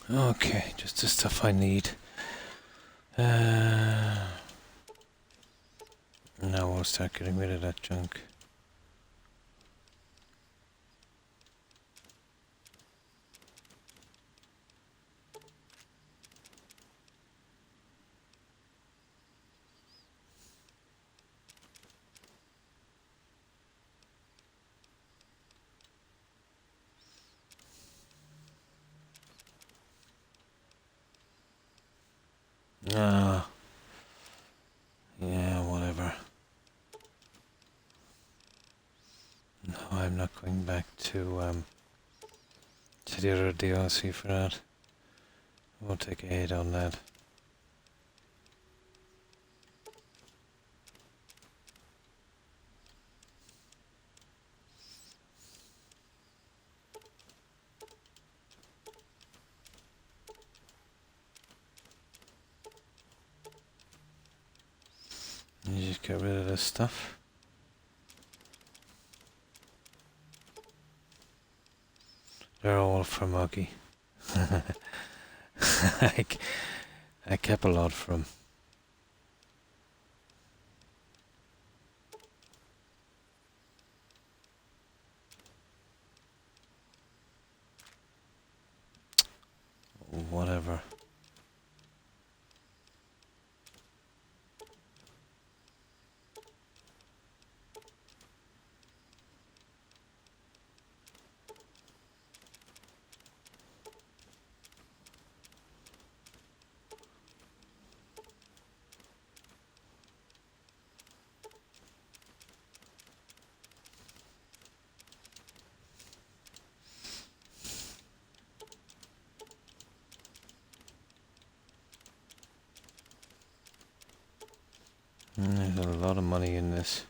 Okay, just the stuff I need. Now we'll start getting rid of that junk. Ah, yeah, whatever. No, I'm not going back to the other DLC for that. We'll take a hit on that. You just get rid of this stuff. They're all for Muggy. I, c- I kept a lot from. Whatever. There's a lot of money in this.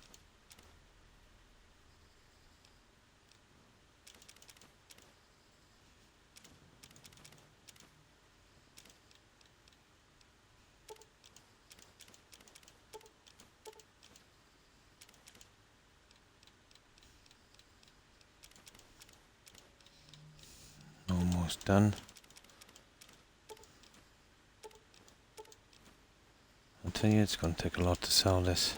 Almost done. I'll tell you, it's going to take a lot to sell this.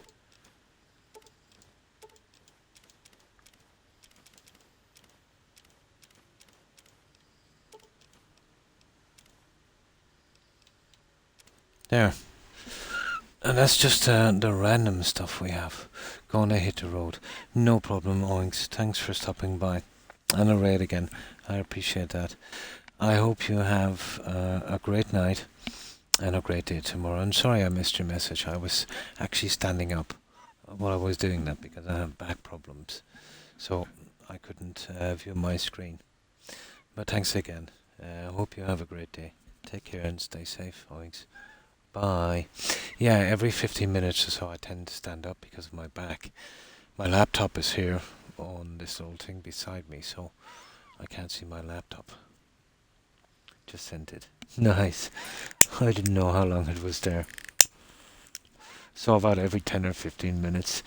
There. And that's just the random stuff we have. Gonna hit the road. No problem, Oinks. Thanks for stopping by. And a raid again. I appreciate that. I hope you have a great night and a great day tomorrow. I'm sorry I missed your message. I was actually standing up while I was doing that because I have back problems. So I couldn't view my screen. But thanks again. I hope you have a great day. Take care and stay safe, Oinks. Bye. Yeah, every 15 minutes or so I tend to stand up because of my back. My laptop is here on this little thing beside me, so I can't see my laptop. Just sent it. Nice. I didn't know how long it was there. So about every 10 or 15 minutes,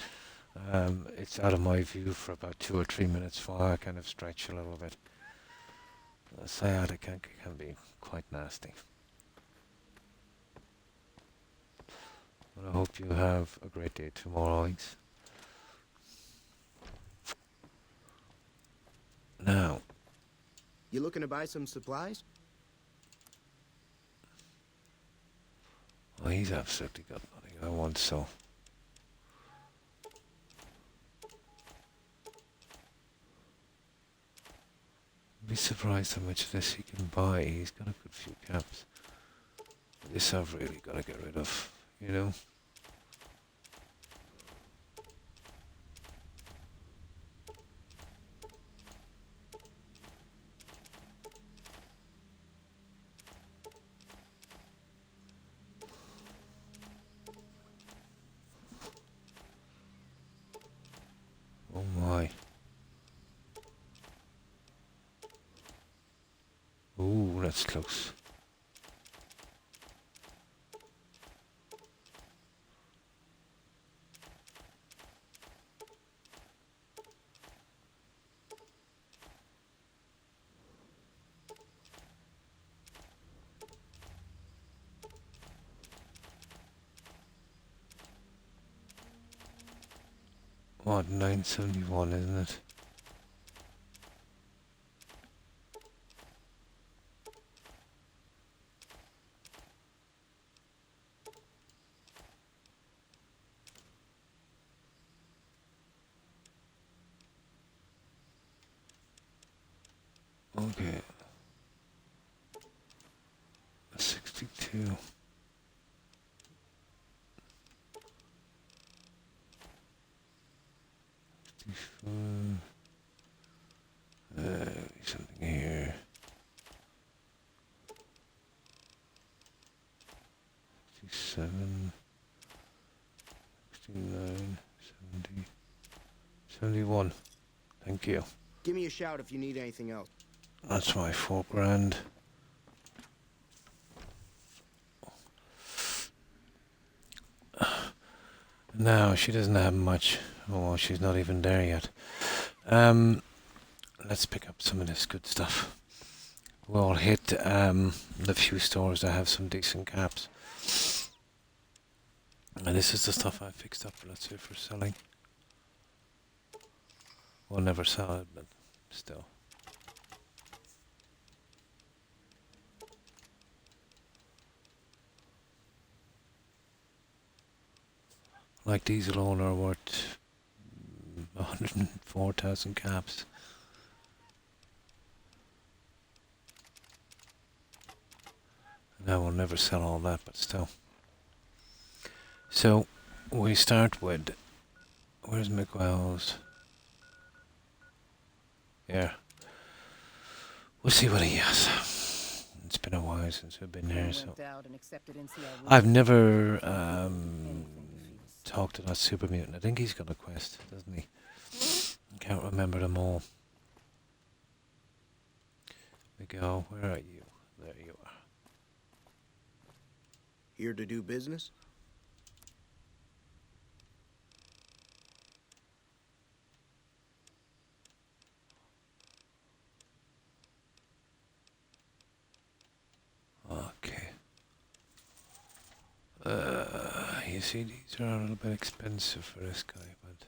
it's out of my view for about 2 or 3 minutes while I kind of stretch a little bit. Sciatica can be quite nasty. But I hope you have a great day tomorrow, Alex. Now, You looking to buy some supplies? oh, he's absolutely got money. I want so. Be surprised how much of this he can buy. He's got a good few caps. This I've really got to get rid of, you know? Oh my. Ooh, that's close. what, 971, isn't it? Okay. 62. 64. Something here. 67. 69. 70. 71. Thank you. Give me a shout if you need anything else. That's my 4 grand. No, she doesn't have much. Oh, she's not even there yet. Let's pick up some of this good stuff. We'll hit the few stores that have some decent caps. And this is the stuff I fixed up, let's say, for selling. We'll never sell it, but still. Like these alone are worth 104,000 caps. Now we'll never sell all that, but still. So we start with, where's Miguel's? Yeah. We'll see what he has. It's been a while since we've been here, so I've never talked to that super mutant. I think he's got a quest, doesn't he? I can't remember them all. Miguel, where are you? There you are. Here to do business? Okay. You see, these are a little bit expensive for this guy, but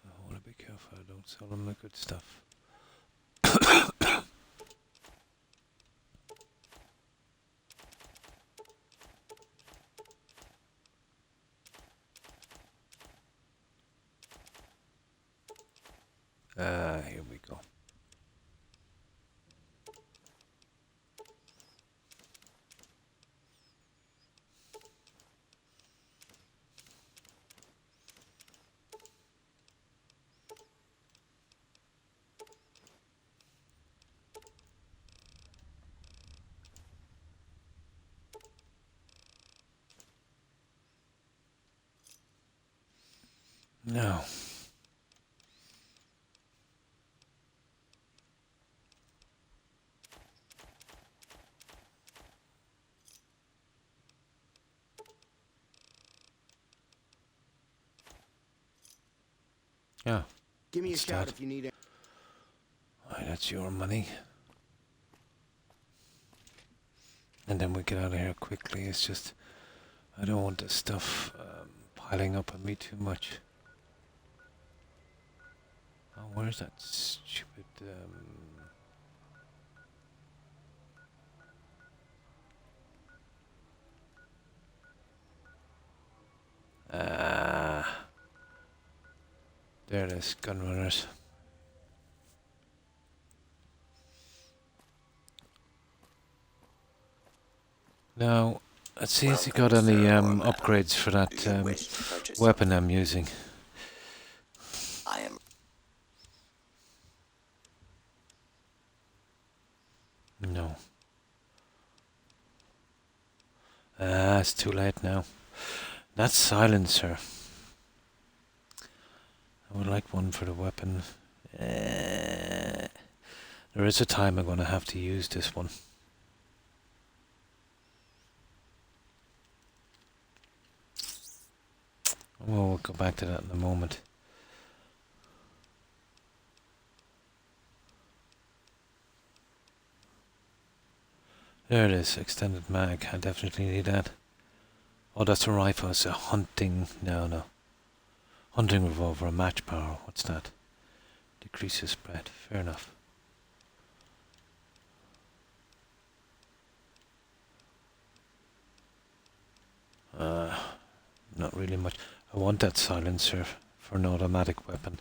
I want to be careful I don't sell him the good stuff. Here we go. No. Yeah. Give me a What's shout that? if you need it. Alright, that's your money. And then we get out of here quickly. It's just, I don't want this stuff piling up on me too much. Oh, where's that stupid... There it is, gunrunners. Now, let's see if he got any upgrades for that weapon I'm using. I am. No. It's too late now. That's silencer. I would like one for the weapon. There is a time I'm going to have to use this one. Well, we'll go back to that in a moment. There it is, extended mag. I definitely need that. Oh, that's a rifle. It's a hunting. No. Hunting revolver, a match power. What's that? Decreases spread. Fair enough. Not really much. I want that silencer for an automatic weapon.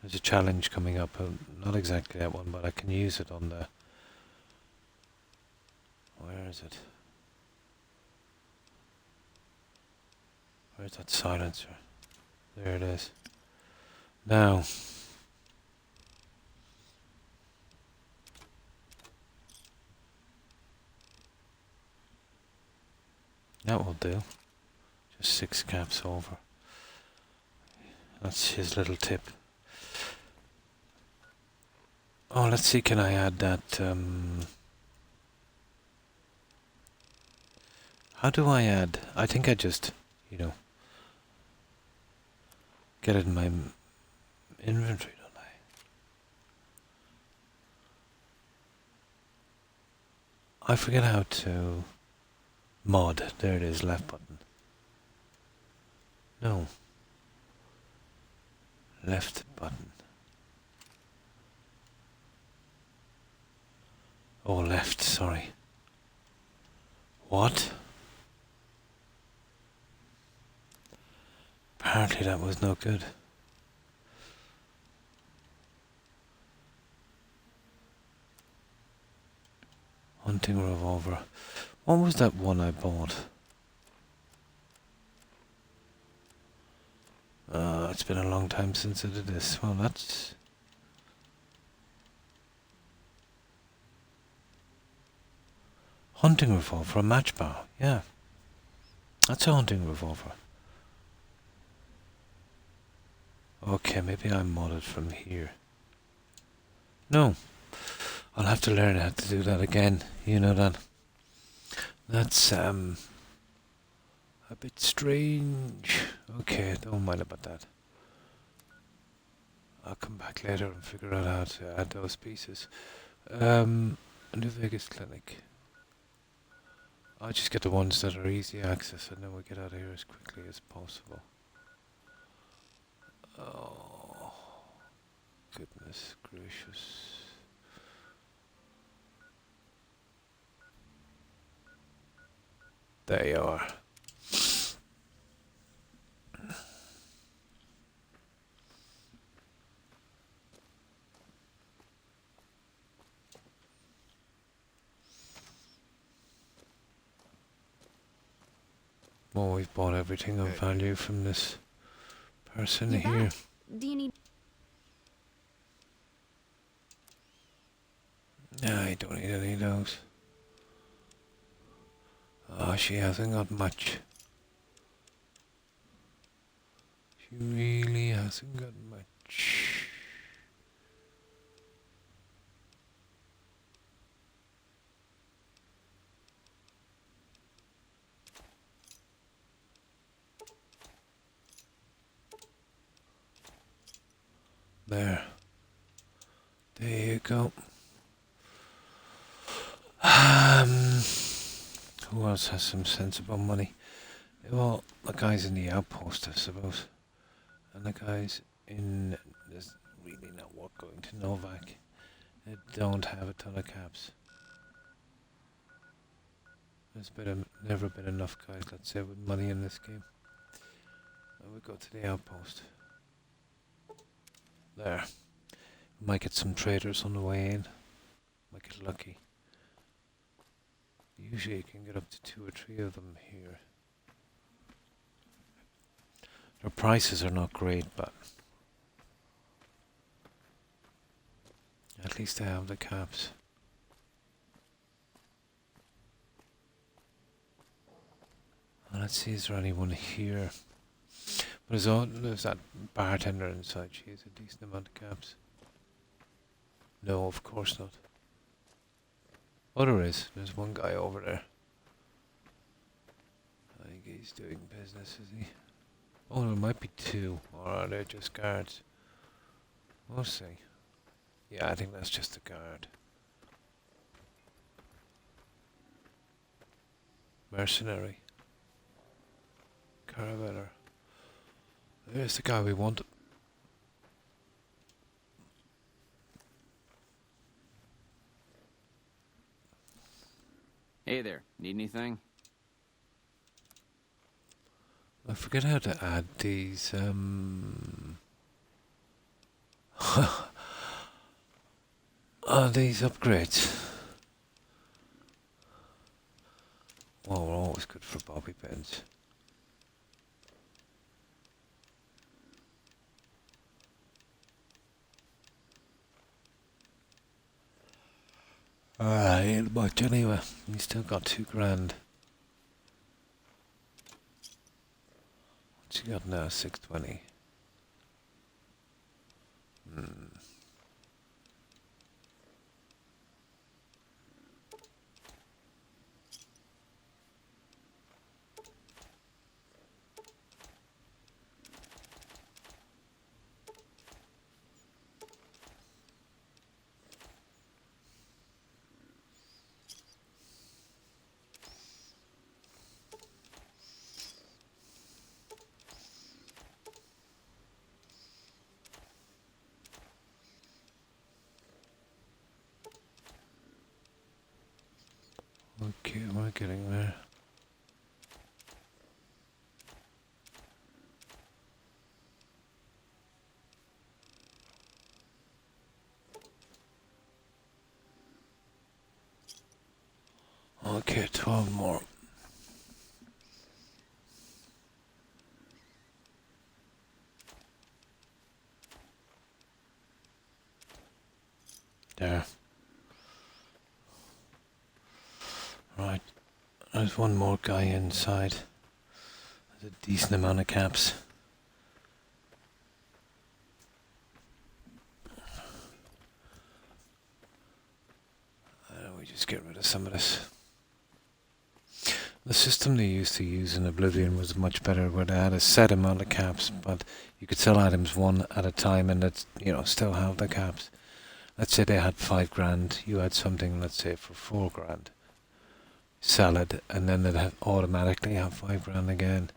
There's a challenge coming up. Not exactly that one, but I can use it on the... Where is it? Where's that silencer? There it is. Now... That will do. Just 6 caps over. That's his little tip. Oh, let's see, can I add that, how do I add? I think I just, get it in my inventory, don't I? I forget how to mod. There it is, left button. No. Left button. Oh, left, sorry. What? Apparently that was no good. Hunting revolver. What was that one I bought? It's been a long time since I did this. Well, that's... Hunting revolver, a match bar. Yeah. That's a hunting revolver. Okay, maybe I modded from here. No. I'll have to learn how to do that again. You know that. That's, a bit strange. Okay, don't mind about that. I'll come back later and figure out how to add those pieces. New Vegas Clinic. I'll just get the ones that are easy access and then we'll get out of here as quickly as possible. Oh, goodness gracious. There you are. Well, we've bought everything of value from this person You're here. back. Do you need... No, I don't need any of those. Oh, she hasn't got much. She really hasn't got much. There. There you go. Who else has some sensible money? Well, the guys in the outpost, I suppose. And the guys in... There's really no work going to Novak. They don't have a ton of caps. There's never been enough guys, let's say, with money in this game. And we go to the outpost. There. We might get some traders on the way in. Might get lucky. Usually you can get up to 2 or 3 of them here. Their prices are not great, but at least they have the caps. Well, let's see, is there anyone here? But there's that bartender inside. She has a decent amount of caps. No, of course not. Oh, there is. There's one guy over there. I think he's doing business, is he? Oh, there might be 2. Or are they just guards? We'll see. Yeah, I think that's just a guard. Mercenary. Parameter. There's the guy we want. Hey there, need anything? I forget how to add these, these upgrades. Well, we're always good for bobby pins. Ain't much anyway. We still got 2 grand. What's he got now? 620. Okay, we're getting there. Okay, 12 more. There. Right. There's one more guy inside. There's a decent amount of caps. We just get rid of some of this. The system they used to use in Oblivion was much better, where they had a set amount of caps, but you could sell items one at a time and it's, still have the caps. Let's say they had 5 grand, you had something, let's say, for 4 grand. Sell it, and then they'd automatically have 5 grand again.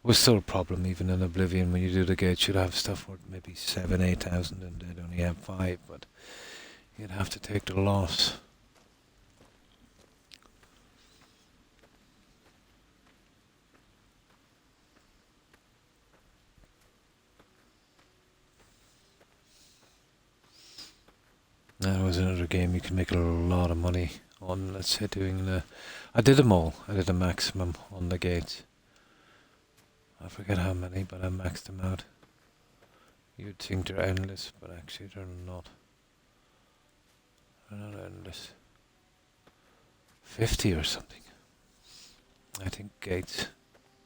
Was still a problem even in Oblivion. When you do the gates, you'd have stuff worth maybe 7,000-8,000 and they'd only have 5, but you'd have to take the loss. That was another game you can make a lot of money on, let's say, doing the... I did them all. I did a maximum on the gates. I forget how many, but I maxed them out. You'd think they're endless, but actually they're not. They're not endless. 50 or something. I think gates.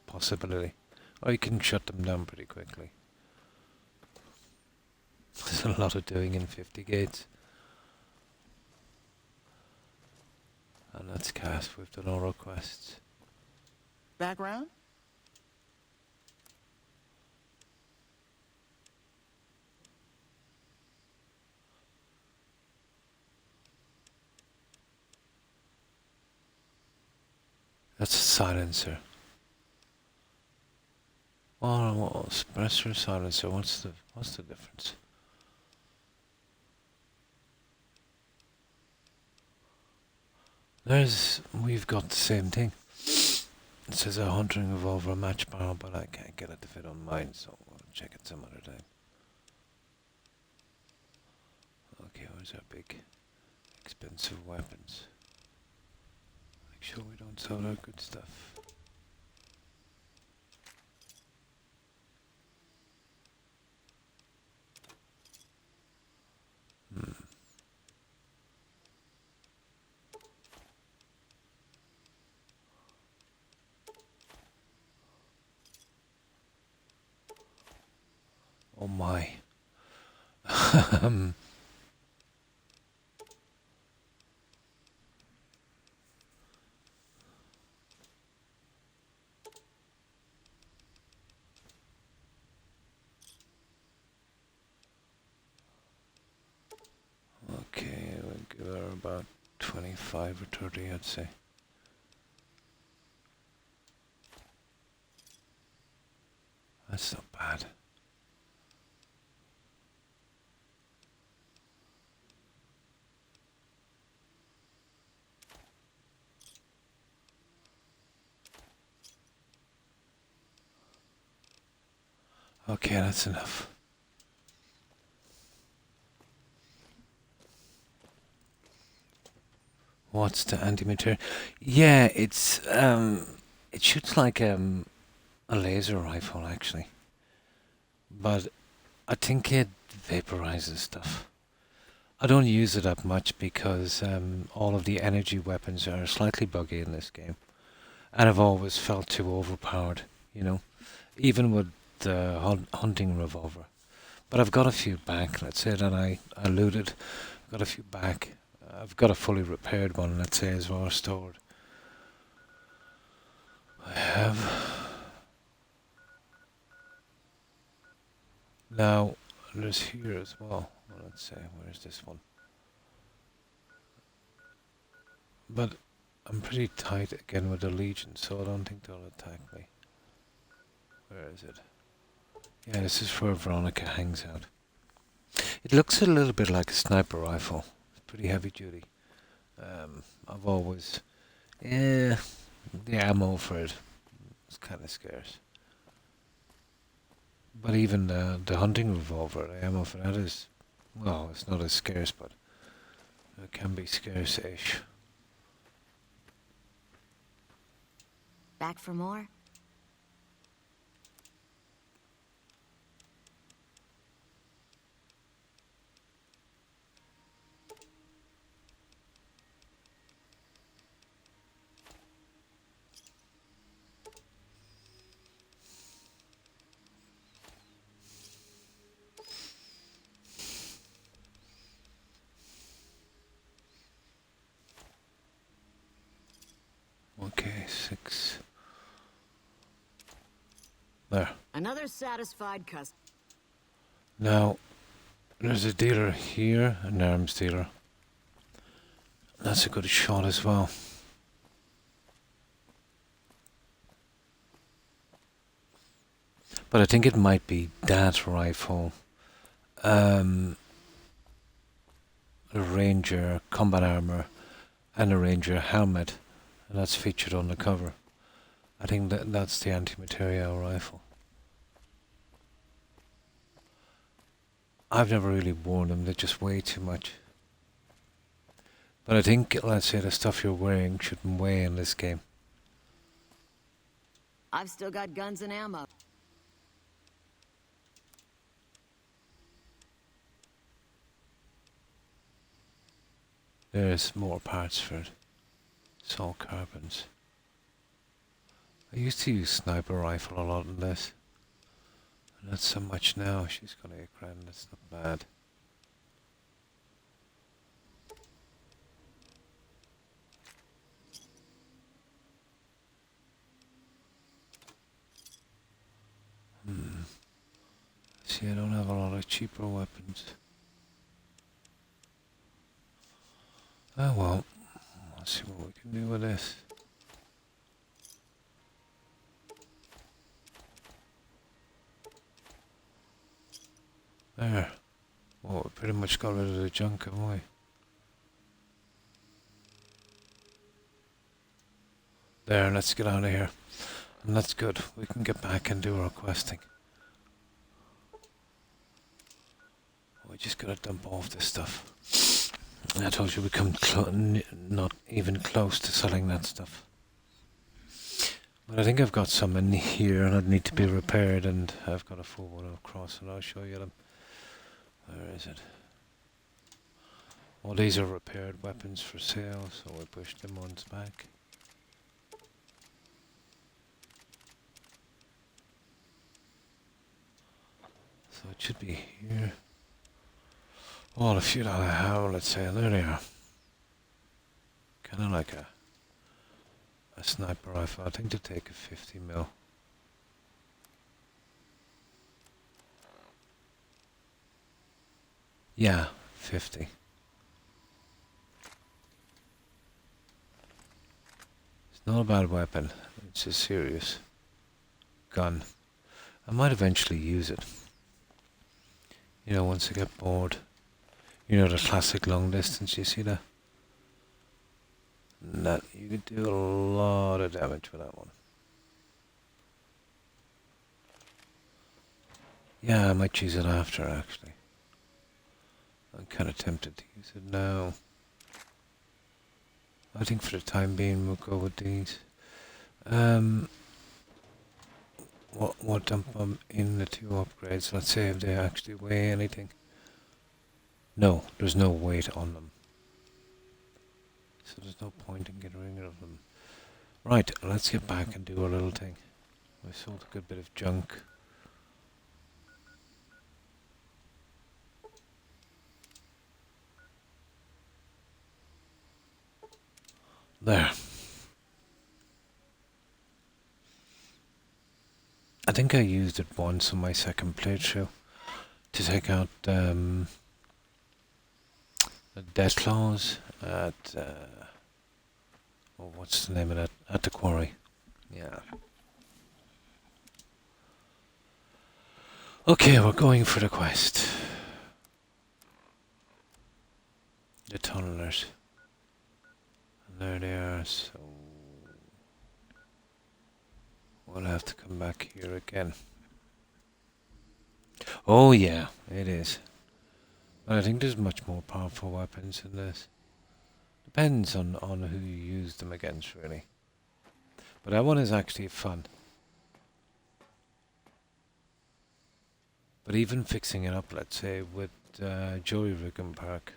Possibility. Or you can shut them down pretty quickly. There's a lot of doing in 50 gates. And let's cast with the Laurel quests. Background? That's a silencer. Oh, suppressor, silencer. What's the difference? We've got the same thing. It says a hunting revolver match barrel, but I can't get it to fit on mine, so we'll check it some other time. Okay, where's our big, expensive weapons? Make sure we don't sell our good stuff. Oh my. Okay, we'll give her about 25 or 30, I'd say. That's not bad. Okay, that's enough. What's the antimaterial? Yeah, it shoots like a laser rifle actually, but I think it vaporizes stuff. I don't use it that much because all of the energy weapons are slightly buggy in this game, and I've always felt too overpowered. You know, even with the hunting revolver. But I've got a few back. Let's say that I looted. I've got a few back. I've got a fully repaired one. Let's say as well stored. I have. Now there's here as well. Let's say where's this one? But I'm pretty tight again with the Legion, so I don't think they'll attack me. Where is it? Yeah, this is where Veronica hangs out. It looks a little bit like a sniper rifle. It's pretty heavy duty. I've always, yeah, the ammo for it is kind of scarce. But even the hunting revolver, the ammo for that is, well, it's not as scarce, but it can be scarce-ish. Back for more? Okay, 6. There. Another satisfied customer. Now, there's a dealer here, an arms dealer. That's a good shot as well. But I think it might be that rifle, a Ranger combat armor, and a Ranger helmet, and that's featured on the cover. I think that's the anti-material rifle. I've never really worn them, they're just way too much. But I think, let's say, the stuff you're wearing shouldn't weigh in this game. I've still got guns and ammo. There's more parts for it. It's all carbons. I used to use sniper rifle a lot in this. Not so much now. She's gonna get grand, that's not bad. See, I don't have a lot of cheaper weapons. Oh well. Let's see what we can do with this. There. Well, we pretty much got rid of the junk, haven't we? There, let's get out of here. And that's good. We can get back and do our questing. We just gotta dump off this stuff. I told you we come not even close to selling that stuff. But I think I've got some in here and I'd need to be repaired, and I've got a full one across, and I'll show you them. Where is it? Well, these are repaired weapons for sale, so we push them ones back. So it should be here. Oh, the few that I have, let's say, there they are. Kind of like a sniper rifle. I think they take a 50 mil. Yeah, 50. It's not a bad weapon. It's a serious gun. I might eventually use it. You know, once I get bored. You know, the classic long distance, you see that? That you could do a lot of damage with that one. Yeah, I might use it after, actually. I'm kind of tempted to use it now. I think for the time being, we'll go with these. What dump them in the 2 upgrades? Let's see if they actually weigh anything. No, there's no weight on them. So there's no point in getting rid of them. Right, let's get back and do our little thing. We sold a good bit of junk. There. I think I used it once on my second playthrough to take out the death claws at oh, what's the name of that? At the quarry. Yeah. Okay, we're going for the quest. The tunnelers. And there they are, so we'll have to come back here again. Oh yeah, it is. But I think there's much more powerful weapons in this. Depends on who you use them against, really. But that one is actually fun. But even fixing it up, let's say, with Joey Riggin Park.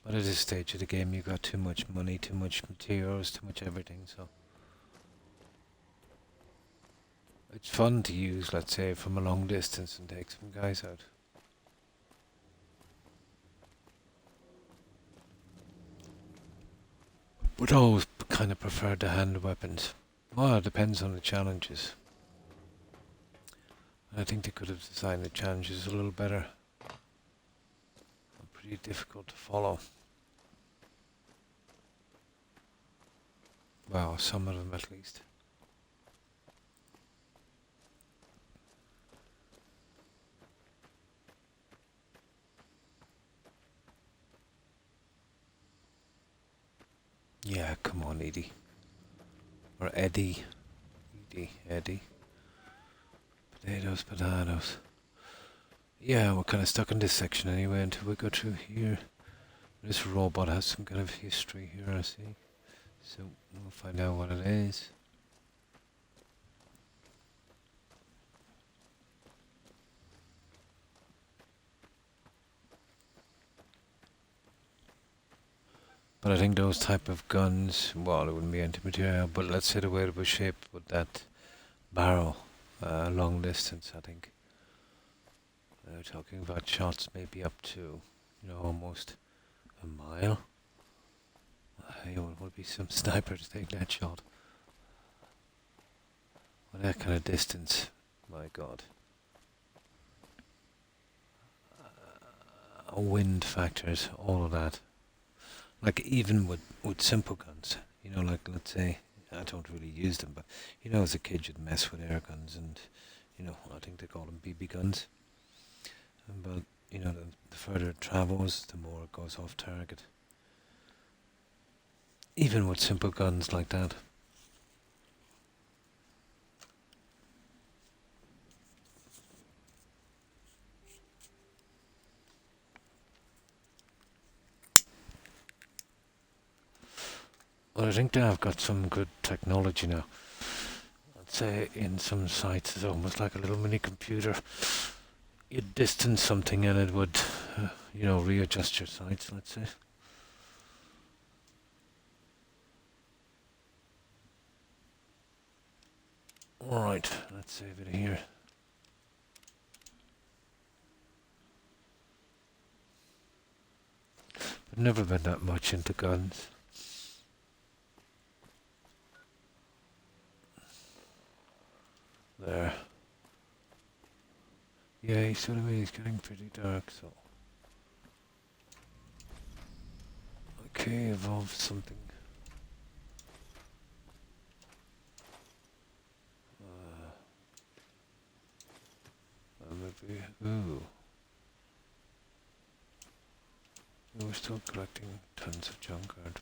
But at this stage of the game, you've got too much money, too much materials, too much everything, so... It's fun to use, let's say, from a long distance and take some guys out. But always kind of prefer the hand weapons. Well, it depends on the challenges. I think they could have designed the challenges a little better. Pretty difficult to follow. Well, some of them at least. Yeah, come on, Edie. Or Eddie. Eddie. Potatoes, potatoes. Yeah, we're kind of stuck in this section anyway until we go through here. This robot has some kind of history here, I see. So we'll find out what it is. But I think those type of guns, well, it wouldn't be anti-material, but let's say the way it was shaped with that barrel, long distance, I think. We're talking about shots maybe up to, you know, almost a mile. It would be some sniper to take that shot. With that kind of distance, my god. Wind factors, all of that. Like even with simple guns, you know, like let's say, I don't really use them, but you know, as a kid you'd mess with air guns and, you know, I think they call them BB guns. But, you know, the further it travels, the more it goes off target. Even with simple guns like that. Well, I think they have got some good technology now. I'd say in some sites it's almost like a little mini computer. You'd distance something and it would, you know, readjust your sights, let's say. Alright, let's save it here. I've never been that much into guns. There. Yeah, you see what I mean? It's getting pretty dark, so... Okay, evolve something. still collecting tons of junk, aren't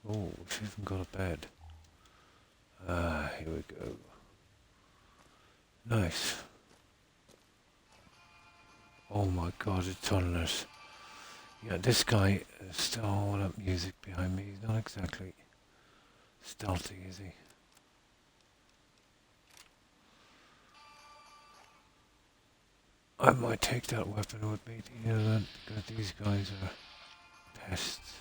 we? Oh, we've even got a bed. Ah, here we go. Nice. Oh my god, it's tunnelers. Yeah, this guy is still all that music behind me. He's not exactly stealthy, is he? I might take that weapon with me, do you know that? Because these guys are pests.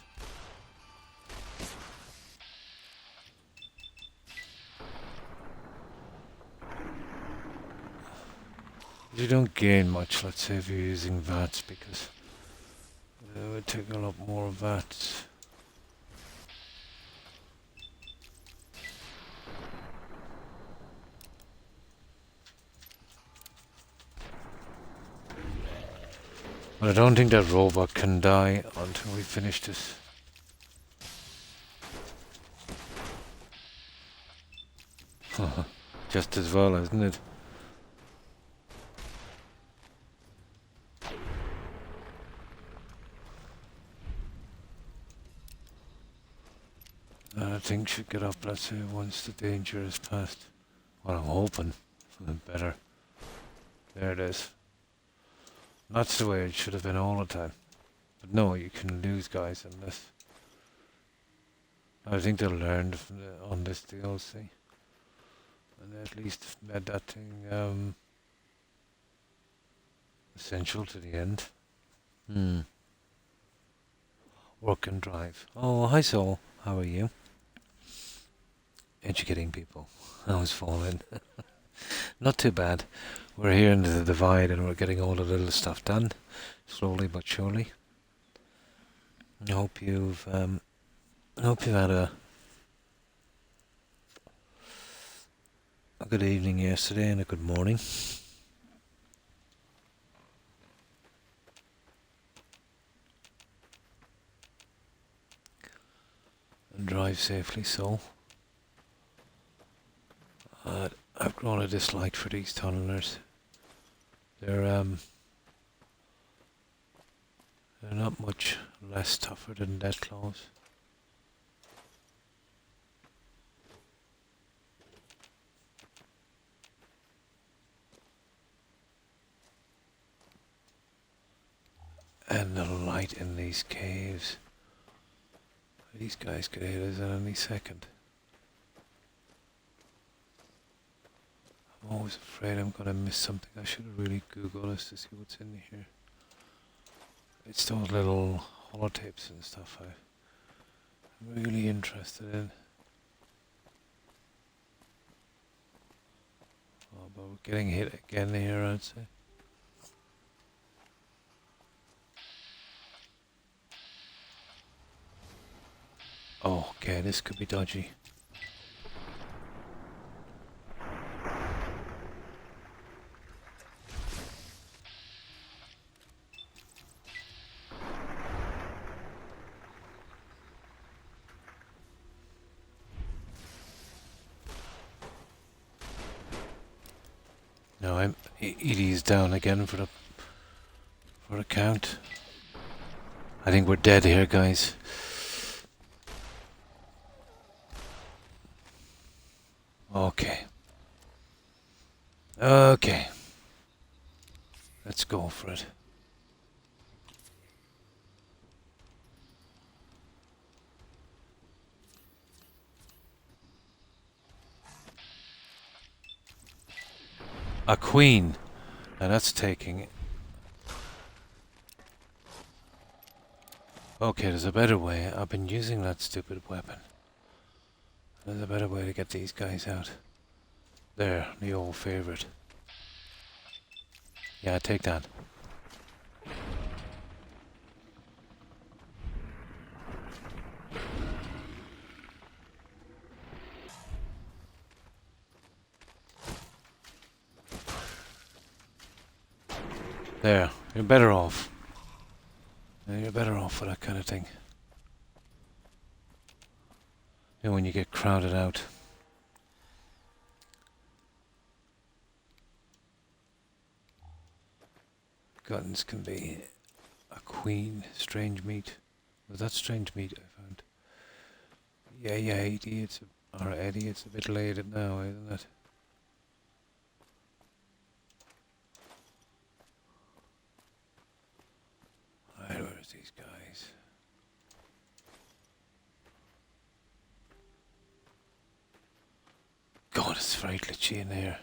You don't gain much, let's say, if you're using VATs, because it would take a lot more VATs. But I don't think that robot can die until we finish this. Just as well, isn't it? I think should get up, let's say, once the danger is past. Well, I'm hoping for the better. There it is. That's the way it should have been all the time. But no, you can lose guys in this. I think they'll learn on this DLC. And they at least made that thing essential to the end. Work and drive. Oh, hi Saul. How are you? Educating people. I was falling. Not too bad. We're here into the divide and we're getting all the little stuff done. Slowly but surely. I hope you've had a good evening yesterday and a good morning. And drive safely, Saul. I've grown a dislike for these tunnelers. They're not much less tougher than Deathclaws. And the light in these caves. These guys could hit us at any second. I'm always afraid I'm gonna miss something. I should have really Googled this to see what's in here. It's those little holotapes and stuff I'm really interested in. Oh, but we're getting hit again here, I'd say. Oh, okay, this could be dodgy. No, Edie's down again for the count. I think we're dead here, guys. Okay. Okay. Let's go for it. A queen. Now that's taking it. Okay, there's a better way. I've been using that stupid weapon. There's a better way to get these guys out. There, the old favorite. Yeah, take that. There, you're better off. You're better off for that kind of thing. You know, when you get crowded out. Guns can be queen. Strange meat. Was that strange meat I found? Yeah, Eddie, Eddie, it's a bit late now, isn't it? Right, where's these guys? God, it's very glitchy in here.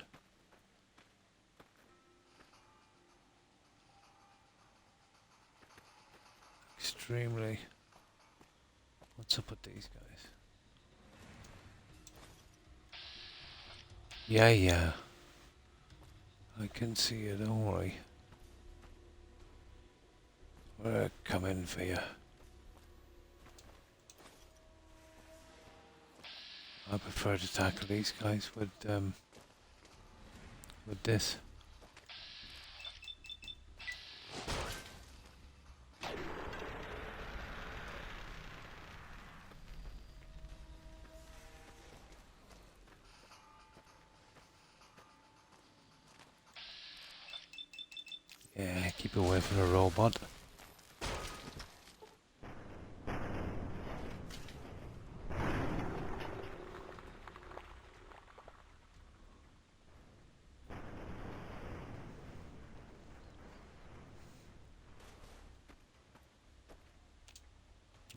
Extremely. What's up with these guys? Yeah. I can see you, don't worry. We're coming for you. I prefer to tackle these guys with this. Yeah, keep away from the robot.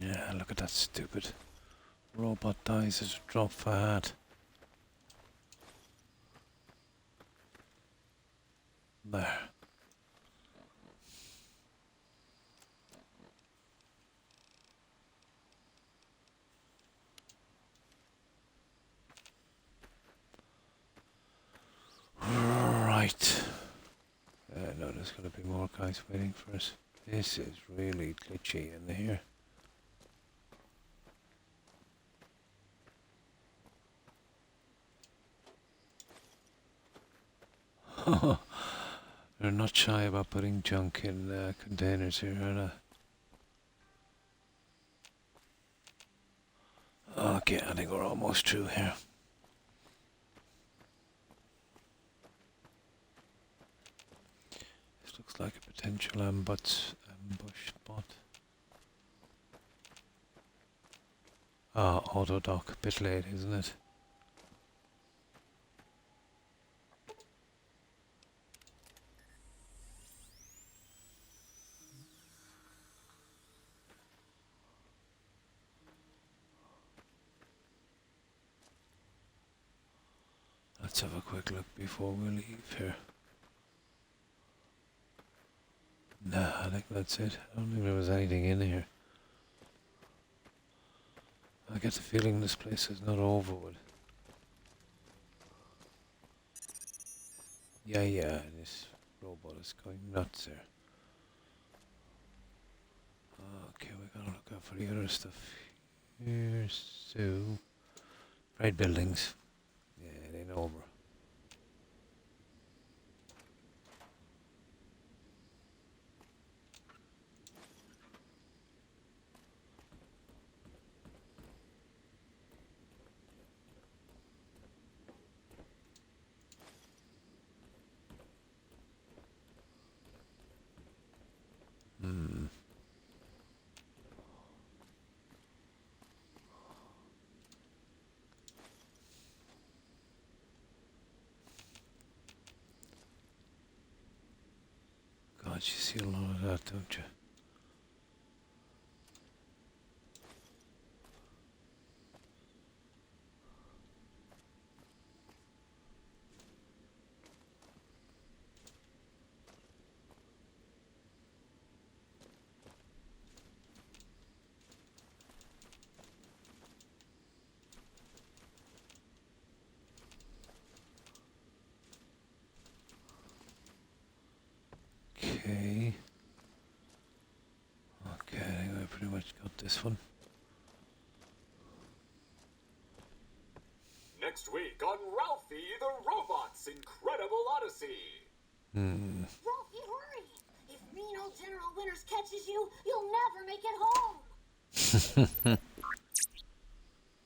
Yeah, look at that stupid robot dies as a drop fat. There. Right. No, there's gonna be more guys waiting for us. This is really glitchy in here. They're not shy about putting junk in containers here, are they? Okay, I think we're almost through here. This looks like a potential ambush spot. Ah, auto dock. Bit late, isn't it? Let's have a quick look before we leave here. Nah, I think that's it. I don't think there was anything in here. I get the feeling this place is not over with. Yeah, this robot is going nuts there. Okay, we gotta look out for the other stuff. Here's so right buildings. Yeah, it ain't over. God, you see a lot of that, don't you? Okay. Okay, I think I pretty much got this one. Next week on Ralphie the Robot's Incredible Odyssey. Ralphie, hurry! If mean old General Winters catches you, you'll never make it home!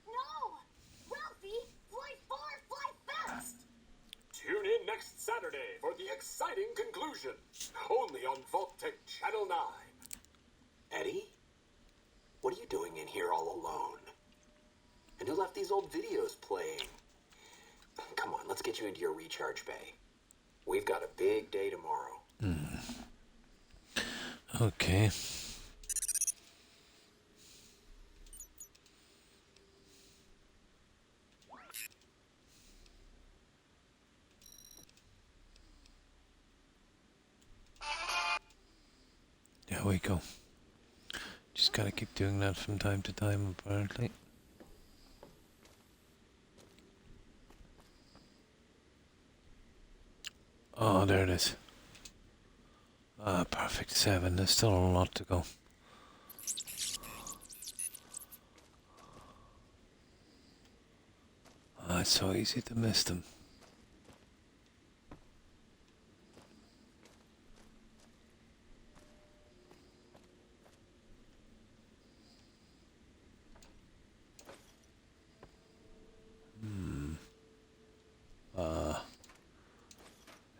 No! Ralphie, fly far, fly fast! Tune in next Saturday for the exciting conclusion. Only on Vault Tech Channel 9. Eddie? What are you doing in here all alone? And who left these old videos playing? Come on, let's get you into your recharge bay. We've got a big day tomorrow. Okay. There we go. Just gotta keep doing that from time to time, apparently. Oh, there it is. Ah, perfect. 7. There's still a lot to go. Ah, it's so easy to miss them.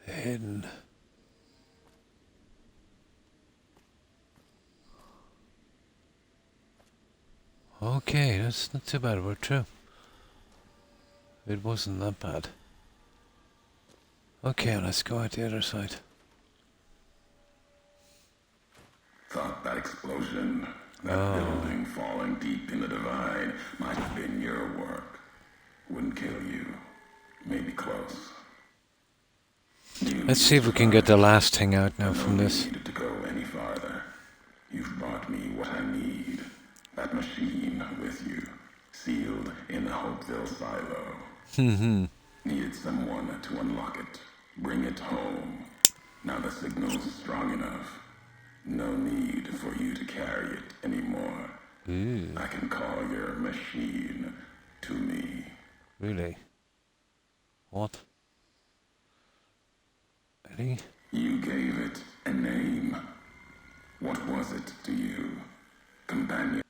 Hidden. Okay, that's not too bad. We're through. It wasn't that bad. Okay, let's go out the other side. Thought that explosion, that building falling deep in the divide, might have been your work. Wouldn't kill you. Maybe close. Let's see if we can get the last thing out now from this. Needed to go any farther. You've brought me what I need. That machine with you, sealed in the Hopeville silo. Needed someone to unlock it. Bring it home. Now the signal's strong enough. No need for you to carry it anymore. I can call your machine to me. Really? What? Eddie? You gave it a name. What was it to you? Companion.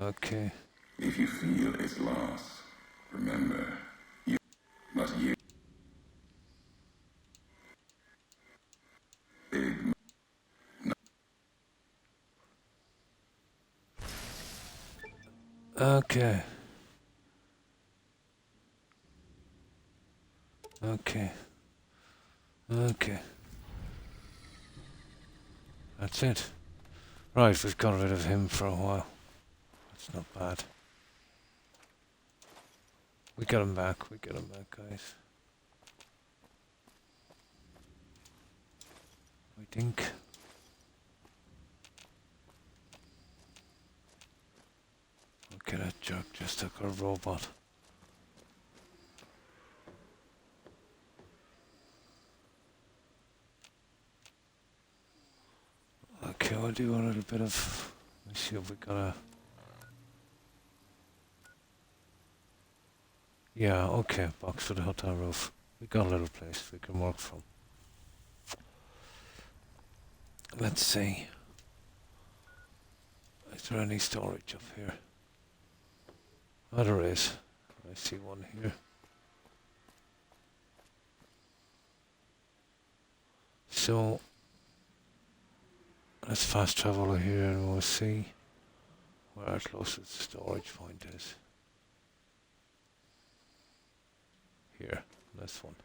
Okay. If you feel its loss, remember, but you. Big. Okay. Okay. Okay. That's it. Right, we've got rid of him for a while. That's not bad. We got him back, guys. I think. Okay, that jerk just took our robot. Okay, we'll do a little bit of... Let's see if we got a... Yeah, okay, box for the hotel roof. We got a little place we can work from. Let's see. Is there any storage up here? Oh, there is. I see one here. So, let's fast travel here and we'll see where our closest storage point is. Here, this one.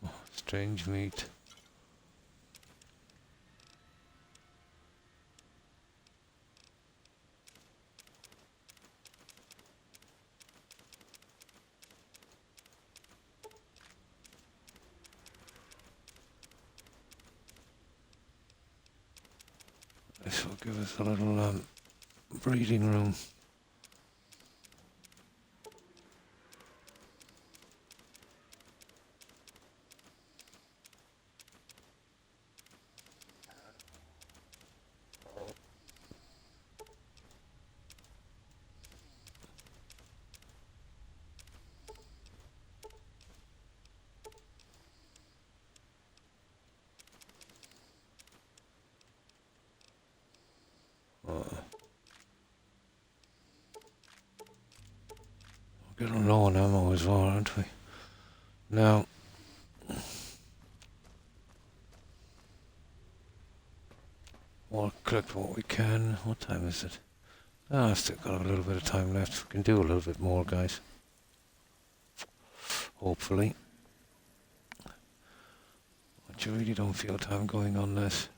Oh, strange meat. This will give us a little breathing room. Little low on ammo as well, aren't we? Now, we'll collect what we can. What time is it? Ah, I've still got a little bit of time left. We can do a little bit more, guys. Hopefully. But you really don't feel time going on this.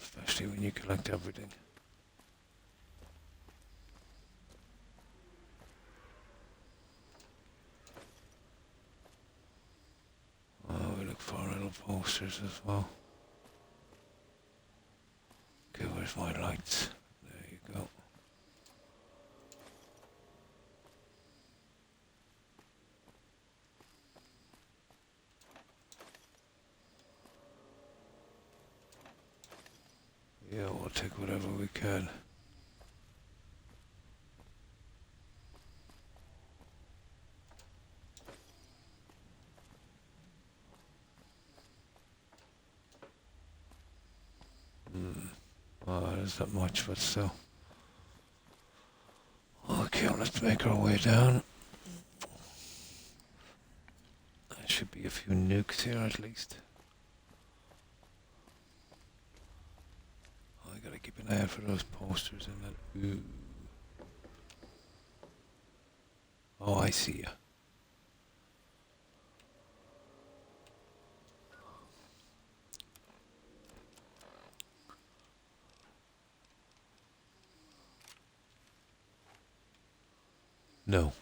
Especially when you collect everything. Oh, we look for little posters as well. Okay, where's my lights? There you go. Yeah, we'll take whatever we can. Oh, there's not much, but still. Okay, let's make our way down. There should be a few nukes here at least. Oh, I gotta keep an eye out for those posters and then. Ooh. Oh, I see ya. No.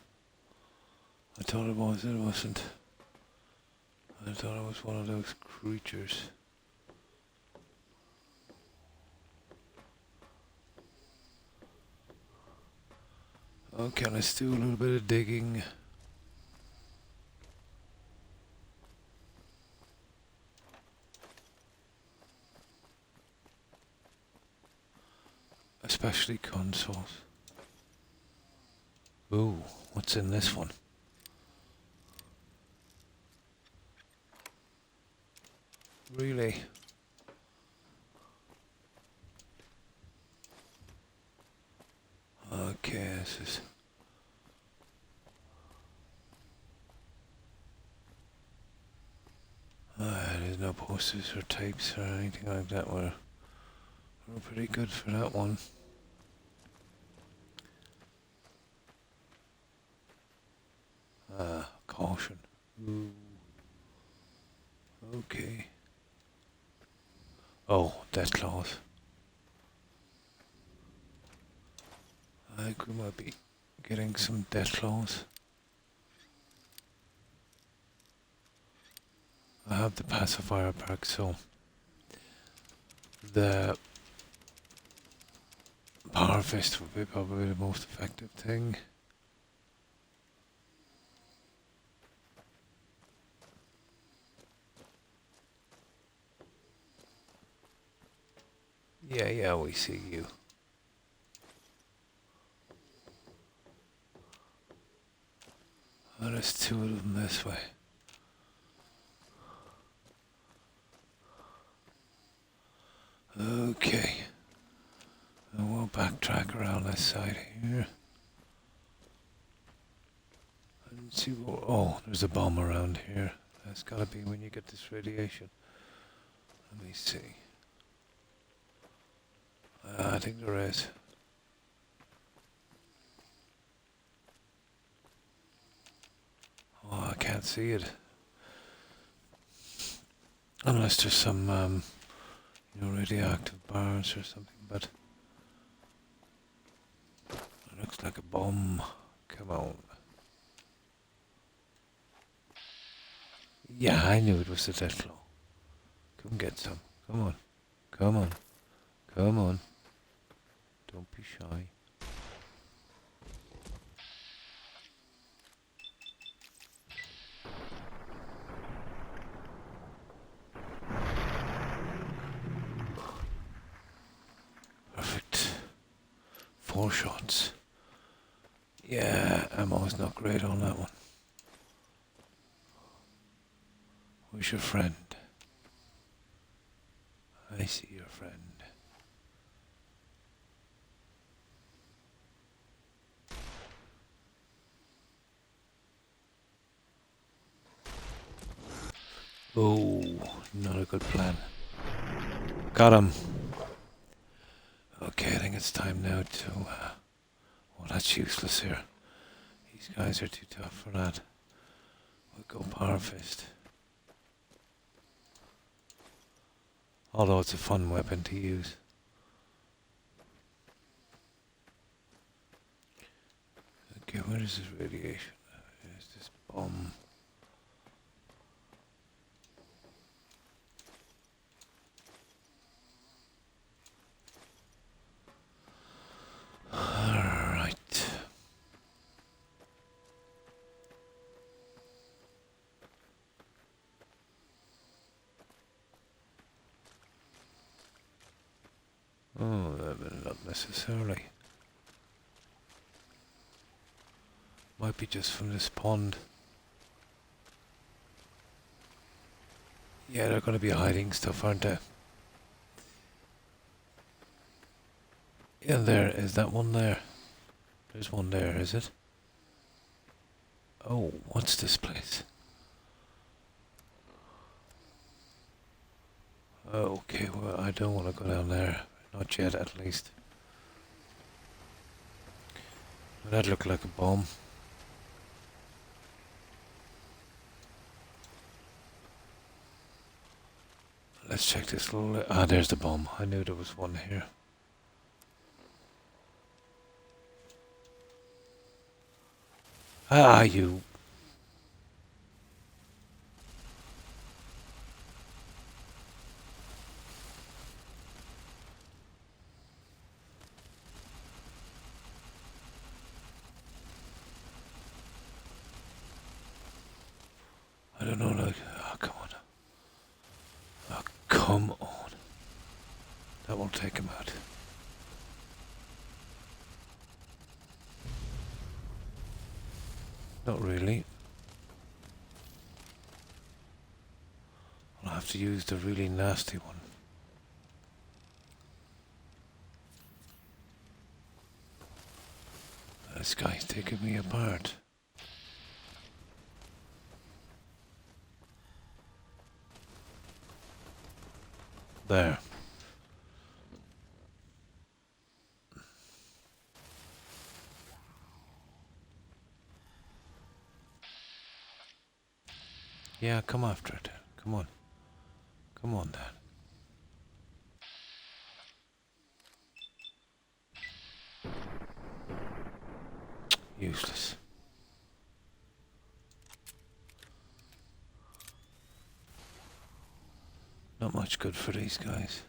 I thought it was, it wasn't. I thought it was one of those creatures. Okay, let's do a little bit of digging. Especially consoles. Ooh, what's in this one? Really? Okay, this is... there's no posters or tapes or anything like that. We're pretty good for that one. Caution. Ooh. Okay. Oh, death claws. I think we might be getting some death claws. I have the pacifier pack, so the power fist would be probably the most effective thing. Yeah, we see you. Oh, there's two of them this way. Okay. And we'll backtrack around this side here. And see what... Oh, there's a bomb around here. That's gotta be when you get this radiation. Let me see. I think there is. Oh, I can't see it. Unless there's some, radioactive bars or something, but... It looks like a bomb. Come on. Yeah, I knew it was the death claw. Come get some. Come on. Come on. Come on. Don't be shy. Perfect. 4 shots. Yeah, ammo's not great on that one. Where's your friend? I see your friend. Oh, not a good plan. Got him. Okay, I think it's time now to... oh, that's useless here. These guys are too tough for that. We'll go Power Fist. Although it's a fun weapon to use. Okay, where is this radiation? There's this bomb. Alright. Oh, not necessarily. Might be just from this pond. Yeah, they're going to be hiding stuff, aren't they? Yeah, there. Is that one there? There's one there, is it? Oh, what's this place? Okay, well, I don't want to go down there. Not yet, at least. That looked like a bomb. Let's check this little... ah, there's the bomb. I knew there was one here. Ah, you... I don't know, like... oh, come on. Oh, come on. That won't take him out. Not really. I'll have to use the really nasty one. This guy's taking me apart. There. Yeah, come after it. Come on. Come on, then. Useless. Not much good for these guys.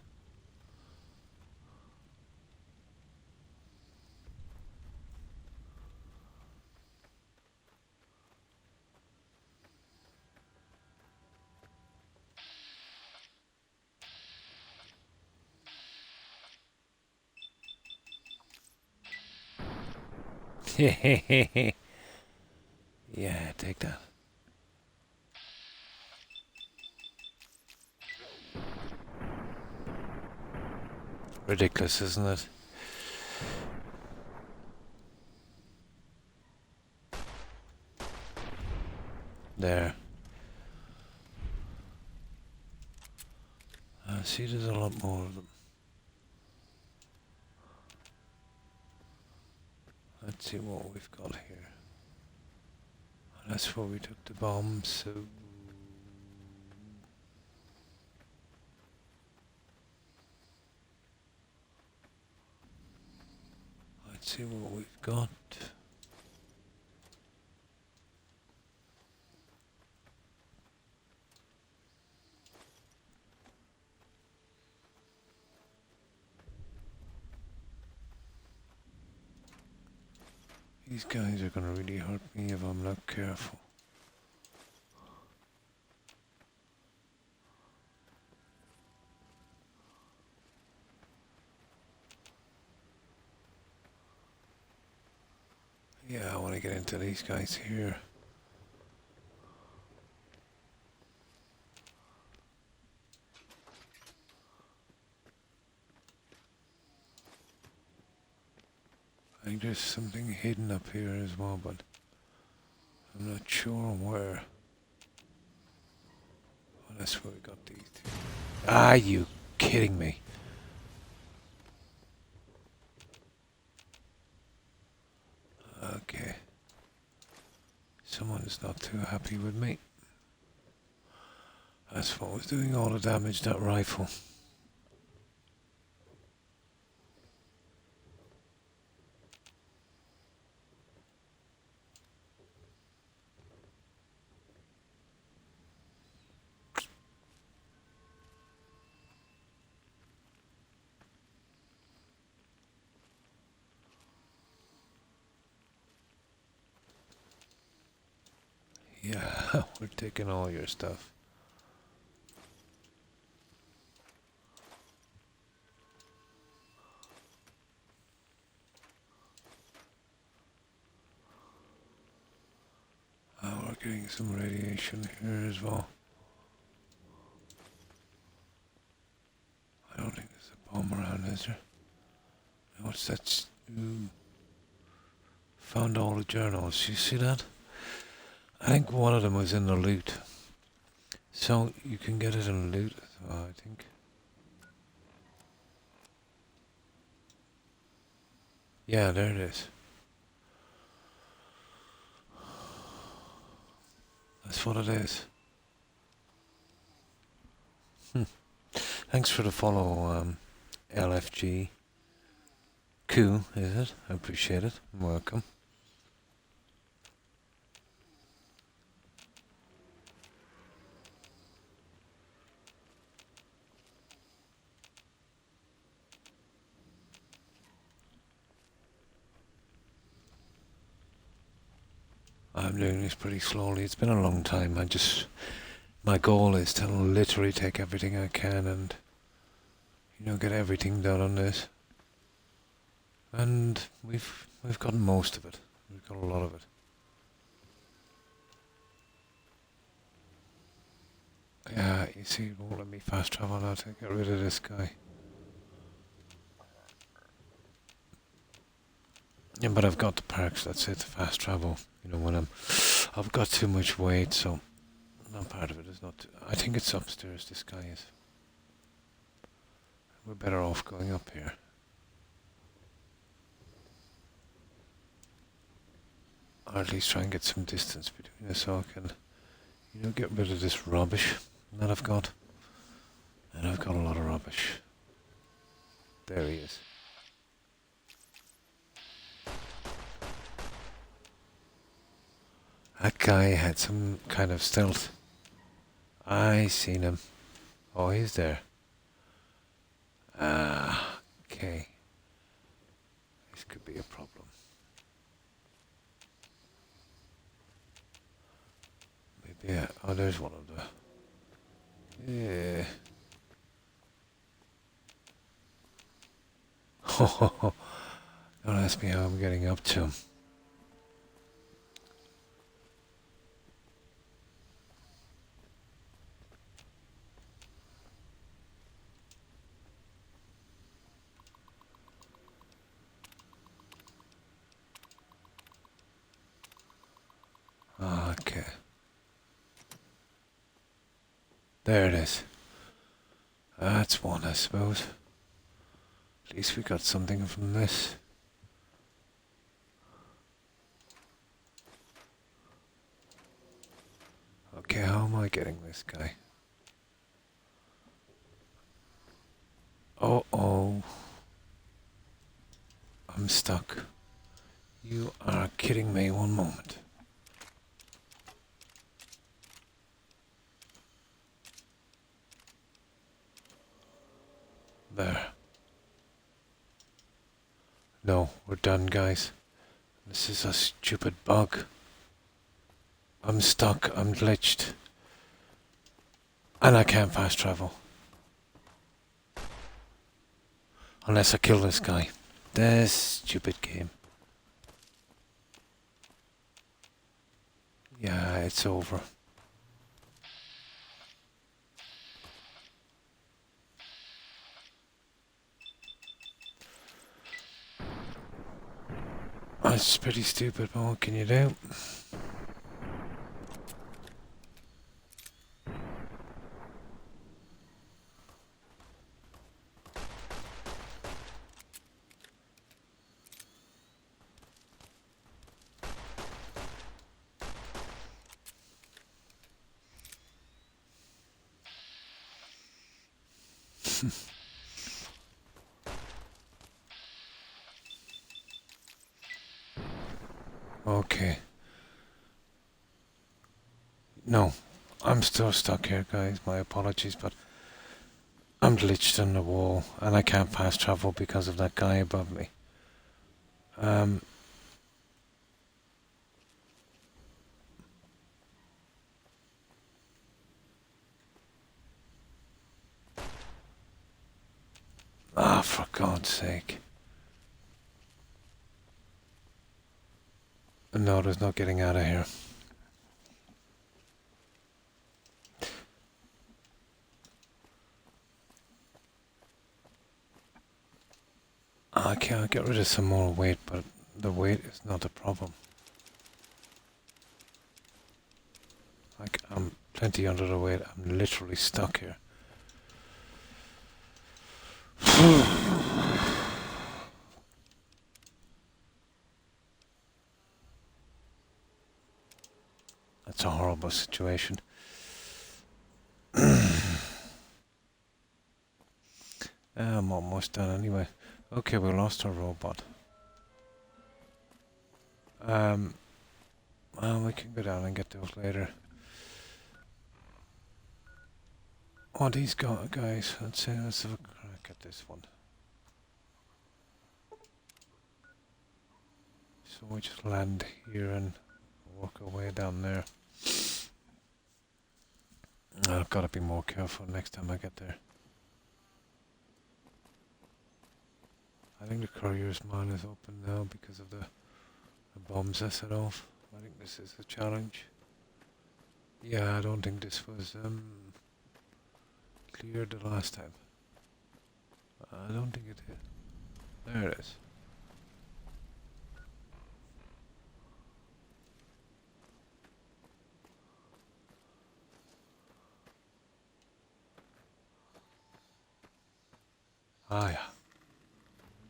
Yeah, take that. Ridiculous, isn't it? There. See, there's a lot more of them. Let's see what we've got here. That's where we took the bomb, so... let's see what we've got. These guys are gonna really hurt me if I'm not careful. Yeah, I want to get into these guys here. I think there's something hidden up here as well, but I'm not sure where. But That's where we got these two. Are you kidding me? Okay. Someone's not too happy with me. That's what was doing all the damage, that rifle. Yeah, we're taking all your stuff. Oh, we're getting some radiation here as well. I don't think there's a bomb around, is there? What's that? Ooh. Found all the journals. You see that? I think one of them was in the loot. So you can get it in loot, I think. Yeah, there it is. That's what it is. Thanks for the follow, LFG. Cool, is it? I appreciate it. Welcome. I'm doing this pretty slowly. It's been a long time. My goal is to literally take everything I can and, get everything done on this. And we've gotten most of it. We've got a lot of it. Yeah, you see, it won't let me fast travel now to get rid of this guy. Yeah, but I've got the perks, that's it, fast travel. When I've got too much weight, so not part of it is not. I think it's upstairs, this guy is. We're better off going up here. Or at least try and get some distance between us so I can, get rid of this rubbish that I've got. And I've got a lot of rubbish. There he is. That guy had some kind of stealth. I seen him. Oh, he's there. Okay. This could be a problem. Maybe, oh, there's one of the... Yeah. Don't ask me how I'm getting up to him. Okay. There it is. That's one, I suppose. At least we got something from this. Okay, how am I getting this guy? Oh. I'm stuck. You are kidding me, one moment. There. No, we're done, guys. This is a stupid bug. I'm stuck, I'm glitched. And I can't fast travel. Unless I kill this guy. This stupid game. Yeah, it's over. That's pretty stupid, but what can you do? Okay. No, I'm still stuck here, guys. My apologies, but I'm glitched in the wall, and I can't fast travel because of that guy above me. For God's sake. No, there's no getting out of here. I can't get rid of some more weight, but the weight is not the problem. Like, I'm plenty under the weight. I'm literally stuck here. That's a horrible situation. I'm almost done anyway. Okay, we lost our robot. Well, we can go down and get those later. Oh, these guys. Let's have a crack at this one. So we just land here and work our way down there. I've got to be more careful next time I get there. I think the courier's mine is open now because of the bombs I set off. I think this is a challenge. Yeah, I don't think this was cleared the last time. I don't think it did. There it is. Ah, yeah.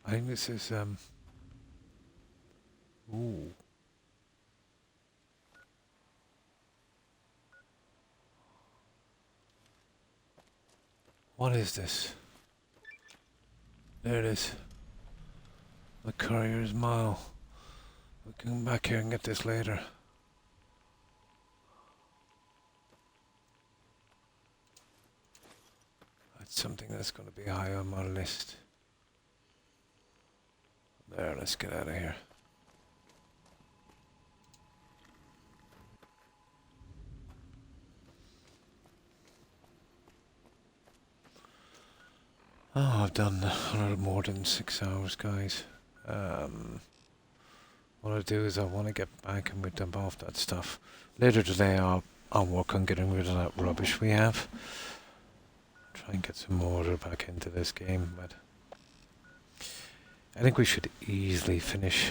I think this is, ooh. What is this? There it is. The courier's mile. We can come back here and get this later. That's something that's going to be high on my list. There, let's get out of here. Oh, I've done a little more than 6 hours, guys. What I do is I want to get back and we dump off that stuff. Later today I'll work on getting rid of that rubbish we have. Try and get some order back into this game, but I think we should easily finish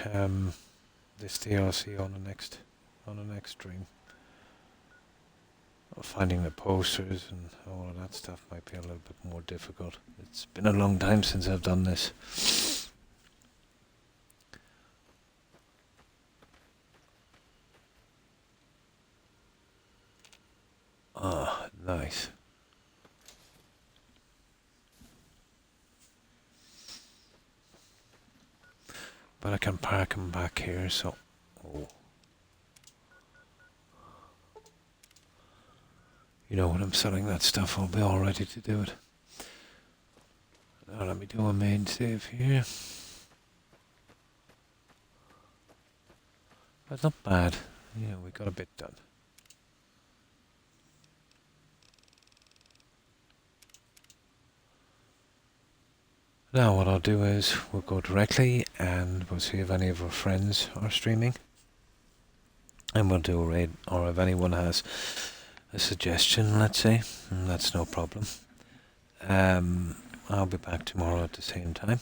this DLC on the next stream. Finding the posters and all of that stuff might be a little bit more difficult. It's been a long time since I've done this. Ah, nice. But I can park them back here, so... Oh. You know, when I'm selling that stuff, I'll be all ready to do it. Now let me do a main save here. That's not bad. Yeah, we got a bit done. Now what I'll do is we'll go directly and we'll see if any of our friends are streaming. And we'll do a raid, or if anyone has a suggestion, let's say, that's no problem. I'll be back tomorrow at the same time.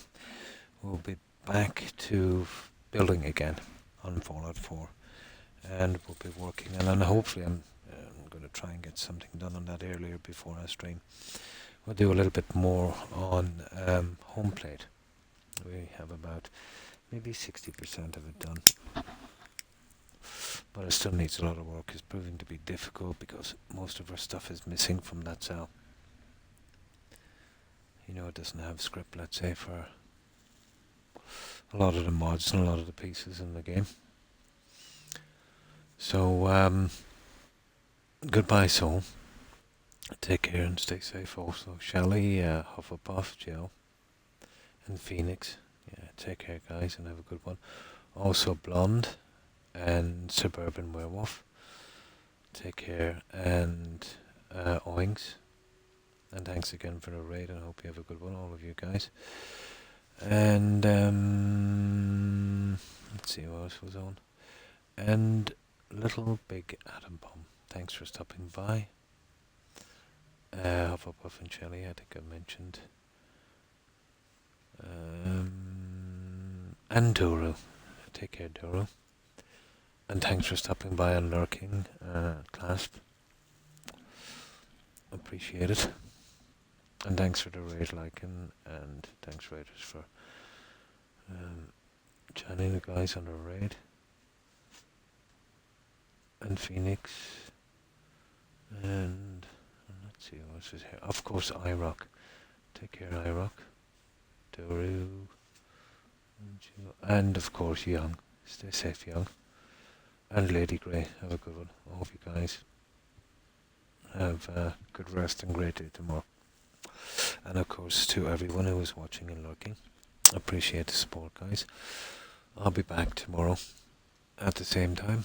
We'll be back to building again on Fallout 4. And we'll be working, and then hopefully I'm going to try and get something done on that earlier before I stream. We'll do a little bit more on home plate. We have about maybe 60% of it done. But it still needs a lot of work. It's proving to be difficult because most of our stuff is missing from that cell. you know, it doesn't have script, let's say, for a lot of the mods and a lot of the pieces in the game. So, goodbye, Soul. Take care and stay safe also. Shelley, Hufflepuff, Jill, and Phoenix. Yeah, take care, guys, and have a good one. Also, Blonde and Suburban Werewolf. Take care, and Oinks. And thanks again for the raid, and I hope you have a good one, all of you guys. And let's see what else was on. And Little Big Atom Bomb. Thanks for stopping by. Hufflepuff and Shelley, I think I mentioned. And Doro. Take care, Doro. And thanks for stopping by and lurking, Clasp. Appreciate it. And thanks for the raid liking, and thanks Raiders for joining the guys on the raid. And Phoenix. And let's see what else is here. Of course, iRock. Take care, iRock. Doru. And of course, Young. Stay safe, Young. And Lady Grey. Have a good one. I hope you guys have a good rest and great day tomorrow. And of course, to everyone who is watching and lurking, appreciate the support, guys. I'll be back tomorrow at the same time.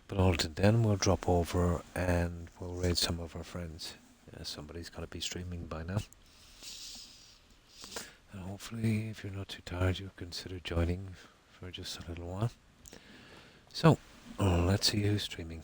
But all to then, we'll drop over and we'll raid some of our friends. Somebody's got to be streaming by now. And hopefully, if you're not too tired, you'll consider joining for just a little while. So, let's see who's streaming.